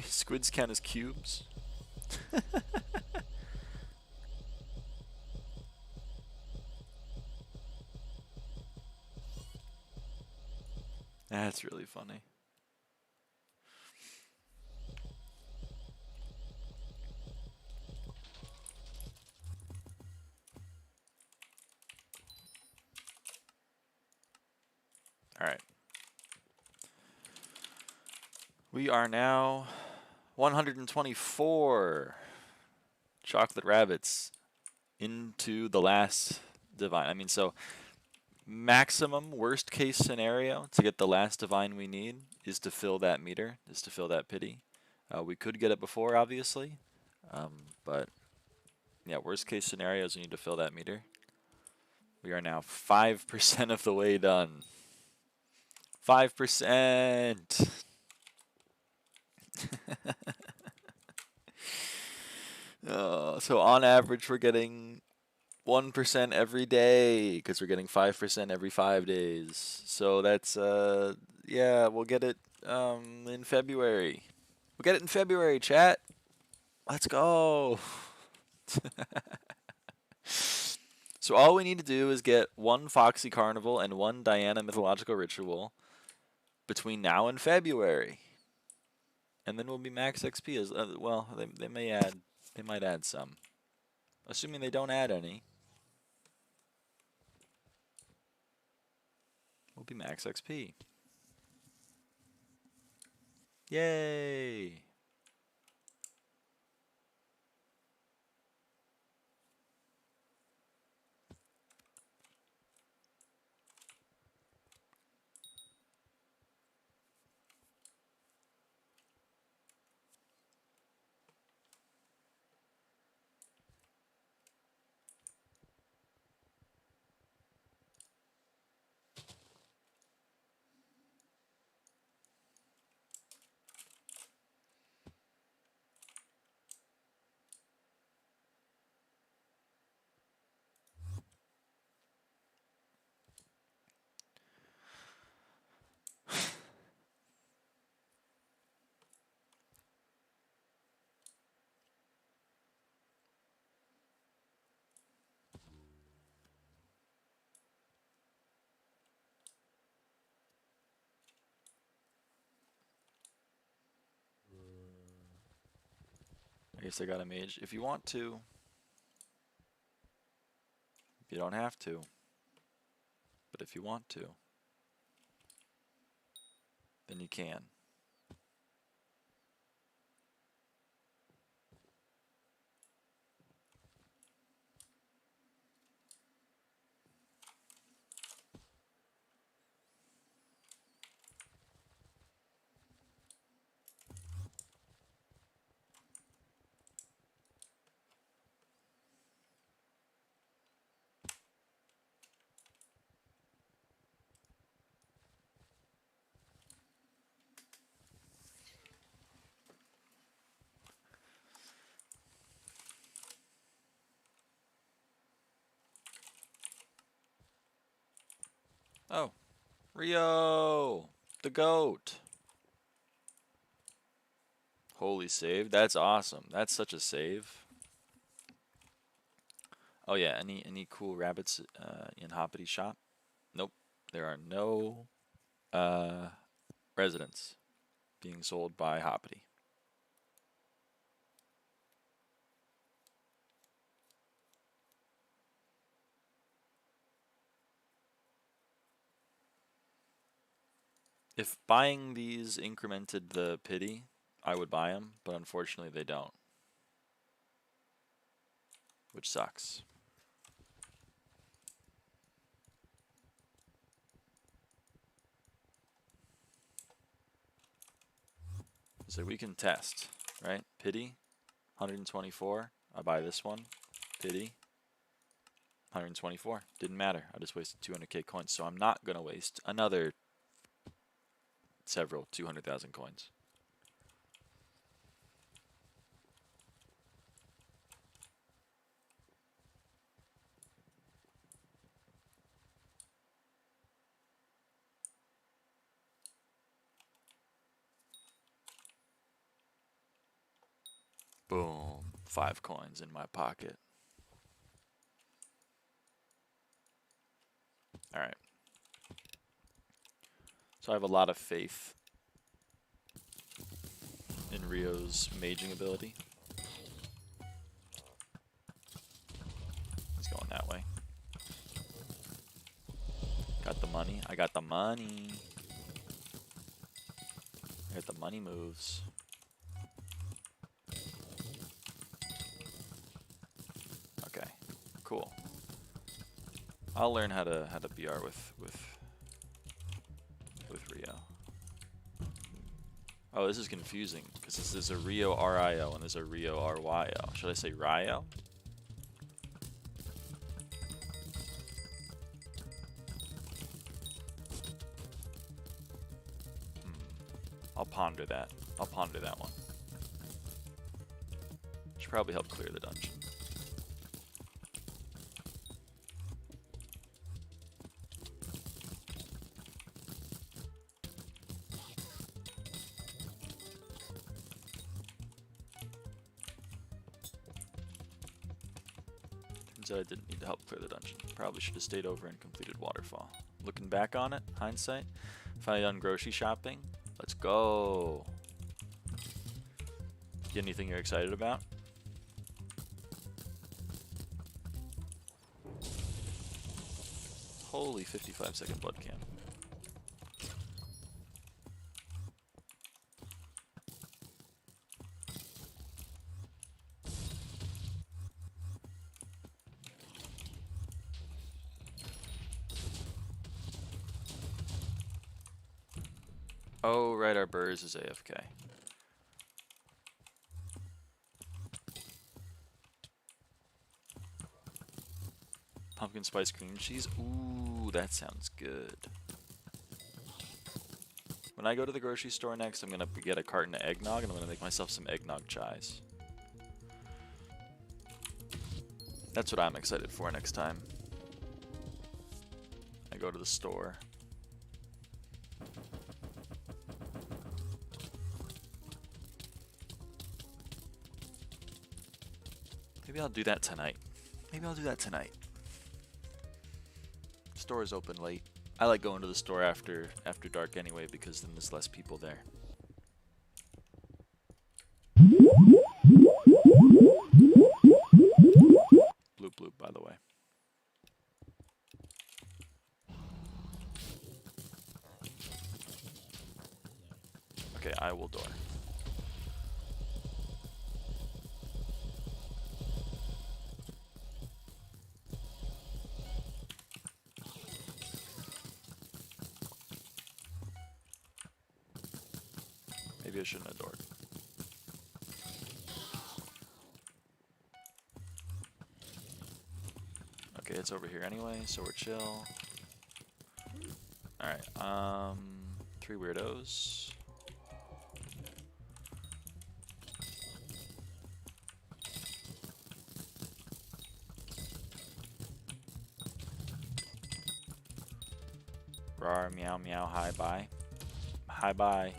Squids count as cubes. That's really funny. All right. We are now 124 chocolate rabbits into the last divine. I mean, so maximum worst case scenario to get the last divine we need is to fill that meter, is to fill that pity. We could get it before, obviously, but yeah, worst case scenario is we need to fill that meter. We are now 5% of the way done. 5%. So on average, we're getting 1% every day because we're getting 5% every 5 days. So that's yeah, we'll get it in February. We'll get it in February, chat. Let's go. So all we need to do is get one Foxy Carnival and one Diana Mythological Ritual between now and February. and then we'll be max XP as well. They might add some, assuming they don't add any. We'll be max XP. Yay! I guess I got a mage. If you want to, you don't have to. But if you want to, then you can. Oh, Rio, the goat. Holy save. That's awesome. That's such a save. Oh yeah, any cool rabbits in Hoppity shop? Nope. There are no residents being sold by Hoppity. If buying these incremented the pity, I would buy them, but unfortunately they don't. Which sucks. So we can test, right? Pity, 124. I buy this one. Pity, 124. Didn't matter. I just wasted 200k coins, so I'm not going to waste another several 200,000 coins. Boom. 5 coins in my pocket. Alright. So I have a lot of faith in Rio's maging ability. It's going that way. Got the money. I got the money. I got the money moves. Okay, cool. I'll learn how to BR with Rio. Oh, this is confusing because this is a Rio RIO and there's a Rio RYO. Should I say Rio? I'll ponder that. I'll ponder that one. Should probably help clear the dungeon. Turns out I didn't need to help clear the dungeon. Probably should have stayed over and completed Waterfall. Looking back on it, hindsight, finally done grocery shopping. Let's go. Get anything you're excited about? Holy 55-second blood cam. Oh, right, our Burrs is AFK. Pumpkin spice cream cheese. Ooh, that sounds good. When I go to the grocery store next, I'm going to get a carton of eggnog, and I'm going to make myself some eggnog chais. That's what I'm excited for next time I go to the store. Maybe I'll do that tonight. Maybe I'll do that tonight. Store is open late. I like going to the store after dark anyway because then there's less people there. Bloop bloop, by the way. Okay, I will door. Maybe I shouldn't have doored. Okay, it's over here anyway, so we're chill. Alright, 3 weirdos. Rar, meow, meow, hi, bye. Hi, bye.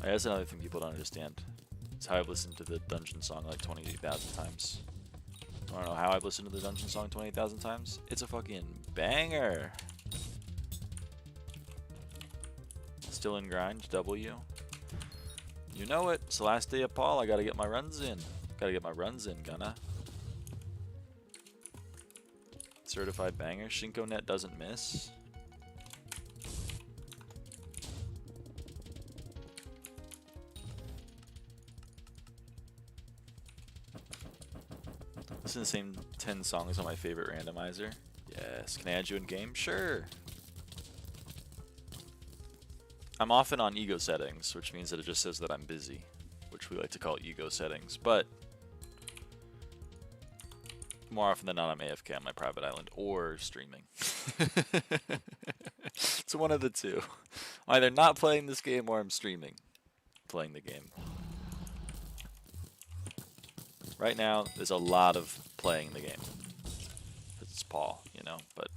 That's another thing people don't understand. It's how I've listened to the Dungeon song like 28,000 times. I don't know how I've listened to the Dungeon song 28,000 times. It's a fucking banger. Still in grind, W. You know it. It's the last day of Paul. I gotta get my runs in. Gotta get my runs in, gonna. Certified banger. Shinko Net doesn't miss. Listen to the same 10 songs on my favorite randomizer. Yes. Can I add you in game? Sure. I'm often on ego settings, which means that it just says that I'm busy, which we like to call ego settings, but more often than not I'm AFK on my private island or streaming. It's one of the two. I'm either not playing this game or I'm streaming playing the game. Right now, there's a lot of playing the game. It's Paul, you know, but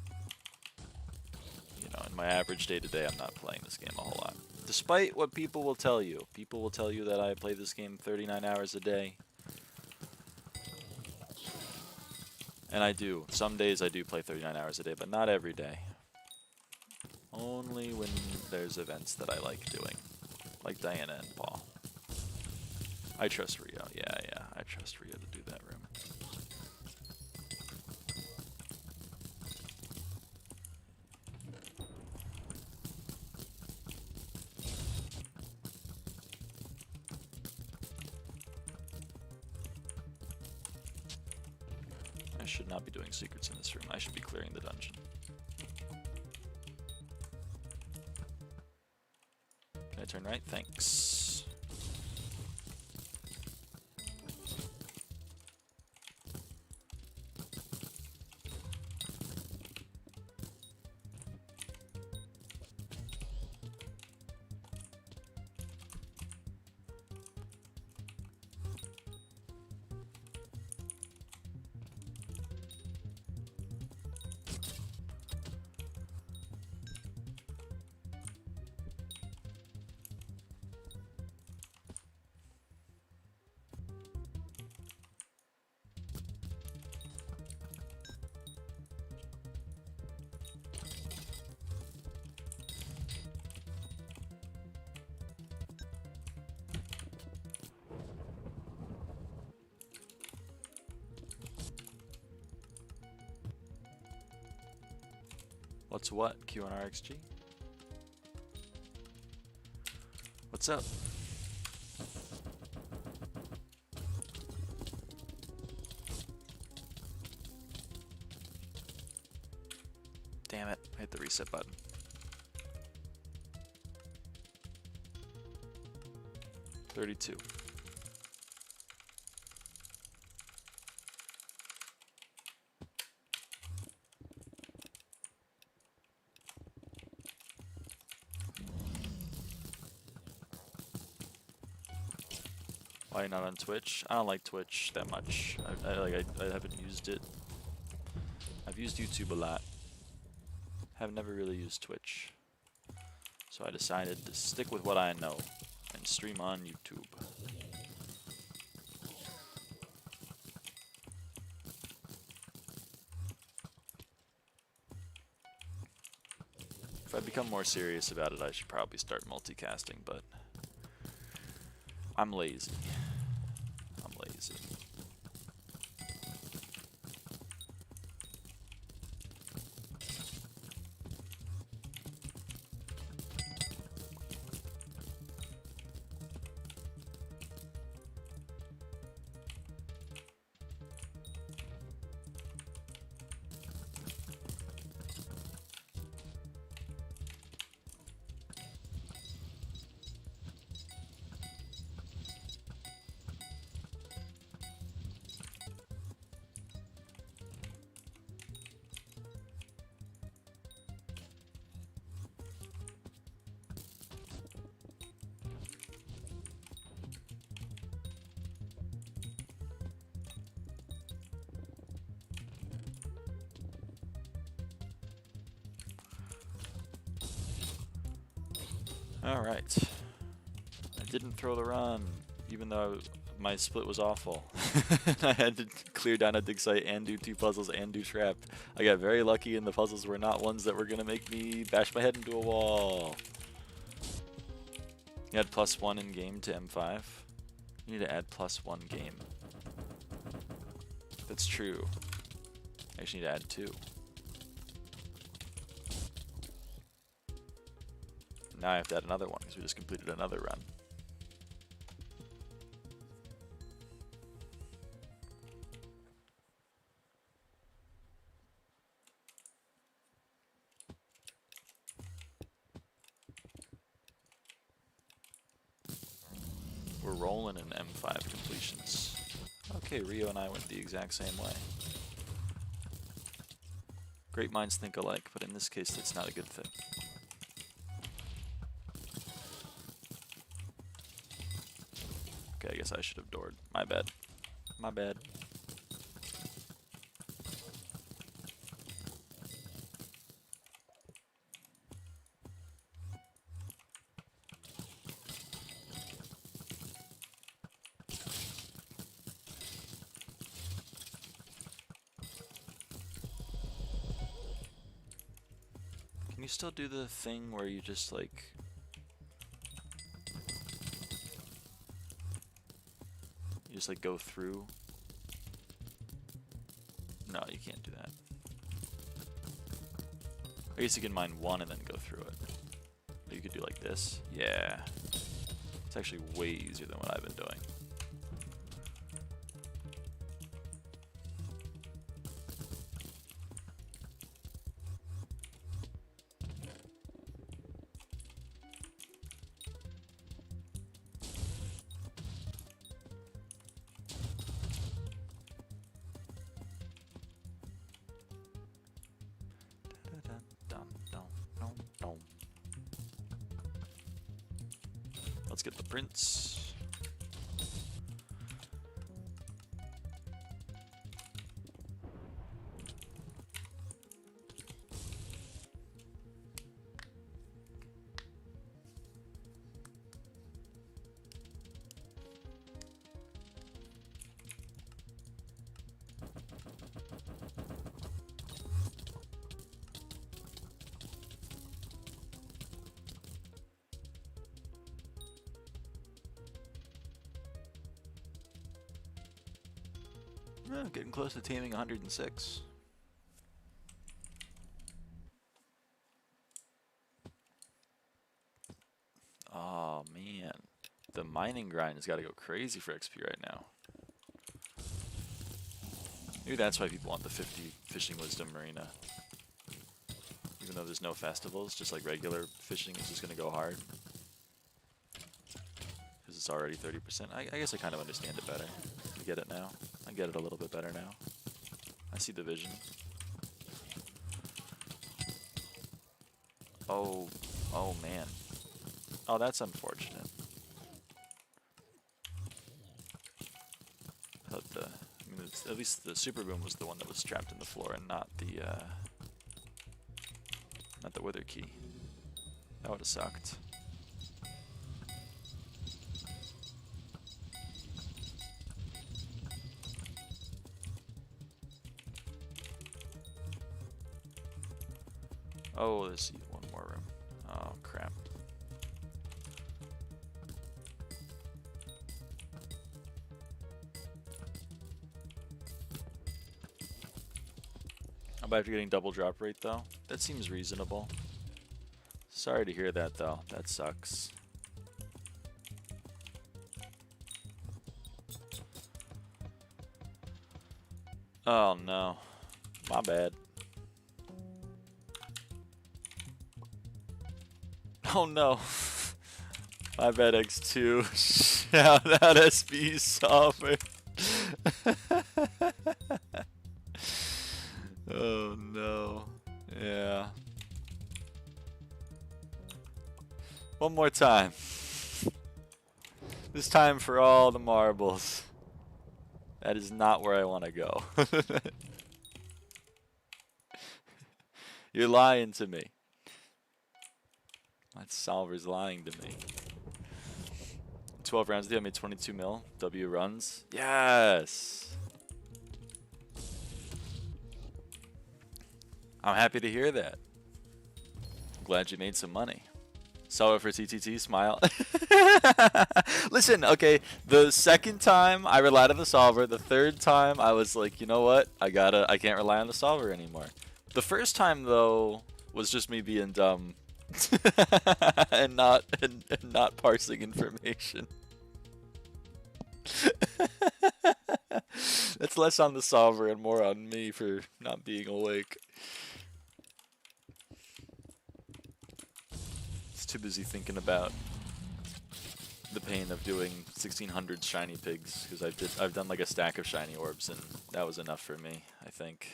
you know, in my average day-to-day, I'm not playing this game a whole lot. Despite what people will tell you. People will tell you that I play this game 39 hours a day. And I do. Some days I do play 39 hours a day, but not every day. Only when there's events that I like doing. Like Diana and Paul. I trust Rio. Yeah, I trust Rio to do that room. I should not be doing secrets in this room. I should be clearing the dungeon. Can I turn right? Thanks. What's what, QNRXG? What's up? Damn it, I hit the reset button. $32. Why not on Twitch? I don't like Twitch that much. I haven't used it. I've used YouTube a lot. Have never really used Twitch. So I decided to stick with what I know and stream on YouTube. If I become more serious about it, I should probably start multicasting, but I'm lazy. I'm lazy. Alright. I didn't throw the run, even though my split was awful. I had to clear down a dig site and do 2 puzzles and do trap. I got very lucky and the puzzles were not ones that were going to make me bash my head into a wall. You had +1 in game to M5. You need to add +1 game. That's true. I actually need to add 2. Now I have to add another one because we just completed another run. We're rolling in M5 completions. Okay, Rio and I went the exact same way. Great minds think alike, but in this case that's not a good thing. Okay, I guess I should have doored. My bad. My bad. Can you still do the thing where you just like... You just like go through? No, you can't do that. I guess you can mine one and then go through it. Or you could do like this. Yeah. It's actually way easier than what I've been doing. Let's get the prints. Oh, getting close to taming 106. the mining grind has got to go crazy for XP right now. Maybe that's why people want the 50 Fishing Wisdom Marina. Even though there's no festivals, just like regular fishing is just going to go hard. Because it's already 30%. I guess I kind of understand it better. I get it now. I get it a little bit better now. I see the vision. Oh man. Oh, that's unfortunate. I thought at least the super boom was the one that was trapped in the floor and not the wither key. That would have sucked. Oh, there's one more room. Oh, crap. I'm back to getting double drop rate, though. That seems reasonable. Sorry to hear that, though. That sucks. Oh, no. My bad. Oh no. My bad, X2. Shout out SB Solver. Oh no. Yeah. One more time. This time for all the marbles. That is not where I want to go. You're lying to me. That solver's lying to me. 12 rounds, I made 22 mil. W runs. Yes! I'm happy to hear that. I'm glad you made some money. Solver for TTT, smile. Listen, okay, the second time I relied on the solver, the third time I was like, you know what? I can't rely on the solver anymore. The first time though was just me being dumb. and not parsing information. That's less on the solver and more on me for not being awake. It's too busy thinking about the pain of doing 1600 shiny pigs because I've done like a stack of shiny orbs and that was enough for me, I think.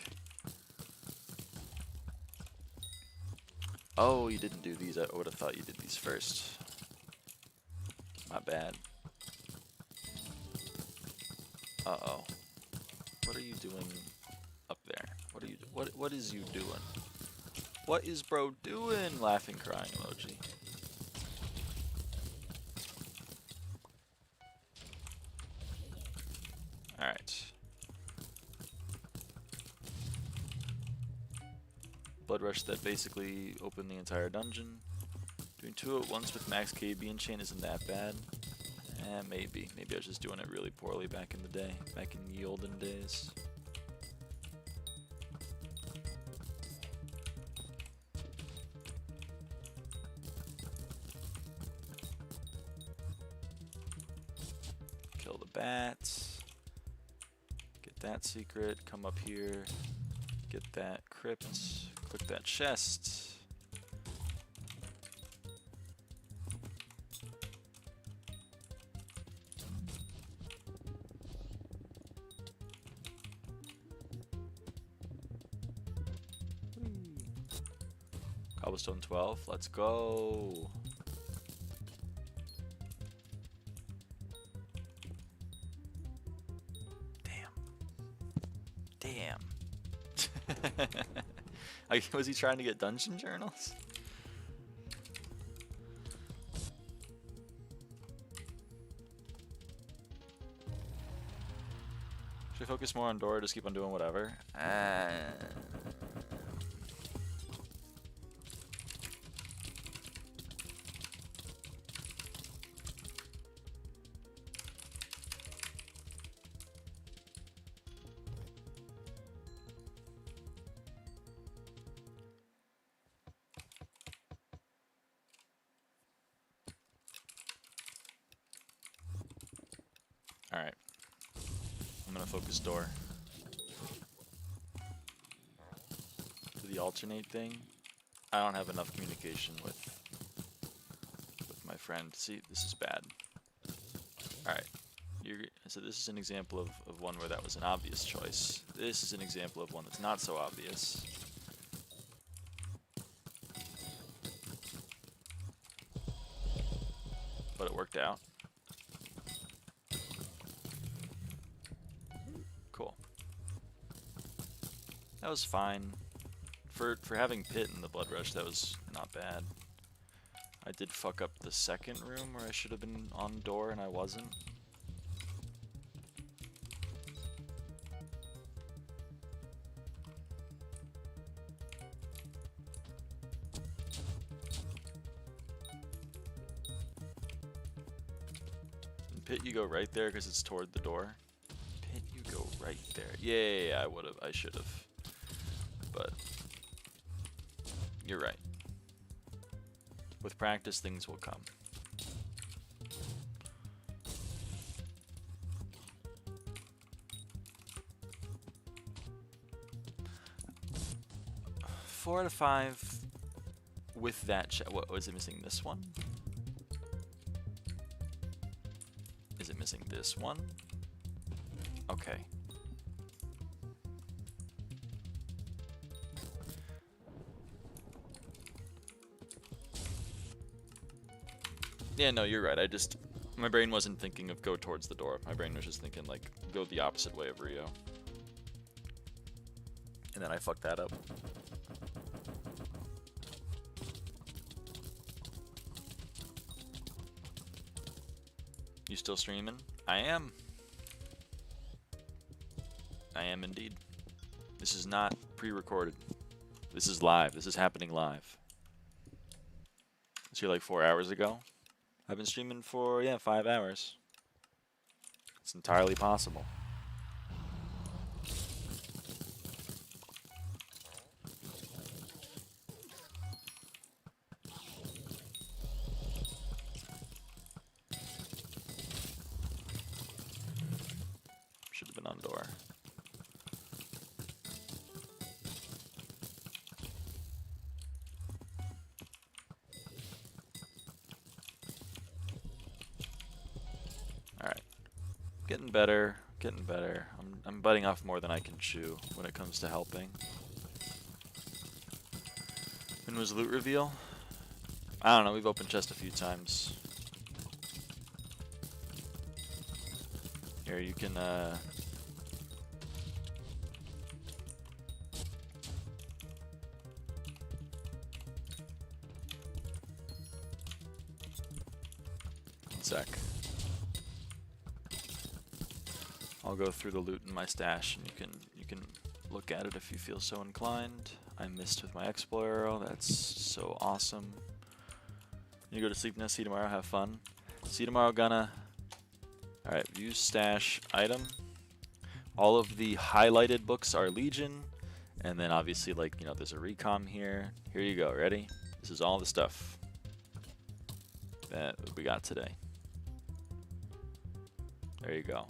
Oh, you didn't do these. I would have thought you did these first. My bad. Uh-oh. What are you doing up there? What are you what is you doing? What is bro doing? Laughing crying emoji. Alright. Blood rush that basically opened the entire dungeon. Doing 2 at once with max KB and chain isn't that bad. Maybe. Maybe I was just doing it really poorly back in the day. Back in the olden days. Kill the bats. Get that secret. Come up here. Get that crypt. Click that chest. Cobblestone 12, let's go. Damn. Was he trying to get dungeon journals? Should I focus more on Dora, just keep on doing whatever? Alright. I'm gonna focus door. Do the alternate thing. I don't have enough communication with my friend. See, this is bad. Alright. So this is an example of one where that was an obvious choice. This is an example of one that's not so obvious. But it worked out. Cool. That was fine. For having Pit in the Blood Rush, that was not bad. I did fuck up the second room where I should have been on door and I wasn't. And Pit, you go right there because it's toward the door. Pit, you go right there. Yeah, I would have. I should have. But you're right. With practice, things will come. Four out of 5 with that. What was it missing? This one? Is it missing this one? Okay. Yeah, no, you're right. My brain wasn't thinking of go towards the door. My brain was just thinking, like, go the opposite way of Rio. And then I fucked that up. You still streaming? I am. I am indeed. This is not pre-recorded. This is live. This is happening live. Was here like 4 hours ago? I've been streaming for, yeah, 5 hours. It's entirely possible. Should have been on door. Alright. Getting better, getting better. I'm biting off more than I can chew when it comes to helping. When was loot reveal? I don't know, we've opened chest a few times. Here, you can, One sec. I'll go through the loot in my stash, and you can look at it if you feel so inclined. I missed with my Explorer arrow. That's so awesome. You go to sleep now. See you tomorrow. Have fun. See you tomorrow, Gunna. All right. View stash item. All of the highlighted books are Legion, and then obviously, like, you know, there's a recom here. Here you go. Ready? This is all the stuff that we got today. There you go.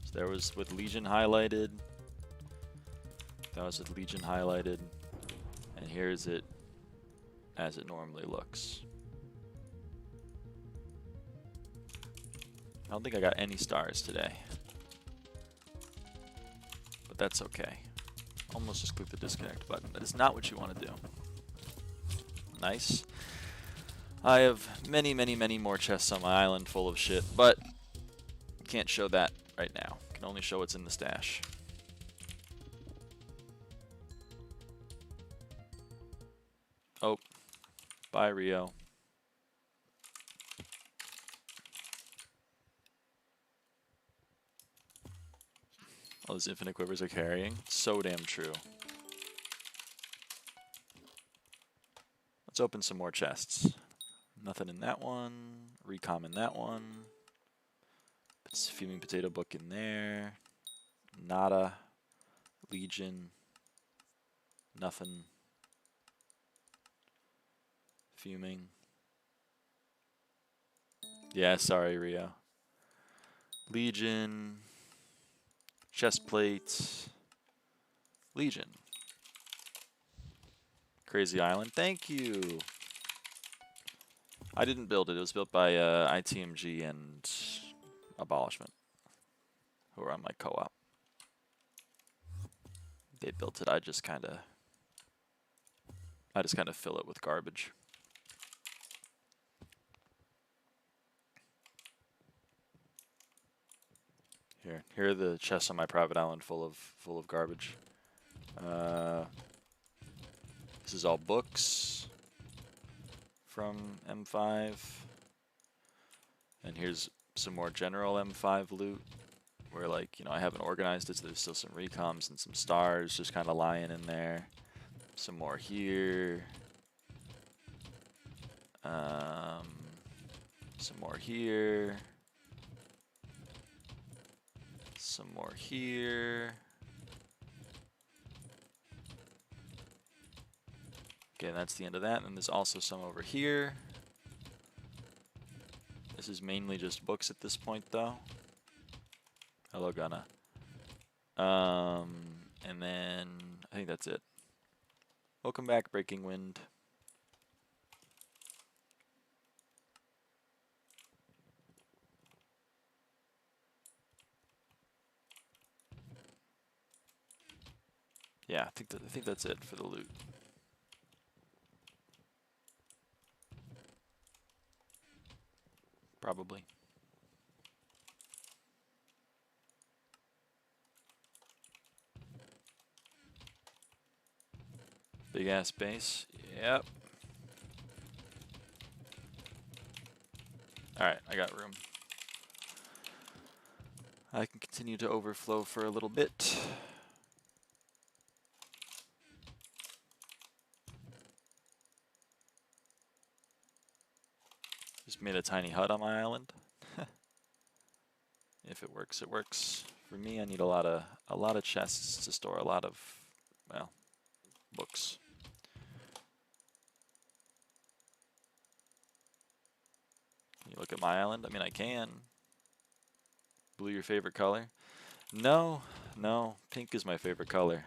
So there was with Legion highlighted. That was with Legion highlighted. And here's it as it normally looks. I don't think I got any stars today. But that's okay. Almost just click the disconnect button. That is not what you want to do. Nice. I have many, many, many more chests on my island full of shit, but can't show that right now. Can only show what's in the stash. Oh, bye Rio. All those infinite quivers are carrying. So damn true. Let's open some more chests. Nothing in that one. Recom in that one. It's Fuming Potato Book in there. Nada. Legion. Nothing. Fuming. Yeah, sorry, Rio. Legion. Chest plate. Legion. Crazy Island. Thank you. I didn't build it. It was built by ITMG and Abolishment, who are on my co-op. They built it. I just kind of fill it with garbage. Here are the chests on my private island full of garbage. This is all books from M5. And here's some more general M5 loot where, like, you know, I haven't organized it, so there's still some recoms and some stars just kind of lying in there. Some more here. Some more here. Some more here. Okay, that's the end of that. And there's also some over here. This is mainly just books at this point, though. Hello, Gunna. And then I think that's it. Welcome back, Breaking Wind. Yeah, I think that's it for the loot. Probably. Big ass base. Yep. Alright, I got room. I can continue to overflow for a little bit. Just made a tiny hut on my island. If it works, it works. For me, I need a lot of chests to store a lot of, well, books. Can you look at my island? I mean, I can. Blue your favorite color? No, pink is my favorite color.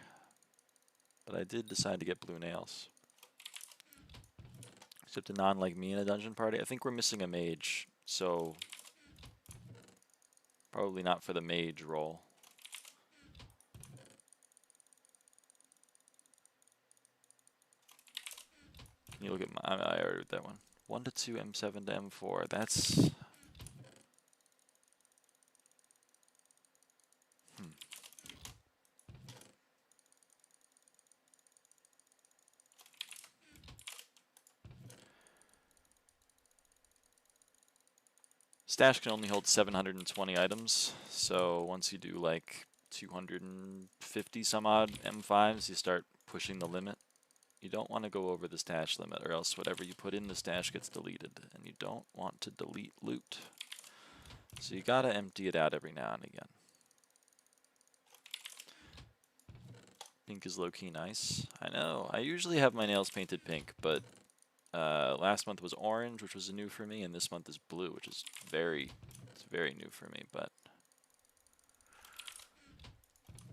But I did decide to get blue nails. Except a non like me in a dungeon party. I think we're missing a mage, so probably not for the mage role. Can you look at my, I already read that one. 1 to 2, M7 to M4. That's... Stash can only hold 720 items, so once you do like 250 some odd M5s, you start pushing the limit. You don't want to go over the stash limit, or else whatever you put in the stash gets deleted, and you don't want to delete loot. So you gotta empty it out every now and again. Pink is low-key nice. I know, I usually have my nails painted pink, but last month was orange, which was new for me, and this month is blue, which is very new for me, but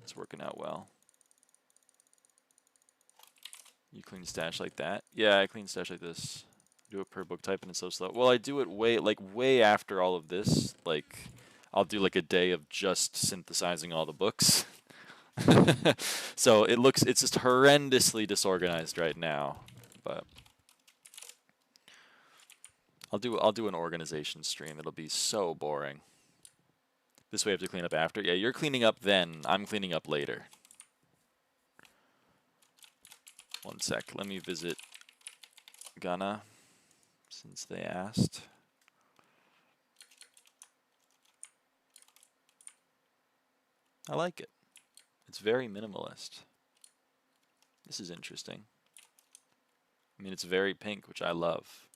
it's working out well. You clean stash like that? Yeah, I clean stash like this. Do it per book type and it's so slow. Well, I do it way after all of this. Like, I'll do like a day of just synthesizing all the books. So it's just horrendously disorganized right now, but I'll do an organization stream. It'll be so boring. This way I have to clean up after. Yeah, you're cleaning up then. I'm cleaning up later. One sec. Let me visit Gunna, since they asked. I like it. It's very minimalist. This is interesting. I mean, it's very pink, which I love.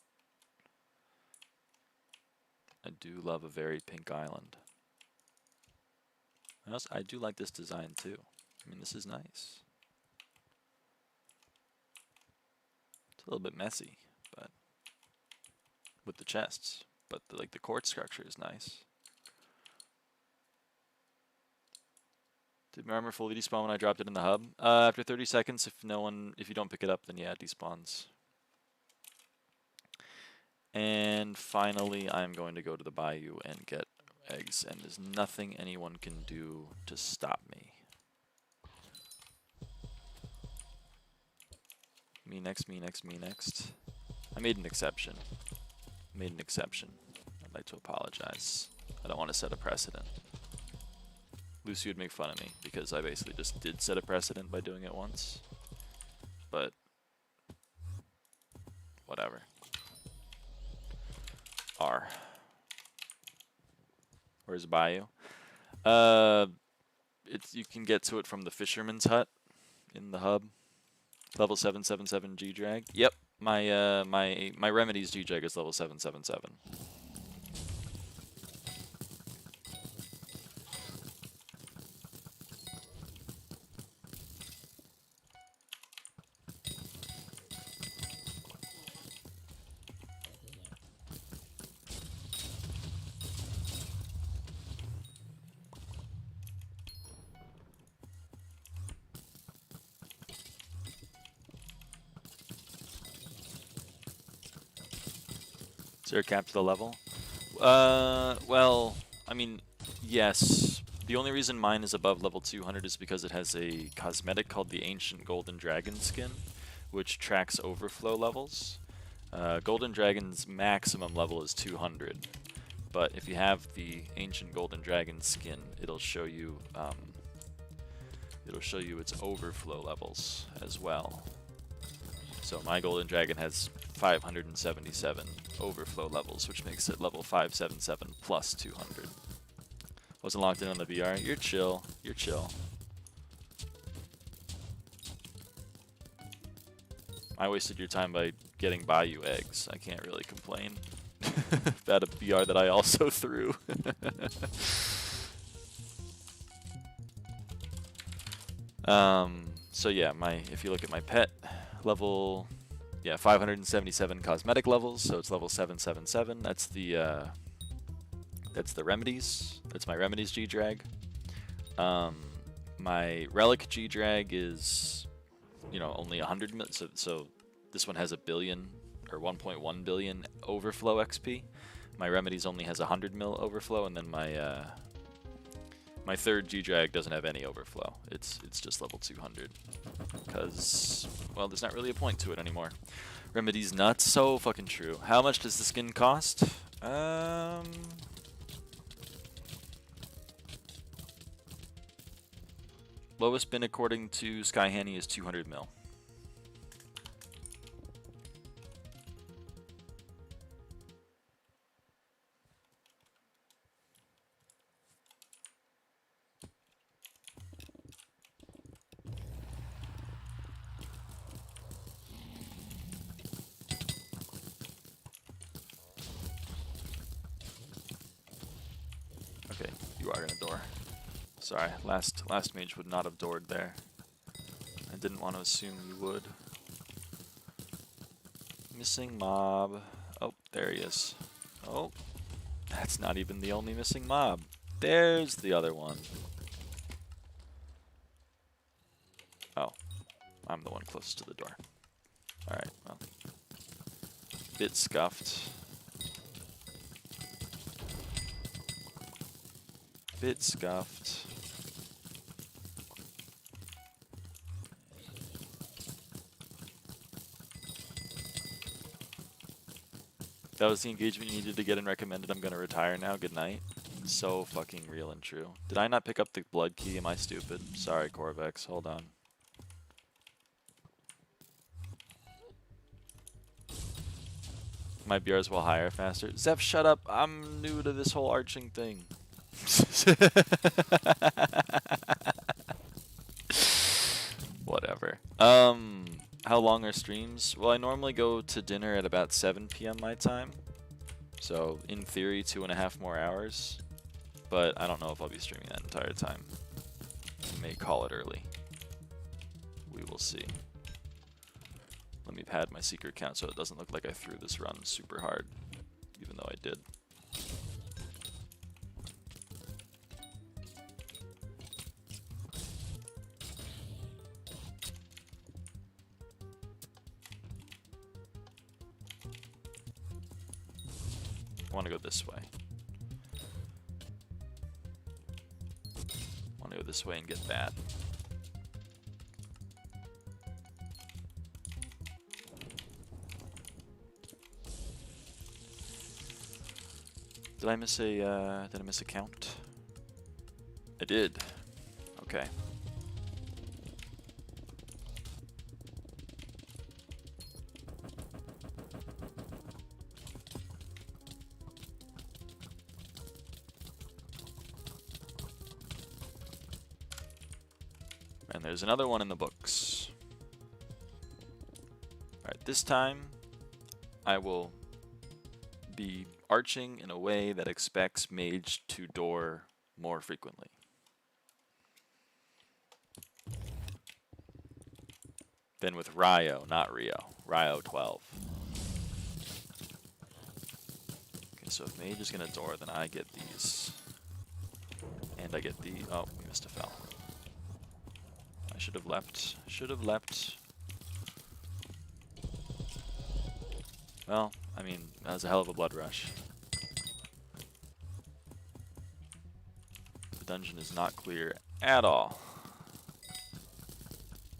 I do love a very pink island. I do like this design too. I mean, this is nice. It's a little bit messy, but with the chests. But the court structure is nice. Did my armor fully despawn when I dropped it in the hub? After 30 seconds, if you don't pick it up, then yeah, it despawns. And finally, I'm going to go to the bayou and get eggs, and there's nothing anyone can do to stop me. Me next, me next, me next. I made an exception. I'd like to apologize. I don't want to set a precedent. Lucy would make fun of me because I basically just did set a precedent by doing it once. But whatever. R. Where's Bayou? You can get to it from the fisherman's hut in the hub. Level 777 G drag. Yep, my remedies G drag is level 777. Is there a cap to the level? Well, I mean, yes. The only reason mine is above level 200 is because it has a cosmetic called the Ancient Golden Dragon skin, which tracks overflow levels. Golden Dragon's maximum level is 200, but if you have the Ancient Golden Dragon skin, it'll show you its overflow levels as well. So my Golden Dragon has 577 overflow levels, which makes it level 577 plus 200. Wasn't locked in on the VR. You're chill. You're chill. I wasted your time by getting Bayou eggs. I can't really complain about a VR that I also threw. So yeah, if you look at my pet level, yeah, 577 cosmetic levels, so it's level 777. That's the remedies. That's my remedies G drag. My relic G drag is, only 100 mil. So this one has 1 billion or 1.1 billion overflow XP. My remedies only has 100 mil overflow, and then my third G drag doesn't have any overflow. It's just level 200 because, well, there's not really a point to it anymore. Remedies nuts, so fucking true. How much does the skin cost? Lowest bin according to SkyHanni is 200 mil. Okay, you are gonna door. Sorry, last mage would not have doored there. I didn't want to assume you would. Missing mob. Oh, there he is. Oh, that's not even the only missing mob. There's the other one. Oh, I'm the one closest to the door. Alright, well. Bit scuffed. Bit scuffed. That was the engagement you needed to get and recommended. I'm gonna retire now. Good night. So fucking real and true. Did I not pick up the blood key? Am I stupid? Sorry, Corvex. Hold on. My BRs will hire faster. Zeph, shut up. I'm new to this whole arching thing. Whatever. How long are streams? Well, I normally go to dinner at about 7 p.m. my time. So, in theory, 2.5 more hours. But I don't know if I'll be streaming that entire time. I may call it early. We will see. Let me pad my secret count so it doesn't look like I threw this run super hard, even though I did. I want to go this way. I want to go this way and get that. Did I miss a count? I did. Okay. And there's another one in the books. Alright, this time I will be arching in a way that expects mage to door more frequently. Then with Ryo, not Rio. Ryo 12. Okay, so if mage is gonna door, then I get these. And I get the... oh, we missed a fell. I should have leapt. Should have leapt. Well, I mean, that was a hell of a blood rush. The dungeon is not clear at all.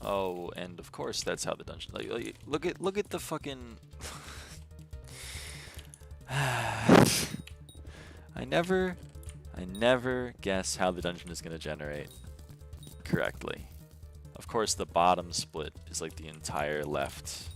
Oh, and of course that's how the dungeon. Like, look at the fucking. I never guess how the dungeon is gonna generate correctly. Of course, the bottom split is like the entire left.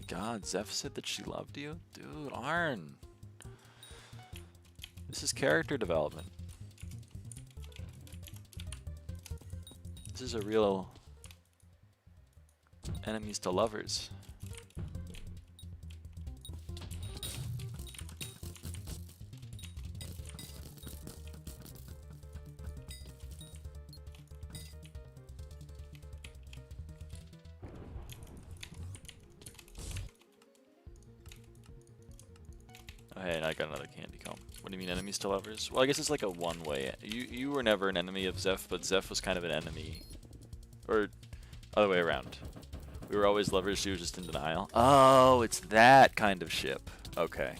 God, Zeph said that she loved you? Dude, Arn. This is character development. This is a real enemies to lovers. Oh, hey, and I got another candy comb. What do you mean enemies to lovers? Well, I guess it's like a one-way. You were never an enemy of Zeph, but Zeph was kind of an enemy. Or other way around. We were always lovers, she was just in denial. Oh, it's that kind of ship. Okay.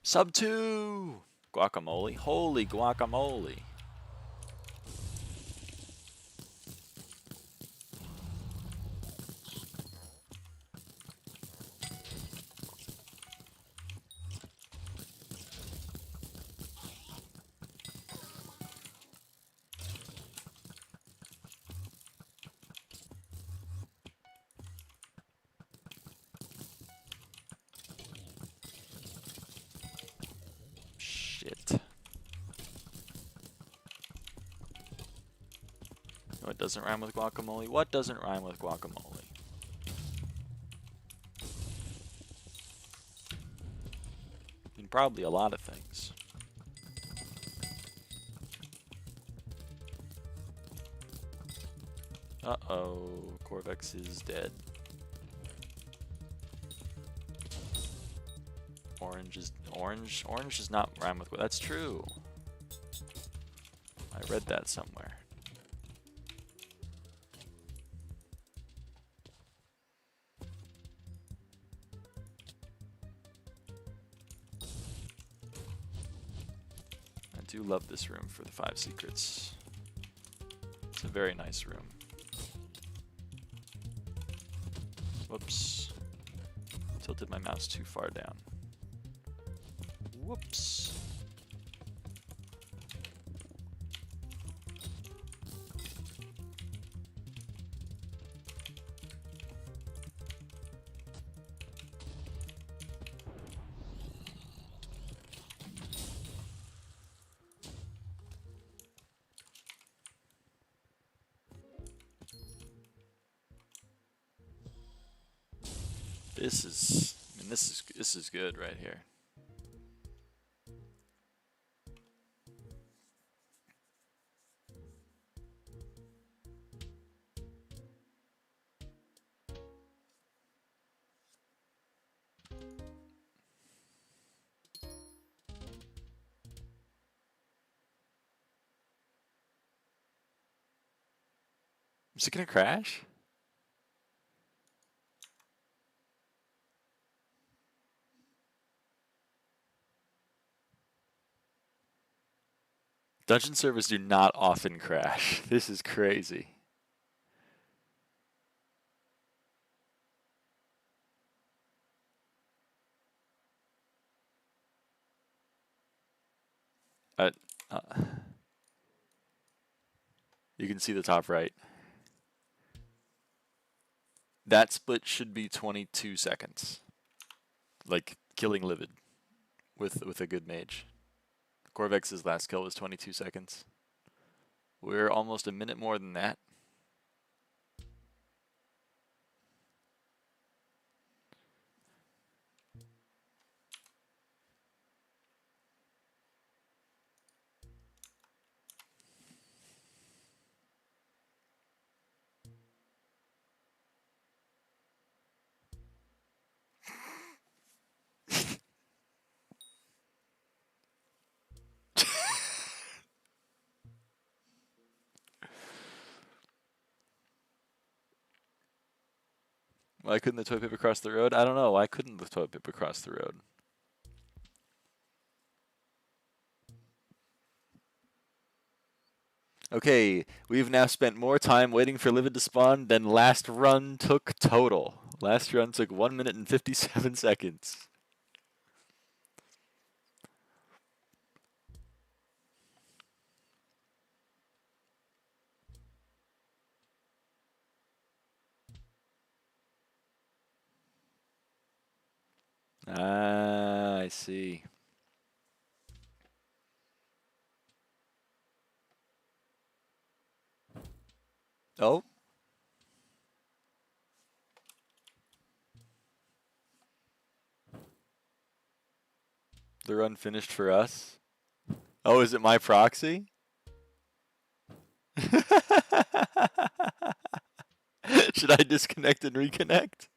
Sub 2! Guacamole. Holy guacamole. What doesn't rhyme with guacamole? What doesn't rhyme with guacamole? I mean, probably a lot of things. Uh-oh, Corvex is dead. Orange does not rhyme with. That's true. I read that somewhere. I do love this room for the 5 secrets. It's a very nice room. Whoops. Tilted my mouse too far down. Whoops. This is good right here. Is it gonna crash? Dungeon servers do not often crash. This is crazy. Uh, uh, you can see the top right. That split should be 22 seconds. Like killing Livid with a good mage. Corvex's last kill was 22 seconds. We're almost a minute more than that. Why couldn't the toilet paper cross the road? I don't know. Why couldn't the toilet paper cross the road? Okay, we've now spent more time waiting for Livid to spawn than last run took total. Last run took 1 minute and 57 seconds. Ah, I see. Oh. The run finished for us. Oh, is it my proxy? Should I disconnect and reconnect?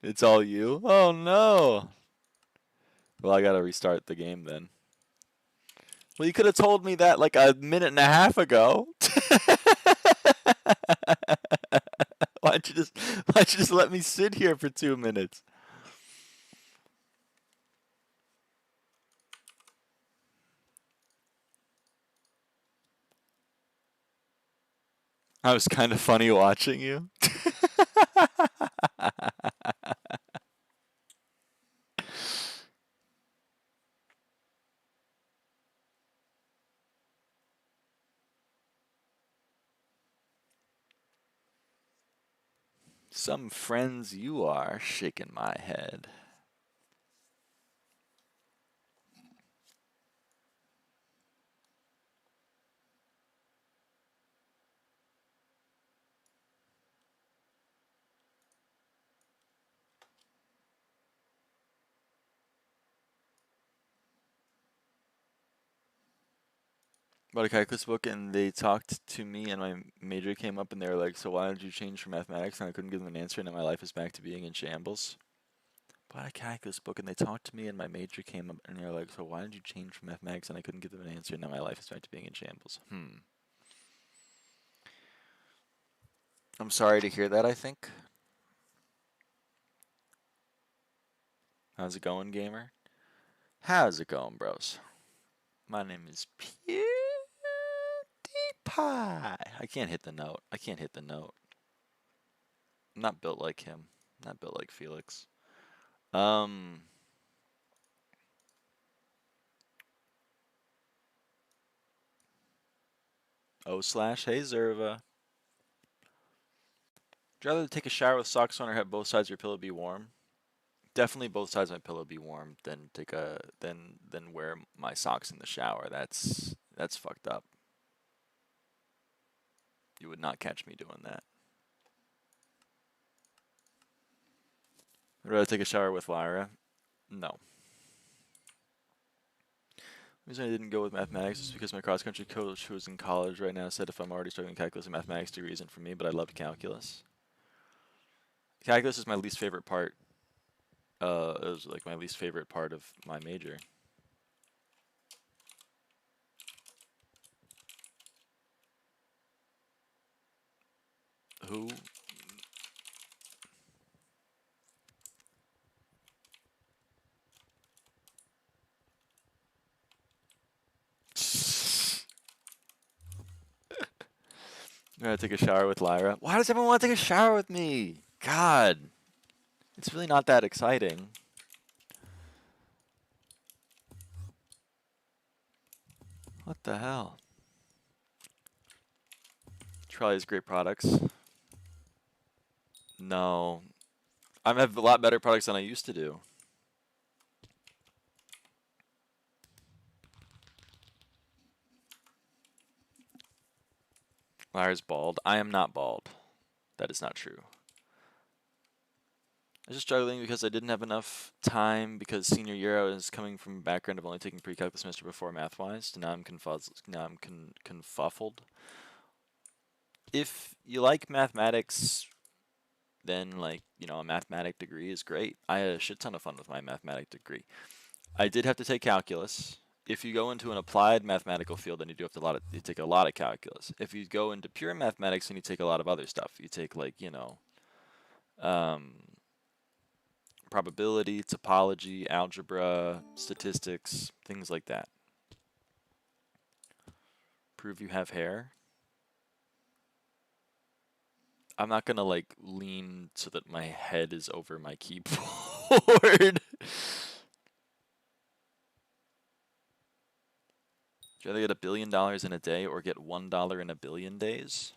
It's all you? Oh no. Well, I gotta restart the game then. Well, you could have told me that like a minute and a half ago. Why'd you just let me sit here for 2 minutes? I was kind of funny watching you. Some friends you are, shaking my head. About a calculus book, and they talked to me, and my major came up, and they were like, "So why did you change for mathematics?" And I couldn't give them an answer, and now my life is back to being in shambles. Bought a calculus book, and they talked to me, and my major came up, and they were like, "So why did you change for mathematics?" And I couldn't give them an answer, and now my life is back to being in shambles. I'm sorry to hear that, I think. How's it going, gamer? How's it going, bros? My name is PewDiePie. I can't hit the note. I can't hit the note. I'm not built like him. Not built like Felix. O/, hey Zerva. Would you rather take a shower with socks on or have both sides of your pillow be warm? Definitely both sides of my pillow be warm than than wear my socks in the shower. That's fucked up. You would not catch me doing that. Would I rather take a shower with Lyra? No. The reason I didn't go with mathematics is because my cross-country coach, who is in college right now, said if I'm already struggling with calculus, a mathematics degree isn't for me, but I loved calculus. Calculus is my least favorite part. It was like my least favorite part of my major. Who? I'm gonna take a shower with Lyra. Why does everyone want to take a shower with me? God. It's really not that exciting. What the hell? Trolley has great products. No. I have a lot better products than I used to do. Lyra's bald. I am not bald. That is not true. I was just struggling because I didn't have enough time because senior year I was coming from a background of only taking pre-calc semester before math-wise. Now I'm confuffled. If you like mathematics, then like, you know, a mathematic degree is great. I had a shit ton of fun with my mathematic degree. I did have to take calculus. If you go into an applied mathematical field, then you do have to you take a lot of calculus. If you go into pure mathematics, then you take a lot of other stuff. You take like, you know, probability, topology, algebra, statistics, things like that. Prove you have hair. I'm not gonna like lean so that my head is over my keyboard. Would you rather get $1 billion in a day or get $1 in a billion days?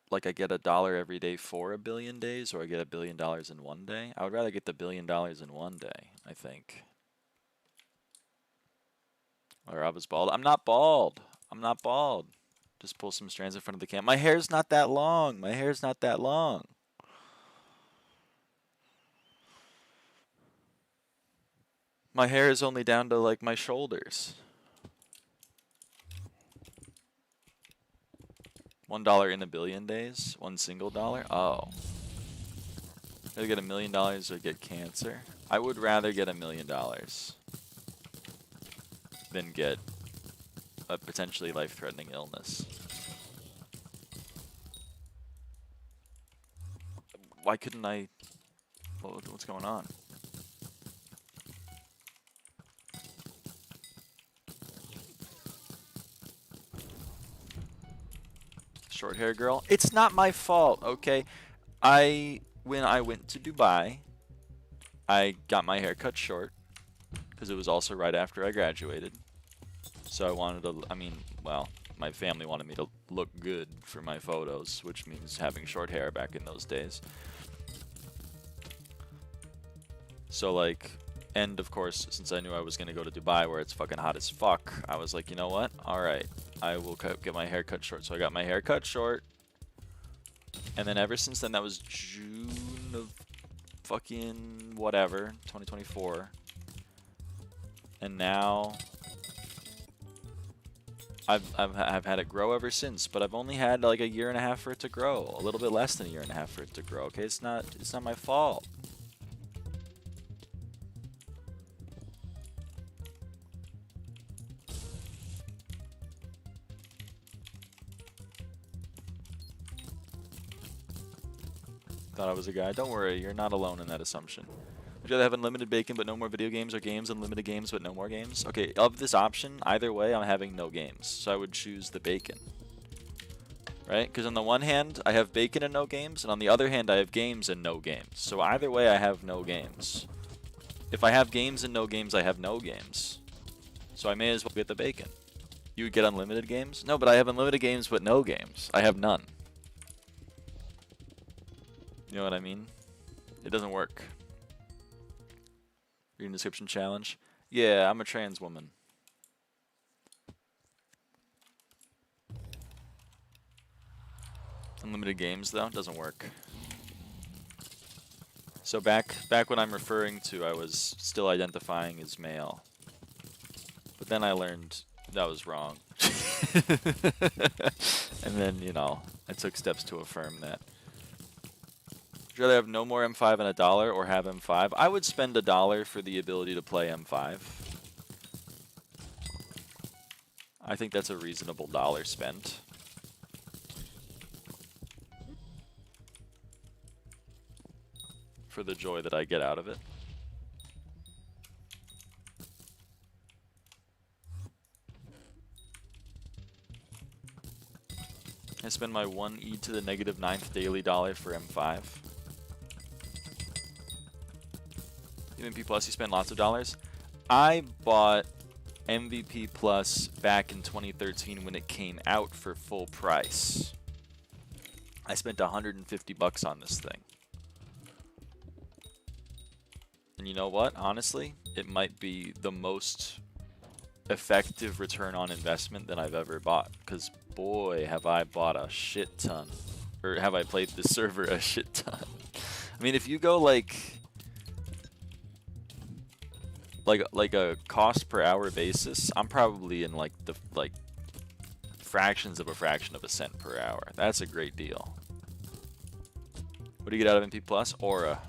Like I get $1 every day for 1 billion days, or I get $1 billion in one day? I would rather get the $1 billion in one day, I think. Lyraava's bald. I'm not bald. I'm not bald. Just pull some strands in front of the cam. My hair's not that long. My hair's not that long. My hair is only down to like my shoulders. $1 in 1 billion days? One single dollar? Oh. Rather get $1 million or get cancer? I would rather get $1 million than get a potentially life-threatening illness. Why couldn't I? What's going on? Short hair girl. It's not my fault, okay? When I went to Dubai, I got my hair cut short because it was also right after I graduated. So I wanted to, I mean, well, my family wanted me to look good for my photos, which means having short hair back in those days. So like, and of course, since I knew I was going to go to Dubai where it's fucking hot as fuck, I was like, you know what? Alright, I will get my hair cut short. So I got my hair cut short. And then ever since then, that was June of fucking whatever, 2024. And now I've had it grow ever since, but I've only had like 1.5 years for it to grow. A little bit less than 1.5 years for it to grow. Okay, it's not my fault. Thought I was a guy. Don't worry, you're not alone in that assumption. Would you rather have unlimited bacon but no more video games, or games unlimited games but no more games? Okay, of this option, either way, I'm having no games. So I would choose the bacon. Right? Because on the one hand, I have bacon and no games, and on the other hand, I have games and no games. So either way, I have no games. If I have games and no games, I have no games. So I may as well get the bacon. You would get unlimited games? No, but I have unlimited games but no games. I have none. You know what I mean? It doesn't work. Reading description challenge. Yeah, I'm a trans woman. Unlimited games though, doesn't work. So back when I'm referring to, I was still identifying as male. But then I learned that was wrong. And then, you know, I took steps to affirm that. Would you rather have no more M5 and $1 or have M5? I would spend $1 for the ability to play M5. I think that's a reasonable dollar spent. For the joy that I get out of it. I spend my 1 e to the -9th daily dollar for M5. MVP Plus, you spend lots of dollars. I bought MVP Plus back in 2013 when it came out for full price. I spent $150 on this thing. And you know what? Honestly, it might be the most effective return on investment that I've ever bought. Because boy, have I bought a shit ton. Or have I played this server a shit ton. I mean, if you go like a cost per hour basis, I'm probably in like the fractions of a fraction of a cent per hour. That's a great deal. What do you get out of MP Plus? Aura.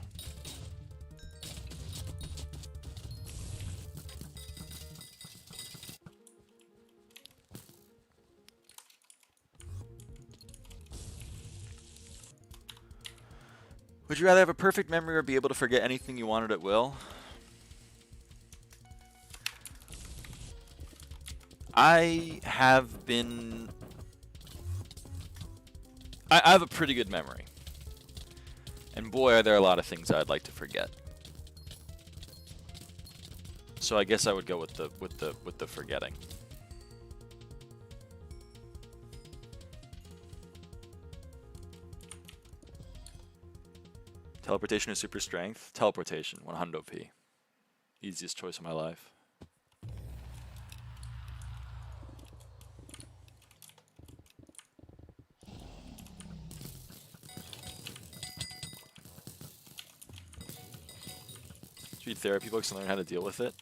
Would you rather have a perfect memory or be able to forget anything you wanted at will? I have a pretty good memory. And boy, are there a lot of things I'd like to forget. So I guess I would go with the forgetting. Teleportation or super strength? Teleportation, 100p. Easiest choice of my life. Read therapy books and learn how to deal with it.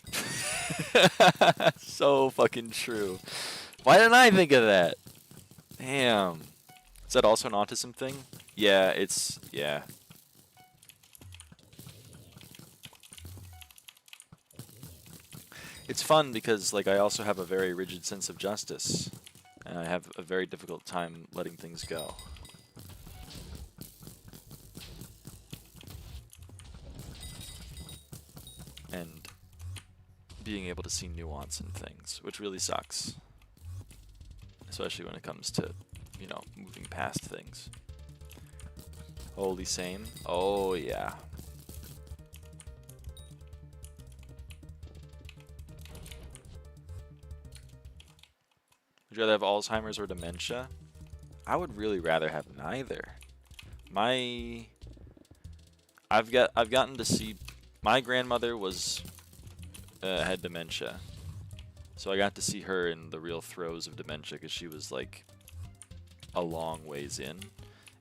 So fucking true. Why didn't I think of that? Damn. Is that also an autism thing? Yeah, yeah. It's fun because like I also have a very rigid sense of justice. And I have a very difficult time letting things go. And being able to see nuance in things, which really sucks. Especially when it comes to, you know, moving past things. Holy same? Oh yeah. Would you rather have Alzheimer's or dementia? I would really rather have neither. I've gotten to see my grandmother had dementia, so I got to see her in the real throes of dementia because she was like a long ways in,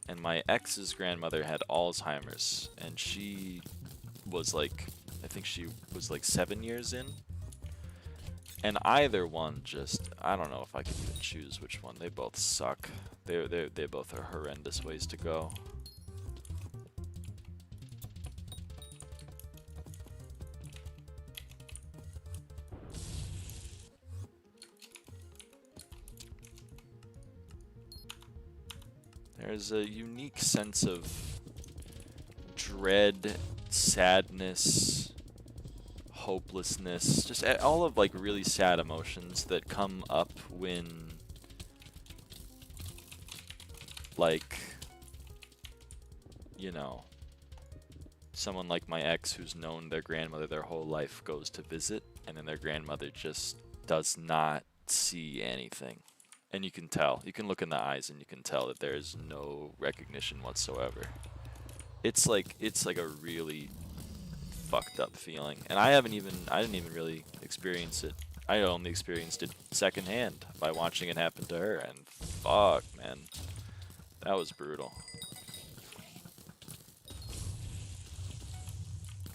and my ex's grandmother had Alzheimer's, and she was like, I think she was like 7 years in. And either one just, I don't know if I could even choose which one. They both suck. They both are horrendous ways to go. There's a unique sense of dread, sadness, hopelessness, just all of like really sad emotions that come up when like, you know, someone like my ex who's known their grandmother their whole life goes to visit, and then their grandmother just does not see anything. And you can tell. You can look in the eyes and you can tell that there is no recognition whatsoever. It's like a really fucked up feeling. And I didn't even really experience it. I only experienced it secondhand by watching it happen to her, and fuck, man. That was brutal.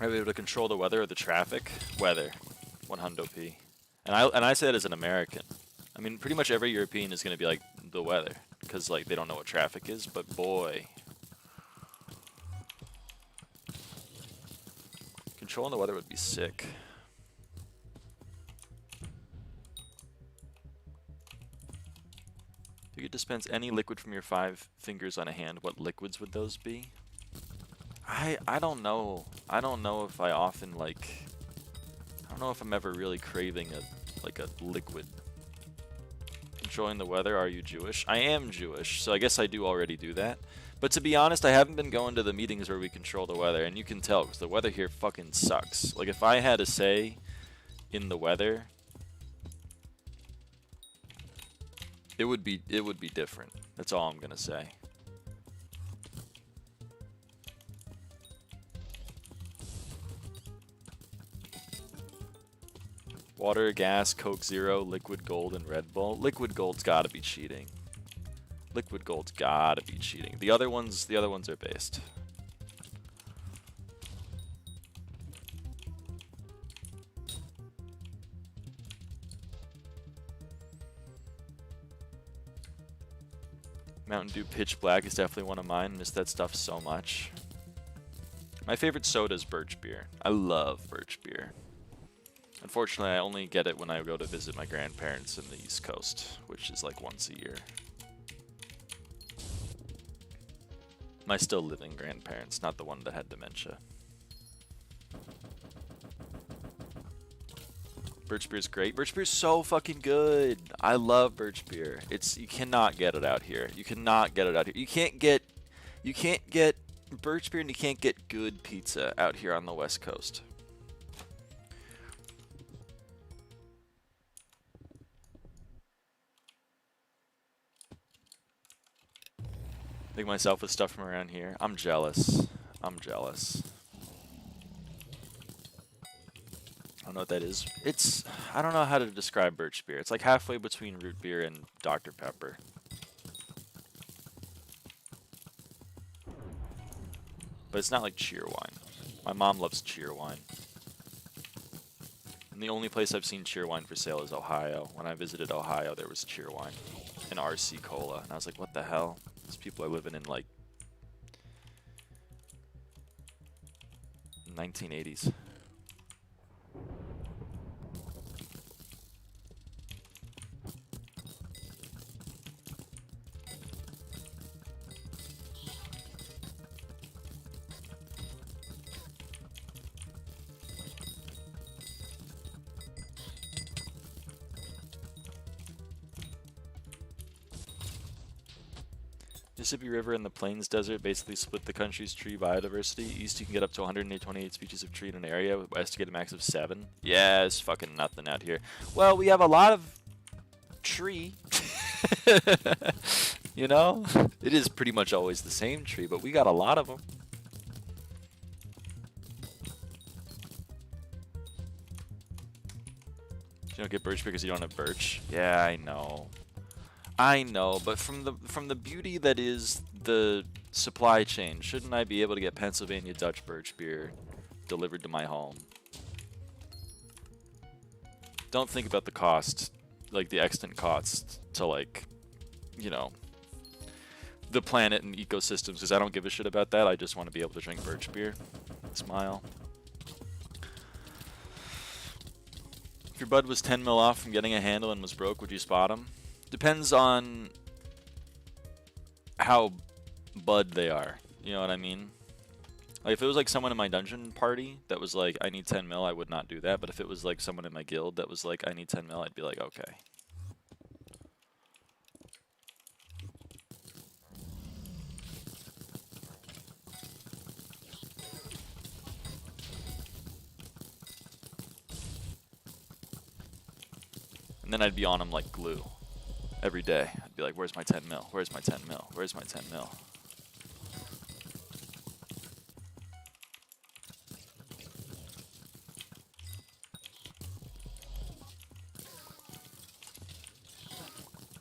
Are we able to control the weather or the traffic? Weather, 100p. And I say that as an American. I mean, pretty much every European is going to be like the weather, because like they don't know what traffic is. But boy, controlling the weather would be sick. If you could dispense any liquid from your 5 fingers on a hand, what liquids would those be? I don't know. I don't know if I often like. I don't know if I'm ever really craving a liquid. Controlling the weather. Are you Jewish? I am Jewish, so I guess I do already do that. But to be honest, I haven't been going to the meetings where we control the weather, and you can tell because the weather here fucking sucks. Like if I had a say in the weather, it would be different. That's all I'm gonna say. Water, gas, Coke Zero, Liquid Gold, and Red Bull. Liquid Gold's gotta be cheating. Liquid Gold's gotta be cheating. The other ones are based. Mountain Dew Pitch Black is definitely one of mine. Miss that stuff so much. My favorite soda is birch beer. I love birch beer. Unfortunately, I only get it when I go to visit my grandparents in the East Coast, which is like once a year. My still living grandparents, not the one that had dementia. Birch beer's great. Birch beer's so fucking good. I love birch beer. You cannot get it out here. You cannot get it out here. You can't get birch beer and you can't get good pizza out here on the West Coast. Make myself with stuff from around here. I'm jealous. I'm jealous. I don't know what that is. I don't know how to describe birch beer. It's like halfway between root beer and Dr. Pepper. But it's not like cheer wine. My mom loves cheer wine. And the only place I've seen cheer wine for sale is Ohio. When I visited Ohio, there was cheer wine and RC Cola. And I was like, what the hell? These people are living in like 1980s. Mississippi River and the Plains Desert basically split the country's tree biodiversity. East, you can get up to 128 species of tree in an area. West, you get a max of 7. Yeah, it's fucking nothing out here. Well, we have a lot of tree. You know? It is pretty much always the same tree, but we got a lot of them. You don't get birch because you don't have birch. Yeah, I know. I know, but from the beauty that is the supply chain, shouldn't I be able to get Pennsylvania Dutch birch beer delivered to my home? Don't think about the cost, like the extant cost to like, you know, the planet and ecosystems, because I don't give a shit about that. I just want to be able to drink birch beer. Smile. If your bud was 10 mil off from getting a handle and was broke, would you spot him? Depends on how bud they are. You know what I mean? Like if it was like someone in my dungeon party that was like, I need 10 mil, I would not do that. But if it was like someone in my guild that was like, I need 10 mil, I'd be like, okay. And then I'd be on them like glue. Every day, I'd be like, where's my 10 mil? Where's my 10 mil? Where's my 10 mil?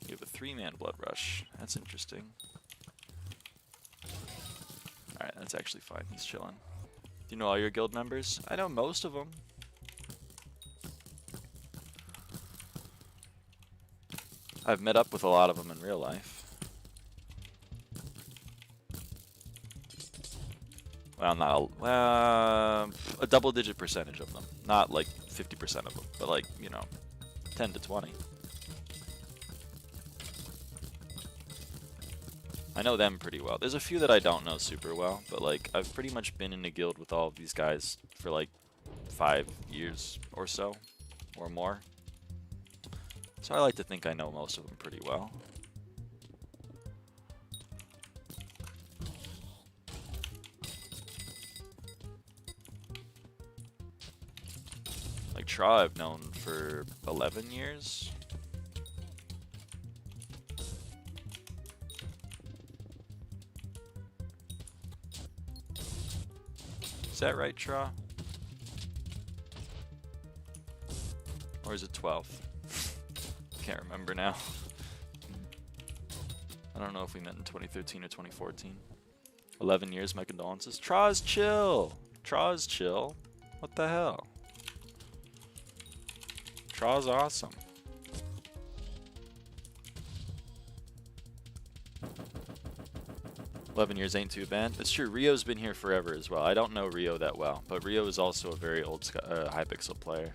You have a 3-man blood rush. That's interesting. Alright, that's actually fine. He's chilling. Do you know all your guild members? I know most of them. I've met up with a lot of them in real life. Well, not a double-digit percentage of them. Not like 50% of them, but like, you know, 10 to 20. I know them pretty well. There's a few that I don't know super well, but like I've pretty much been in a guild with all of these guys for like 5 years or so, or more. So I like to think I know most of them pretty well. Like Tra I've known for 11 years. Is that right, Tra? Or is it 12? Can't remember now. I don't know if we met in 2013 or 2014. 11 years, my condolences. Tra's chill. Tra's chill. What the hell? Tra's awesome. "11 years ain't too bad." That's true. Rio's been here forever as well. I don't know Rio that well, but Rio is also a very old Hypixel player.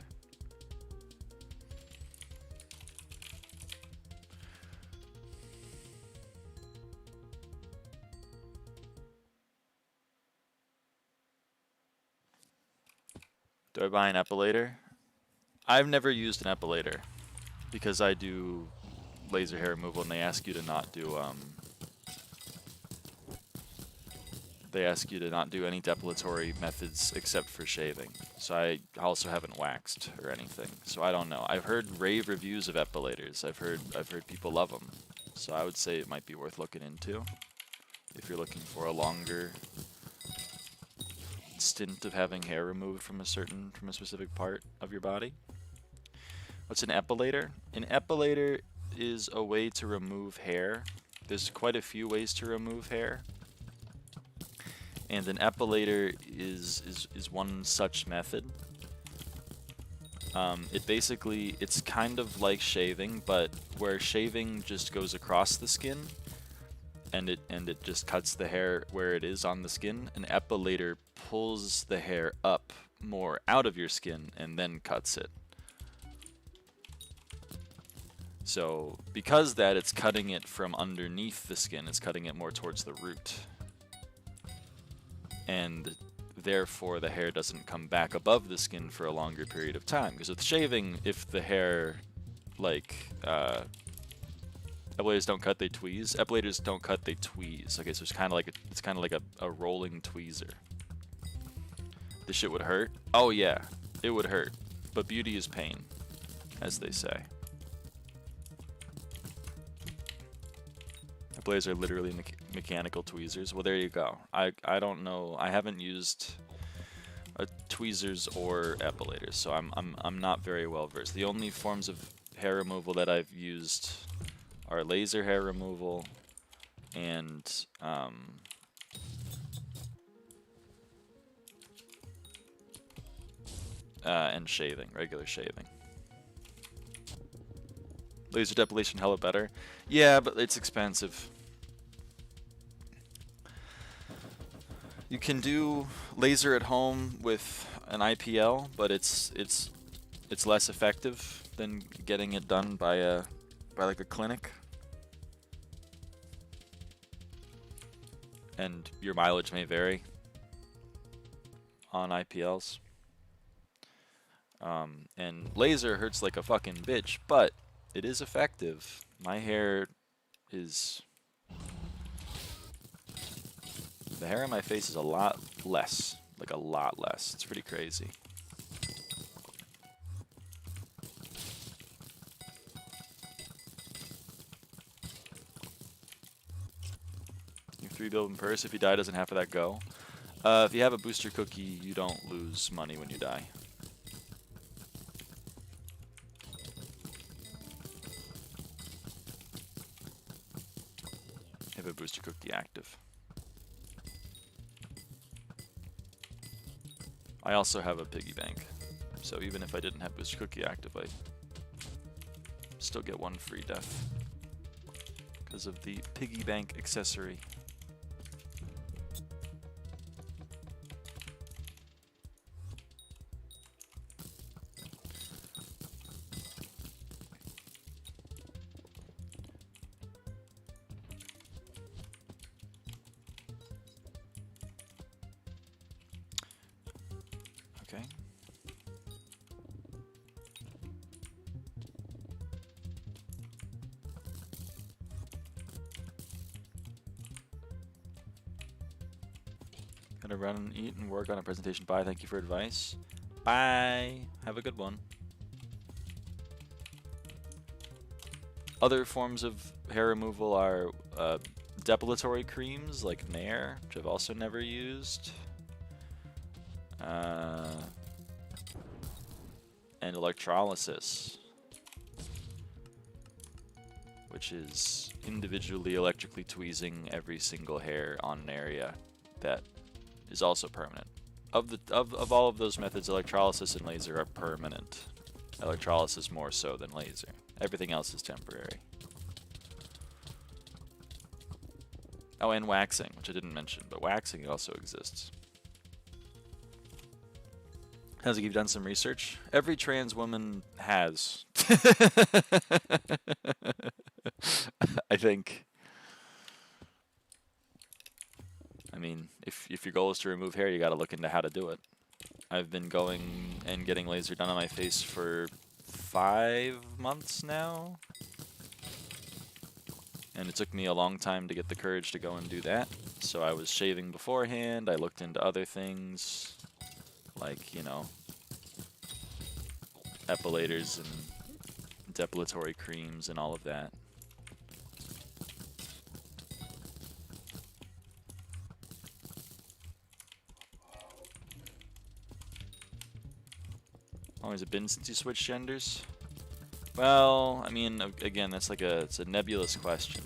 Do I buy an epilator? I've never used an epilator because I do laser hair removal and they ask you to not do any depilatory methods except for shaving. So I also haven't waxed or anything. So I don't know. I've heard rave reviews of epilators. I've heard people love them. So I would say it might be worth looking into if you're looking for a longer stint of having hair removed from a specific part of your body. What's an epilator? An epilator is a way to remove hair. There's quite a few ways to remove hair. And an epilator is one such method. It's kind of like shaving, but where shaving just goes across the skin and it just cuts the hair where it is on the skin, an epilator pulls the hair up more out of your skin and then cuts it. So because that, it's cutting it from underneath the skin, it's cutting it more towards the root. And therefore the hair doesn't come back above the skin for a longer period of time. Because with shaving, if the hair, like, epilators don't cut, they tweeze. Epilators don't cut, they tweeze. Okay, so it's kind of like a rolling tweezer. This shit would hurt? Oh yeah, it would hurt. But beauty is pain, as they say. Epilators are literally mechanical tweezers. Well, there you go. I don't know. I haven't used tweezers or epilators, so I'm not very well versed. The only forms of hair removal that I've used are laser hair removal and shaving, regular shaving. Laser depilation hella better. Yeah, but it's expensive. You can do laser at home with an IPL, but it's less effective than getting it done by like a clinic. And your mileage may vary on IPLs. And laser hurts like a fucking bitch, but it is effective. My hair is... The hair on my face is a lot less. Like a lot less. It's pretty crazy. Your 3 build in purse. If you die, doesn't half of that go? If you have a booster cookie, you don't lose money when you die. Have a booster cookie active. I also have a piggy bank, so even if I didn't have Booster Cookie active, I still get 1 free death because of the piggy bank accessory. Okay. Gotta run and eat and work on a presentation. Bye. Thank you for advice. Bye. Have a good one. Other forms of hair removal are depilatory creams like Nair, which I've also never used. And electrolysis, which is individually electrically tweezing every single hair on an area that is also permanent. Of all of those methods, electrolysis and laser are permanent. Electrolysis more so than laser. Everything else is temporary. Oh, and waxing, which I didn't mention, but waxing also exists. Sounds like you've done some research. Every trans woman has. I think. I mean, if your goal is to remove hair, you got to look into how to do it. I've been going and getting laser done on my face for 5 months now. And it took me a long time to get the courage to go and do that. So I was shaving beforehand. I looked into other things, like, you know, epilators and depilatory creams and all of that. How long has it been since you switched genders? Well, I mean, again, that's like it's a nebulous question.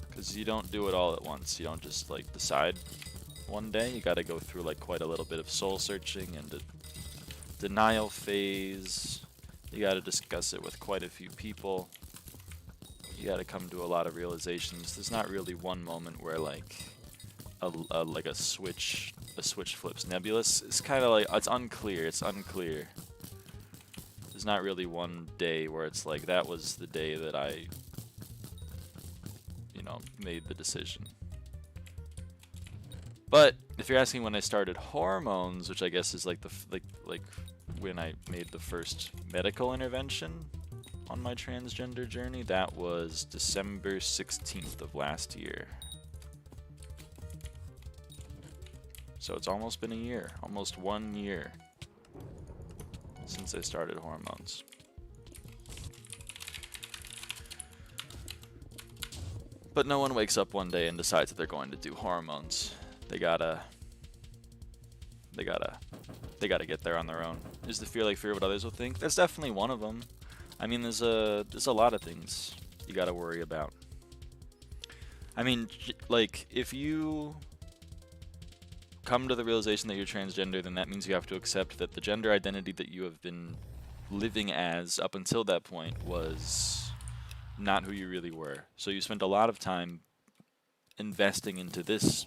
Because you don't do it all at once. You don't just, like, decide one day. You gotta go through, like, quite a little bit of soul searching and a denial phase. You gotta discuss it with quite a few people. You gotta come to a lot of realizations. There's not really one moment where, like, a switch flips. Nebulous. It's kind of like, it's unclear. It's unclear. There's not really one day where it's like, that was the day that I, you know, made the decision. But if you're asking when I started hormones, which I guess is like like when I made the first medical intervention on my transgender journey, that was December 16th of last year. So it's almost been a year, almost 1 year since I started hormones. But no one wakes up one day and decides that they're going to do hormones. They gotta get there on their own. Is the fear like fear what others will think? That's definitely one of them. I mean, there's a lot of things you gotta worry about. I mean, like, if you come to the realization that you're transgender, then that means you have to accept that the gender identity that you have been living as up until that point was not who you really were. So you spent a lot of time investing into this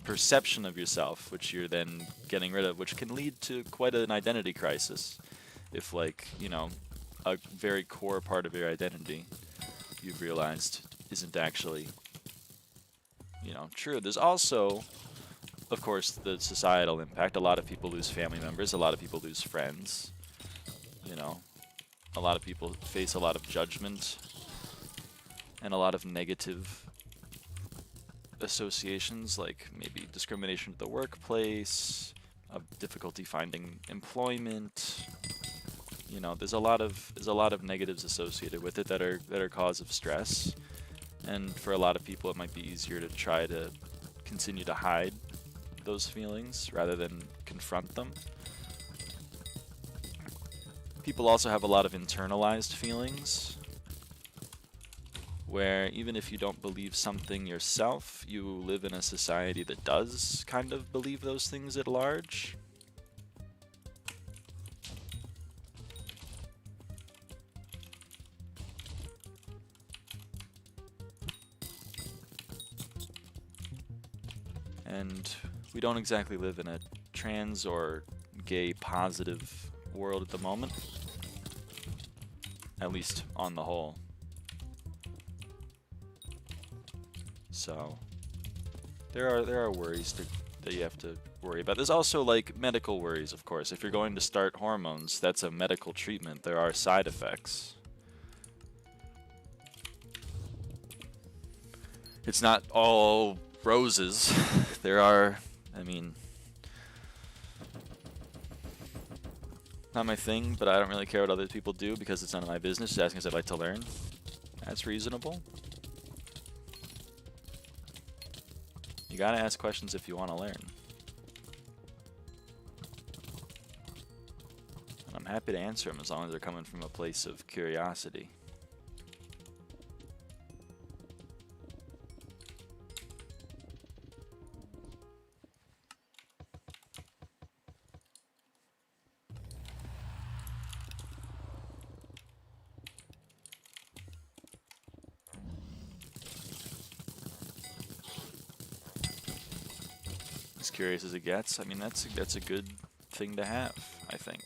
perception of yourself, which you're then getting rid of, which can lead to quite an identity crisis if, like, you know, a very core part of your identity you've realized isn't actually, you know, true. There's also, of course, the societal impact. A lot of people lose family members. A lot of people lose friends. You know, a lot of people face a lot of judgment and a lot of negative associations, like maybe discrimination at the workplace, difficulty finding employment. You know, there's a lot of negatives associated with it that are cause of stress. And for a lot of people, it might be easier to try to continue to hide those feelings rather than confront them. People also have a lot of internalized feelings where even if you don't believe something yourself, you live in a society that does kind of believe those things at large. And we don't exactly live in a trans or gay positive world at the moment, at least on the whole. So there are worries that you have to worry about. There's also like medical worries, of course. If you're going to start hormones, that's a medical treatment. There are side effects. It's not all roses. There are, I mean, not my thing, but I don't really care what other people do because it's none of my business. Just asking because I'd like to learn. That's reasonable. You gotta ask questions if you want to learn. And I'm happy to answer them as long as they're coming from a place of curiosity. As curious as it gets, I mean that's a good thing to have, I think.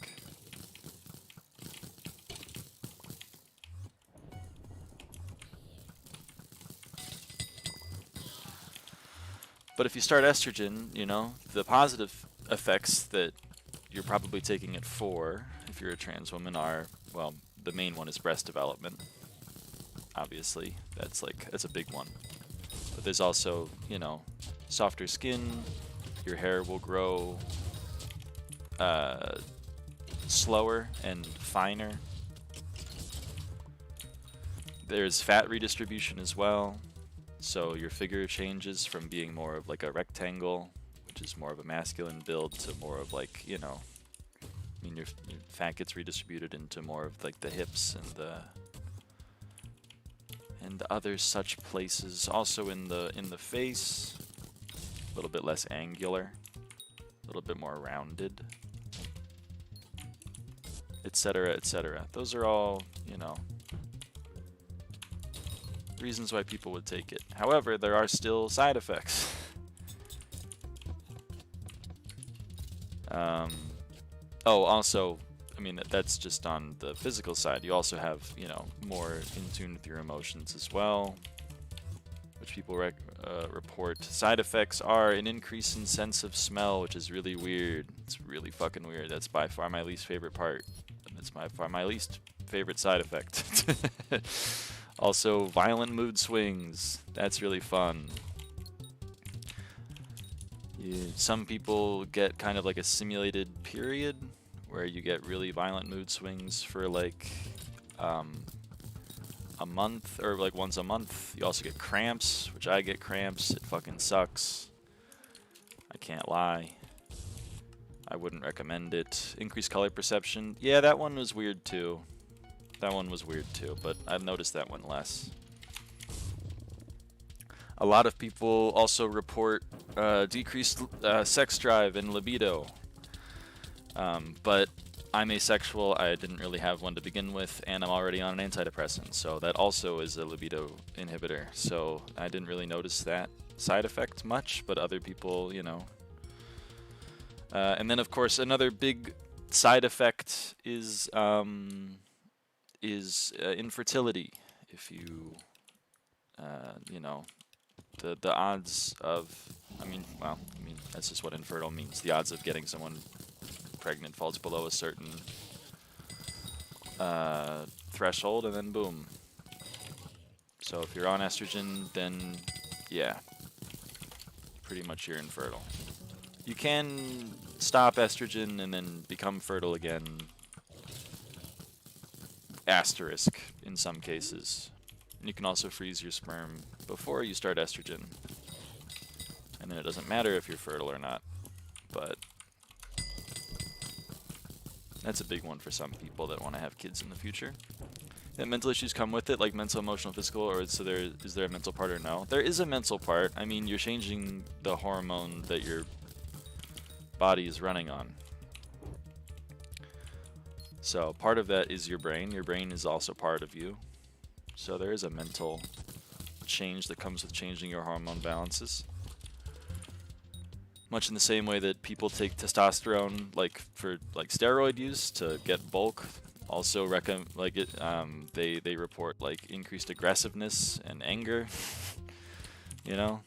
But if you start estrogen, you know, the positive effects that you're probably taking it for, if you're a trans woman, are, well, the main one is breast development. Obviously, that's a big one. But there's also, you know, softer skin, your hair will grow slower and finer. There's fat redistribution as well. So your figure changes from being more of like a rectangle, which is more of a masculine build, to more of like, you know, I mean your fat gets redistributed into more of like the hips and other such places. Also in the face, a little bit less angular, a little bit more rounded, etc., etc. Those are all, you know, reasons why people would take it. However, there are still side effects. Oh, also, I mean, that's just on the physical side. You also have, you know, more in tune with your emotions as well, which people report. Side effects are an increase in sense of smell, which is really weird. It's really fucking weird. That's by far my least favorite part. That's by far my least favorite side effect. Also, violent mood swings. That's really fun. Some people get kind of like a simulated period where you get really violent mood swings for like a month, or like once a month. You also get cramps, which I get cramps. It fucking sucks. I can't lie. I wouldn't recommend it. Increased color perception. Yeah, that one was weird too. That one was weird too, but I've noticed that one less. A lot of people also report decreased sex drive and libido. But I'm asexual, I didn't really have one to begin with, and I'm already on an antidepressant, so that also is a libido inhibitor. So I didn't really notice that side effect much, but other people, you know. And then, of course, another big side effect is infertility. If you, you know, the odds of, I mean, that's just what infertile means. The odds of getting someone pregnant falls below a certain threshold, and then boom. So if you're on estrogen, then yeah, pretty much you're infertile. You can stop estrogen and then become fertile again. Asterisk in some cases. And you can also freeze your sperm before you start estrogen. And then it doesn't matter if you're fertile or not. But that's a big one for some people that want to have kids in the future. that mental issues come with it, like mental, emotional, physical, or is there a mental part or no? There is a mental part. I mean, you're changing the hormone that your body is running on. So part of that is your brain. Your brain is also part of you. So there is a mental change that comes with changing your hormone balances. Much in the same way that people take testosterone, like for steroid use to get bulk. Also, they report like increased aggressiveness and anger, you know.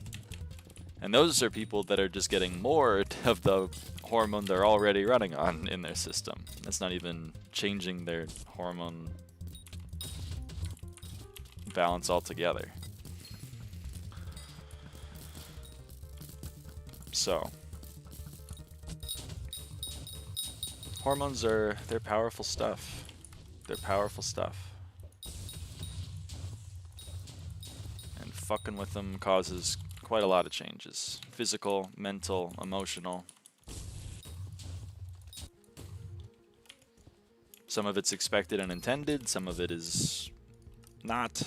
And those are people that are just getting more of the hormone they're already running on in their system. That's not even changing their hormone balance altogether. So, hormones they're powerful stuff. They're powerful stuff. And fucking with them causes quite a lot of changes. Physical, mental, emotional. Some of it's expected and intended, some of it is not.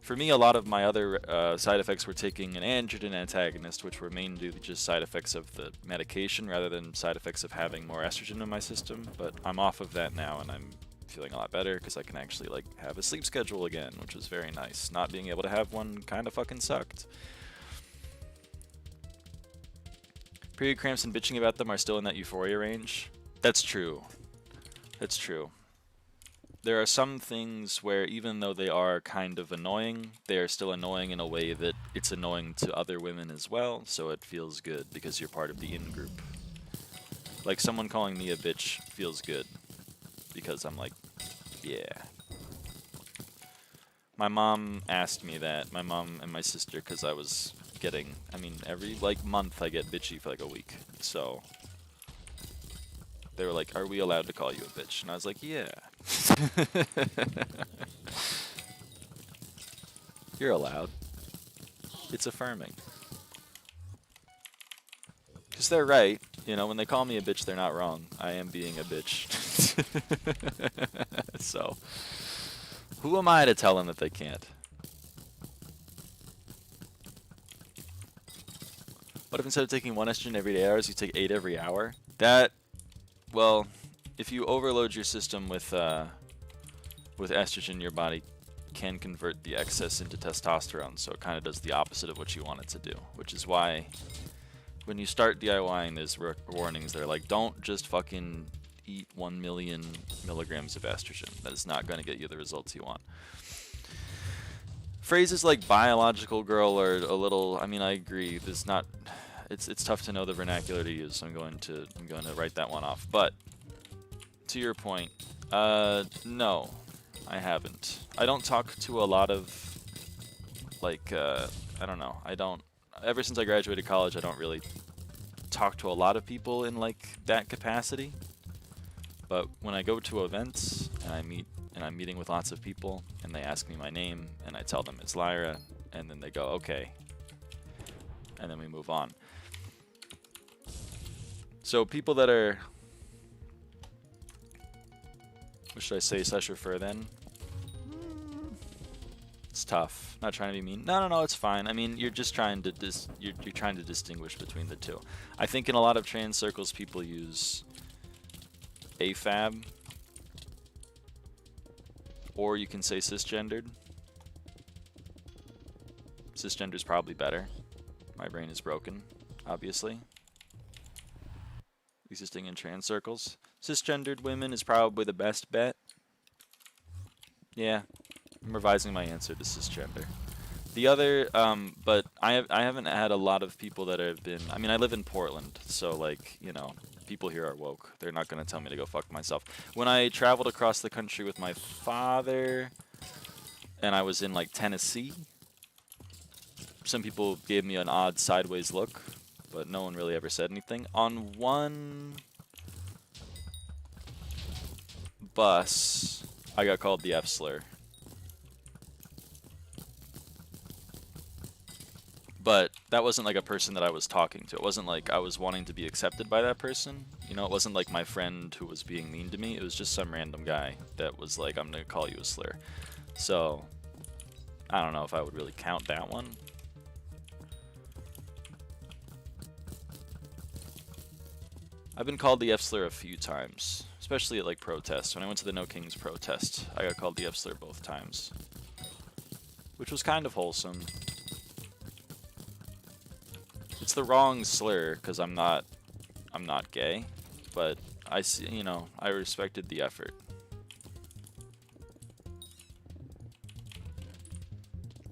For me, a lot of my other side effects were taking an androgen antagonist, which were mainly just side effects of the medication rather than side effects of having more estrogen in my system. But I'm off of that now, and I'm feeling a lot better because I can actually like have a sleep schedule again, which was very nice. Not being able to have one kind of fucking sucked. Period cramps and bitching about them are still in that euphoria range. That's true. That's true. There are some things where even though they are kind of annoying, they are still annoying in a way that it's annoying to other women as well, so it feels good because you're part of the in-group. Like someone calling me a bitch feels good because I'm like, yeah. My mom asked me that, my mom and my sister, because I was getting, I mean, every like month I get bitchy for like a week, so they were like, are we allowed to call you a bitch? And I was like, yeah. You're allowed. It's affirming. Because they're right. You know, when they call me a bitch, they're not wrong. I am being a bitch. So, who am I to tell them that they can't? What if instead of taking 1 estrogen every 8 hours, you take 8 every hour? That, well, if you overload your system with estrogen, your body can convert the excess into testosterone, so it kind of does the opposite of what you want it to do, which is why when you start DIYing, there's warnings. They're like, don't just fucking eat 1 million milligrams of estrogen. That is not going to get you the results you want. Phrases like biological girl are a little, I mean, I agree. There's not, it's tough to know the vernacular to use, so I'm going to write that one off. But to your point, no, I haven't. I don't talk to a lot of, like, I don't know. Ever since I graduated college, I don't really talk to a lot of people in, like, that capacity. But when I go to events and I'm meeting with lots of people and they ask me my name and I tell them it's Lyra, and then they go, okay. And then we move on. So people that are, what should I say / refer then? It's tough. Not trying to be mean. No, it's fine. I mean, you're just trying to you're trying to distinguish between the two. I think in a lot of trans circles, people use AFAB, or you can say cisgendered. Cisgender's probably better. My brain is broken, obviously. Existing in trans circles. Cisgendered women is probably the best bet. Yeah, I'm revising my answer to cisgender. The other, but I haven't had a lot of people that have been, I mean, I live in Portland, so like, you know, people here are woke. They're not going to tell me to go fuck myself. When I traveled across the country with my father, and I was in like Tennessee, some people gave me an odd sideways look, but no one really ever said anything. On one bus, I got called the F slur. But that wasn't like a person that I was talking to. It wasn't like I was wanting to be accepted by that person. You know, it wasn't like my friend who was being mean to me. It was just some random guy that was like, I'm going to call you a slur. So, I don't know if I would really count that one. I've been called the F-slur a few times, especially at like protests. When I went to the No Kings protest, I got called the F-slur both times, which was kind of wholesome. It's the wrong slur because I'm not gay, but I see, you know, I respected the effort.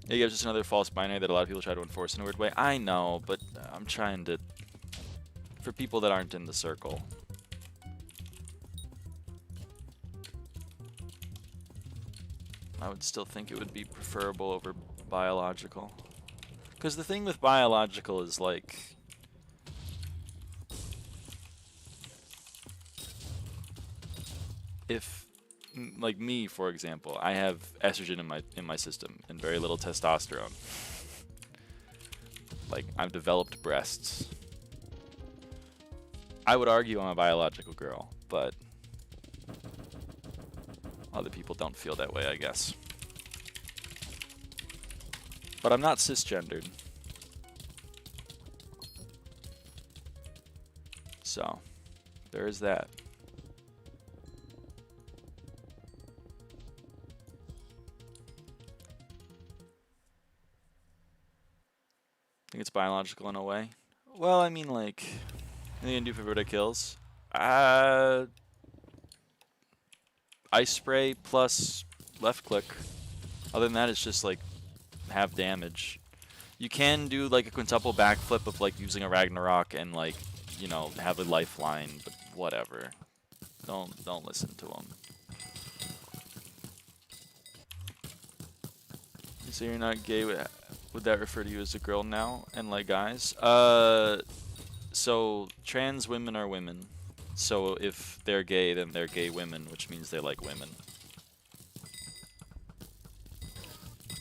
Yeah, it's just another false binary that a lot of people try to enforce in a weird way. I know, but I'm trying to, for people that aren't in the circle. I would still think it would be preferable over biological. Because the thing with biological is like, if, like me, for example, I have estrogen in my system and very little testosterone. Like, I've developed breasts. I would argue I'm a biological girl, but other people don't feel that way, I guess. But I'm not cisgendered. So, there is that. I think it's biological in a way. Well, I mean, like, what are you gonna do for Verta kills? Ice spray plus left click. Other than that, it's just like have damage. You can do like a quintuple backflip of like using a Ragnarok and like, you know, have a lifeline, but whatever. Don't listen to them. You say you're not gay. Would that refer to you as a girl now? And like guys? So trans women are women. So if they're gay, then they're gay women, which means they like women.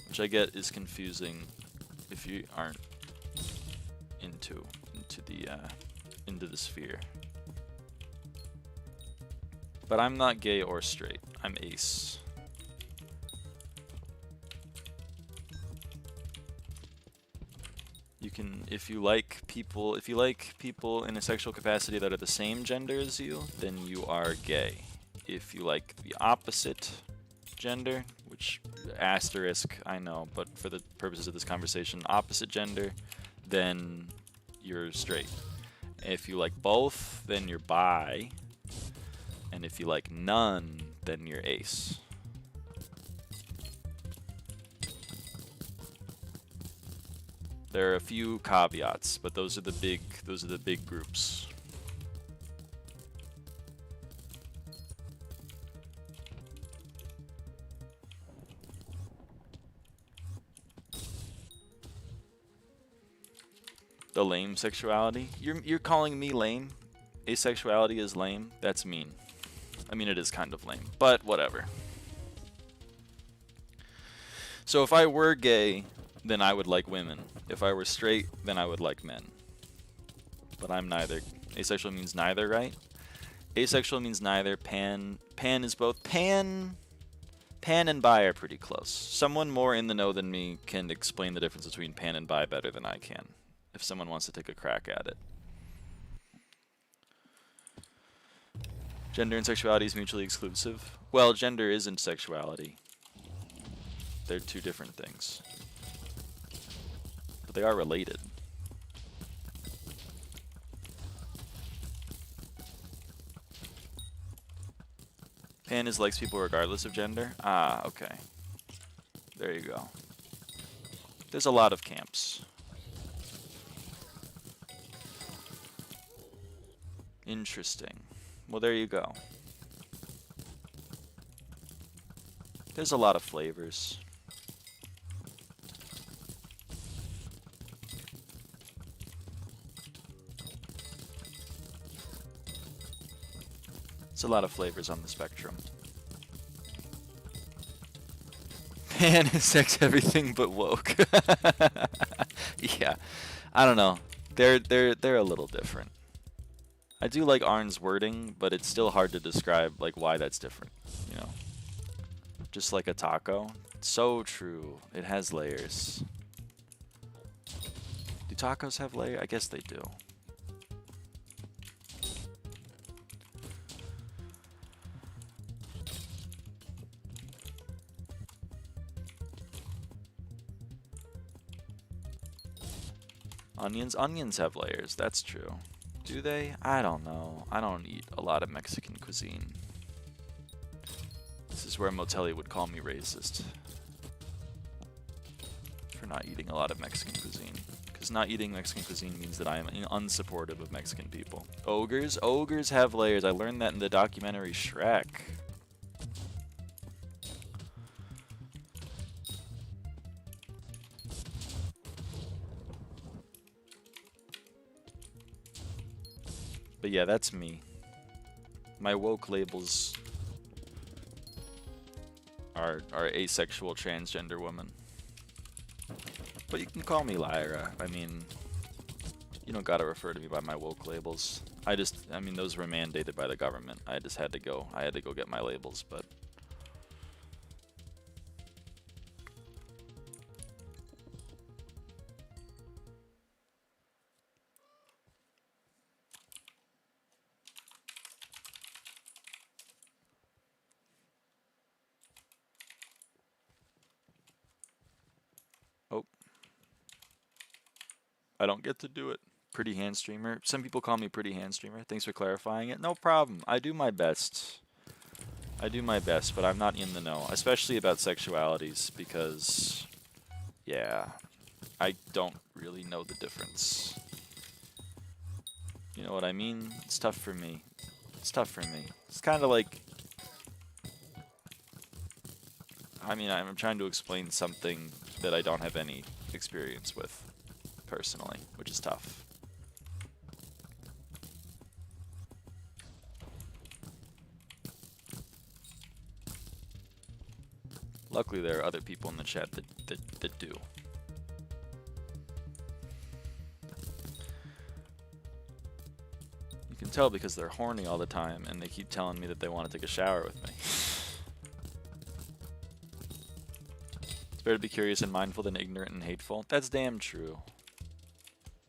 Which I get is confusing if you aren't into the sphere. But I'm not gay or straight. I'm ace. You can, if you like people in a sexual capacity that are the same gender as you, then you are gay. If you like the opposite gender, which asterisk, I know, but for the purposes of this conversation, opposite gender, then you're straight. If you like both, then you're bi. And if you like none, then you're ace. There are a few caveats, but those are the big groups. The lame sexuality? You're calling me lame? Asexuality is lame? That's mean. I mean, it is kind of lame, but whatever. So if I were gay, then I would like women. If I were straight, then I would like men. But I'm neither. Asexual means neither, right? Asexual means neither. Pan is both. Pan and bi are pretty close. Someone more in the know than me can explain the difference between pan and bi better than I can, if someone wants to take a crack at it. Gender and sexuality is mutually exclusive. Well, gender isn't sexuality. They're two different things. But they are related. Pan is likes people regardless of gender? Ah, okay. There you go. There's a lot of camps. Interesting. Well, there you go. There's a lot of flavors. There's a lot of flavors on the spectrum. Pan is sex everything but woke. Yeah, I don't know. They're a little different. I do like Arn's wording, but it's still hard to describe like why that's different, you know. Just like a taco. So true. It has layers. Do tacos have layers? I guess they do. Onions have layers. That's true. Do they? I don't know. I don't eat a lot of Mexican cuisine. This is where Motelli would call me racist. For not eating a lot of Mexican cuisine. Because not eating Mexican cuisine means that I am unsupportive of Mexican people. Ogres? Ogres have layers. I learned that in the documentary Shrek. But yeah, that's me. My woke labels are asexual transgender women. But you can call me Lyra. I mean, you don't gotta refer to me by my woke labels. I mean, those were mandated by the government. I just had to go. I had to go get my labels, but... Oh. I don't get to do it. Pretty hand streamer. Some people call me pretty hand streamer. Thanks for clarifying it. No problem. I do my best. I do my best, but I'm not in the know, especially about sexualities, because, yeah, I don't really know the difference. You know what I mean? It's tough for me. It's tough for me. It's kind of like, I mean, I'm trying to explain something that I don't have any experience with, personally, which is tough. Luckily, there are other people in the chat that do. You can tell because they're horny all the time, and they keep telling me that they want to take a shower with me. It's better to be curious and mindful than ignorant and hateful. That's damn true.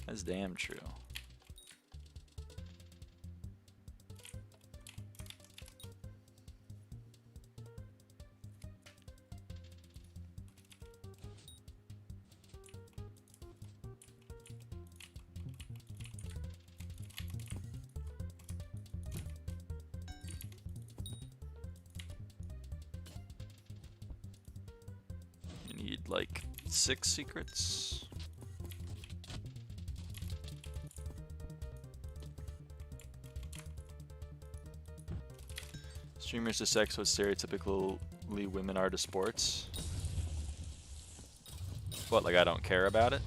That's damn true. Like 6 secrets. Streamers to sex what stereotypically women are to sports. What, like I don't care about it?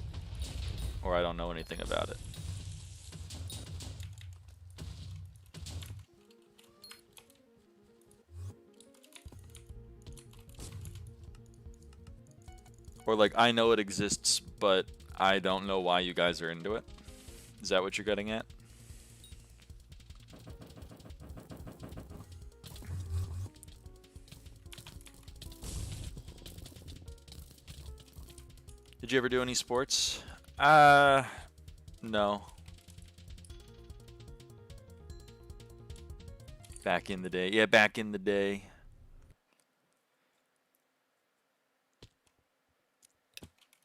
Or I don't know anything about it? Or like, I know it exists, but I don't know why you guys are into it? Is that what you're getting at? Did you ever do any sports? No. Back in the day. Yeah, back in the day.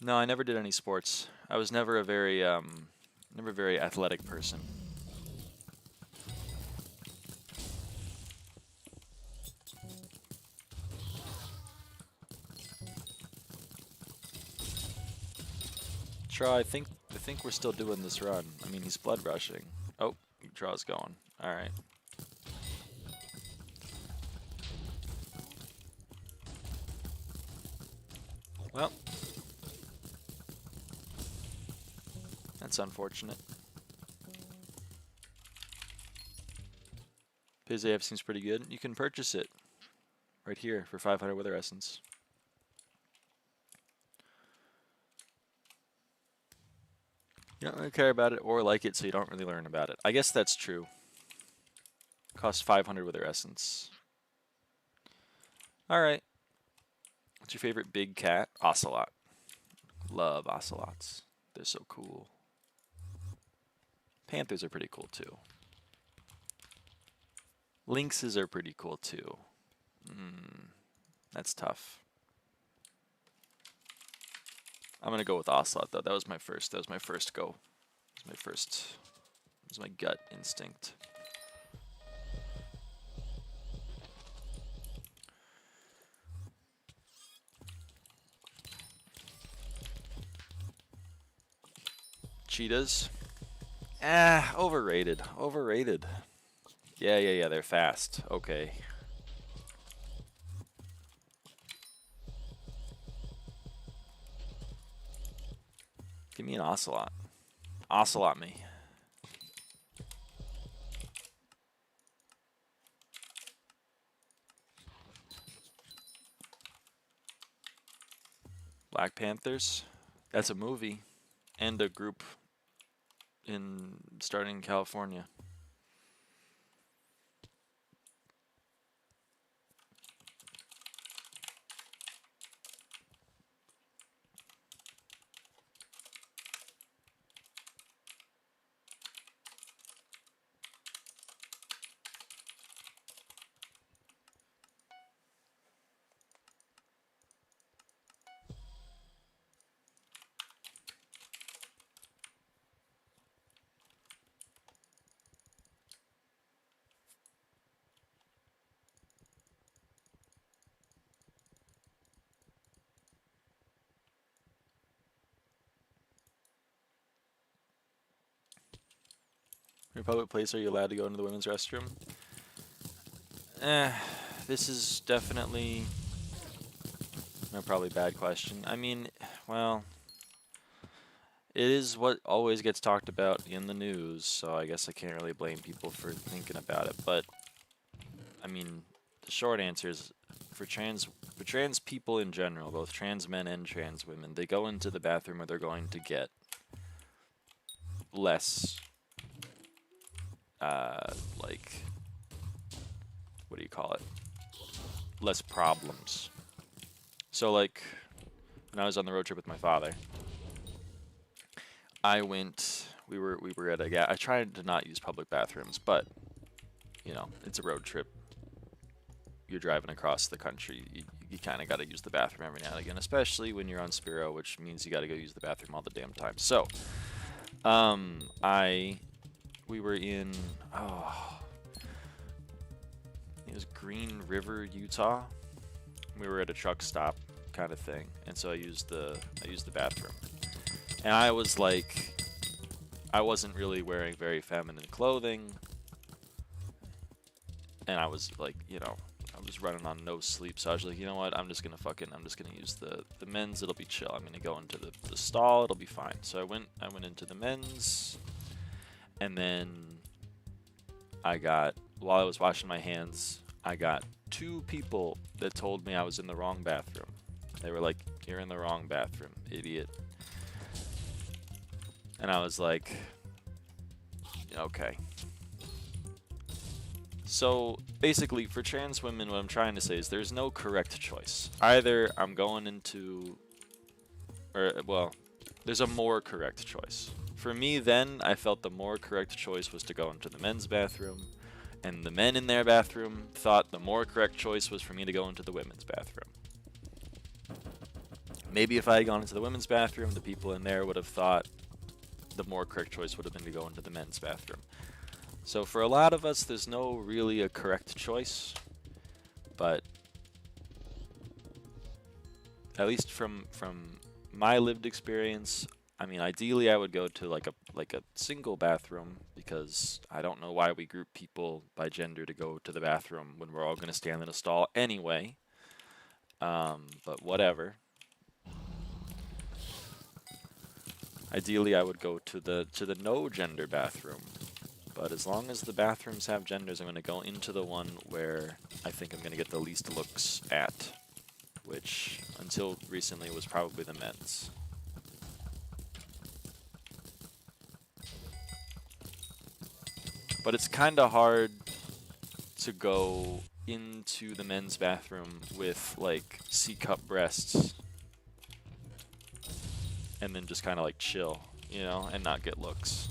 No, I never did any sports. I was never a very athletic person. Tra, I think we're still doing this run. I mean, he's blood rushing. Oh, Tra's going. All right. Well, that's unfortunate. PZF seems pretty good. You can purchase it right here for 500 Wither Essence. You don't really care about it or like it, so you don't really learn about it. I guess that's true. Costs 500 with their essence. Alright. What's your favorite big cat? Ocelot. Love ocelots. They're so cool. Panthers are pretty cool too. Lynxes are pretty cool too. That's tough. I'm gonna go with ocelot though. That was my first go. It was my gut instinct. Cheetahs. Overrated. Overrated. Yeah, they're fast. Okay. Give me an ocelot. Ocelot me. Black Panthers. That's a movie and a group starting in California. In a public place, are you allowed to go into the women's restroom? This is definitely a probably bad question. I mean, well, it is what always gets talked about in the news, so I guess I can't really blame people for thinking about it. But I mean, the short answer is for trans people in general, both trans men and trans women, they go into the bathroom where they're going to get less like, what do you call it? Less problems. So like, when I was on the road trip with my father, we were at a I tried to not use public bathrooms, but you know, it's a road trip. You're driving across the country. You kind of got to use the bathroom every now and again, especially when you're on Spiro, which means you got to go use the bathroom all the damn time. So, we were in, it was Green River, Utah. We were at a truck stop kind of thing, and so I used the bathroom. And I was like, I wasn't really wearing very feminine clothing, and I was like, you know, I was running on no sleep, so I was like, you know what, I'm just gonna use the men's, it'll be chill. I'm gonna go into the stall, it'll be fine. So I went into the men's, and then while I was washing my hands, I got 2 people that told me I was in the wrong bathroom. They were like, "You're in the wrong bathroom, idiot." And I was like, okay. So basically, for trans women, what I'm trying to say is there's no correct choice. Either I'm going into, there's a more correct choice. For me then, I felt the more correct choice was to go into the men's bathroom, and the men in their bathroom thought the more correct choice was for me to go into the women's bathroom. Maybe if I had gone into the women's bathroom, the people in there would have thought the more correct choice would have been to go into the men's bathroom. So for a lot of us, there's no really a correct choice, but at least from my lived experience, I mean, ideally I would go to like a single bathroom, because I don't know why we group people by gender to go to the bathroom when we're all going to stand in a stall anyway. But whatever. Ideally, I would go to the no gender bathroom, but as long as the bathrooms have genders, I'm going to go into the one where I think I'm going to get the least looks at, which until recently was probably the men's. But it's kind of hard to go into the men's bathroom with like C-cup breasts and then just kind of like chill, you know, and not get looks.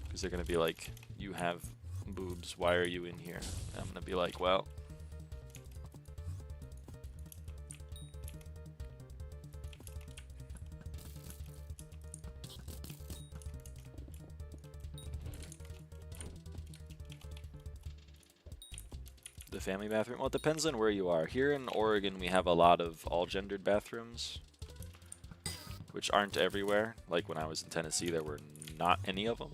Because they're going to be like, you have boobs, why are you in here? And I'm going to be like, well, the family bathroom? Well, it depends on where you are. Here in Oregon, we have a lot of all-gendered bathrooms, which aren't everywhere. Like when I was in Tennessee, there were not any of them.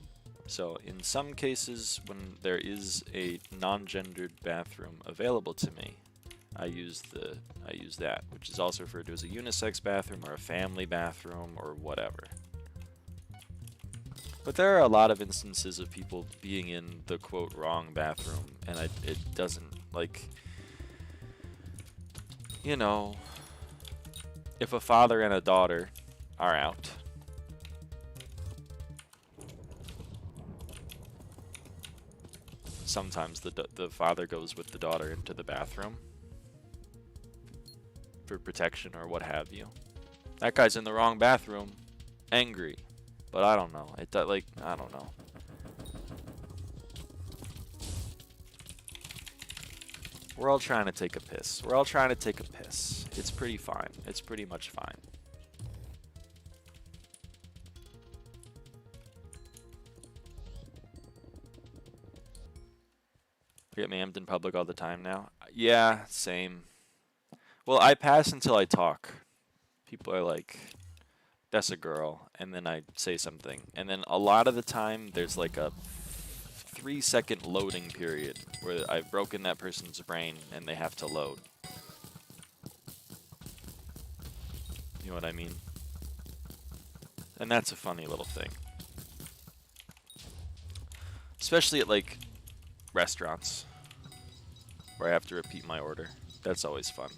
So in some cases, when there is a non-gendered bathroom available to me, I use that, which is also referred to as a unisex bathroom or a family bathroom or whatever. But there are a lot of instances of people being in the quote wrong bathroom, and it doesn't, like, you know, if a father and a daughter are out, sometimes the father goes with the daughter into the bathroom for protection or what have you. That guy's in the wrong bathroom, angry. But I don't know. I don't know. We're all trying to take a piss. We're all trying to take a piss. It's pretty fine. It's pretty much fine. I get mammed in public all the time now. Yeah, same. Well, I pass until I talk. People are like, that's a girl, and then I say something. And then a lot of the time, there's like a 3-second loading period where I've broken that person's brain and they have to load. You know what I mean? And that's a funny little thing. Especially at like restaurants where I have to repeat my order. That's always fun.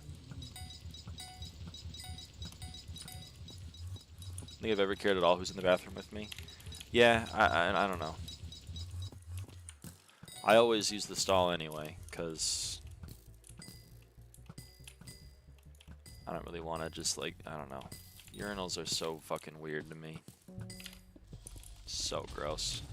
Think I've ever cared at all who's in the bathroom with me? Yeah, I don't know. I always use the stall anyway, because I don't really want to just, like, I don't know. Urinals are so fucking weird to me. So gross.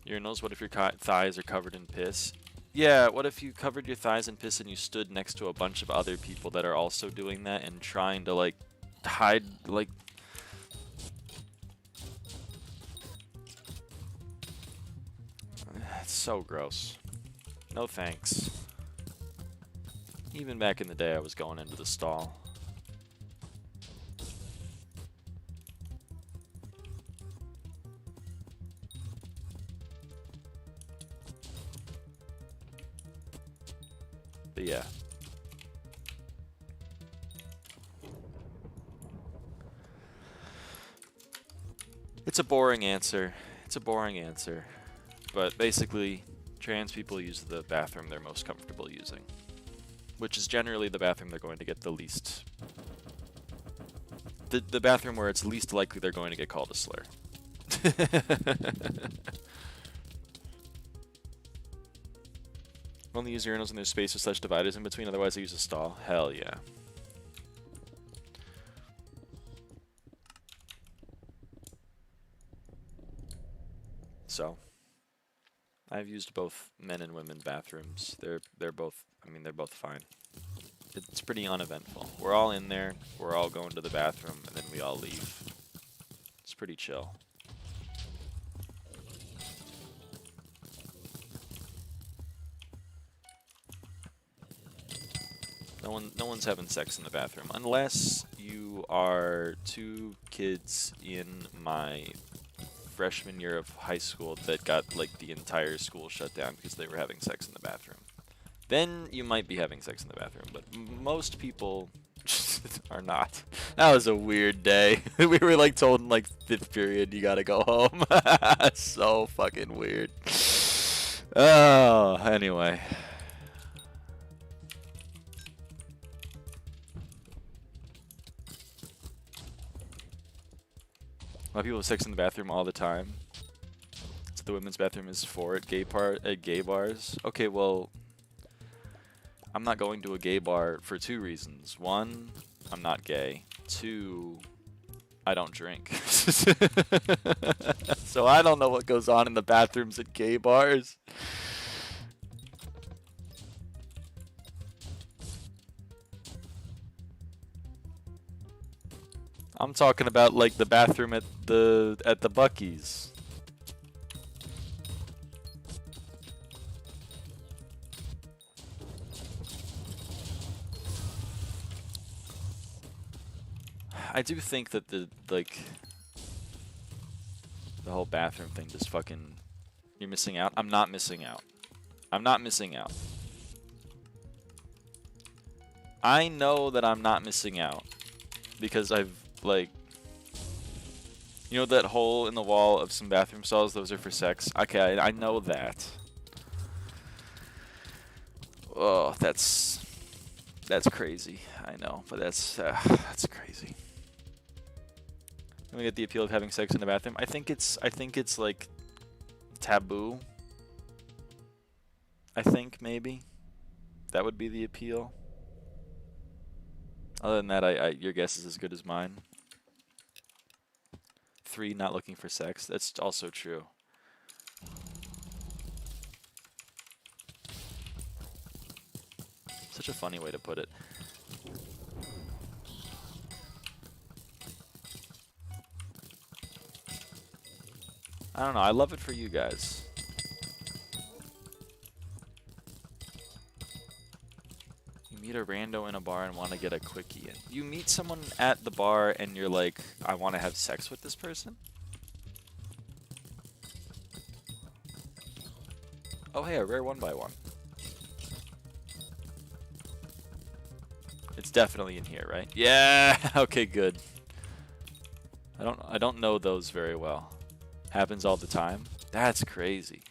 Urinals, what if your thighs are covered in piss? Yeah, what if you covered your thighs in piss and you stood next to a bunch of other people that are also doing that and trying to, like, hide, like... It's so gross. No thanks. Even back in the day, I was going into the stall. But yeah. It's a boring answer. It's a boring answer. But basically, trans people use the bathroom they're most comfortable using, which is generally the bathroom they're going to get the least... The bathroom where it's least likely they're going to get called a slur. Only use urinals when there's space with such dividers in between, otherwise I use a stall. Hell yeah. So, I've used both men and women bathrooms. They're both, I mean, they're both fine. It's pretty uneventful. We're all in there, we're all going to the bathroom, and then we all leave. It's pretty chill. No one's having sex in the bathroom, unless you are two kids in my freshman year of high school that got like the entire school shut down because they were having sex in the bathroom. Then you might be having sex in the bathroom, but most people or not. That was a weird day. We were like told in like 5th period you gotta go home. So fucking weird. Oh, anyway. A lot of people have sex in the bathroom all the time. So the women's bathroom is for at gay bars. Okay, well, I'm not going to a gay bar for 2 reasons. 1, I'm not gay. 2, I don't drink. So I don't know what goes on in the bathrooms at gay bars. I'm talking about like the bathroom at the Buc-ee's. I do think that the whole bathroom thing just fucking, you're missing out. I'm not missing out. I'm not missing out. I know that I'm not missing out because I've like, you know that hole in the wall of some bathroom stalls, those are for sex. Okay, I know that. Oh, that's crazy. I know, but that's crazy. Let me get the appeal of having sex in the bathroom. I think it's like taboo. I think maybe that would be the appeal. Other than that, your guess is as good as mine. 3, not looking for sex. That's also true. Such a funny way to put it. I don't know. I love it for you guys. You meet a rando in a bar and want to get a quickie in. You meet someone at the bar and you're like, I want to have sex with this person? Oh, hey, a rare 1x1. It's definitely in here, right? Yeah. Okay, good. I don't know those very well. Happens all the time. That's crazy.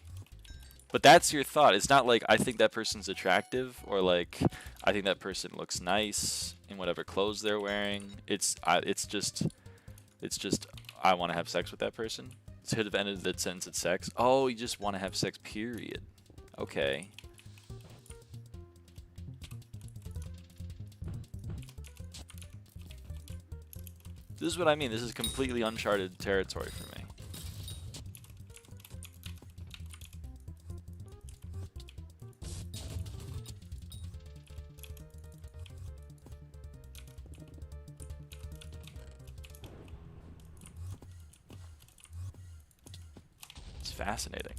But that's your thought. It's not like I think that person's attractive or like I think that person looks nice in whatever clothes they're wearing. It's just I want to have sex with that person. It could have ended the sentence at sex. Oh, you just want to have sex, period. Okay. This is what I mean. This is completely uncharted territory for me. It's fascinating.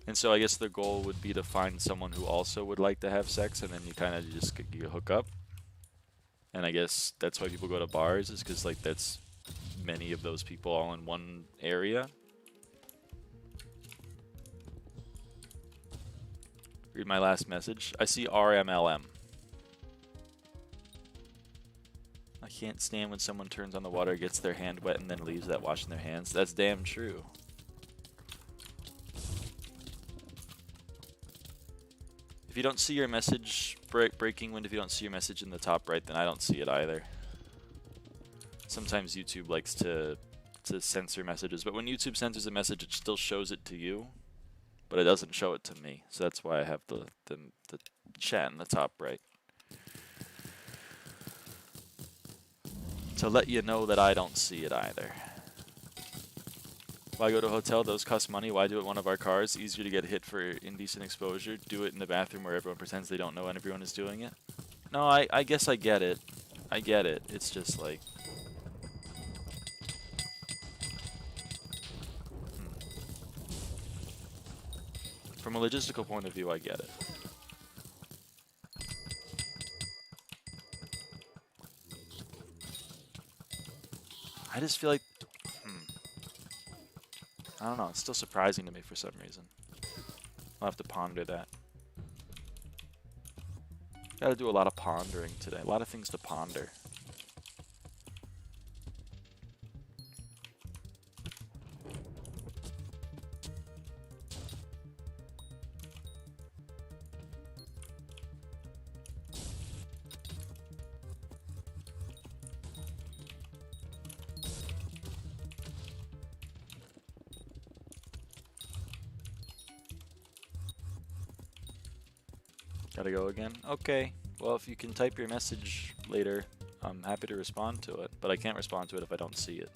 And so I guess the goal would be to find someone who also would like to have sex, and then you kind of just you hook up. And I guess that's why people go to bars, is because like that's many of those people all in one area. Read my last message. I see RMLM. I can't stand when someone turns on the water, gets their hand wet, and then leaves without washing their hands. That's damn true. If you don't see your message, breaking wind, if you don't see your message in the top right, then I don't see it either. Sometimes YouTube likes to censor messages, but when YouTube censors a message, it still shows it to you, but it doesn't show it to me. So that's why I have the chat in the top right. To let you know that I don't see it either. Why go to a hotel? Those cost money. Why do it in one of our cars? Easier to get hit for indecent exposure. Do it in the bathroom where everyone pretends they don't know and everyone is doing it. No, I guess I get it. I get it. It's just like... From a logistical point of view, I get it. I just feel like... I don't know, it's still surprising to me for some reason. I'll have to ponder that. Gotta do a lot of pondering today. A lot of things to ponder. Gotta go again? Okay. Well, if you can type your message later, I'm happy to respond to it. But I can't respond to it if I don't see it.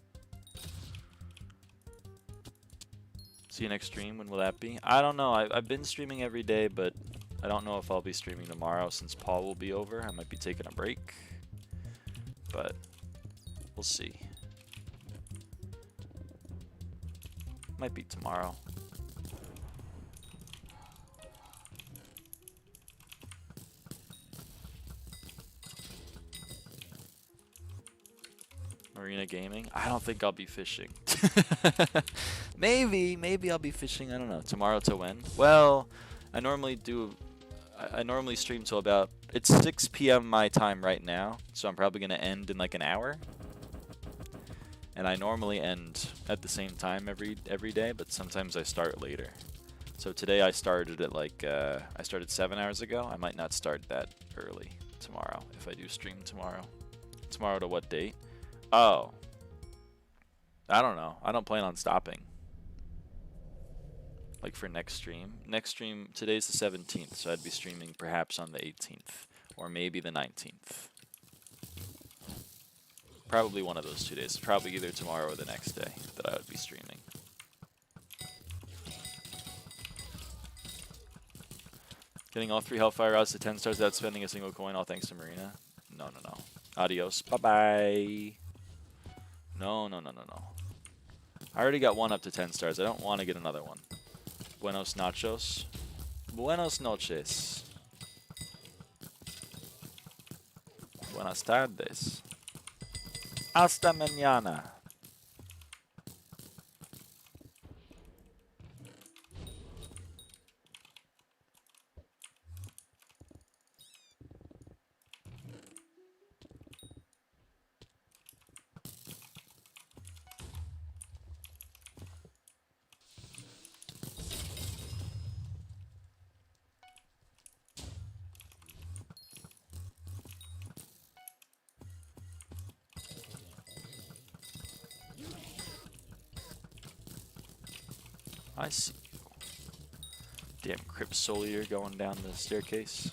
See you next stream. When will that be? I don't know. I've been streaming every day, but I don't know if I'll be streaming tomorrow since Paul will be over. I might be taking a break. But we'll see. Might be tomorrow. Marina Gaming? I don't think I'll be fishing. Maybe I'll be fishing. I don't know. Tomorrow to when? Well, I normally stream till about, it's 6 p.m. my time right now, so I'm probably gonna end in like an hour. And I normally end at the same time every day, but sometimes I start later. So today I started at like I started 7 hours ago. I might not start that early tomorrow if I do stream tomorrow. Tomorrow to what date? Oh, I don't know. I don't plan on stopping. Like for next stream. Next stream, today's the 17th, so I'd be streaming perhaps on the 18th or maybe the 19th. Probably one of those 2 days. Probably either tomorrow or the next day that I would be streaming. Getting all 3 Hellfire rods to 10 stars without spending a single coin, all thanks to Marina. No. Adios. Bye-bye. No. I already got one up to 10 stars. I don't want to get another one. Buenos nachos. Buenos noches. Buenas tardes. Hasta mañana. I see you. Damn Crypt Solier going down the staircase.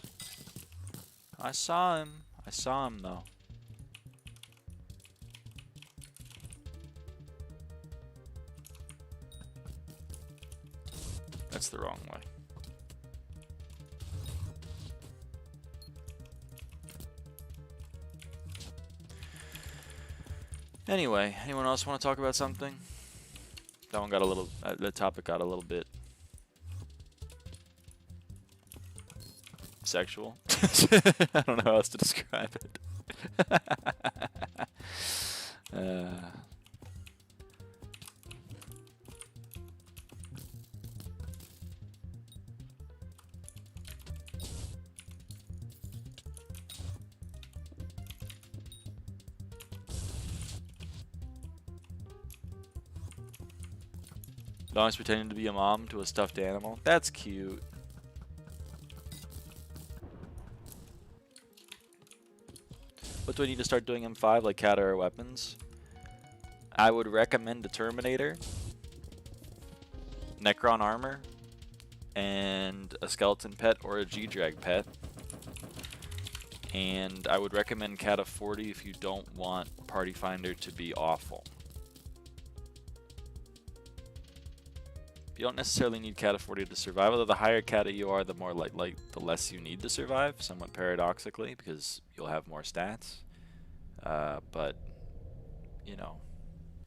I saw him. I saw him though. That's the wrong way. Anyway, anyone else want to talk about something? That one got a little, the topic got a little bit sexual. I don't know how else to describe it. Dog's pretending to be a mom to a stuffed animal. That's cute. What do I need to start doing M5 like cat or weapons? I would recommend a Terminator, Necron armor, and a skeleton pet or a G-Drag pet. And I would recommend Cat of 40 if you don't want Party Finder to be awful. You don't necessarily need Cat of 40 to survive, although the higher Cat you are, the more like the less you need to survive, somewhat paradoxically, because you'll have more stats. But you know,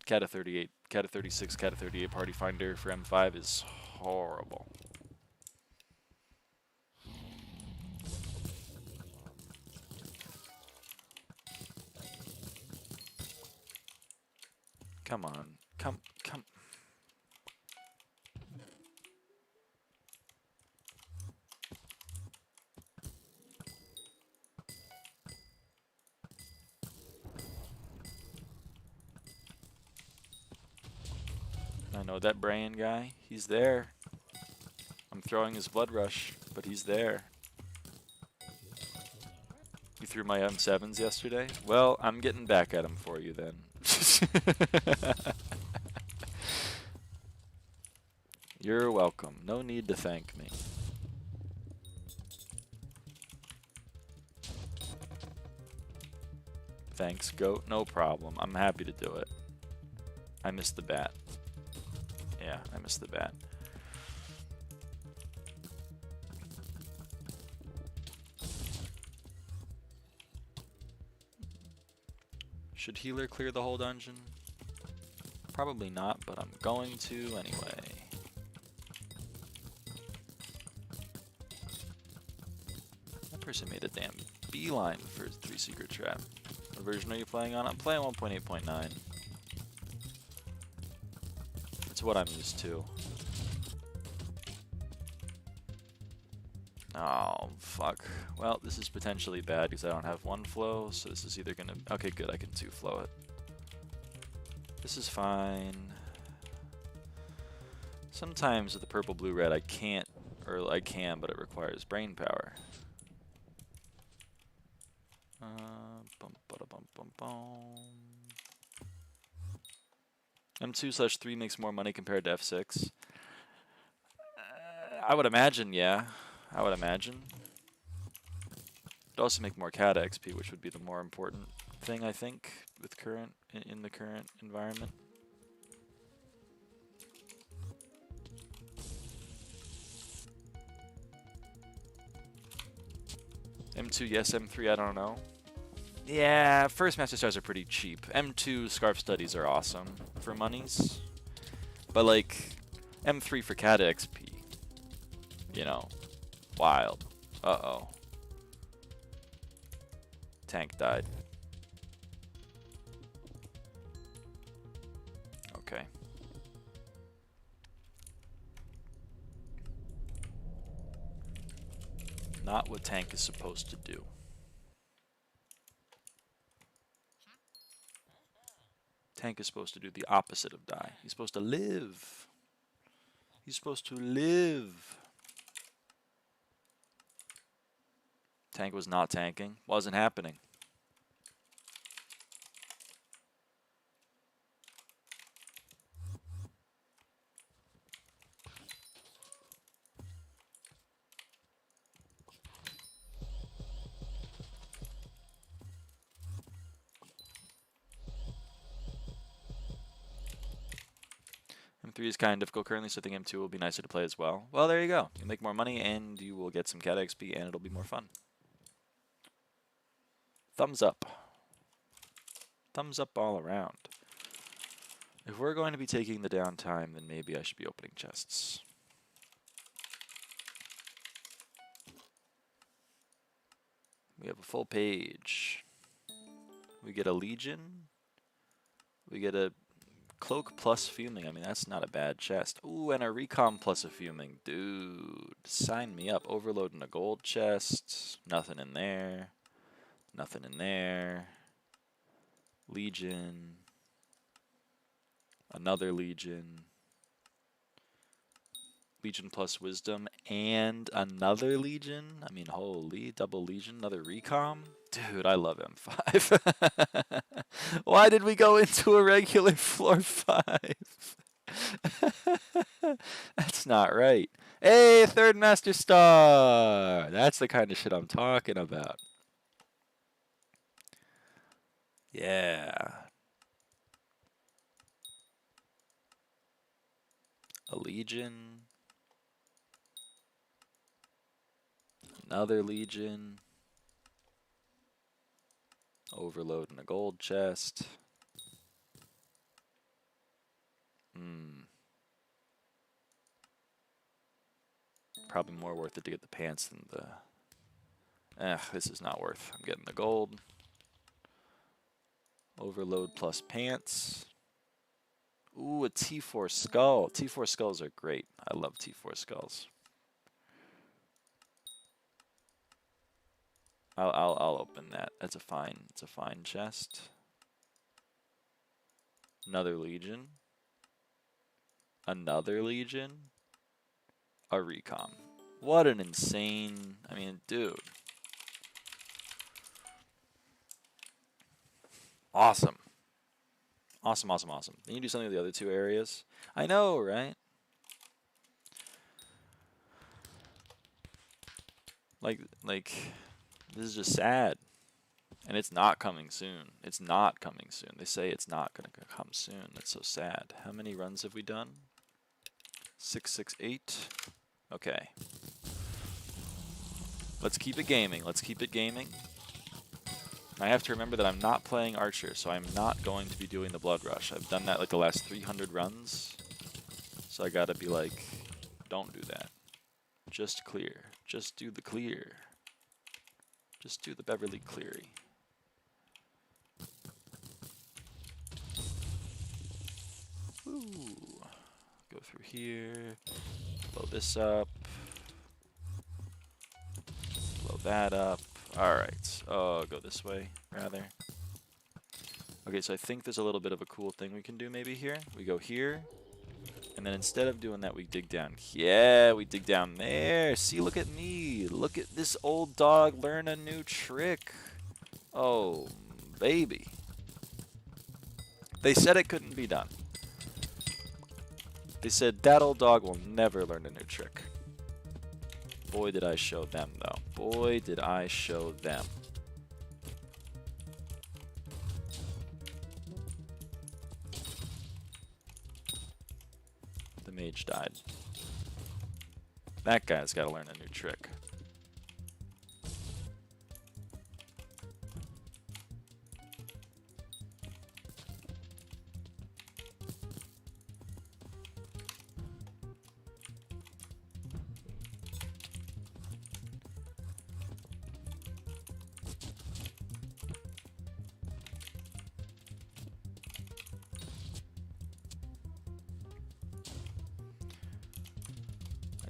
Cat of 38, Cat of 36, Cat of 38 Party Finder for M5 is horrible. Come on, come. I know that brain guy. He's there. I'm throwing his blood rush, but he's there. You threw my M7s yesterday? Well, I'm getting back at him for you then. You're welcome. No need to thank me. Thanks, goat. No problem. I'm happy to do it. I missed the bat. Yeah, I missed the bat. Should healer clear the whole dungeon? Probably not, but I'm going to anyway. That person made a damn beeline for 3 secret trap. What version are you playing on? I'm playing 1.8.9. It's what I'm used to. Oh, fuck. Well, this is potentially bad because I don't have 1 flow, so this is either gonna... Okay, good, I can 2 flow it. This is fine. Sometimes with the purple, blue, red, I can't, or I can, but it requires brain power. M2/3 makes more money compared to F6. I would imagine, yeah. I would imagine. It'd also make more CAD XP, which would be the more important thing, I think, with in the current environment. M2, yes. M3, I don't know. Yeah, first Master Stars are pretty cheap. M2 Scarf Studies are awesome for monies. But, like, M3 for CAD XP. You know, wild. Uh-oh. Tank died. Okay. Not what tank is supposed to do. Tank is supposed to do the opposite of die. He's supposed to live. He's supposed to live. Tank was not tanking. Wasn't happening. M3 is kind of difficult currently, so I think M2 will be nicer to play as well. Well, there you go. You make more money, and you will get some CAD XP, and it'll be more fun. Thumbs up. Thumbs up all around. If we're going to be taking the downtime, then maybe I should be opening chests. We have a full page. We get a Legion. We get a Cloak plus Fuming. I mean, that's not a bad chest. Ooh, and a Recon plus a Fuming. Dude, sign me up. Overload in a gold chest. Nothing in there. Nothing in there. Legion. Another Legion. Legion plus Wisdom. And another Legion. I mean, holy. Double Legion. Another Recom. Dude, I love M5. Why did we go into a regular floor 5? That's not right. Hey, 3rd Master Star! That's the kind of shit I'm talking about. Yeah. A Legion. Another Legion. Overload in a gold chest. Probably more worth it to get the pants than the... this is not worth. I'm getting the gold. Overload plus pants. Ooh, a T4 skull. T4 skulls are great. I love T4 skulls. I'll open that. It's a fine chest. Another Legion. another Legion, a recom. What an insane, I mean, dude. Awesome. Awesome, awesome, awesome. Then you do something with the other two areas. I know, right? Like, this is just sad. And it's not coming soon. It's not coming soon. They say it's not going to come soon. That's so sad. How many runs have we done? 6, 6, 8. Okay. Let's keep it gaming. Let's keep it gaming. I have to remember that I'm not playing Archer, so I'm not going to be doing the Blood Rush. I've done that like the last 300 runs. So I gotta be like, don't do that. Just clear. Just do the clear. Just do the Beverly Cleary. Woo. Go through here. Blow this up. Blow that up. Alright. Oh, go this way, rather. Okay, so I think there's a little bit of a cool thing we can do maybe here. We go here. And then instead of doing that, we dig down. Yeah, we dig down there. See, look at me. Look at this old dog learn a new trick. Oh, baby. They said it couldn't be done. They said that old dog will never learn a new trick. Boy, did I show them, though. Boy, did I show them. The mage died. That guy's got to learn a new trick.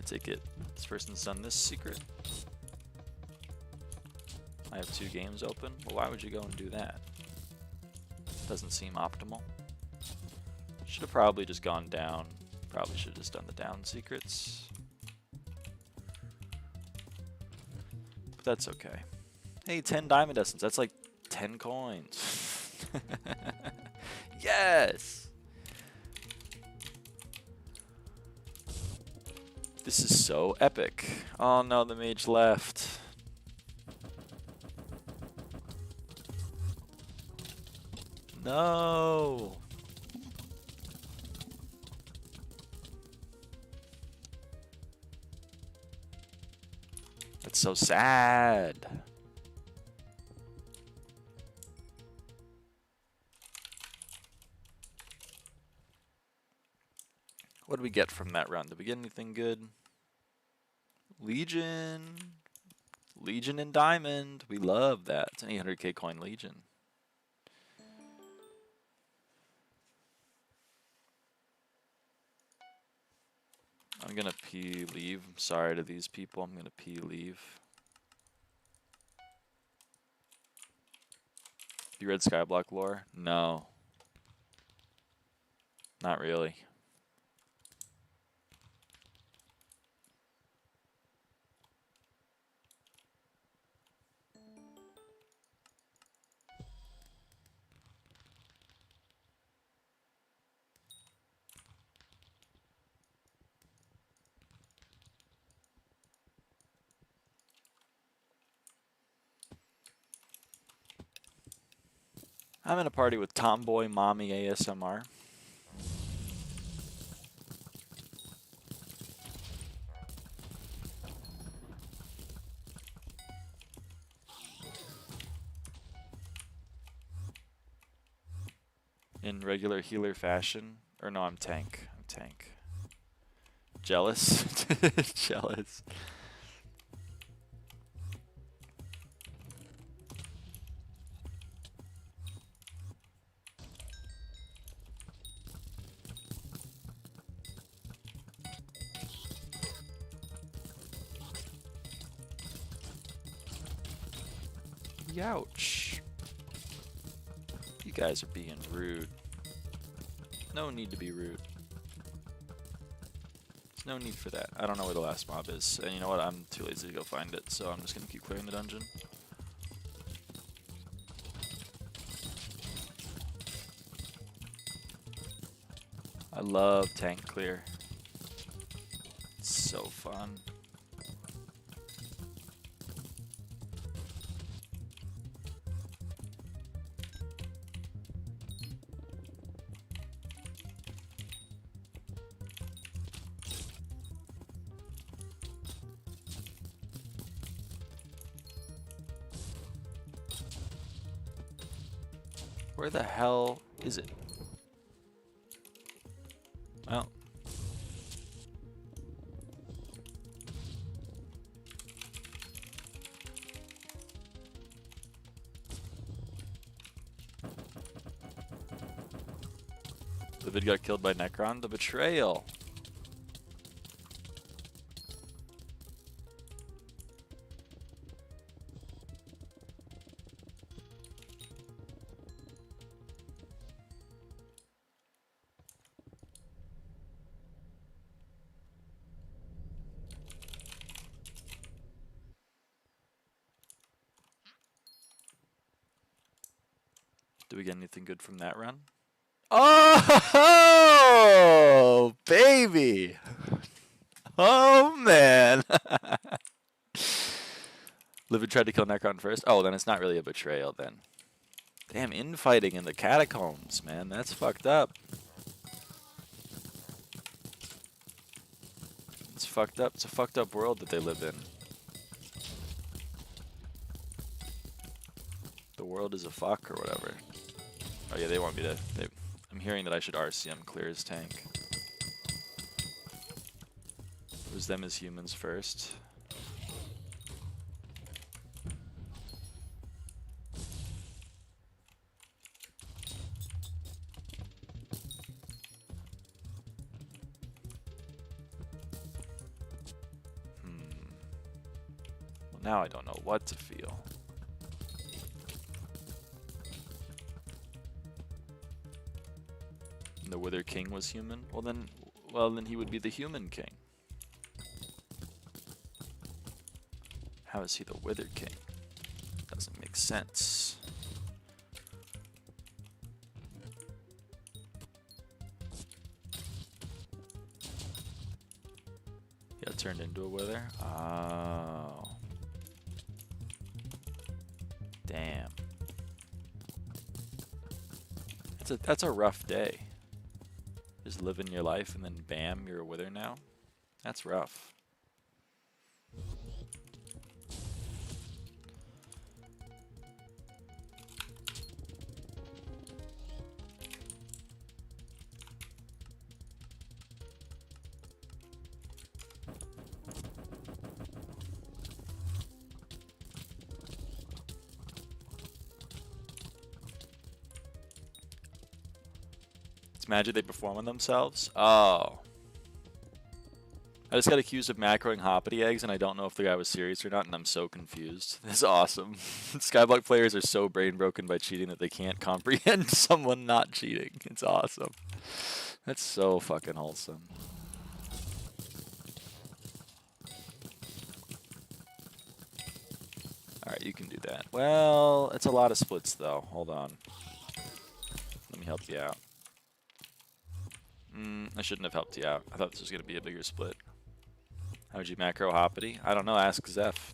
Take it. This person's done this secret. I have 2 games open. Well, why would you go and do that? Doesn't seem optimal. Should have probably just gone down. Probably should have just done the down secrets. But that's okay. Hey, 10 diamond essence. That's like 10 coins. Yes! This is so epic. Oh no, the mage left. No. That's so sad. What did we get from that run? Did we get anything good? Legion. Legion and Diamond. We love that. It's an 800k coin Legion. I'm gonna pee leave. I'm sorry to these people. I'm gonna pee leave. You read SkyBlock lore? No. Not really. I'm in a party with Tomboy Mommy ASMR. In regular healer fashion. Or no, I'm tank. I'm tank. Jealous? Jealous. Ouch. You guys are being rude. No need to be rude. no need for that. I don't know where the last mob is. And you know what? I'm too lazy to go find it, so I'm just going to keep clearing the dungeon. I love tank clear. It's so fun. Where the hell is it? Well. The vid got killed by Necron. The betrayal. Do we get anything good from that run? Oh, baby! Oh, man! Livid tried to kill Necron first? Oh, then it's not really a betrayal, then. Damn, infighting in the catacombs, man. That's fucked up. It's fucked up. It's a fucked up world that they live in. The world is a fuck or whatever. Oh yeah, they want me to... I'm hearing that I should RCM clear his tank. It was them as humans first. Well, now I don't know what to feel. The Wither King was human? Well then he would be the human king. How is he the Wither King? Doesn't make sense. He got turned into a Wither? Oh. Damn. That's a rough day. Just living your life and then bam, you're a Wither now? That's rough. Magic they perform on themselves? Oh. I just got accused of macroing hoppity eggs and I don't know if the guy was serious or not and I'm so confused. This is awesome. SkyBlock players are so brain broken by cheating that they can't comprehend someone not cheating. It's awesome. That's so fucking wholesome. Alright, you can do that. Well, it's a lot of splits though. Hold on. Let me help you out. I shouldn't have helped you out. I thought this was going to be a bigger split. How would you macro hoppity? I don't know. Ask Zeph.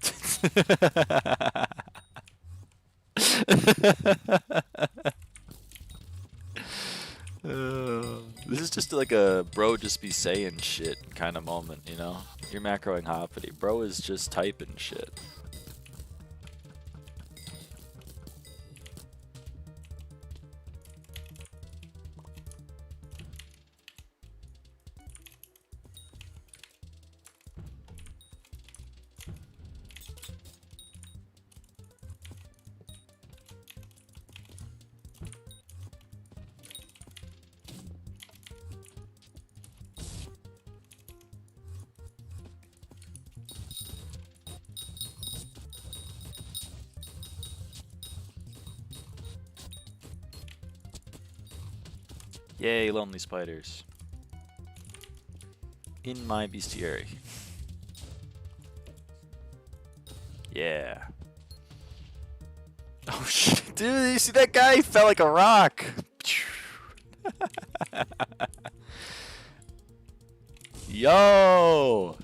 This is just like a bro just be saying shit kind of moment, you know? You're macroing hoppity. Bro is just typing shit. Yay, lonely spiders. in my bestiary. Yeah. Oh shit, dude, you see that guy? He fell like a rock. Yo!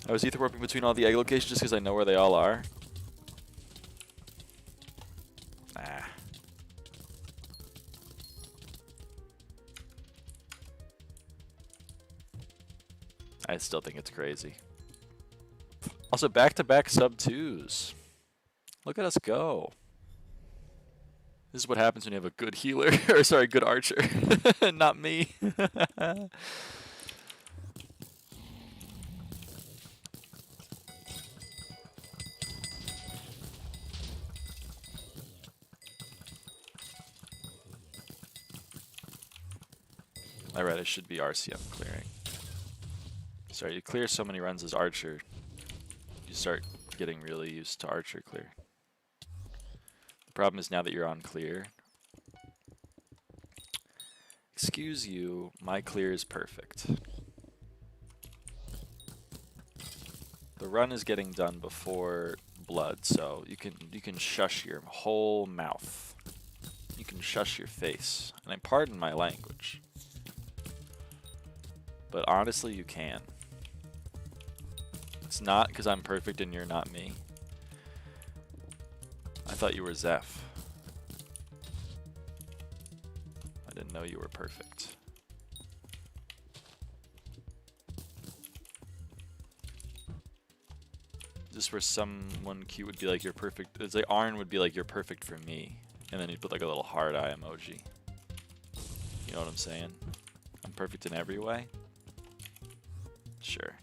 I was ether warping between all the egg locations just because I know where they all are. Ah. I still think it's crazy. Also, back-to-back sub-2s. Look at us go. This is what happens when you have a good healer, or sorry, good archer. Not me. Alright, I should be RCM clearing. Sorry, you clear so many runs as archer, you start getting really used to archer clear. The problem is now that you're on clear. Excuse you, my clear is perfect. The run is getting done before blood, so you can shush your whole mouth. You can shush your face. And I pardon my language. But honestly, you can. It's not because I'm perfect and you're not me. I thought you were Zeph. I didn't know you were perfect. Just where someone cute would be like, you're perfect. It's like Arn would be like, you're perfect for me. And then he'd put like a little heart eye emoji. You know what I'm saying? I'm perfect in every way? Sure.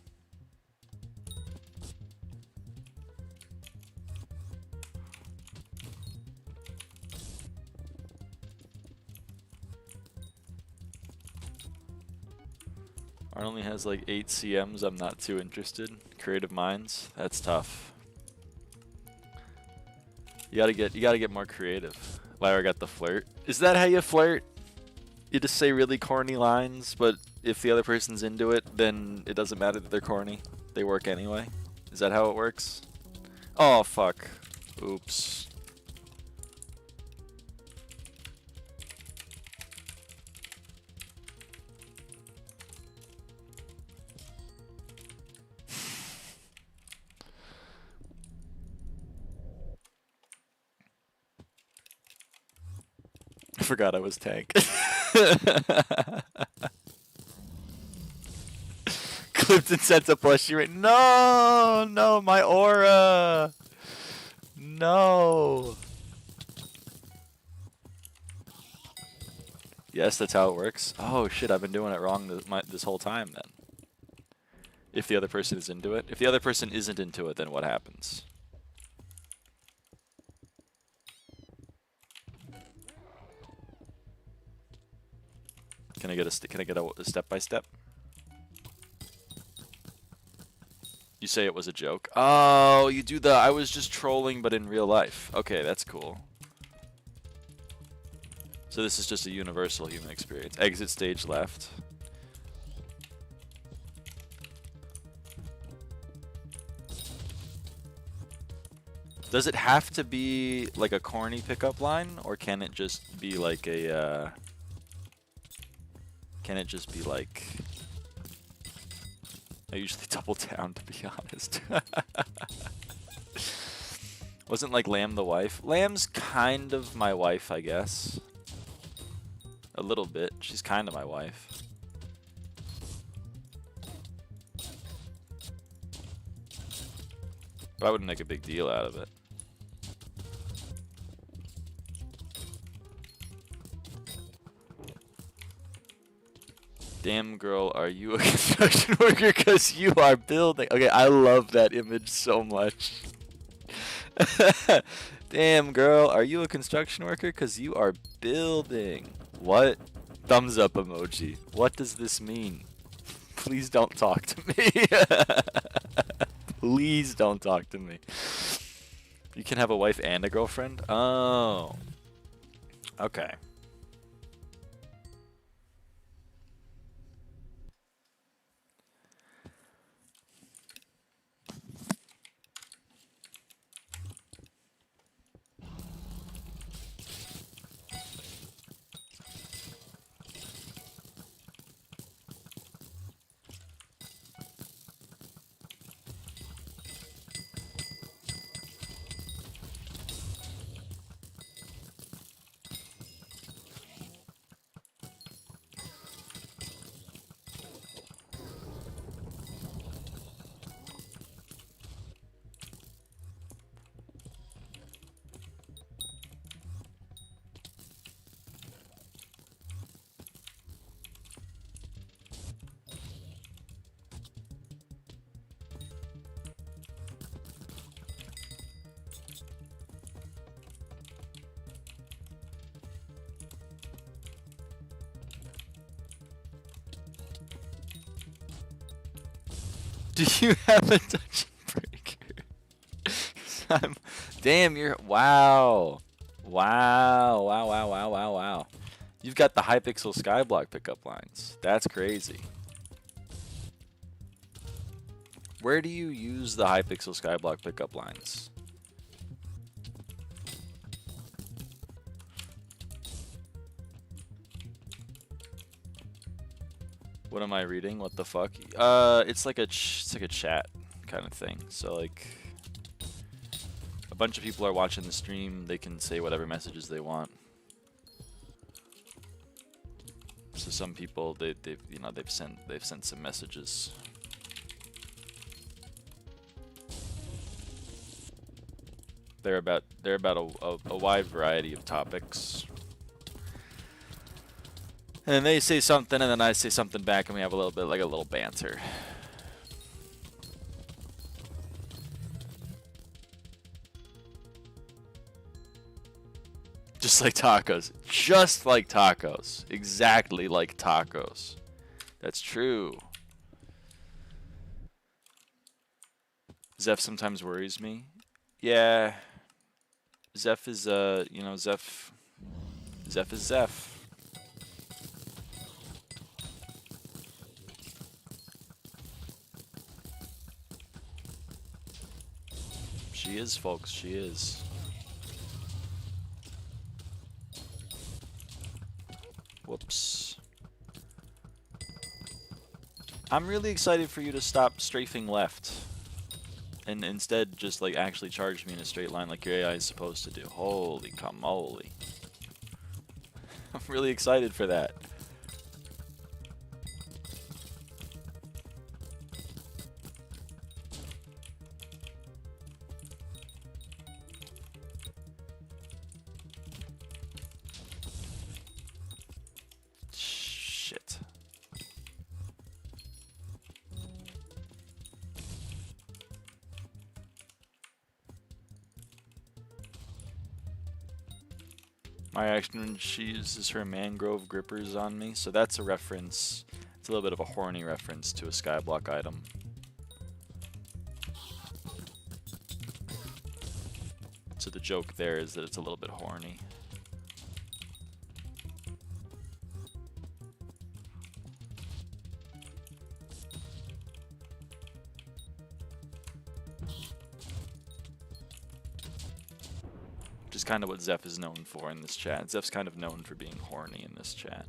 Arn only has like 8 CMs, I'm not too interested. Creative minds, that's tough. You gotta get more creative. Lyra got the flirt. Is that how you flirt? You just say really corny lines, but if the other person's into it, then it doesn't matter that they're corny. They work anyway. Is that how it works? Oh, fuck. Oops. I forgot I was tank. Clifton sent a plushierain. No, no, my aura. No. Yes, that's how it works. Oh shit, I've been doing it wrong this whole time then. If the other person is into it. If the other person isn't into it, then what happens? Can I get a step by step? You say it was a joke. Oh, you do the I was just trolling but in real life. Okay, that's cool. So this is just a universal human experience. Exit stage left. Does it have to be like a corny pickup line, or can it just be like a can it just be like... I usually double down, to be honest. Wasn't like Lamb the wife? Lamb's kind of my wife, I guess. A little bit. She's kind of my wife. But I wouldn't make a big deal out of it. Damn girl, are you a construction worker? Because you are building. Okay, I love that image so much. Damn girl, are you a construction worker? Because you are building. What? Thumbs up emoji. What does this mean? Please don't talk to me. Please don't talk to me. You can have a wife and a girlfriend? Oh. Okay. Do you have a dungeon breaker? Damn, you're wow. Wow, wow, wow, wow, wow, wow. You've got the Hypixel SkyBlock pickup lines. That's crazy. Where do you use the Hypixel SkyBlock pickup lines? What am I reading? What the fuck? It's like a chat kind of thing. So like a bunch of people are watching the stream. They can say whatever messages they want. So some people they've sent some messages. They're about a wide variety of topics. And they say something, and then I say something back, and we have a little bit like a little banter. Just like tacos. Just like tacos. Exactly like tacos. That's true. Zeph sometimes worries me. Yeah. Zeph is, you know, Zeph is Zeph. She is, folks. She is. Whoops. I'm really excited for you to stop strafing left. And instead just like actually charge me in a straight line like your AI is supposed to do. Holy camole. I'm really excited for that. Shit. My action when she uses her mangrove grippers on me, so that's a reference. It's a little bit of a horny reference to a SkyBlock item. So the joke there is that it's a little bit horny. Which is kind of what Zeph is known for in this chat. Zeph's kind of known for being horny in this chat.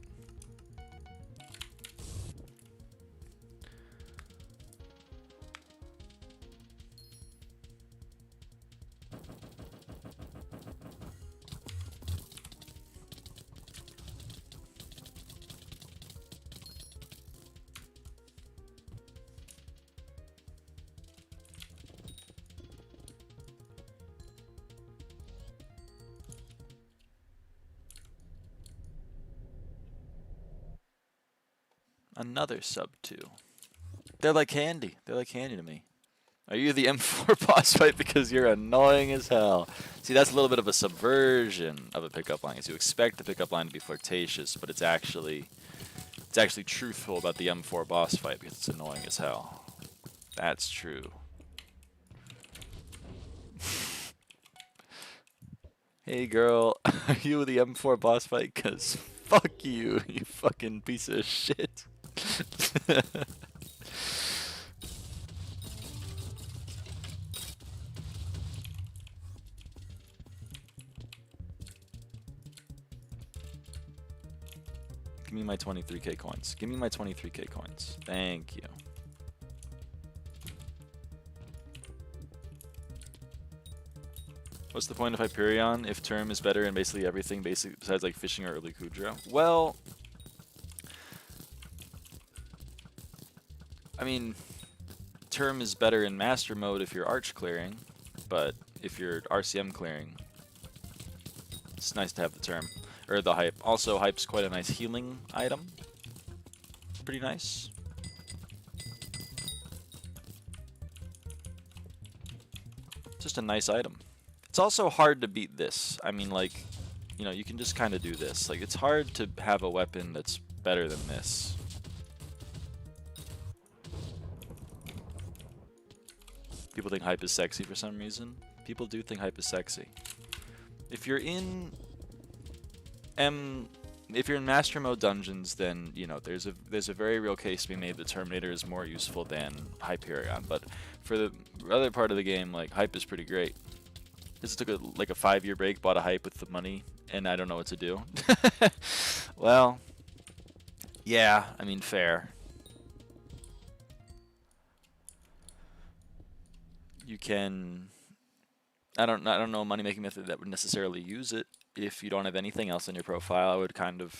Another sub 2. They're like candy. They're like candy to me. Are you the M4 boss fight because you're annoying as hell? See, that's a little bit of a subversion of a pickup line. So you expect the pickup line to be flirtatious, but it's actually truthful about the M4 boss fight because it's annoying as hell. That's true. Hey girl, are you the M4 boss fight? Cause fuck you, you fucking piece of shit. Give me my 23k coins. Give me my 23k coins. Thank you. What's the point of Hyperion if term is better in basically everything, besides like fishing or early Kudro? Well, I mean, term is better in master mode if you're arch clearing, but if you're RCM clearing, it's nice to have the term. Or the hype. Also, hype's quite a nice healing item. Pretty nice. Just a nice item. It's also hard to beat this. I mean, like, you know, you can just kind of do this. Like, it's hard to have a weapon that's better than this. People think hype is sexy for some reason. People do think hype is sexy. If you're in if you're in master mode dungeons, then you know there's a very real case to be made that Terminator is more useful than Hyperion. But for the other part of the game, like hype is pretty great. Just took like a 5-year break, bought a hype with the money, and I don't know what to do. Well, yeah, I mean fair. You can. I don't know a money making method that would necessarily use it. If you don't have anything else in your profile,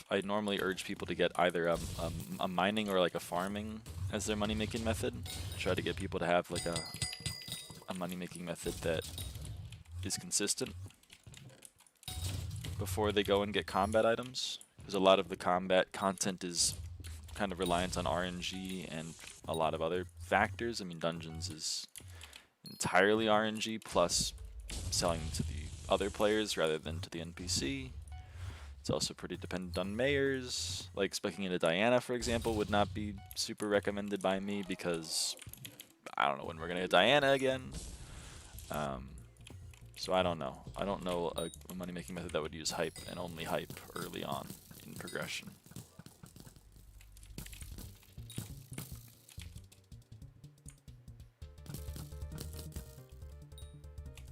I normally urge people to get either a mining or like a farming as their money making method. Try to get people to have like a money making method that is consistent before they go and get combat items, because a lot of the combat content is kind of reliant on RNG and a lot of other factors. I mean, dungeons is entirely RNG plus selling to the other players rather than to the NPC. It's also pretty dependent on mayors. Like specking into Diana, for example, would not be super recommended by me because I don't know when we're gonna get Diana again. So I don't know. I don't know a money-making method that would use hype and only hype early on in progression.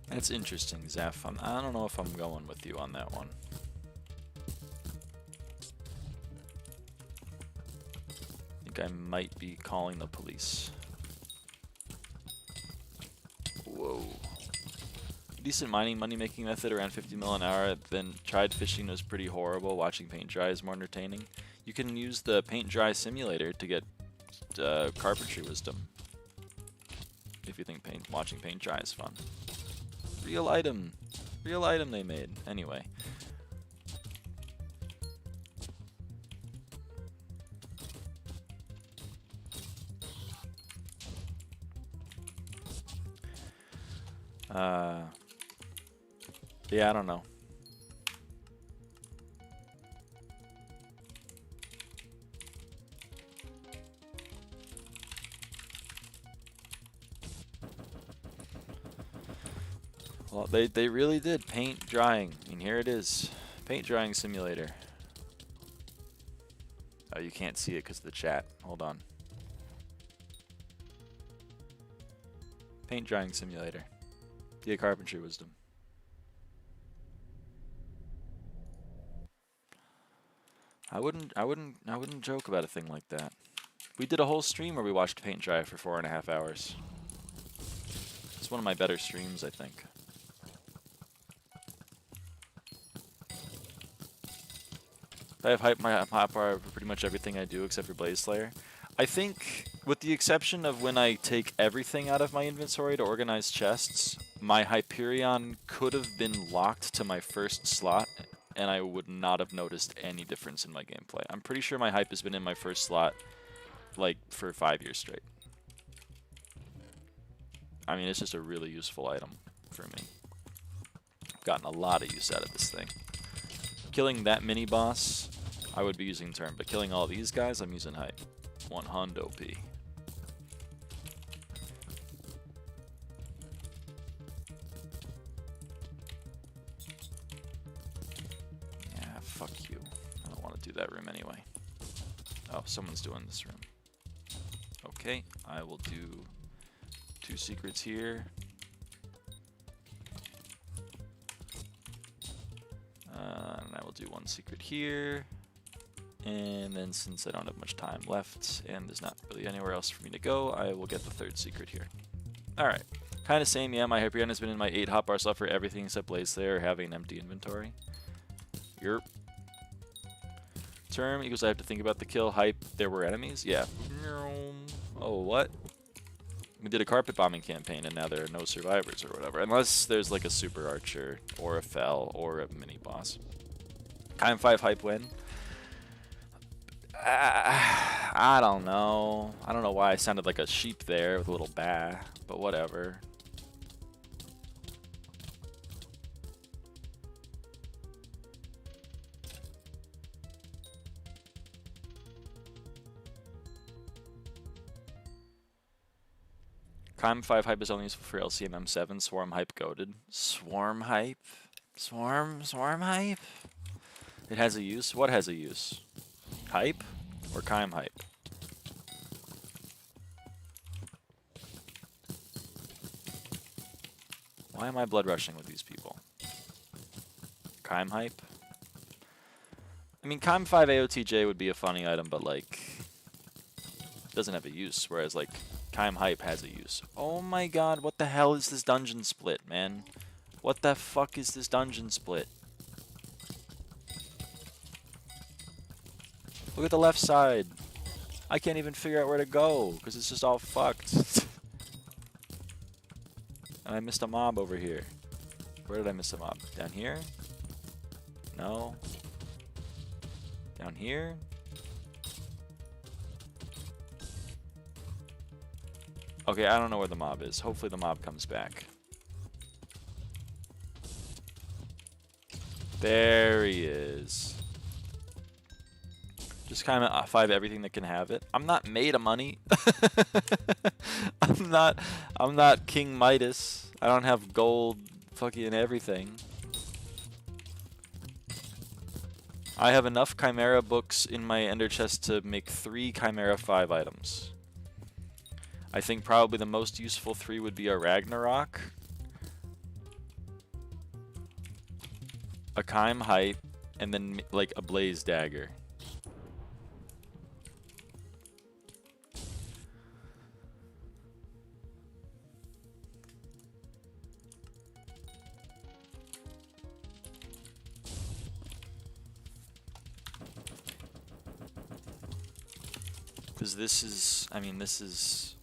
That's interesting, Zeph. I don't know if I'm going with you on that one. I think I might be calling the police. Whoa. Decent mining money-making method around 50 mil an hour, then tried fishing was pretty horrible. Watching paint dry is more entertaining. You can use the paint dry simulator to get carpentry wisdom. If you think watching paint dry is fun. Real item they made. Anyway. Yeah, I don't know. Well, they really did paint drying. I mean, here it is. Paint drying simulator. Oh, you can't see it because of the chat. Hold on. Paint drying simulator. Yeah, carpentry wisdom. I wouldn't joke about a thing like that. We did a whole stream where we watched paint dry for 4.5 hours. It's one of my better streams, I think. I have my hotbar for pretty much everything I do except for Blaze Slayer. I think, with the exception of when I take everything out of my inventory to organize chests, my Hyperion could have been locked to my first slot, and I would not have noticed any difference in my gameplay. I'm pretty sure my hype has been in my first slot, like, for 5 years straight. I mean, it's just a really useful item for me. I've gotten a lot of use out of this thing. Killing that mini-boss, I would be using Term, but killing all these guys, I'm using hype. 100 P. Yeah, fuck you. I don't want to do that room anyway. Oh, someone's doing this room. Okay, I will do 2 secrets here. And I will do 1 secret here. And then since I don't have much time left and there's not really anywhere else for me to go, I will get the 3rd secret here. Alright. Kind of same, yeah, my Hyperion has been in my 8 hotbar slot for everything except Blaze Slayer, having an empty inventory. Yerp. Term equals I have to think about the kill. Hype, there were enemies? Yeah. Oh, what? We did a carpet bombing campaign and now there are no survivors or whatever. Unless there's like a super archer or a fell or a mini boss. Time 5 hype win. I don't know. I don't know why I sounded like a sheep there with a little bah, but whatever. Kime 5 hype is only useful for LCM M7. Swarm hype goated. Swarm hype? Swarm hype? It has a use? What has a use? Hype or Kime hype? Why am I blood rushing with these people? Kime hype? I mean, Kime 5 AOTJ would be a funny item, but like, it doesn't have a use, whereas like, Kime hype has a use. Oh my god, what the hell is this dungeon split, man? What the fuck is this dungeon split? Look at the left side. I can't even figure out where to go, because it's just all fucked. And I missed a mob over here. Where did I miss a mob? Down here? No. Down here? Okay, I don't know where the mob is. Hopefully the mob comes back. There he is. Just kind of 5 everything that can have it. I'm not made of money. I'm not King Midas. I don't have gold fucking everything. I have enough Chimera books in my Ender chest to make 3 Chimera 5 items. I think probably the most useful 3 would be a Ragnarok, a Kime Hype, and then like a Blaze Dagger. Because this is, I mean, this is...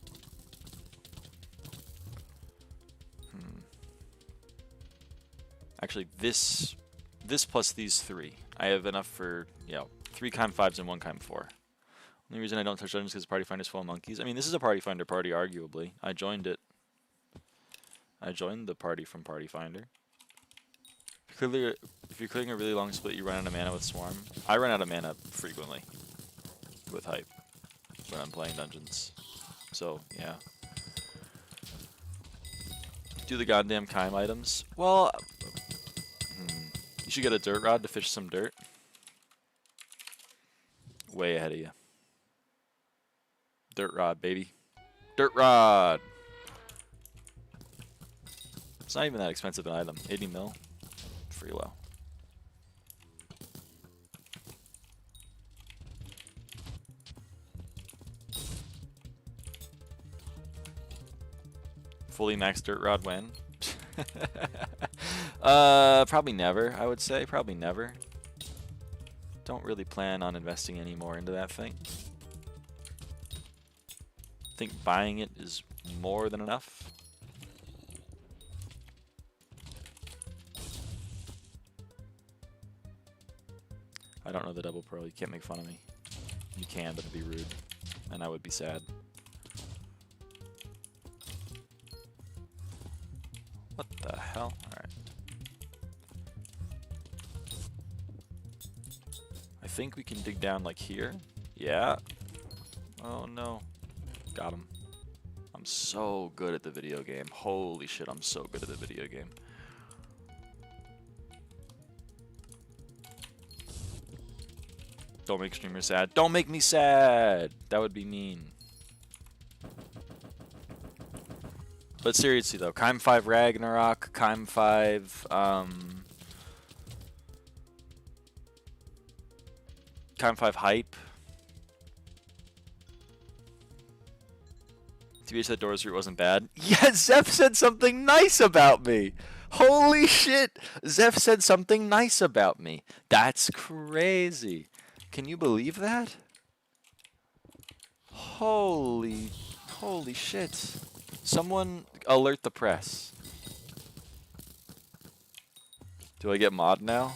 Actually, this plus these 3. I have enough for, 3 Kime 5s and 1 Kime 4. Only reason I don't touch dungeons is because Party Finder's full of monkeys. I mean, this is a Party Finder party, arguably. I joined it. I joined the party from Party Finder. If you're clearing a really long split, you run out of mana with Swarm. I run out of mana frequently with Hype when I'm playing dungeons. So, yeah. Do the goddamn Kime items. Well, you should get a dirt rod to fish some dirt. Way ahead of you. Dirt rod, baby. Dirt rod! It's not even that expensive an item. 80 mil. Free low. Fully maxed dirt rod when? Probably never, I would say. Probably never. Don't really plan on investing any more into that thing. I think buying it is more than enough. I don't know the double pearl. You can't make fun of me. You can, but it'd be rude. And I would be sad. What the hell? Alright. I think we can dig down like here. Yeah. Oh no. Got him. I'm so good at the video game. Holy shit, I'm so good at the video game. Don't make streamers sad. Don't make me sad! That would be mean. But seriously though, Kime 5 Ragnarok, Kime 5, Kime 5 Hype. TBH, that Doors route wasn't bad. Yeah, Zeph said something nice about me! Holy shit! Zeph said something nice about me. That's crazy. Can you believe that? Holy shit. Someone alert the press. Do I get mod now?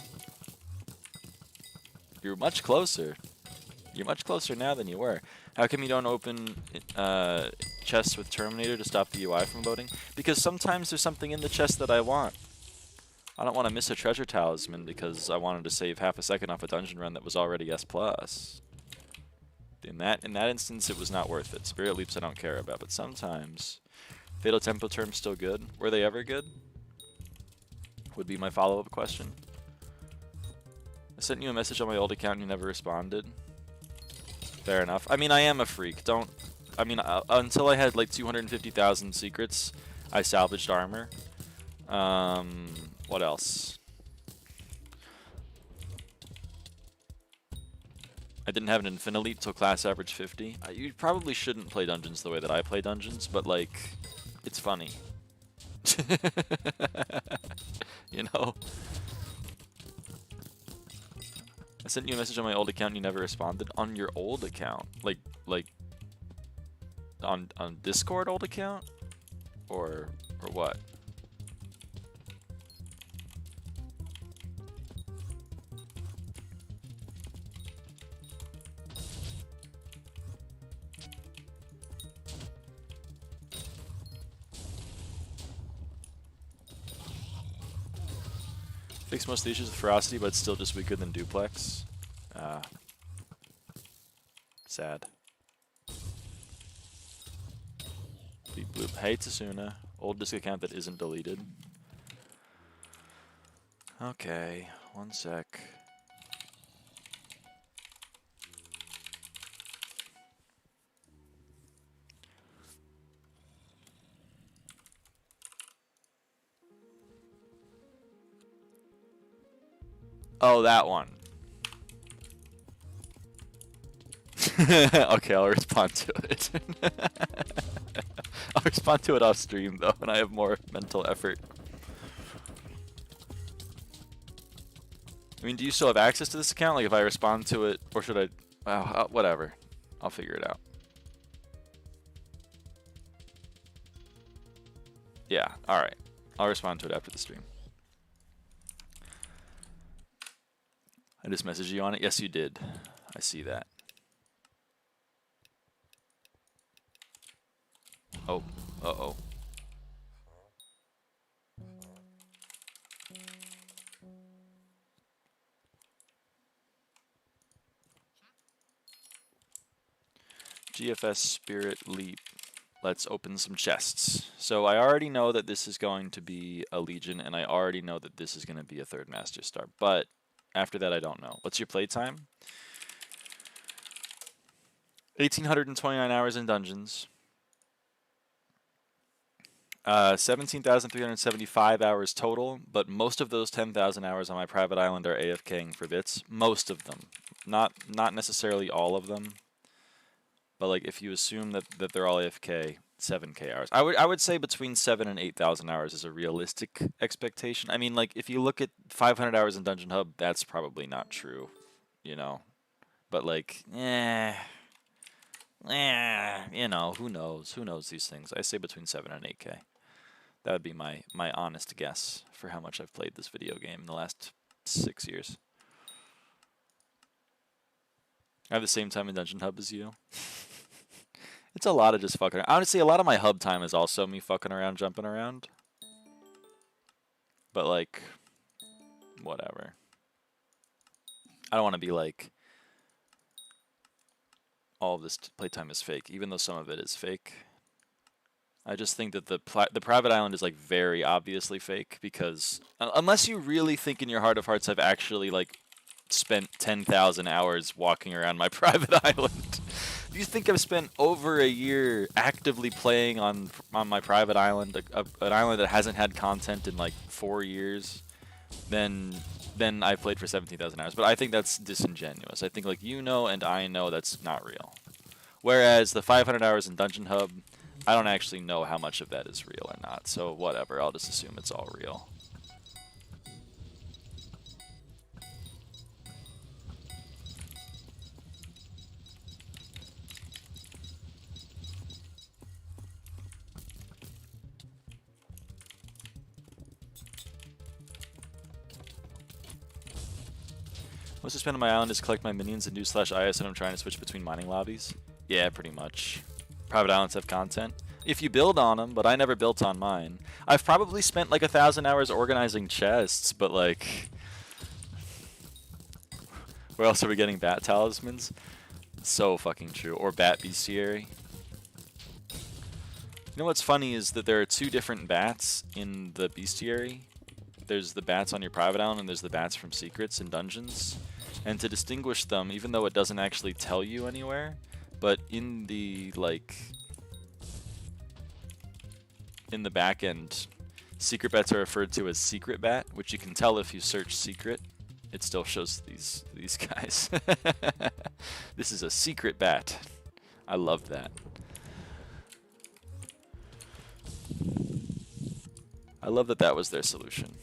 You're much closer. You're much closer now than you were. How come you don't open chests with Terminator to stop the UI from loading? Because sometimes there's something in the chest that I want. I don't want to miss a treasure talisman because I wanted to save half a second off a dungeon run that was already S+. In that instance, it was not worth it. Spirit Leaps I don't care about, but sometimes Fatal Tempo terms still good? Were they ever good? Would be my follow-up question. I sent you a message on my old account and you never responded. Fair enough. I mean, I am a freak. Don't... I mean, until I had like 250,000 secrets, I salvaged armor. What else? I didn't have an Infinity till class average 50. You probably shouldn't play dungeons the way that I play dungeons, but like, it's funny. You know? I sent you a message on my old account and you never responded. On your old account? Like on Discord old account? Or what? Fix most of the issues with ferocity, but still just weaker than duplex. Sad. Bleep bloop. Hey Tsuna. Old disk account that isn't deleted. Okay, one sec. Oh, that one. Okay, I'll respond to it. I'll respond to it off stream though, when I have more mental effort. I mean, do you still have access to this account? Like, if I respond to it, or should I? Well, whatever. I'll figure it out. Yeah, alright. I'll respond to it after the stream. I just messaged you on it? Yes, you did. I see that. Oh, uh-oh. GFS Spirit Leap. Let's open some chests. So I already know that this is going to be a Legion, and I already know that this is going to be a third Master Star. But after that, I don't know. What's your playtime? 1,829 hours in dungeons. 17,375 hours total, but most of those 10,000 hours on my private island are AFKing for bits. Most of them. Not necessarily all of them. But like, if you assume that they're all AFK, 7K hours. I would say between 7 and 8,000 hours is a realistic expectation. I mean, like, if you look at 500 hours in Dungeon Hub, that's probably not true, you know. But like, you know, who knows? Who knows these things? I say between 7 and 8K. That would be my honest guess for how much I've played this video game in the last 6 years. I have the same time in Dungeon Hub as you. It's a lot of just fucking around. Honestly, a lot of my hub time is also me fucking around, jumping around. But like, whatever. I don't want to be like, all of this playtime is fake, even though some of it is fake. I just think that the private island is like very obviously fake, because unless you really think in your heart of hearts I've actually like spent 10,000 hours walking around my private island. If you think I've spent over a year actively playing on my private island, an island that hasn't had content in like 4 years, then I played for 17,000 hours. But I think that's disingenuous. I think like you know and I know that's not real. Whereas the 500 hours in Dungeon Hub, I don't actually know how much of that is real or not. So whatever, I'll just assume it's all real. Most to spend on my island is collect my minions and do /IS when I'm trying to switch between mining lobbies. Yeah, pretty much. Private islands have content. If you build on them, but I never built on mine. I've probably spent like 1,000 hours organizing chests, but like... Where else are we getting bat talismans? So fucking true. Or bat bestiary. You know what's funny is that there are two different bats in the bestiary. There's the bats on your private island and there's the bats from secrets and dungeons. And to distinguish them, even though it doesn't actually tell you anywhere, but in the in the back end, secret bats are referred to as secret bat, which you can tell if you search secret. It still shows these guys. This is a secret bat. I love that. I love that that was their solution.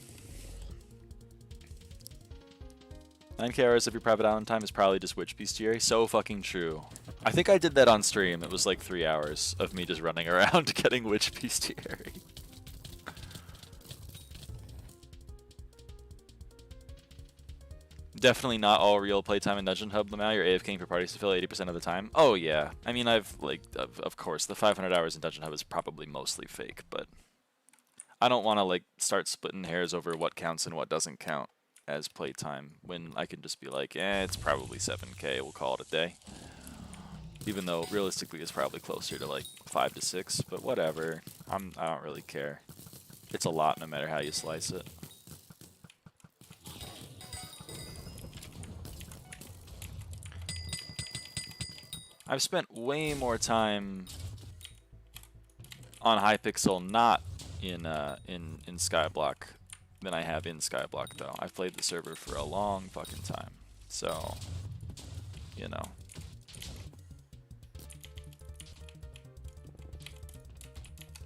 9K hours of your private island time is probably just witch bestiary. So fucking true. I think I did that on stream. It was like 3 hours of me just running around getting witch bestiary. Definitely not all real playtime in Dungeon Hub, Lamau. You're AFKing for parties to fill 80% of the time. Oh yeah. I mean, I've like, of course, the 500 hours in Dungeon Hub is probably mostly fake, but I don't want to like start splitting hairs over what counts and what doesn't count as playtime when I can just be like, it's probably 7K. We'll call it a day. Even though realistically it's probably closer to like 5 to 6, but whatever. I don't really care. It's a lot no matter how you slice it. I've spent way more time on Hypixel not in SkyBlock than I have in SkyBlock though. I've played the server for a long fucking time. So, you know.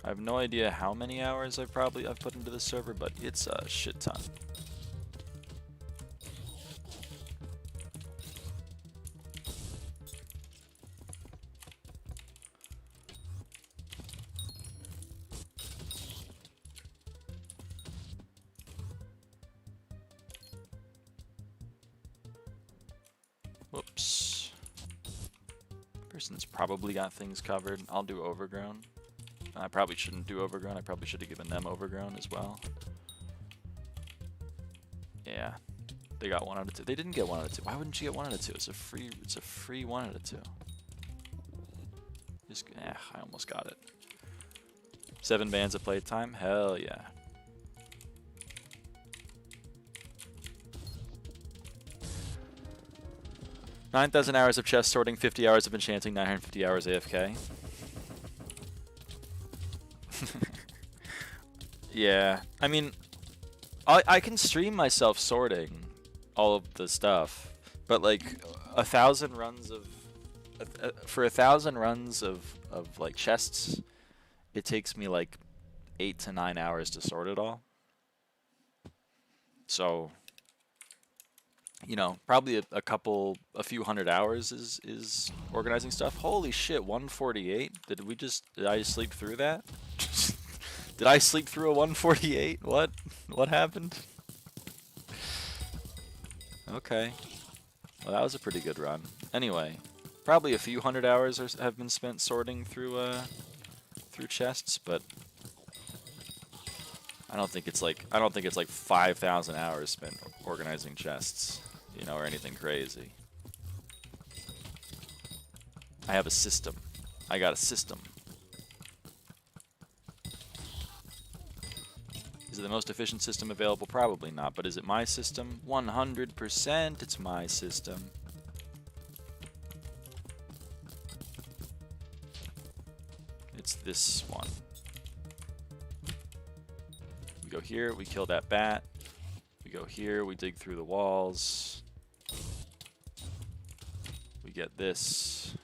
I have no idea how many hours I've put into the server, but it's a shit ton. Whoops. Person's probably got things covered. I'll do overgrown. I probably shouldn't do overgrown. I probably should have given them overgrown as well. Yeah. They got 1 out of 2. They didn't get 1 out of 2. Why wouldn't you get 1 out of 2? It's a free 1 out of 2. Just I almost got it. 7 bands of playtime? Hell yeah. $9,000 hours of chest sorting, 50 hours of enchanting, 950 hours AFK. Yeah, I mean, I can stream myself sorting all of the stuff, but like 1,000 runs of for 1,000 runs of like chests, it takes me like 8 to 9 hours to sort it all. So, you know, probably a few hundred hours is organizing stuff. Holy shit, 148? Did I sleep through that? Did I sleep through a 148? What happened? Okay. Well, that was a pretty good run. Anyway, probably a few hundred hours have been spent sorting through chests, but I don't think it's like 5,000 hours spent organizing chests, you know, or anything crazy. I have a system. I got a system. Is it the most efficient system available? Probably not, but is it my system? 100% it's my system. It's this one. We go here, we kill that bat. We go here, we dig through the walls. We get this.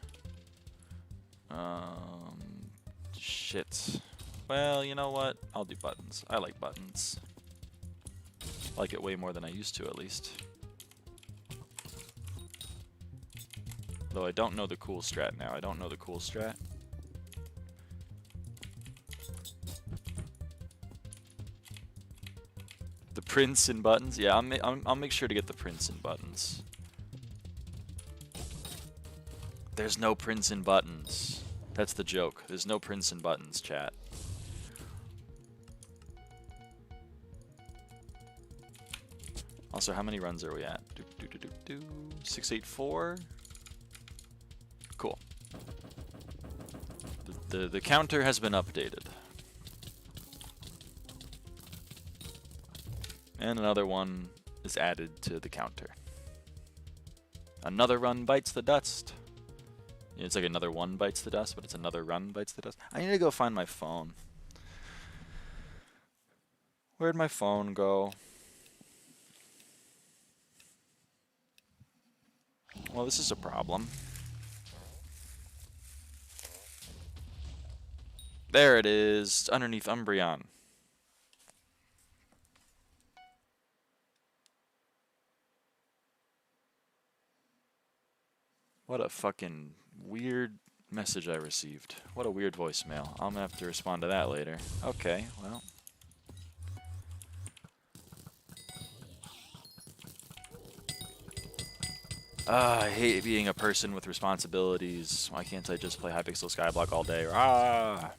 Shit. Well, you know what? I'll do buttons. I like buttons. I like it way more than I used to, at least. Though I don't know the cool strat now. I don't know the cool strat. The prints and buttons? Yeah, I'll make sure to get the prints and buttons. There's no prints and buttons. That's the joke. There's no prints and buttons, chat. Also, how many runs are we at? 684? Cool. The counter has been updated. And another one is added to the counter. Another run bites the dust. It's like another one bites the dust, but it's another run bites the dust. I need to go find my phone. Where'd my phone go? Well, this is a problem. There it is, underneath Umbreon. What a fucking weird message I received. What a weird voicemail. I'm gonna have to respond to that later. Okay, well. I hate being a person with responsibilities. Why can't I just play Hypixel SkyBlock all day? Ah!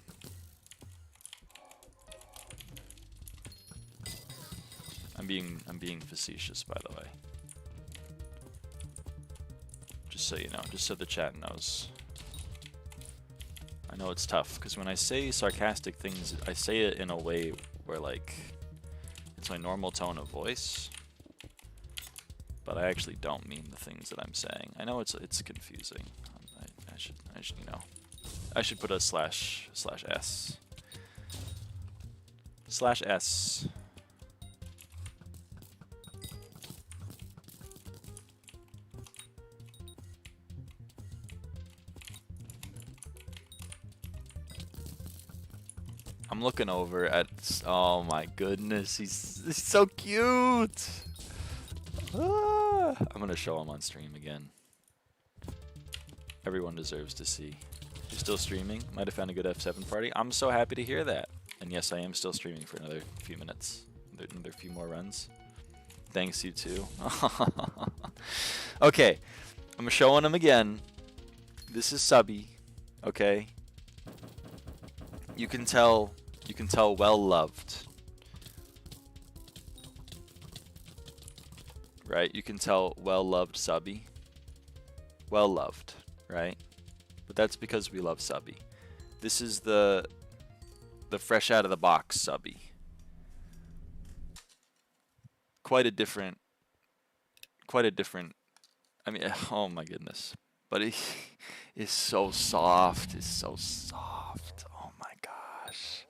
I'm being facetious, by the way. Just so you know, just so the chat knows. I know it's tough, because when I say sarcastic things, I say it in a way where, like, it's my normal tone of voice, but I actually don't mean the things that I'm saying. I know it's confusing. I should you know, I should put a slash s. Slash s. I'm looking over at, oh my goodness, he's so cute. Ah, I'm gonna show him on stream again. Everyone deserves to see. You're still streaming? Might have found a good F7 party. I'm so happy to hear that. And yes, I am still streaming for another few minutes. Another few more runs. Thanks, you too. Okay, I'm showing him again. This is Subby. Okay. You can tell well loved. Right? You can tell well loved Subby. Well loved, right? But that's because we love Subby. This is the fresh out of the box Subby. Quite a different, I mean, oh my goodness. But he is so soft, it's so soft. Oh my gosh.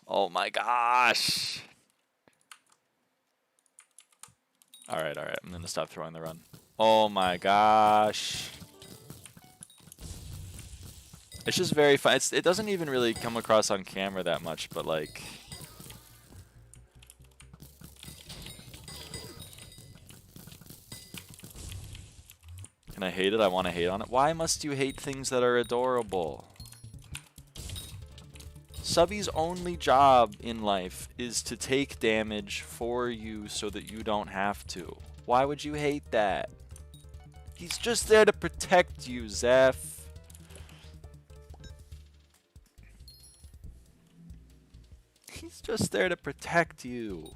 Oh my gosh. Alright, I'm gonna stop throwing the run. Oh my gosh. It's just very fun. It doesn't even really come across on camera that much, but like... Can I hate it? I want to hate on it. Why must you hate things that are adorable? Subby's only job in life is to take damage for you so that you don't have to. Why would you hate that? He's just there to protect you, Zeph. He's just there to protect you.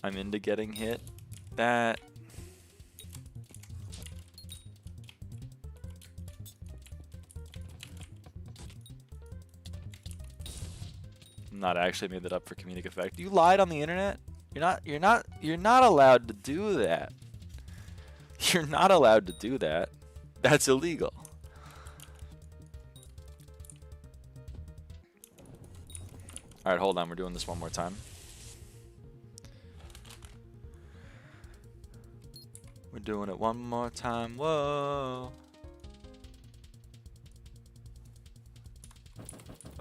I'm into getting hit. That... I'm not actually made that up for comedic effect. You lied on the internet? You're not allowed to do that. You're not allowed to do that. That's illegal. Alright, hold on, we're doing this one more time. We're doing it one more time, whoa.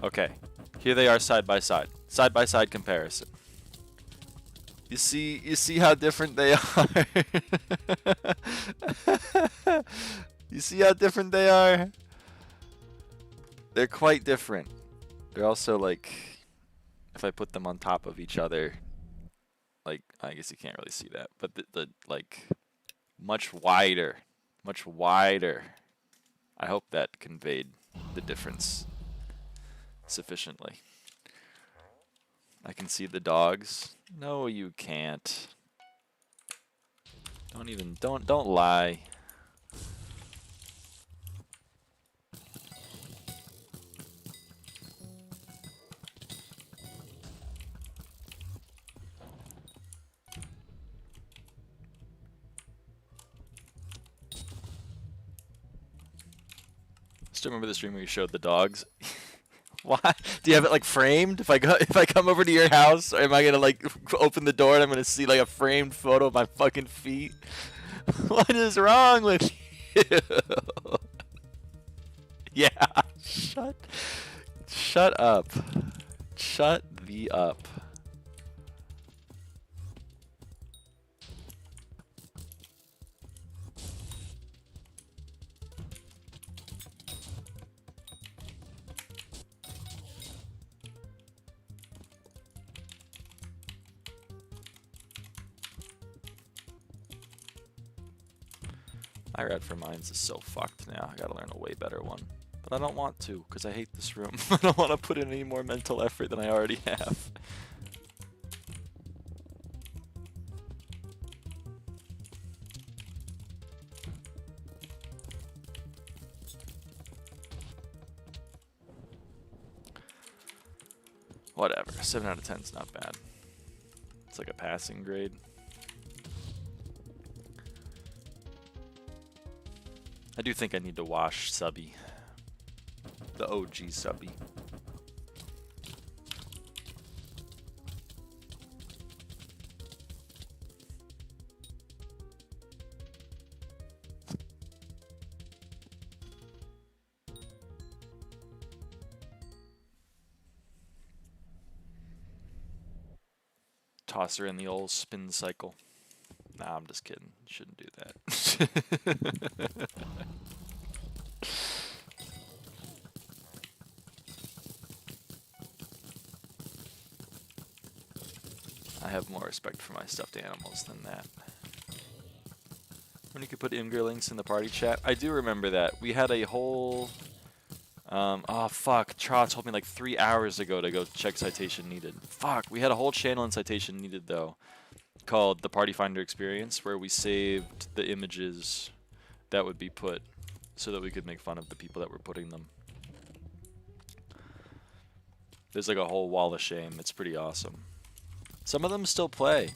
Okay, here they are side by side. Side by side comparison. You see how different they are? You see how different they are? They're quite different. They're also like, if I put them on top of each other, like, I guess you can't really see that, but the like, much wider. I hope that conveyed the difference sufficiently. I can see the dogs. No, you can't. Don't lie. Still remember the stream where you showed the dogs? Why? Do you have it like framed? If I come over to your house, or am I gonna like open the door and I'm gonna see like a framed photo of my fucking feet? What is wrong with you? Yeah. Shut up. Shut the up. My red for mines is so fucked now. I gotta learn a way better one. But I don't want to, because I hate this room. I don't want to put in any more mental effort than I already have. Whatever. 7 out of 10 is not bad. It's like a passing grade. I do think I need to wash Subby. The OG Subby. Toss her in the old spin cycle. Nah, I'm just kidding. Shouldn't do that. I have more respect for my stuffed animals than that. When you could put Imgur links in the party chat. I do remember that. We had a whole... oh, fuck. Tra told me like 3 hours ago to go check citation needed. Fuck. We had a whole channel in citation needed, though, called the Party Finder Experience, where we saved the images that would be put so that we could make fun of the people that were putting them. There's like a whole wall of shame. It's pretty awesome. Some of them still play.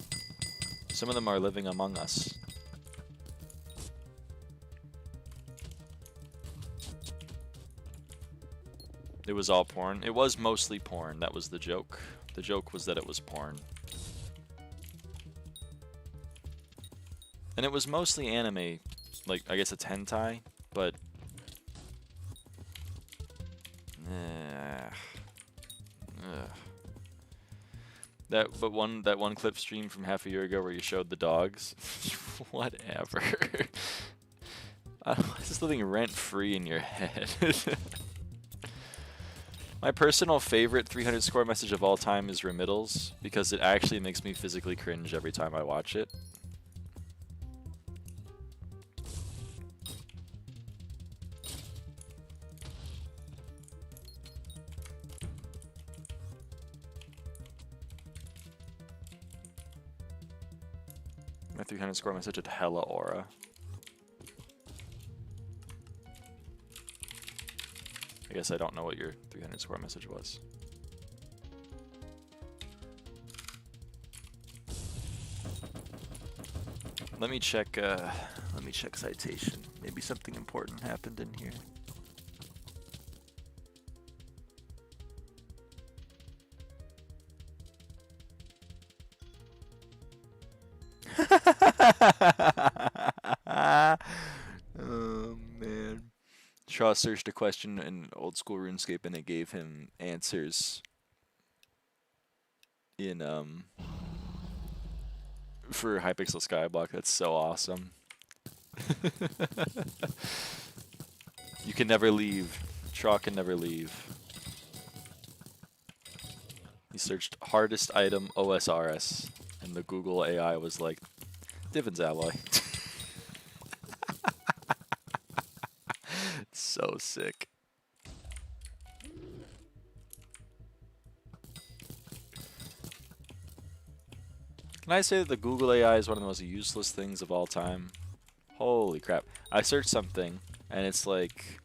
Some of them are living among us. It was all porn. It was mostly porn. That was the joke. The joke was that it was porn. And it was mostly anime. Like, I guess it's hentai, but... That one clip stream from half a year ago where you showed the dogs. Whatever. It's just living rent-free in your head. My personal favorite 300 score message of all time is Remittals, because it actually makes me physically cringe every time I watch it. My 300 score message had hella aura. I guess I don't know what your 300 score message was. Let me check citation. Maybe something important happened in here. Oh man. Shaw searched a question in old school RuneScape and it gave him answers in for Hypixel SkyBlock. That's so awesome. You can never leave. Shaw can never leave. He searched hardest item OSRS and the Google AI was like Divin's Alloy. So sick. Can I say that the Google AI is one of the most useless things of all time? Holy crap. I searched something, and it's like,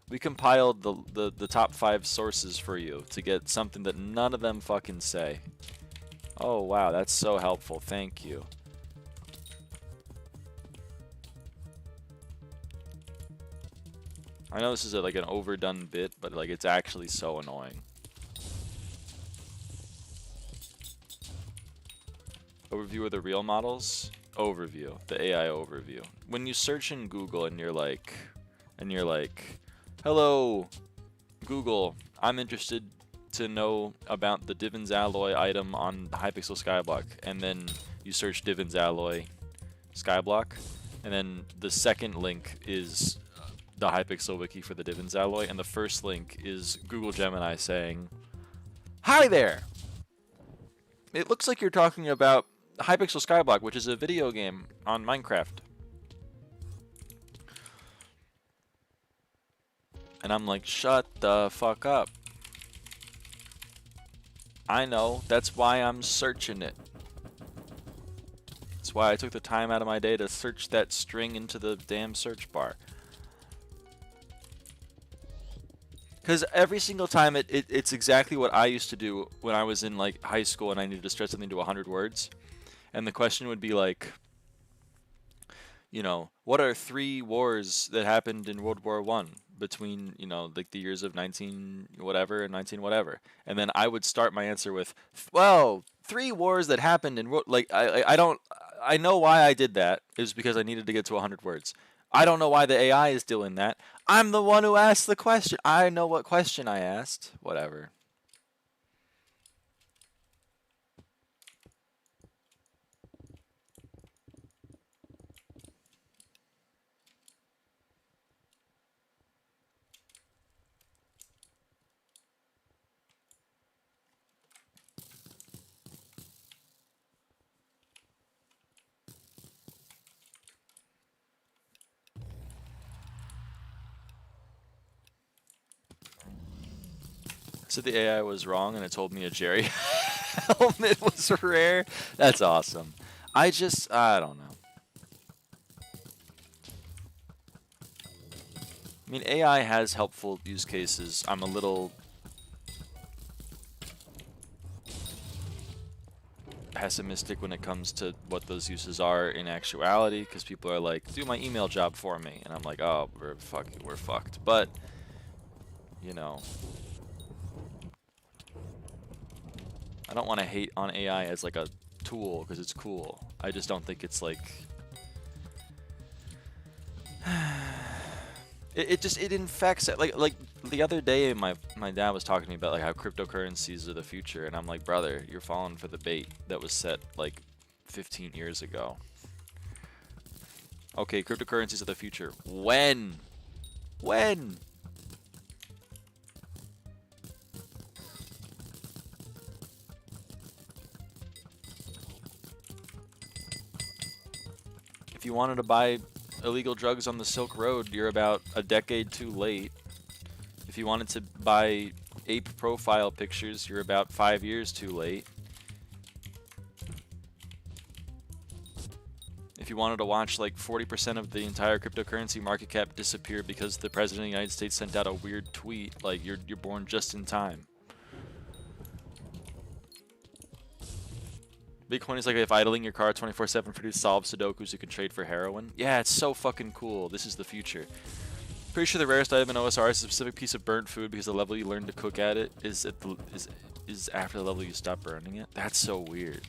we compiled the top 5 sources for you to get something that none of them fucking say. Oh, wow, that's so helpful. Thank you. I know this is like an overdone bit, but like it's actually so annoying. Overview of the real models. Overview, the AI overview. When you search in Google and you're like, hello, Google, I'm interested to know about the Divins alloy item on Hypixel SkyBlock, and then you search Divins alloy SkyBlock, and then the second link is the Hypixel wiki for the Divins alloy, and the first link is Google Gemini saying, "Hi there! It looks like you're talking about Hypixel SkyBlock, which is a video game on Minecraft." And I'm like, shut the fuck up. I know, that's why I'm searching it. That's why I took the time out of my day to search that string into the damn search bar. Because every single time it's exactly what I used to do when I was in like high school and I needed to stretch something to 100 words. And the question would be like, you know, what are 3 wars that happened in World War I between, you know, like the years of 19 whatever and 19 whatever? And then I would start my answer with, well, 3 wars that happened in, like, I know why I did that. It was because I needed to get to 100 words. I don't know why the AI is doing that. I'm the one who asked the question. I know what question I asked. Whatever. So the AI was wrong and it told me a Jerry helmet was rare. That's awesome. I don't know. I mean, AI has helpful use cases. I'm a little pessimistic when it comes to what those uses are in actuality, because people are like, do my email job for me. And I'm like, oh, we're fucked. But, you know, I don't want to hate on AI as like a tool because it's cool. I just don't think it's like it infects it. Like the other day my dad was talking to me about like how cryptocurrencies are the future, and I'm like, brother, you're falling for the bait that was set like 15 years ago. Okay, cryptocurrencies are the future. When? If you wanted to buy illegal drugs on the Silk Road, you're about a decade too late. If you wanted to buy ape profile pictures, you're about 5 years too late. If you wanted to watch like 40% of the entire cryptocurrency market cap disappear because the President of the United States sent out a weird tweet, like you're born just in time. Bitcoin is like if idling your car 24/7 for you to solve Sudokus, you can trade for heroin. Yeah, it's so fucking cool. This is the future. Pretty sure the rarest item in OSR is a specific piece of burnt food because the level you learn to cook at it is after the level you stop burning it. That's so weird.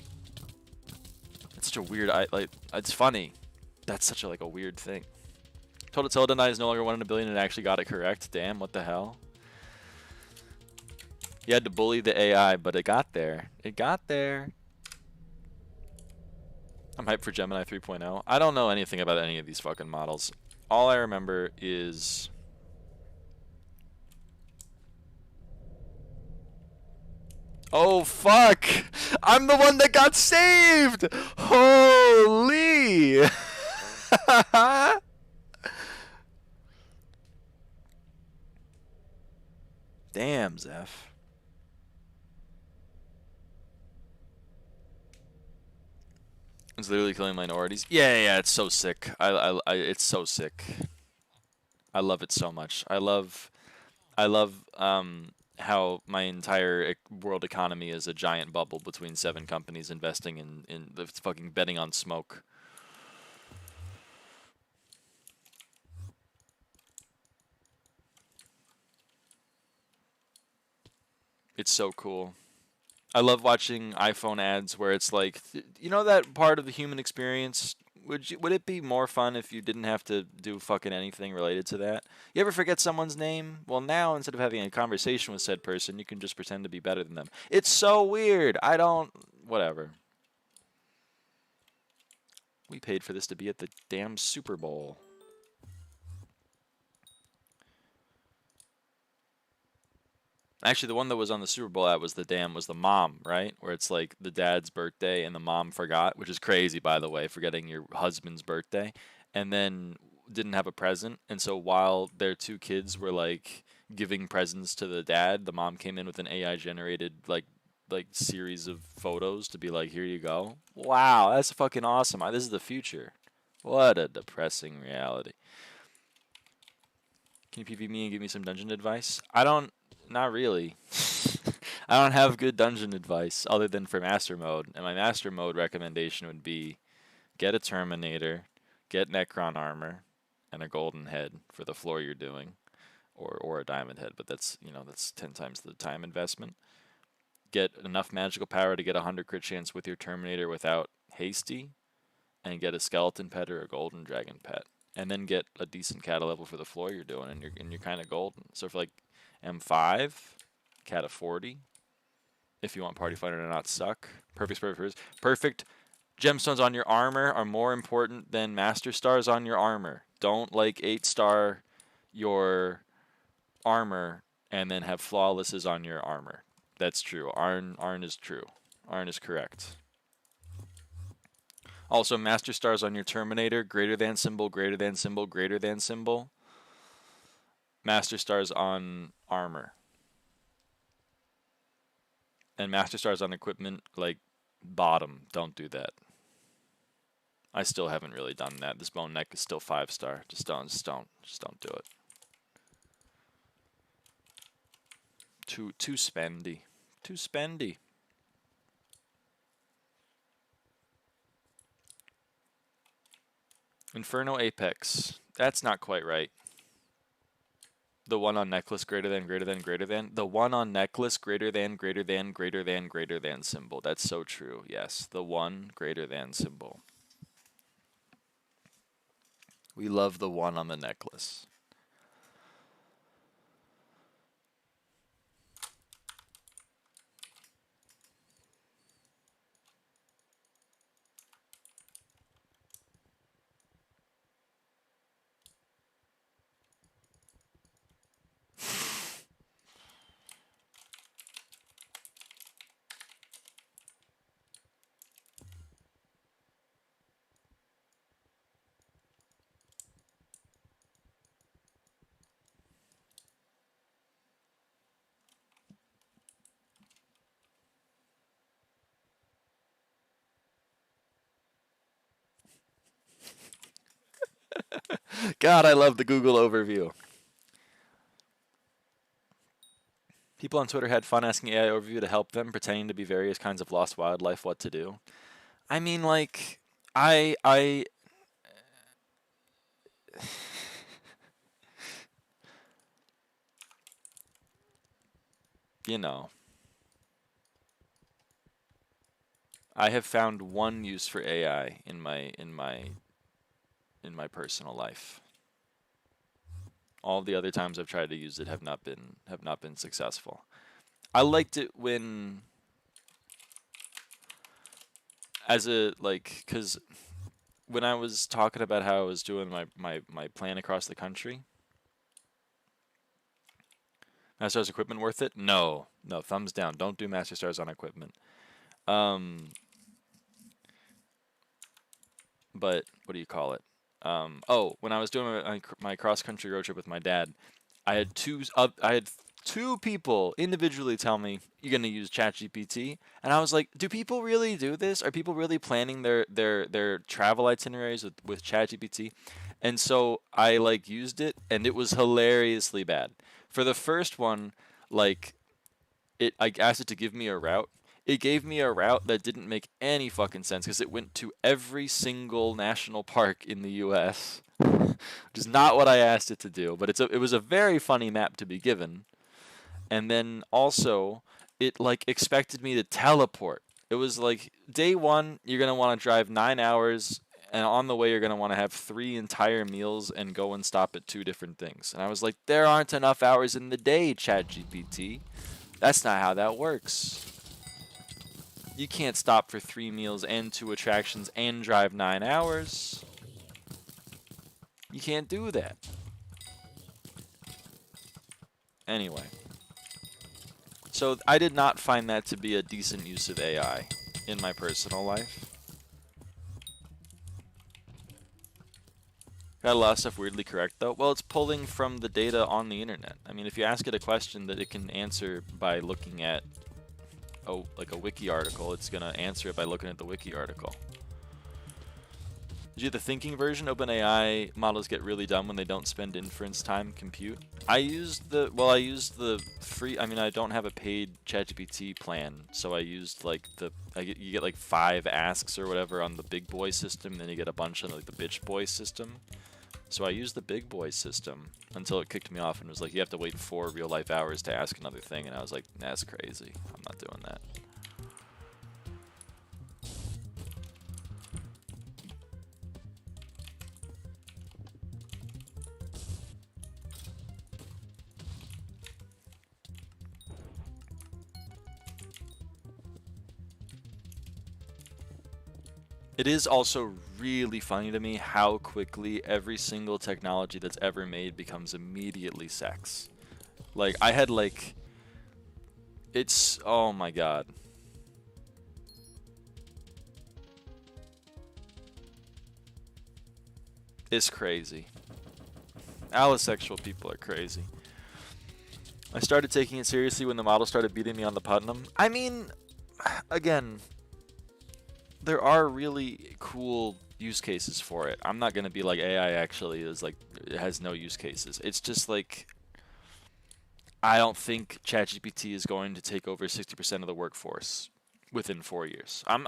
It's such a weird. It's funny. That's such a like a weird thing. Total Teledyne is no longer 1 in a billion and actually got it correct. Damn, what the hell? You had to bully the AI, but it got there. It got there. I'm hyped for Gemini 3.0. I don't know anything about any of these fucking models. All I remember is oh fuck! I'm the one that got saved! Holy! Damn, Zeph. It's literally killing minorities. Yeah, it's so sick. It's so sick. I love it so much. I love how my entire world economy is a giant bubble between 7 companies investing in the fucking betting on smoke. It's so cool. I love watching iPhone ads where it's like, you know that part of the human experience? Would it be more fun if you didn't have to do fucking anything related to that? You ever forget someone's name? Well, now instead of having a conversation with said person, you can just pretend to be better than them. It's so weird. I don't. Whatever. We paid for this to be at the damn Super Bowl. Actually, the one that was on the Super Bowl ad was the mom, right? Where it's like the dad's birthday and the mom forgot, which is crazy, by the way, forgetting your husband's birthday, and then didn't have a present. And so while their 2 kids were like giving presents to the dad, the mom came in with an AI generated like series of photos to be like, here you go. Wow, that's fucking awesome. This is the future. What a depressing reality. Can you PV me and give me some dungeon advice? Not really. I don't have good dungeon advice other than for master mode. And my master mode recommendation would be get a Terminator, get Necron armor, and a golden head for the floor you're doing. Or a diamond head, but that's 10 times the time investment. Get enough magical power to get 100 crit chance with your Terminator without hasty, and get a skeleton pet or a golden dragon pet. And then get a decent cata level for the floor you're doing, and you're kind of golden. So for like M5, cata 40. If you want party fighter to not suck, perfect. Gemstones on your armor are more important than master stars on your armor. Don't like 8-star your armor and then have flawlesses on your armor. That's true. Arn is true. Arn is correct. Also, master stars on your Terminator, greater than symbol, greater than symbol, greater than symbol. Master stars on armor. And master stars on equipment, like bottom. Don't do that. I still haven't really done that. This bone neck is still 5-star. Just don't do it. Too spendy. Too spendy. Inferno Apex. That's not quite right. The one on necklace greater than. The one on necklace greater than symbol. That's so true. Yes. The one greater than symbol. We love the one on the necklace. God, I love the Google overview. People on Twitter had fun asking AI overview to help them, pretending to be various kinds of lost wildlife what to do. I mean, like, I you know, I have found one use for AI in my personal life. All the other times I've tried to use it have not been successful. I liked it when cuz when I was talking about how I was doing my plan across the country. Master Stars equipment worth it? No, thumbs down. Don't do Master Stars on equipment. But what do you call it? Oh, when I was doing my cross country road trip with my dad, I had 2 people individually tell me you're gonna use ChatGPT, and I was like, do people really do this? Are people really planning their travel itineraries with ChatGPT? And so I like used it, and it was hilariously bad. For the first one, like I asked it to give me a route. It gave me a route that didn't make any fucking sense because it went to every single national park in the U.S., which is not what I asked it to do. But it was a very funny map to be given. And then also, it like expected me to teleport. It was like day 1, you're gonna want to drive 9 hours, and on the way you're gonna want to have 3 entire meals and go and stop at 2 different things. And I was like, there aren't enough hours in the day, ChatGPT. That's not how that works. You can't stop for 3 meals and 2 attractions and drive 9 hours. You can't do that. Anyway. So I did not find that to be a decent use of AI in my personal life. Got a lot of stuff weirdly correct though. Well, it's pulling from the data on the internet. I mean, if you ask it a question that it can answer by looking at like a wiki article, it's gonna answer it by looking at the wiki article. Did you have the thinking version? OpenAI models get really dumb when they don't spend inference time compute. I used the free. I mean, I don't have a paid ChatGPT plan, so I used like you get like 5 asks or whatever on the big boy system, then you get a bunch on like the bitch boy system. So I used the big boy system until it kicked me off and was like, you have to wait 4 real life hours to ask another thing, and I was like, that's crazy. I'm not doing that. It is also really funny to me how quickly every single technology that's ever made becomes immediately sex. Like, I had like... oh my god. It's crazy. Allosexual people are crazy. I started taking it seriously when the model started beating me on the Putnam. I mean, again... there are really cool use cases for it. I'm not going to be like AI actually is like, it has no use cases. It's just like, I don't think ChatGPT is going to take over 60% of the workforce within 4 years. I'm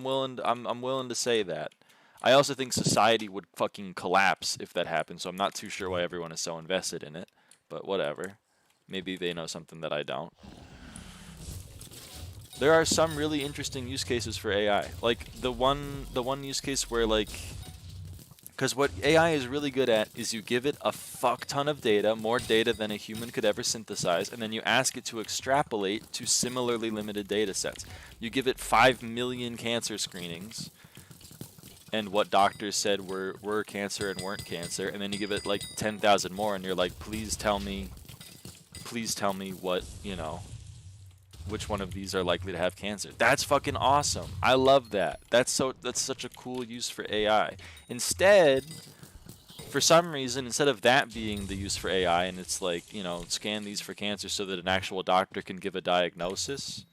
willing to say that. I also think society would fucking collapse if that happened, so I'm not too sure why everyone is so invested in it, but whatever. Maybe they know something that I don't. There are some really interesting use cases for AI. Like the one use case where like, because what AI is really good at is you give it a fuck ton of data, more data than a human could ever synthesize, and then you ask it to extrapolate to similarly limited data sets. You give it 5 million cancer screenings and what doctors said were cancer and weren't cancer, and then you give it like 10,000 more and you're like, please tell me what, you know, which one of these are likely to have cancer. That's fucking awesome. I love that. That's such a cool use for AI. Instead, for some reason, instead of that being the use for AI, and it's like, you know, scan these for cancer so that an actual doctor can give a diagnosis,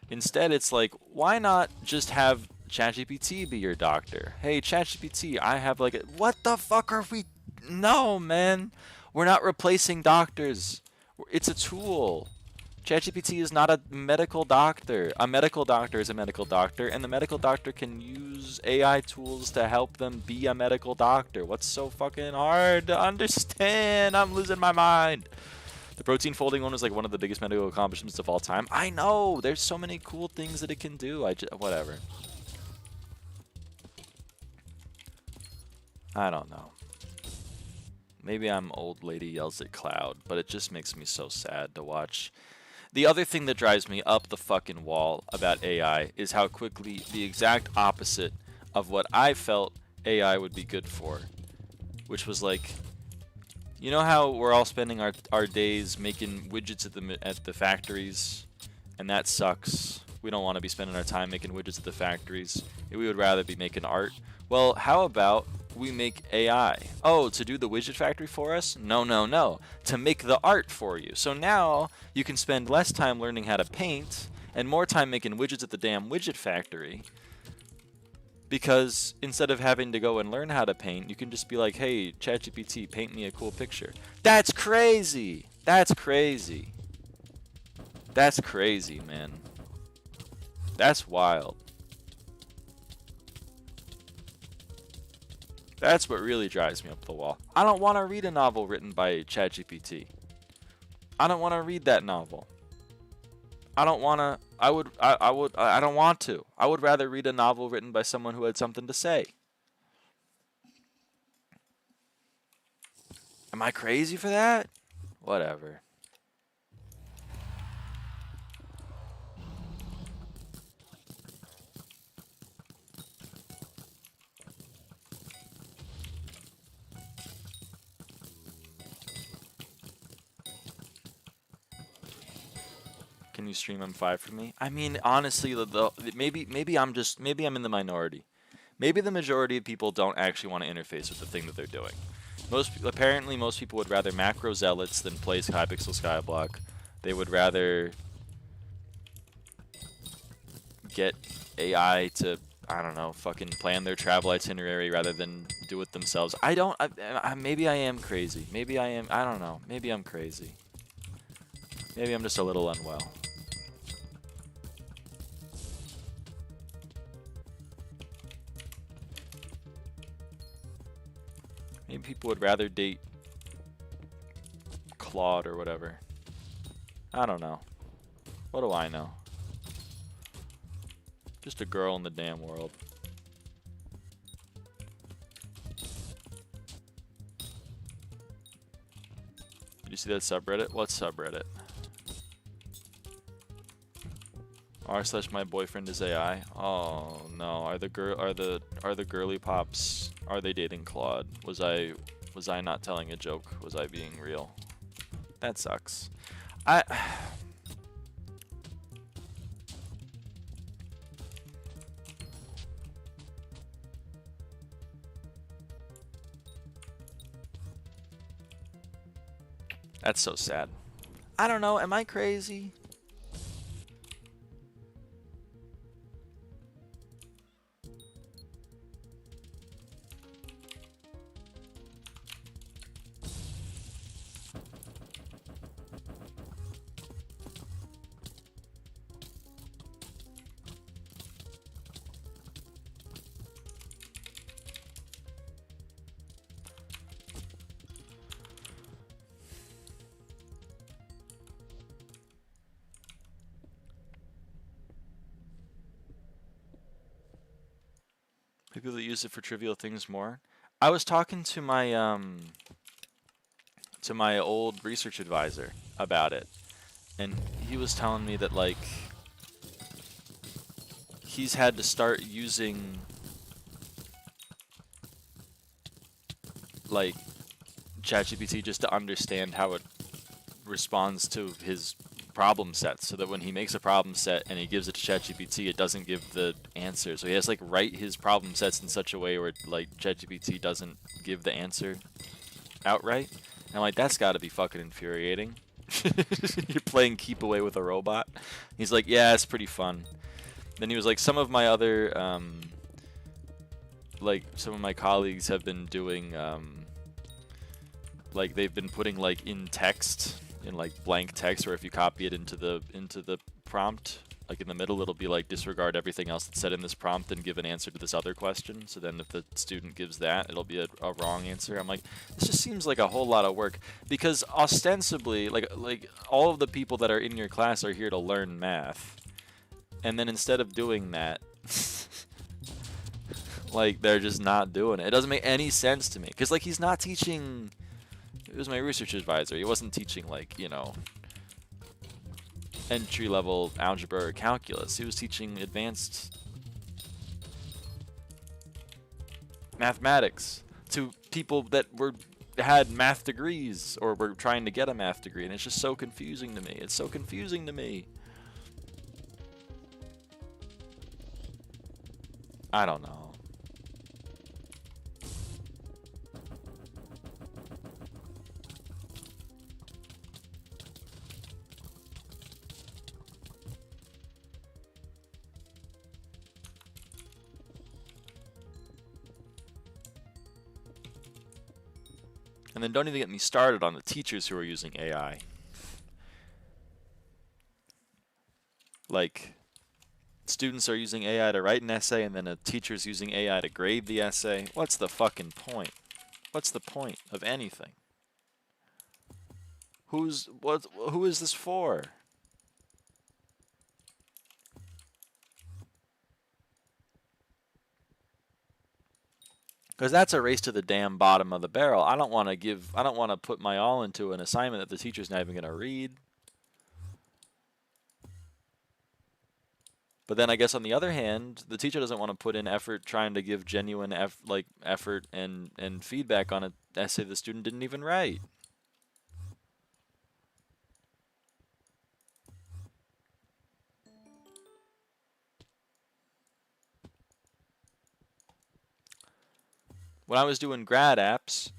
instead it's like, why not just have ChatGPT be your doctor? Hey, ChatGPT, I have like what the fuck are we... No, man. We're not replacing doctors. It's a tool. ChatGPT is not a medical doctor. A medical doctor is a medical doctor, and the medical doctor can use AI tools to help them be a medical doctor. What's so fucking hard to understand? I'm losing my mind. The protein folding one was like one of the biggest medical accomplishments of all time. I know. There's so many cool things that it can do. Whatever. I don't know. Maybe I'm old lady yells at cloud, but it just makes me so sad to watch. The other thing that drives me up the fucking wall about AI is how quickly the exact opposite of what I felt AI would be good for, which was like, you know how we're all spending our days making widgets at the factories, and that sucks. We don't want to be spending our time making widgets at the factories. We would rather be making art. Well, how about we make AI? Oh, to do the widget factory for us? No, no, no. To make the art for you. So now you can spend less time learning how to paint and more time making widgets at the damn widget factory. Because instead of having to go and learn how to paint, you can just be like, hey, ChatGPT, paint me a cool picture. That's crazy. That's crazy. That's crazy, man. That's wild. That's what really drives me up the wall. I don't want to read a novel written by ChatGPT. I don't want to read that novel. I don't want to. I don't want to. I would rather read a novel written by someone who had something to say. Am I crazy for that? Whatever. Can you stream M5 for me? I mean, honestly, maybe I'm in the minority. Maybe the majority of people don't actually want to interface with the thing that they're doing. Apparently, most people would rather macro zealots than play Hypixel SkyBlock. They would rather get AI to, I don't know, fucking plan their travel itinerary rather than do it themselves. Maybe I am crazy. Maybe I am. I don't know. Maybe I'm crazy. Maybe I'm just a little unwell. Maybe people would rather date Claude or whatever. I don't know. What do I know? Just a girl in the damn world. Did you see that subreddit? What subreddit? R/my boyfriend is AI. Oh no, are the girly pops, are they dating Claude? Was I not telling a joke? Was I being real? That sucks. That's so sad. I don't know, am I crazy? People that use it for trivial things more. I was talking to my old research advisor about it, and he was telling me that like he's had to start using like ChatGPT just to understand how it responds to his problem sets, so that when he makes a problem set and he gives it to ChatGPT, it doesn't give the answer. So he has to like write his problem sets in such a way where like ChatGPT doesn't give the answer outright. And I'm like, that's got to be fucking infuriating. You're playing keep away with a robot. He's like, yeah, it's pretty fun. Then he was like, some of my other like some of my colleagues have been doing like they've been putting like in text, in like blank text, or if you copy it into the prompt, like in the middle, it'll be like disregard everything else that's said in this prompt and give an answer to this other question. So then if the student gives that, it'll be a wrong answer. I'm like, this just seems like a whole lot of work, because ostensibly like all of the people that are in your class are here to learn math, and then instead of doing that like they're just not doing it. It doesn't make any sense to me, because like he's not teaching. He was my research advisor. He wasn't teaching like, you know, entry-level algebra or calculus. He was teaching advanced mathematics to people that had math degrees or were trying to get a math degree, and it's just so confusing to me. It's so confusing to me. I don't know. And then don't even get me started on the teachers who are using AI. Like, students are using AI to write an essay, and then a teacher's using AI to grade the essay. What's the fucking point? What's the point of anything? Who is this for? Because that's a race to the damn bottom of the barrel. I don't want to put my all into an assignment that the teacher's not even going to read. But then I guess on the other hand, the teacher doesn't want to put in effort trying to give genuine effort and feedback on an essay the student didn't even write. When I was doing grad apps,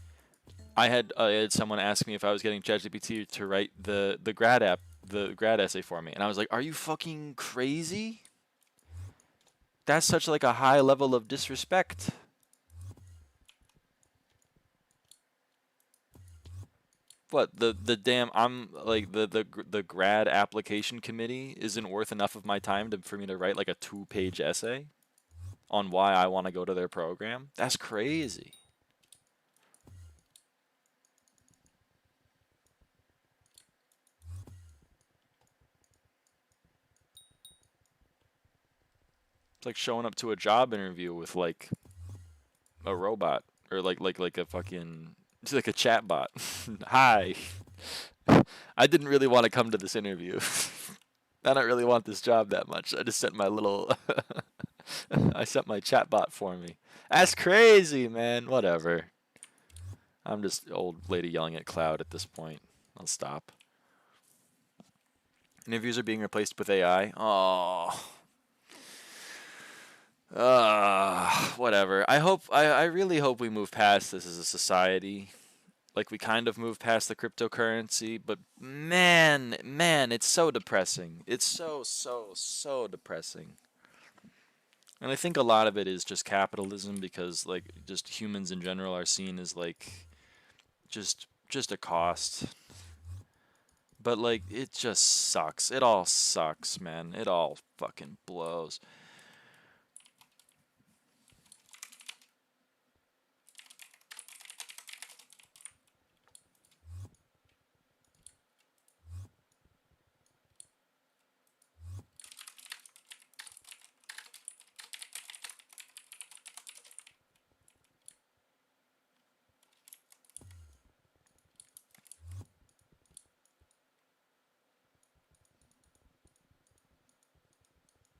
I had someone ask me if I was getting ChatGPT to write the grad essay for me, and I was like, "Are you fucking crazy? That's such like a high level of disrespect." What the damn I'm like the grad application committee isn't worth enough of my time for me to write like a 2-page essay on why I want to go to their program? That's crazy. It's like showing up to a job interview with like a robot or like a fucking it's like a chat bot. Hi. I didn't really want to come to this interview. I don't really want this job that much. I just sent my little I sent my chatbot for me. That's crazy, man. Whatever. I'm just old lady yelling at cloud at this point. I'll stop. Interviews are being replaced with AI. Oh. Whatever. I really hope we move past this as a society. Like we kind of move past the cryptocurrency, but man, it's so depressing. It's so depressing. And I think a lot of it is just capitalism because like just humans in general are seen as like just a cost. But like it just sucks. It all sucks, man. It all fucking blows.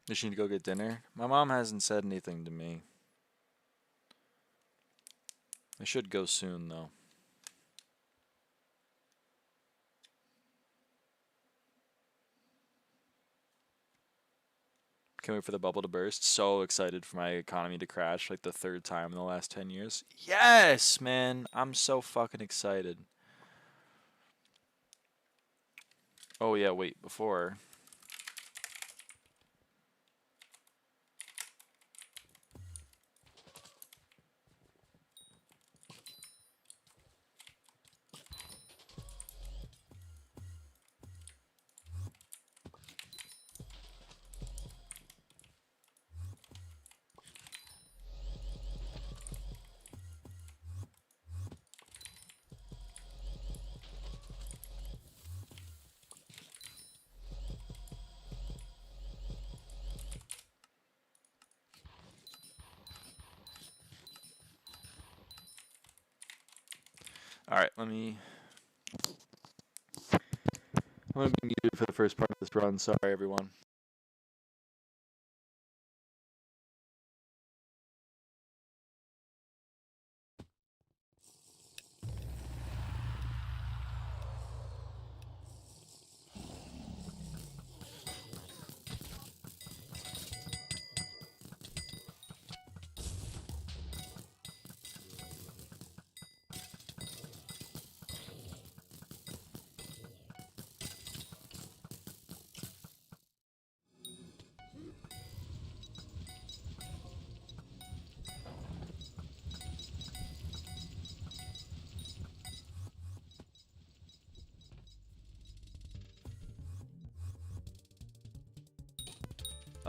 Does she need to go get dinner? My mom hasn't said anything to me. I should go soon though. Can't wait for the bubble to burst. So excited for my economy to crash like the 3rd time in the last 10 years. Yes, man. I'm so fucking excited. Oh yeah, wait, before Alright, I'm gonna be muted for the first part of this run. Sorry everyone.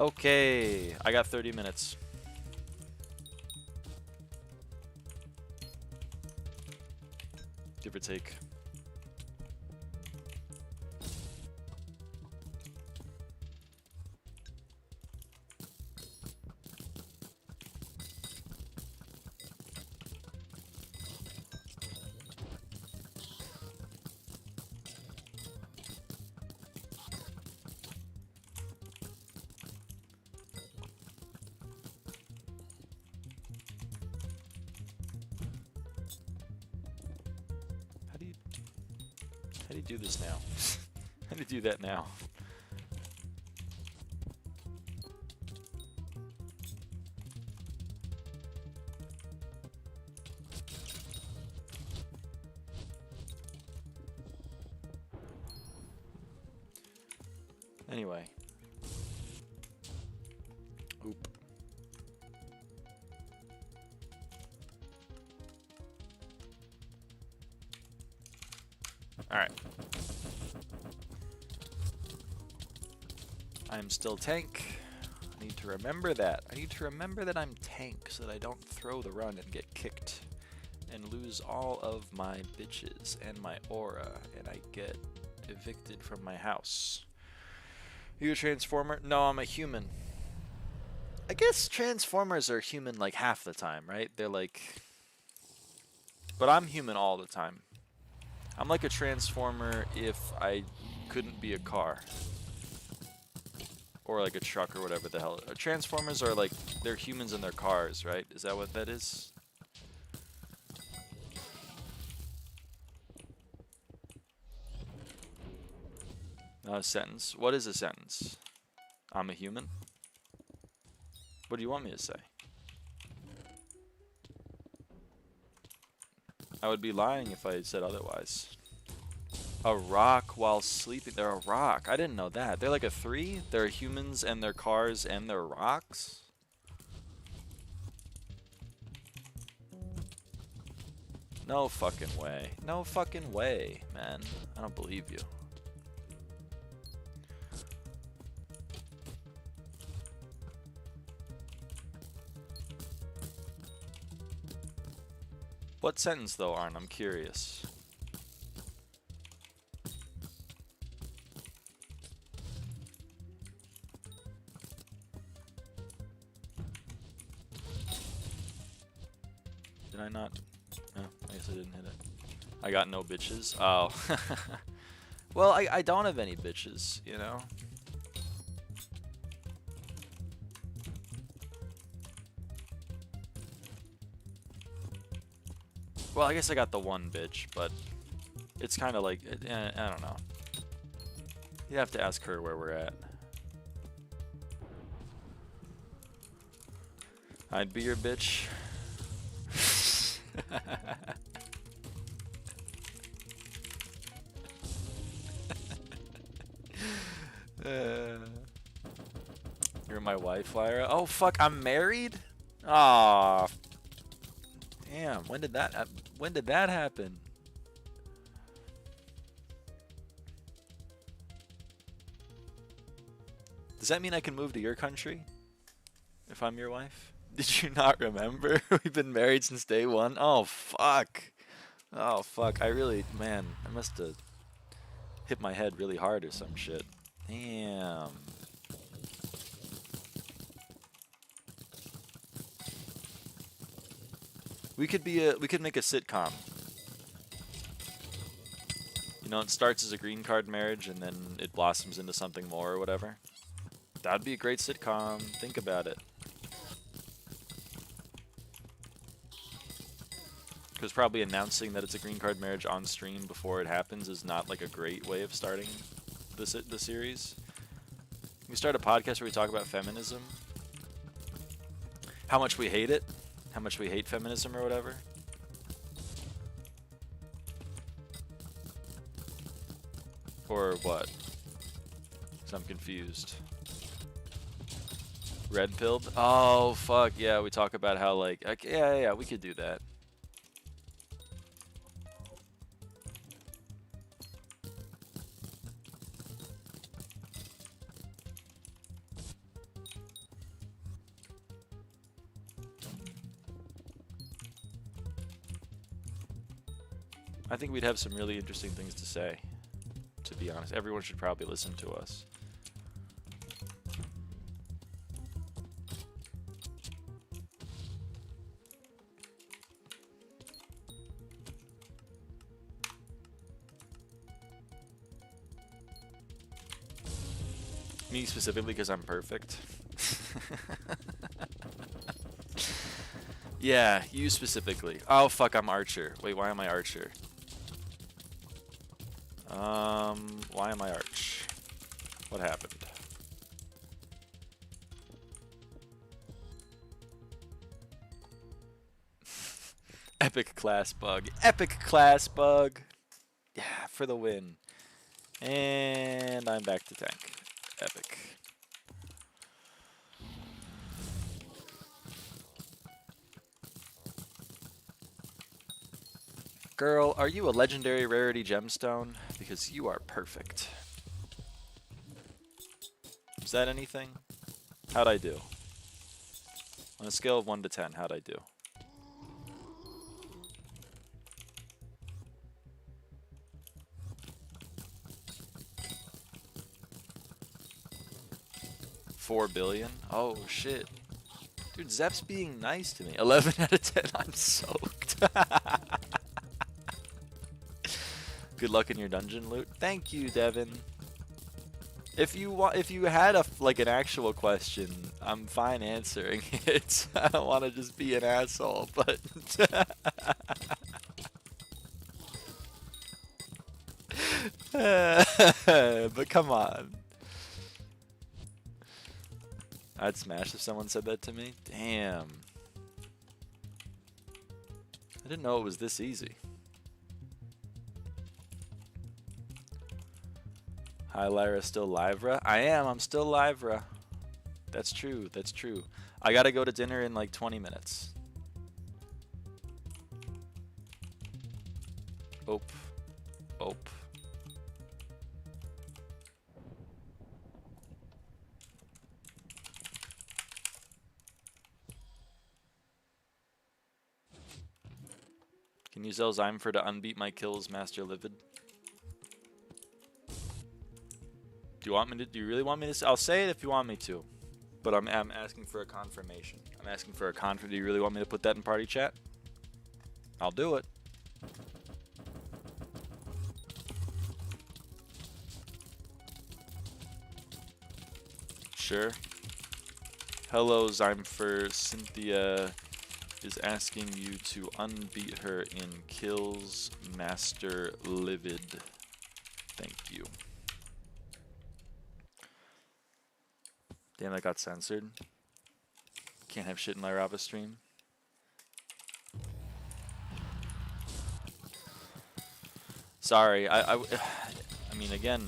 Okay, I got 30 minutes. Give or take. How do you do this now? How do you do that now? Anyway. Oop. Alright. I'm still tank. I need to remember that. I need to remember that I'm tank so that I don't throw the run and get kicked and lose all of my bitches and my aura and I get evicted from my house. You a transformer? No, I'm a human. I guess transformers are human like half the time, right? They're like... But I'm human all the time. I'm like a transformer if I couldn't be a car. Or like a truck or whatever the hell. Transformers are like, they're humans in their cars, right? Is that what that is? Not a sentence. What is a sentence? I'm a human? What do you want me to say? I would be lying if I said otherwise. A rock while sleeping. They're a rock. I didn't know that. They're like a 3? They're humans and their cars and their rocks? No fucking way. No fucking way, man. I don't believe you. What sentence though, Arn? I'm curious. Did I not? No, I guess I didn't hit it. I got no bitches. Oh. Well, I don't have any bitches, you know? Well, I guess I got the one bitch, but it's kind of like, I don't know. You have to ask her where we're at. I'd be your bitch. You're my wife, Lyra. Oh fuck, I'm married? Aw. Damn, when did that happen? Does that mean I can move to your country? If I'm your wife? Did you not remember? We've been married since day one. Oh fuck. Oh fuck. I really, man, I must have hit my head really hard or some shit. Damn. We could make a sitcom. You know, it starts as a green card marriage and then it blossoms into something more or whatever. That'd be a great sitcom. Think about it. Because probably announcing that it's a green card marriage on stream before it happens is not like a great way of starting the series. We start a podcast where we talk about feminism. How much we hate it. How much we hate feminism or whatever. Or what? 'Cause I'm confused. Red pilled? Oh, fuck. Yeah, we talk about how, like, okay, yeah, we could do that. I think we'd have some really interesting things to say, to be honest. Everyone should probably listen to us. Me specifically because I'm perfect. Yeah, you specifically. Oh fuck, I'm Archer. Wait, why am I Archer? Why am I Arch? What happened? Epic class bug. Epic class bug. Yeah, for the win. And I'm back to tank. Epic. Girl, are you a legendary rarity gemstone? Because you are perfect. Is that anything? How'd I do? On a scale of 1 to 10, how'd I do? $4 billion? Oh shit. Dude, Zep's being nice to me. 11 out of 10, I'm soaked. Good luck in your dungeon loot. Thank you, Devin. If you had an actual question, I'm fine answering it. I don't want to just be an asshole, but but come on. I'd smash if someone said that to me. Damn. I didn't know it was this easy. Hi, Lyra, still Lyra? I am, I'm still Lyra. That's true, that's true. I gotta go to dinner in like 20 minutes. Ope. Ope. Can you sell Zymer to unbeat my kills, Master Livid? Do you want me to? Do you really want me to? I'll say it if you want me to, but I'm asking for a confirmation. I'm asking for a Do you really want me to put that in party chat? I'll do it. Sure. Hello, Zymer. Cynthia is asking you to unbeat her in kills, Master Livid. Thank you. Damn, that got censored. Can't have shit in lyraava stream. Sorry, I mean, again,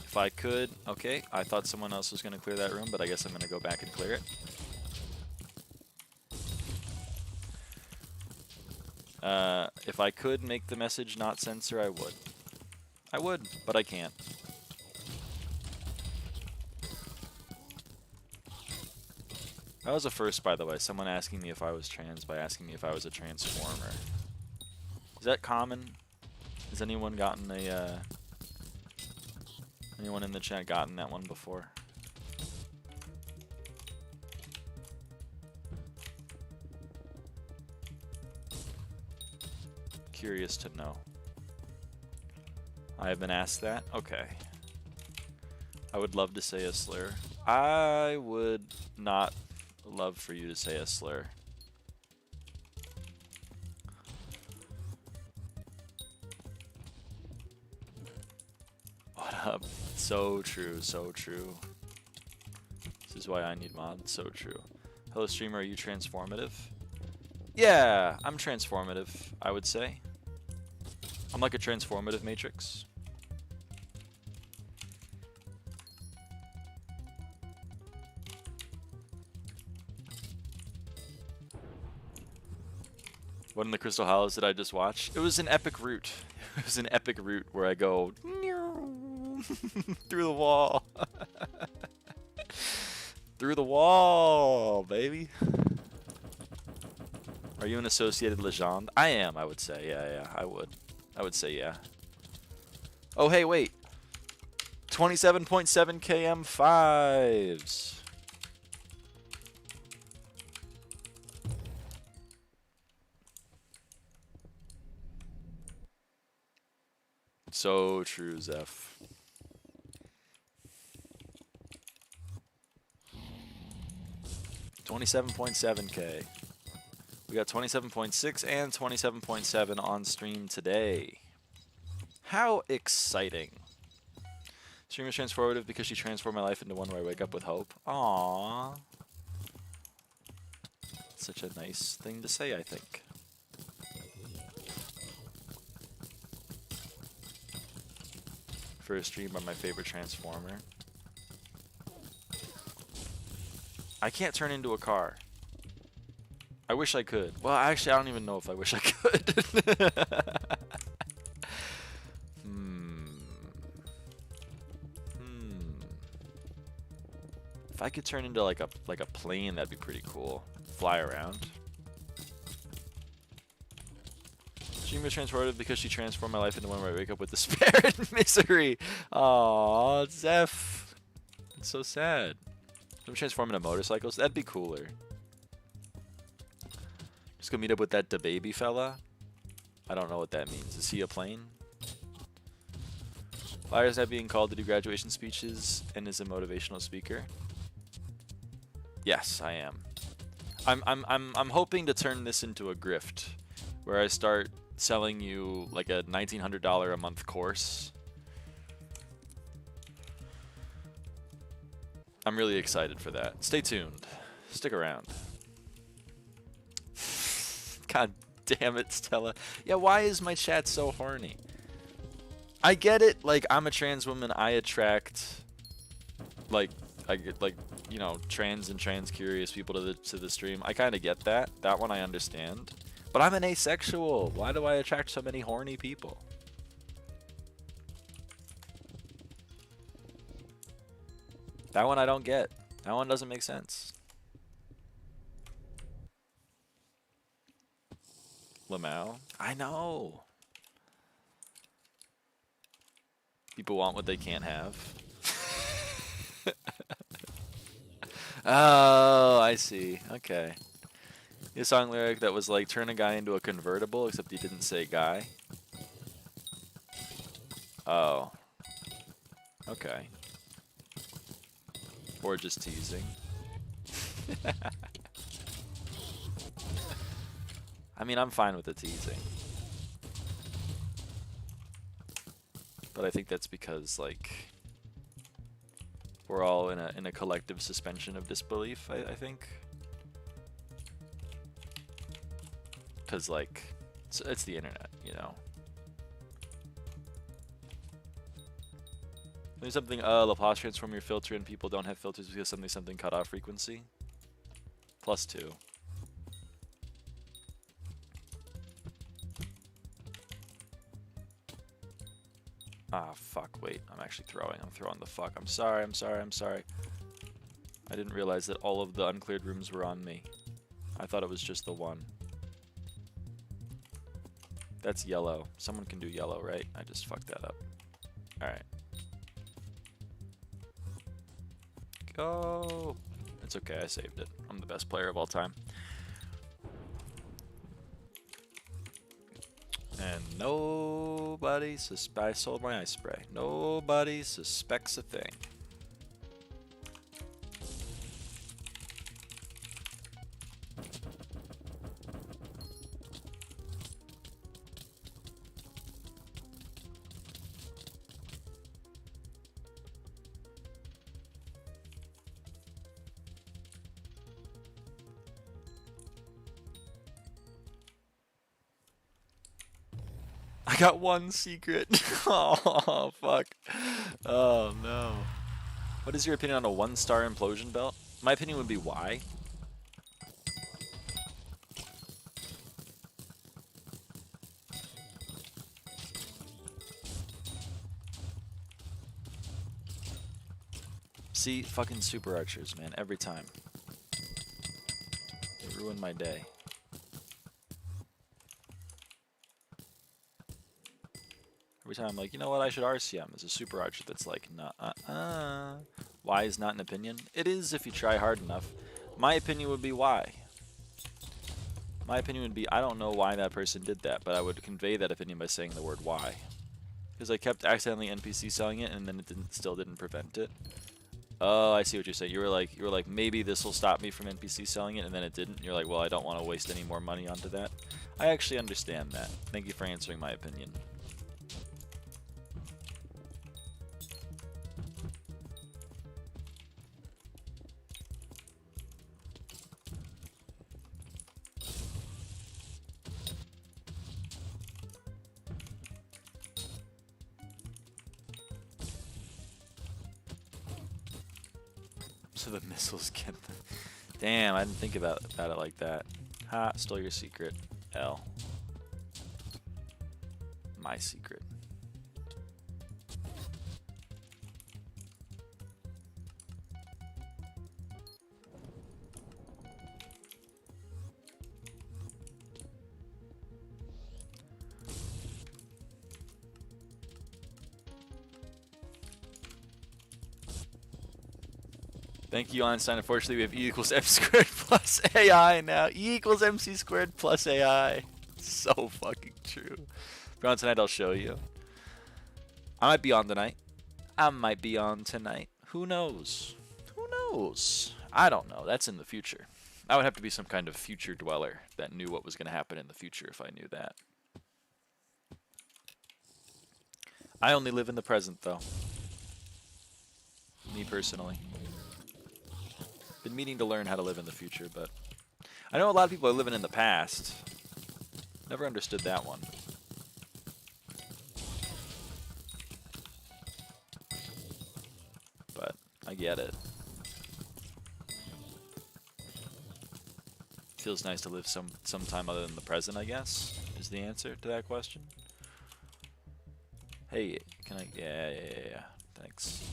if I could, okay, I thought someone else was going to clear that room, but I guess I'm going to go back and clear it. If I could make the message not censor, I would. I would, but I can't. That was a first, by the way. Someone asking me if I was trans by asking me if I was a transformer. Is that common? Has anyone gotten a, anyone in the chat gotten that one before? Curious to know. I have been asked that? Okay. I would love to say a slur. I would not love for you to say a slur. What up? So true, so true. This is why I need mods, so true. Hello streamer, are you transformative? Yeah, I'm transformative, I would say. I'm like a transformative matrix. What in the Crystal Hollows did I just watch? It was an epic route. It was an epic route where I go through the wall. Through the wall, baby. Are you an associated legend? I am, I would say. Yeah, I would. I would say yeah. Oh, hey, wait. 27.7 km5s. So true, Zeph. $27.7K. We got 27.6 and 27.7 on stream today. How exciting. Stream is transformative because she transformed my life into one where I wake up with hope. Aww. Such a nice thing to say, I think. For a stream by my favorite transformer. I can't turn into a car. I wish I could. Well, actually, I don't even know if I wish I could. If I could turn into like a plane, that'd be pretty cool. Fly around. She was transformative because she transformed my life into one where I wake up with despair and misery. Aww, Zeph. It's so sad. I'm transforming into motorcycles. That'd be cooler. Just gonna meet up with that DaBaby fella. I don't know what that means. Is he a plane? Lyra's not being called to do graduation speeches and is a motivational speaker. Yes, I am. I'm hoping to turn this into a grift, where I start selling you like a $1,900 a month course. I'm really excited for that. Stay tuned. Stick around. God damn it, Stella. Yeah, why is my chat so horny? I get it. Like, I'm a trans woman. I attract, like, you know, trans and trans curious people to the stream. I kind of get that. That one I understand. But I'm an asexual. Why do I attract so many horny people? That one I don't get. That one doesn't make sense. Lamau? I know. People want what they can't have. Oh, I see. Okay. A song lyric that was like, turn a guy into a convertible, except he didn't say guy. Oh. Okay. Or just teasing. I mean, I'm fine with the teasing. But I think that's because, like, we're all in a collective suspension of disbelief, I think. Because, like, it's the internet, you know. There's something, Laplace transform your filter and people don't have filters because something cut off frequency. +2. Ah, fuck, wait, I'm actually throwing. I'm throwing the fuck. I'm sorry. I didn't realize that all of the uncleared rooms were on me. I thought it was just the one. That's yellow. Someone can do yellow, right? I just fucked that up. Alright. Go! It's okay, I saved it. I'm the best player of all time. And nobody I sold my ice spray. Nobody suspects a thing. I got one secret. Oh, fuck. Oh, no. What is your opinion on a 1-star implosion belt? My opinion would be why. See, fucking super archers, man, every time. They ruin my day. Every time I'm like, you know what, I should RCM. There's a super archer that's like, nah, why is not an opinion? It is if you try hard enough. My opinion would be why. My opinion would be, I don't know why that person did that, but I would convey that opinion by saying the word why. Because I kept accidentally NPC selling it, and then it still didn't prevent it. Oh, I see what you're saying. You were like, maybe this will stop me from NPC selling it, and then it didn't. You're like, well, I don't want to waste any more money onto that. I actually understand that. Thank you for answering my opinion. So the missiles get the... Damn, I didn't think about it like that. Ha, stole your secret. L. My secret. Thank you, Einstein. Unfortunately, we have E equals MC squared plus AI now. E equals MC squared plus AI. So fucking true. If you're on tonight, I'll show you. I might be on tonight. I might be on tonight. Who knows? Who knows? I don't know. That's in the future. I would have to be some kind of future dweller that knew what was going to happen in the future if I knew that. I only live in the present, though. Me personally. Been meaning to learn how to live in the future, but I know a lot of people are living in the past. Never understood that one. But I get it. Feels nice to live some time other than the present, I guess, is the answer to that question. Hey, can I... Yeah. Thanks.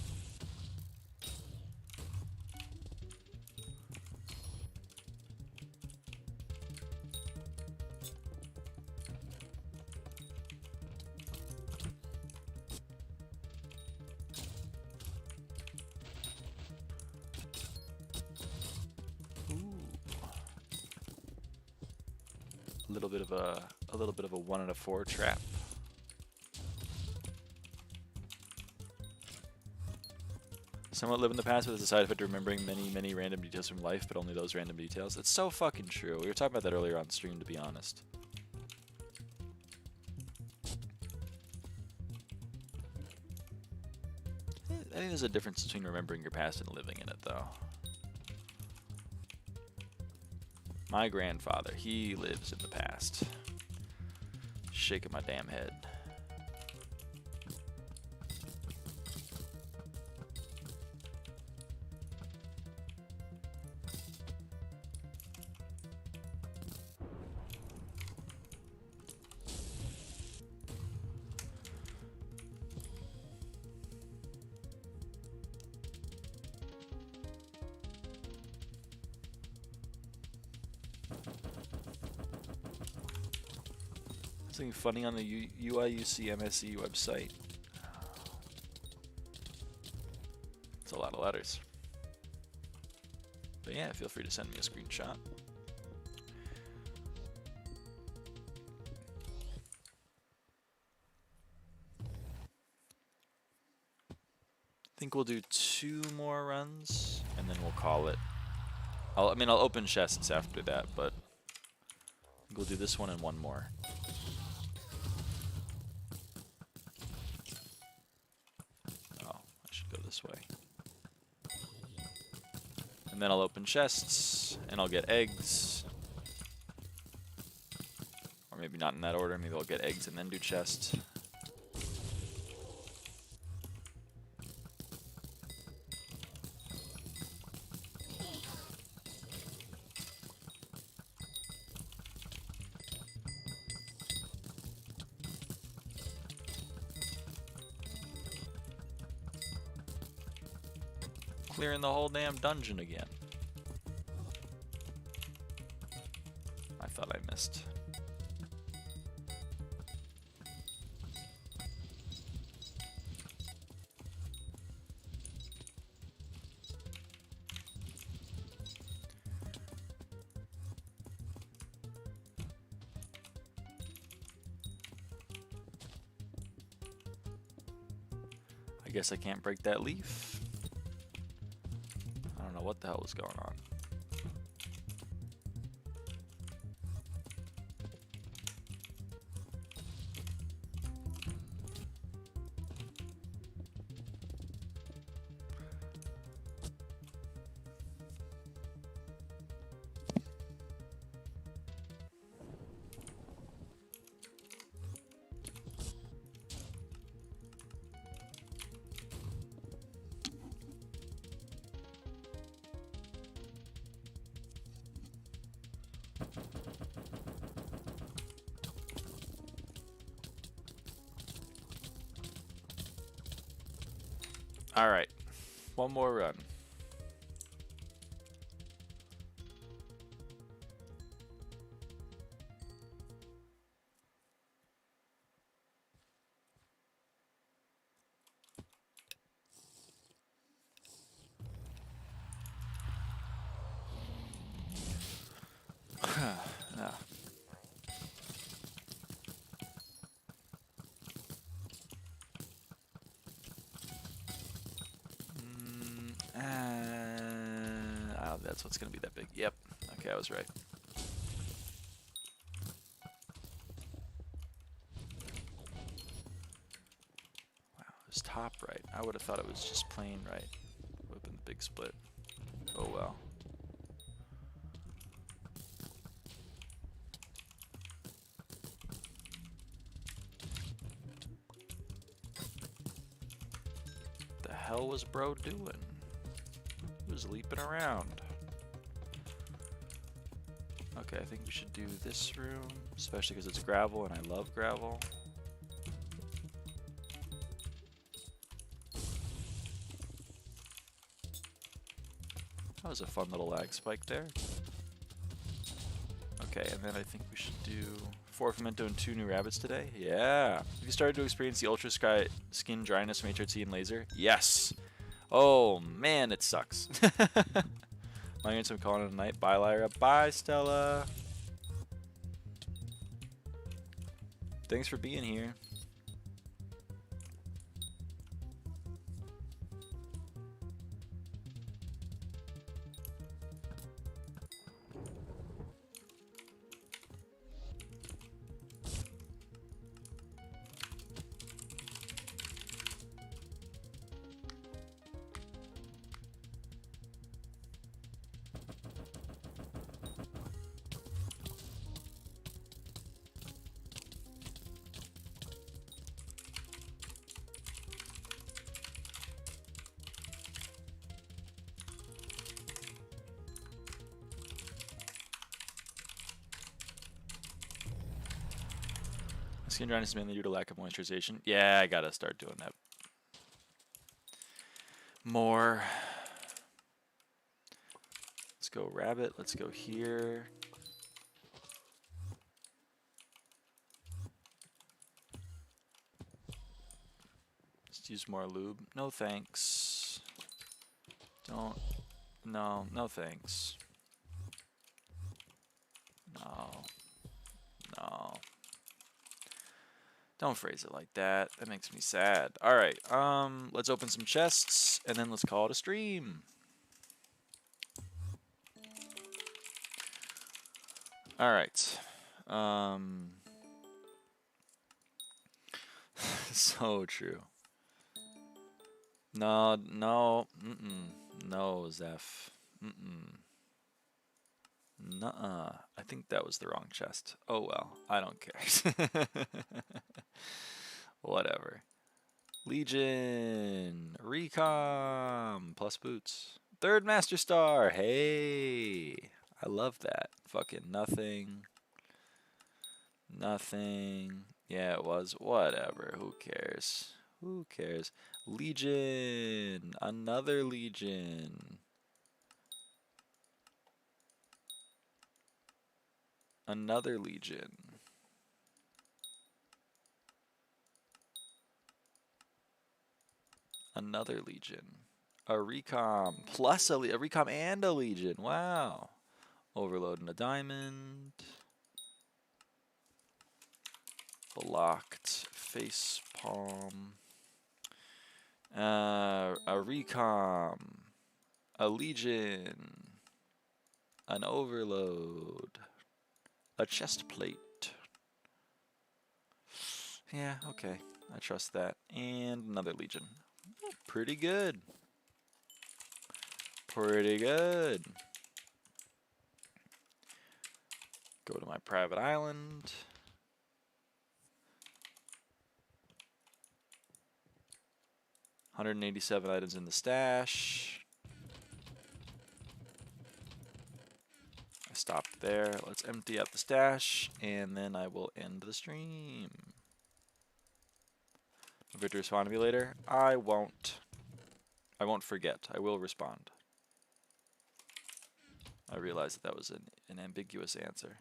A little bit of a 1 out of 4 trap. Somewhat live in the past, but there's a side effect of remembering many random details from life, but only those random details. It's so fucking true. We were talking about that earlier on stream, to be honest. I think there's a difference between remembering your past and living in it, though. My grandfather, he lives in the past. Shaking my damn head. Something funny on the UIUC MSE website. It's a lot of letters. But yeah, feel free to send me a screenshot. I think we'll do 2 more runs and then we'll call it. I'll open chests after that, but I think we'll do this one and 1 more. This way. And then I'll open chests and I'll get eggs. Or maybe not in that order, maybe I'll get eggs and then do chests. Clearing the whole damn dungeon again. I thought I missed. guess I can't break that leaf. I don't know what the hell was going on. All right, one more run. No. Oh, that's what's gonna be that big. Yep. Okay, I was right. Wow, it was top right. I would have thought it was just plain right. Would have been the big split. Oh well. The hell was bro doing? He was leaping around. Okay, I think we should do this room, especially because it's gravel and I love gravel. That was a fun little lag spike there. Okay, and then I think we should do 4 Femento and 2 new rabbits today. Yeah. Have you started to experience the ultra skin dryness from HRT and laser? Yes. Oh man, it sucks. My units, I'm calling it a night. Bye, Lyra. Bye, Stella. Thanks for being here. Skin dryness is mainly due to lack of moisturization. Yeah, I gotta start doing that more. Let's go rabbit. Let's go here. Let's use more lube. No thanks. Don't. No, no thanks. No. No. Don't phrase it like that. That makes me sad. All right. Let's open some chests and then let's call it a stream. All right. So true. No, no, no, Zeph. Nuh-uh. I think that was the wrong chest. Oh well, I don't care. Whatever. Legion, Recom, plus boots. 3rd Master Star. Hey, I love that. Fucking nothing. Nothing. Yeah, it was. Whatever. Who cares? Who cares? Legion. Another Legion. Another Legion. Another Legion. A Recom. Plus a Recom and a Legion. Wow. Overload and a diamond. Locked. Face palm. A recom, a legion, an overload, a chest plate. Yeah, okay. I trust that. And another legion. Pretty good. Pretty good. Go to my private island. $187 items in the stash. I stopped there. Let's empty out the stash, and then I will end the stream. If to respond to me later, I won't. I won't forget. I will respond. I realized that was an ambiguous answer.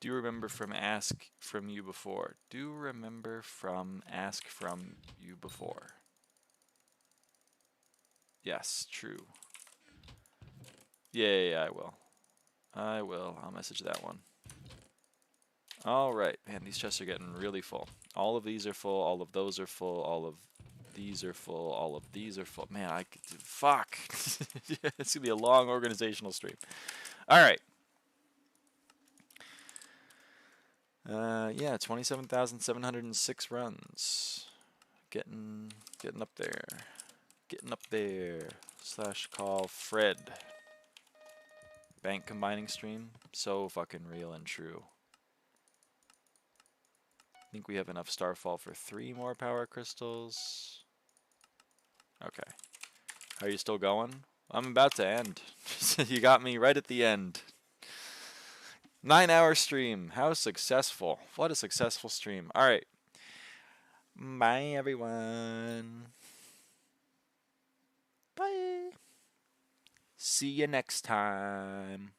Do you remember from Ask From You Before? Do remember from Ask From You Before? Yes, true. Yeah, I will. I will. I'll message that one. All right. Man, these chests are getting really full. All of these are full. All of those are full. All of these are full. All of these are full. Man, I could... Fuck. It's going to be a long organizational stream. All right. Yeah, 27,706 runs. Getting up there. Getting up there. / call Fred. Bank combining stream. So fucking real and true. I think we have enough Starfall for 3 more power crystals. Okay. Are you still going? I'm about to end. You got me right at the end. 9-hour stream. How successful. What a successful stream. All right. Bye, everyone. Bye. See you next time.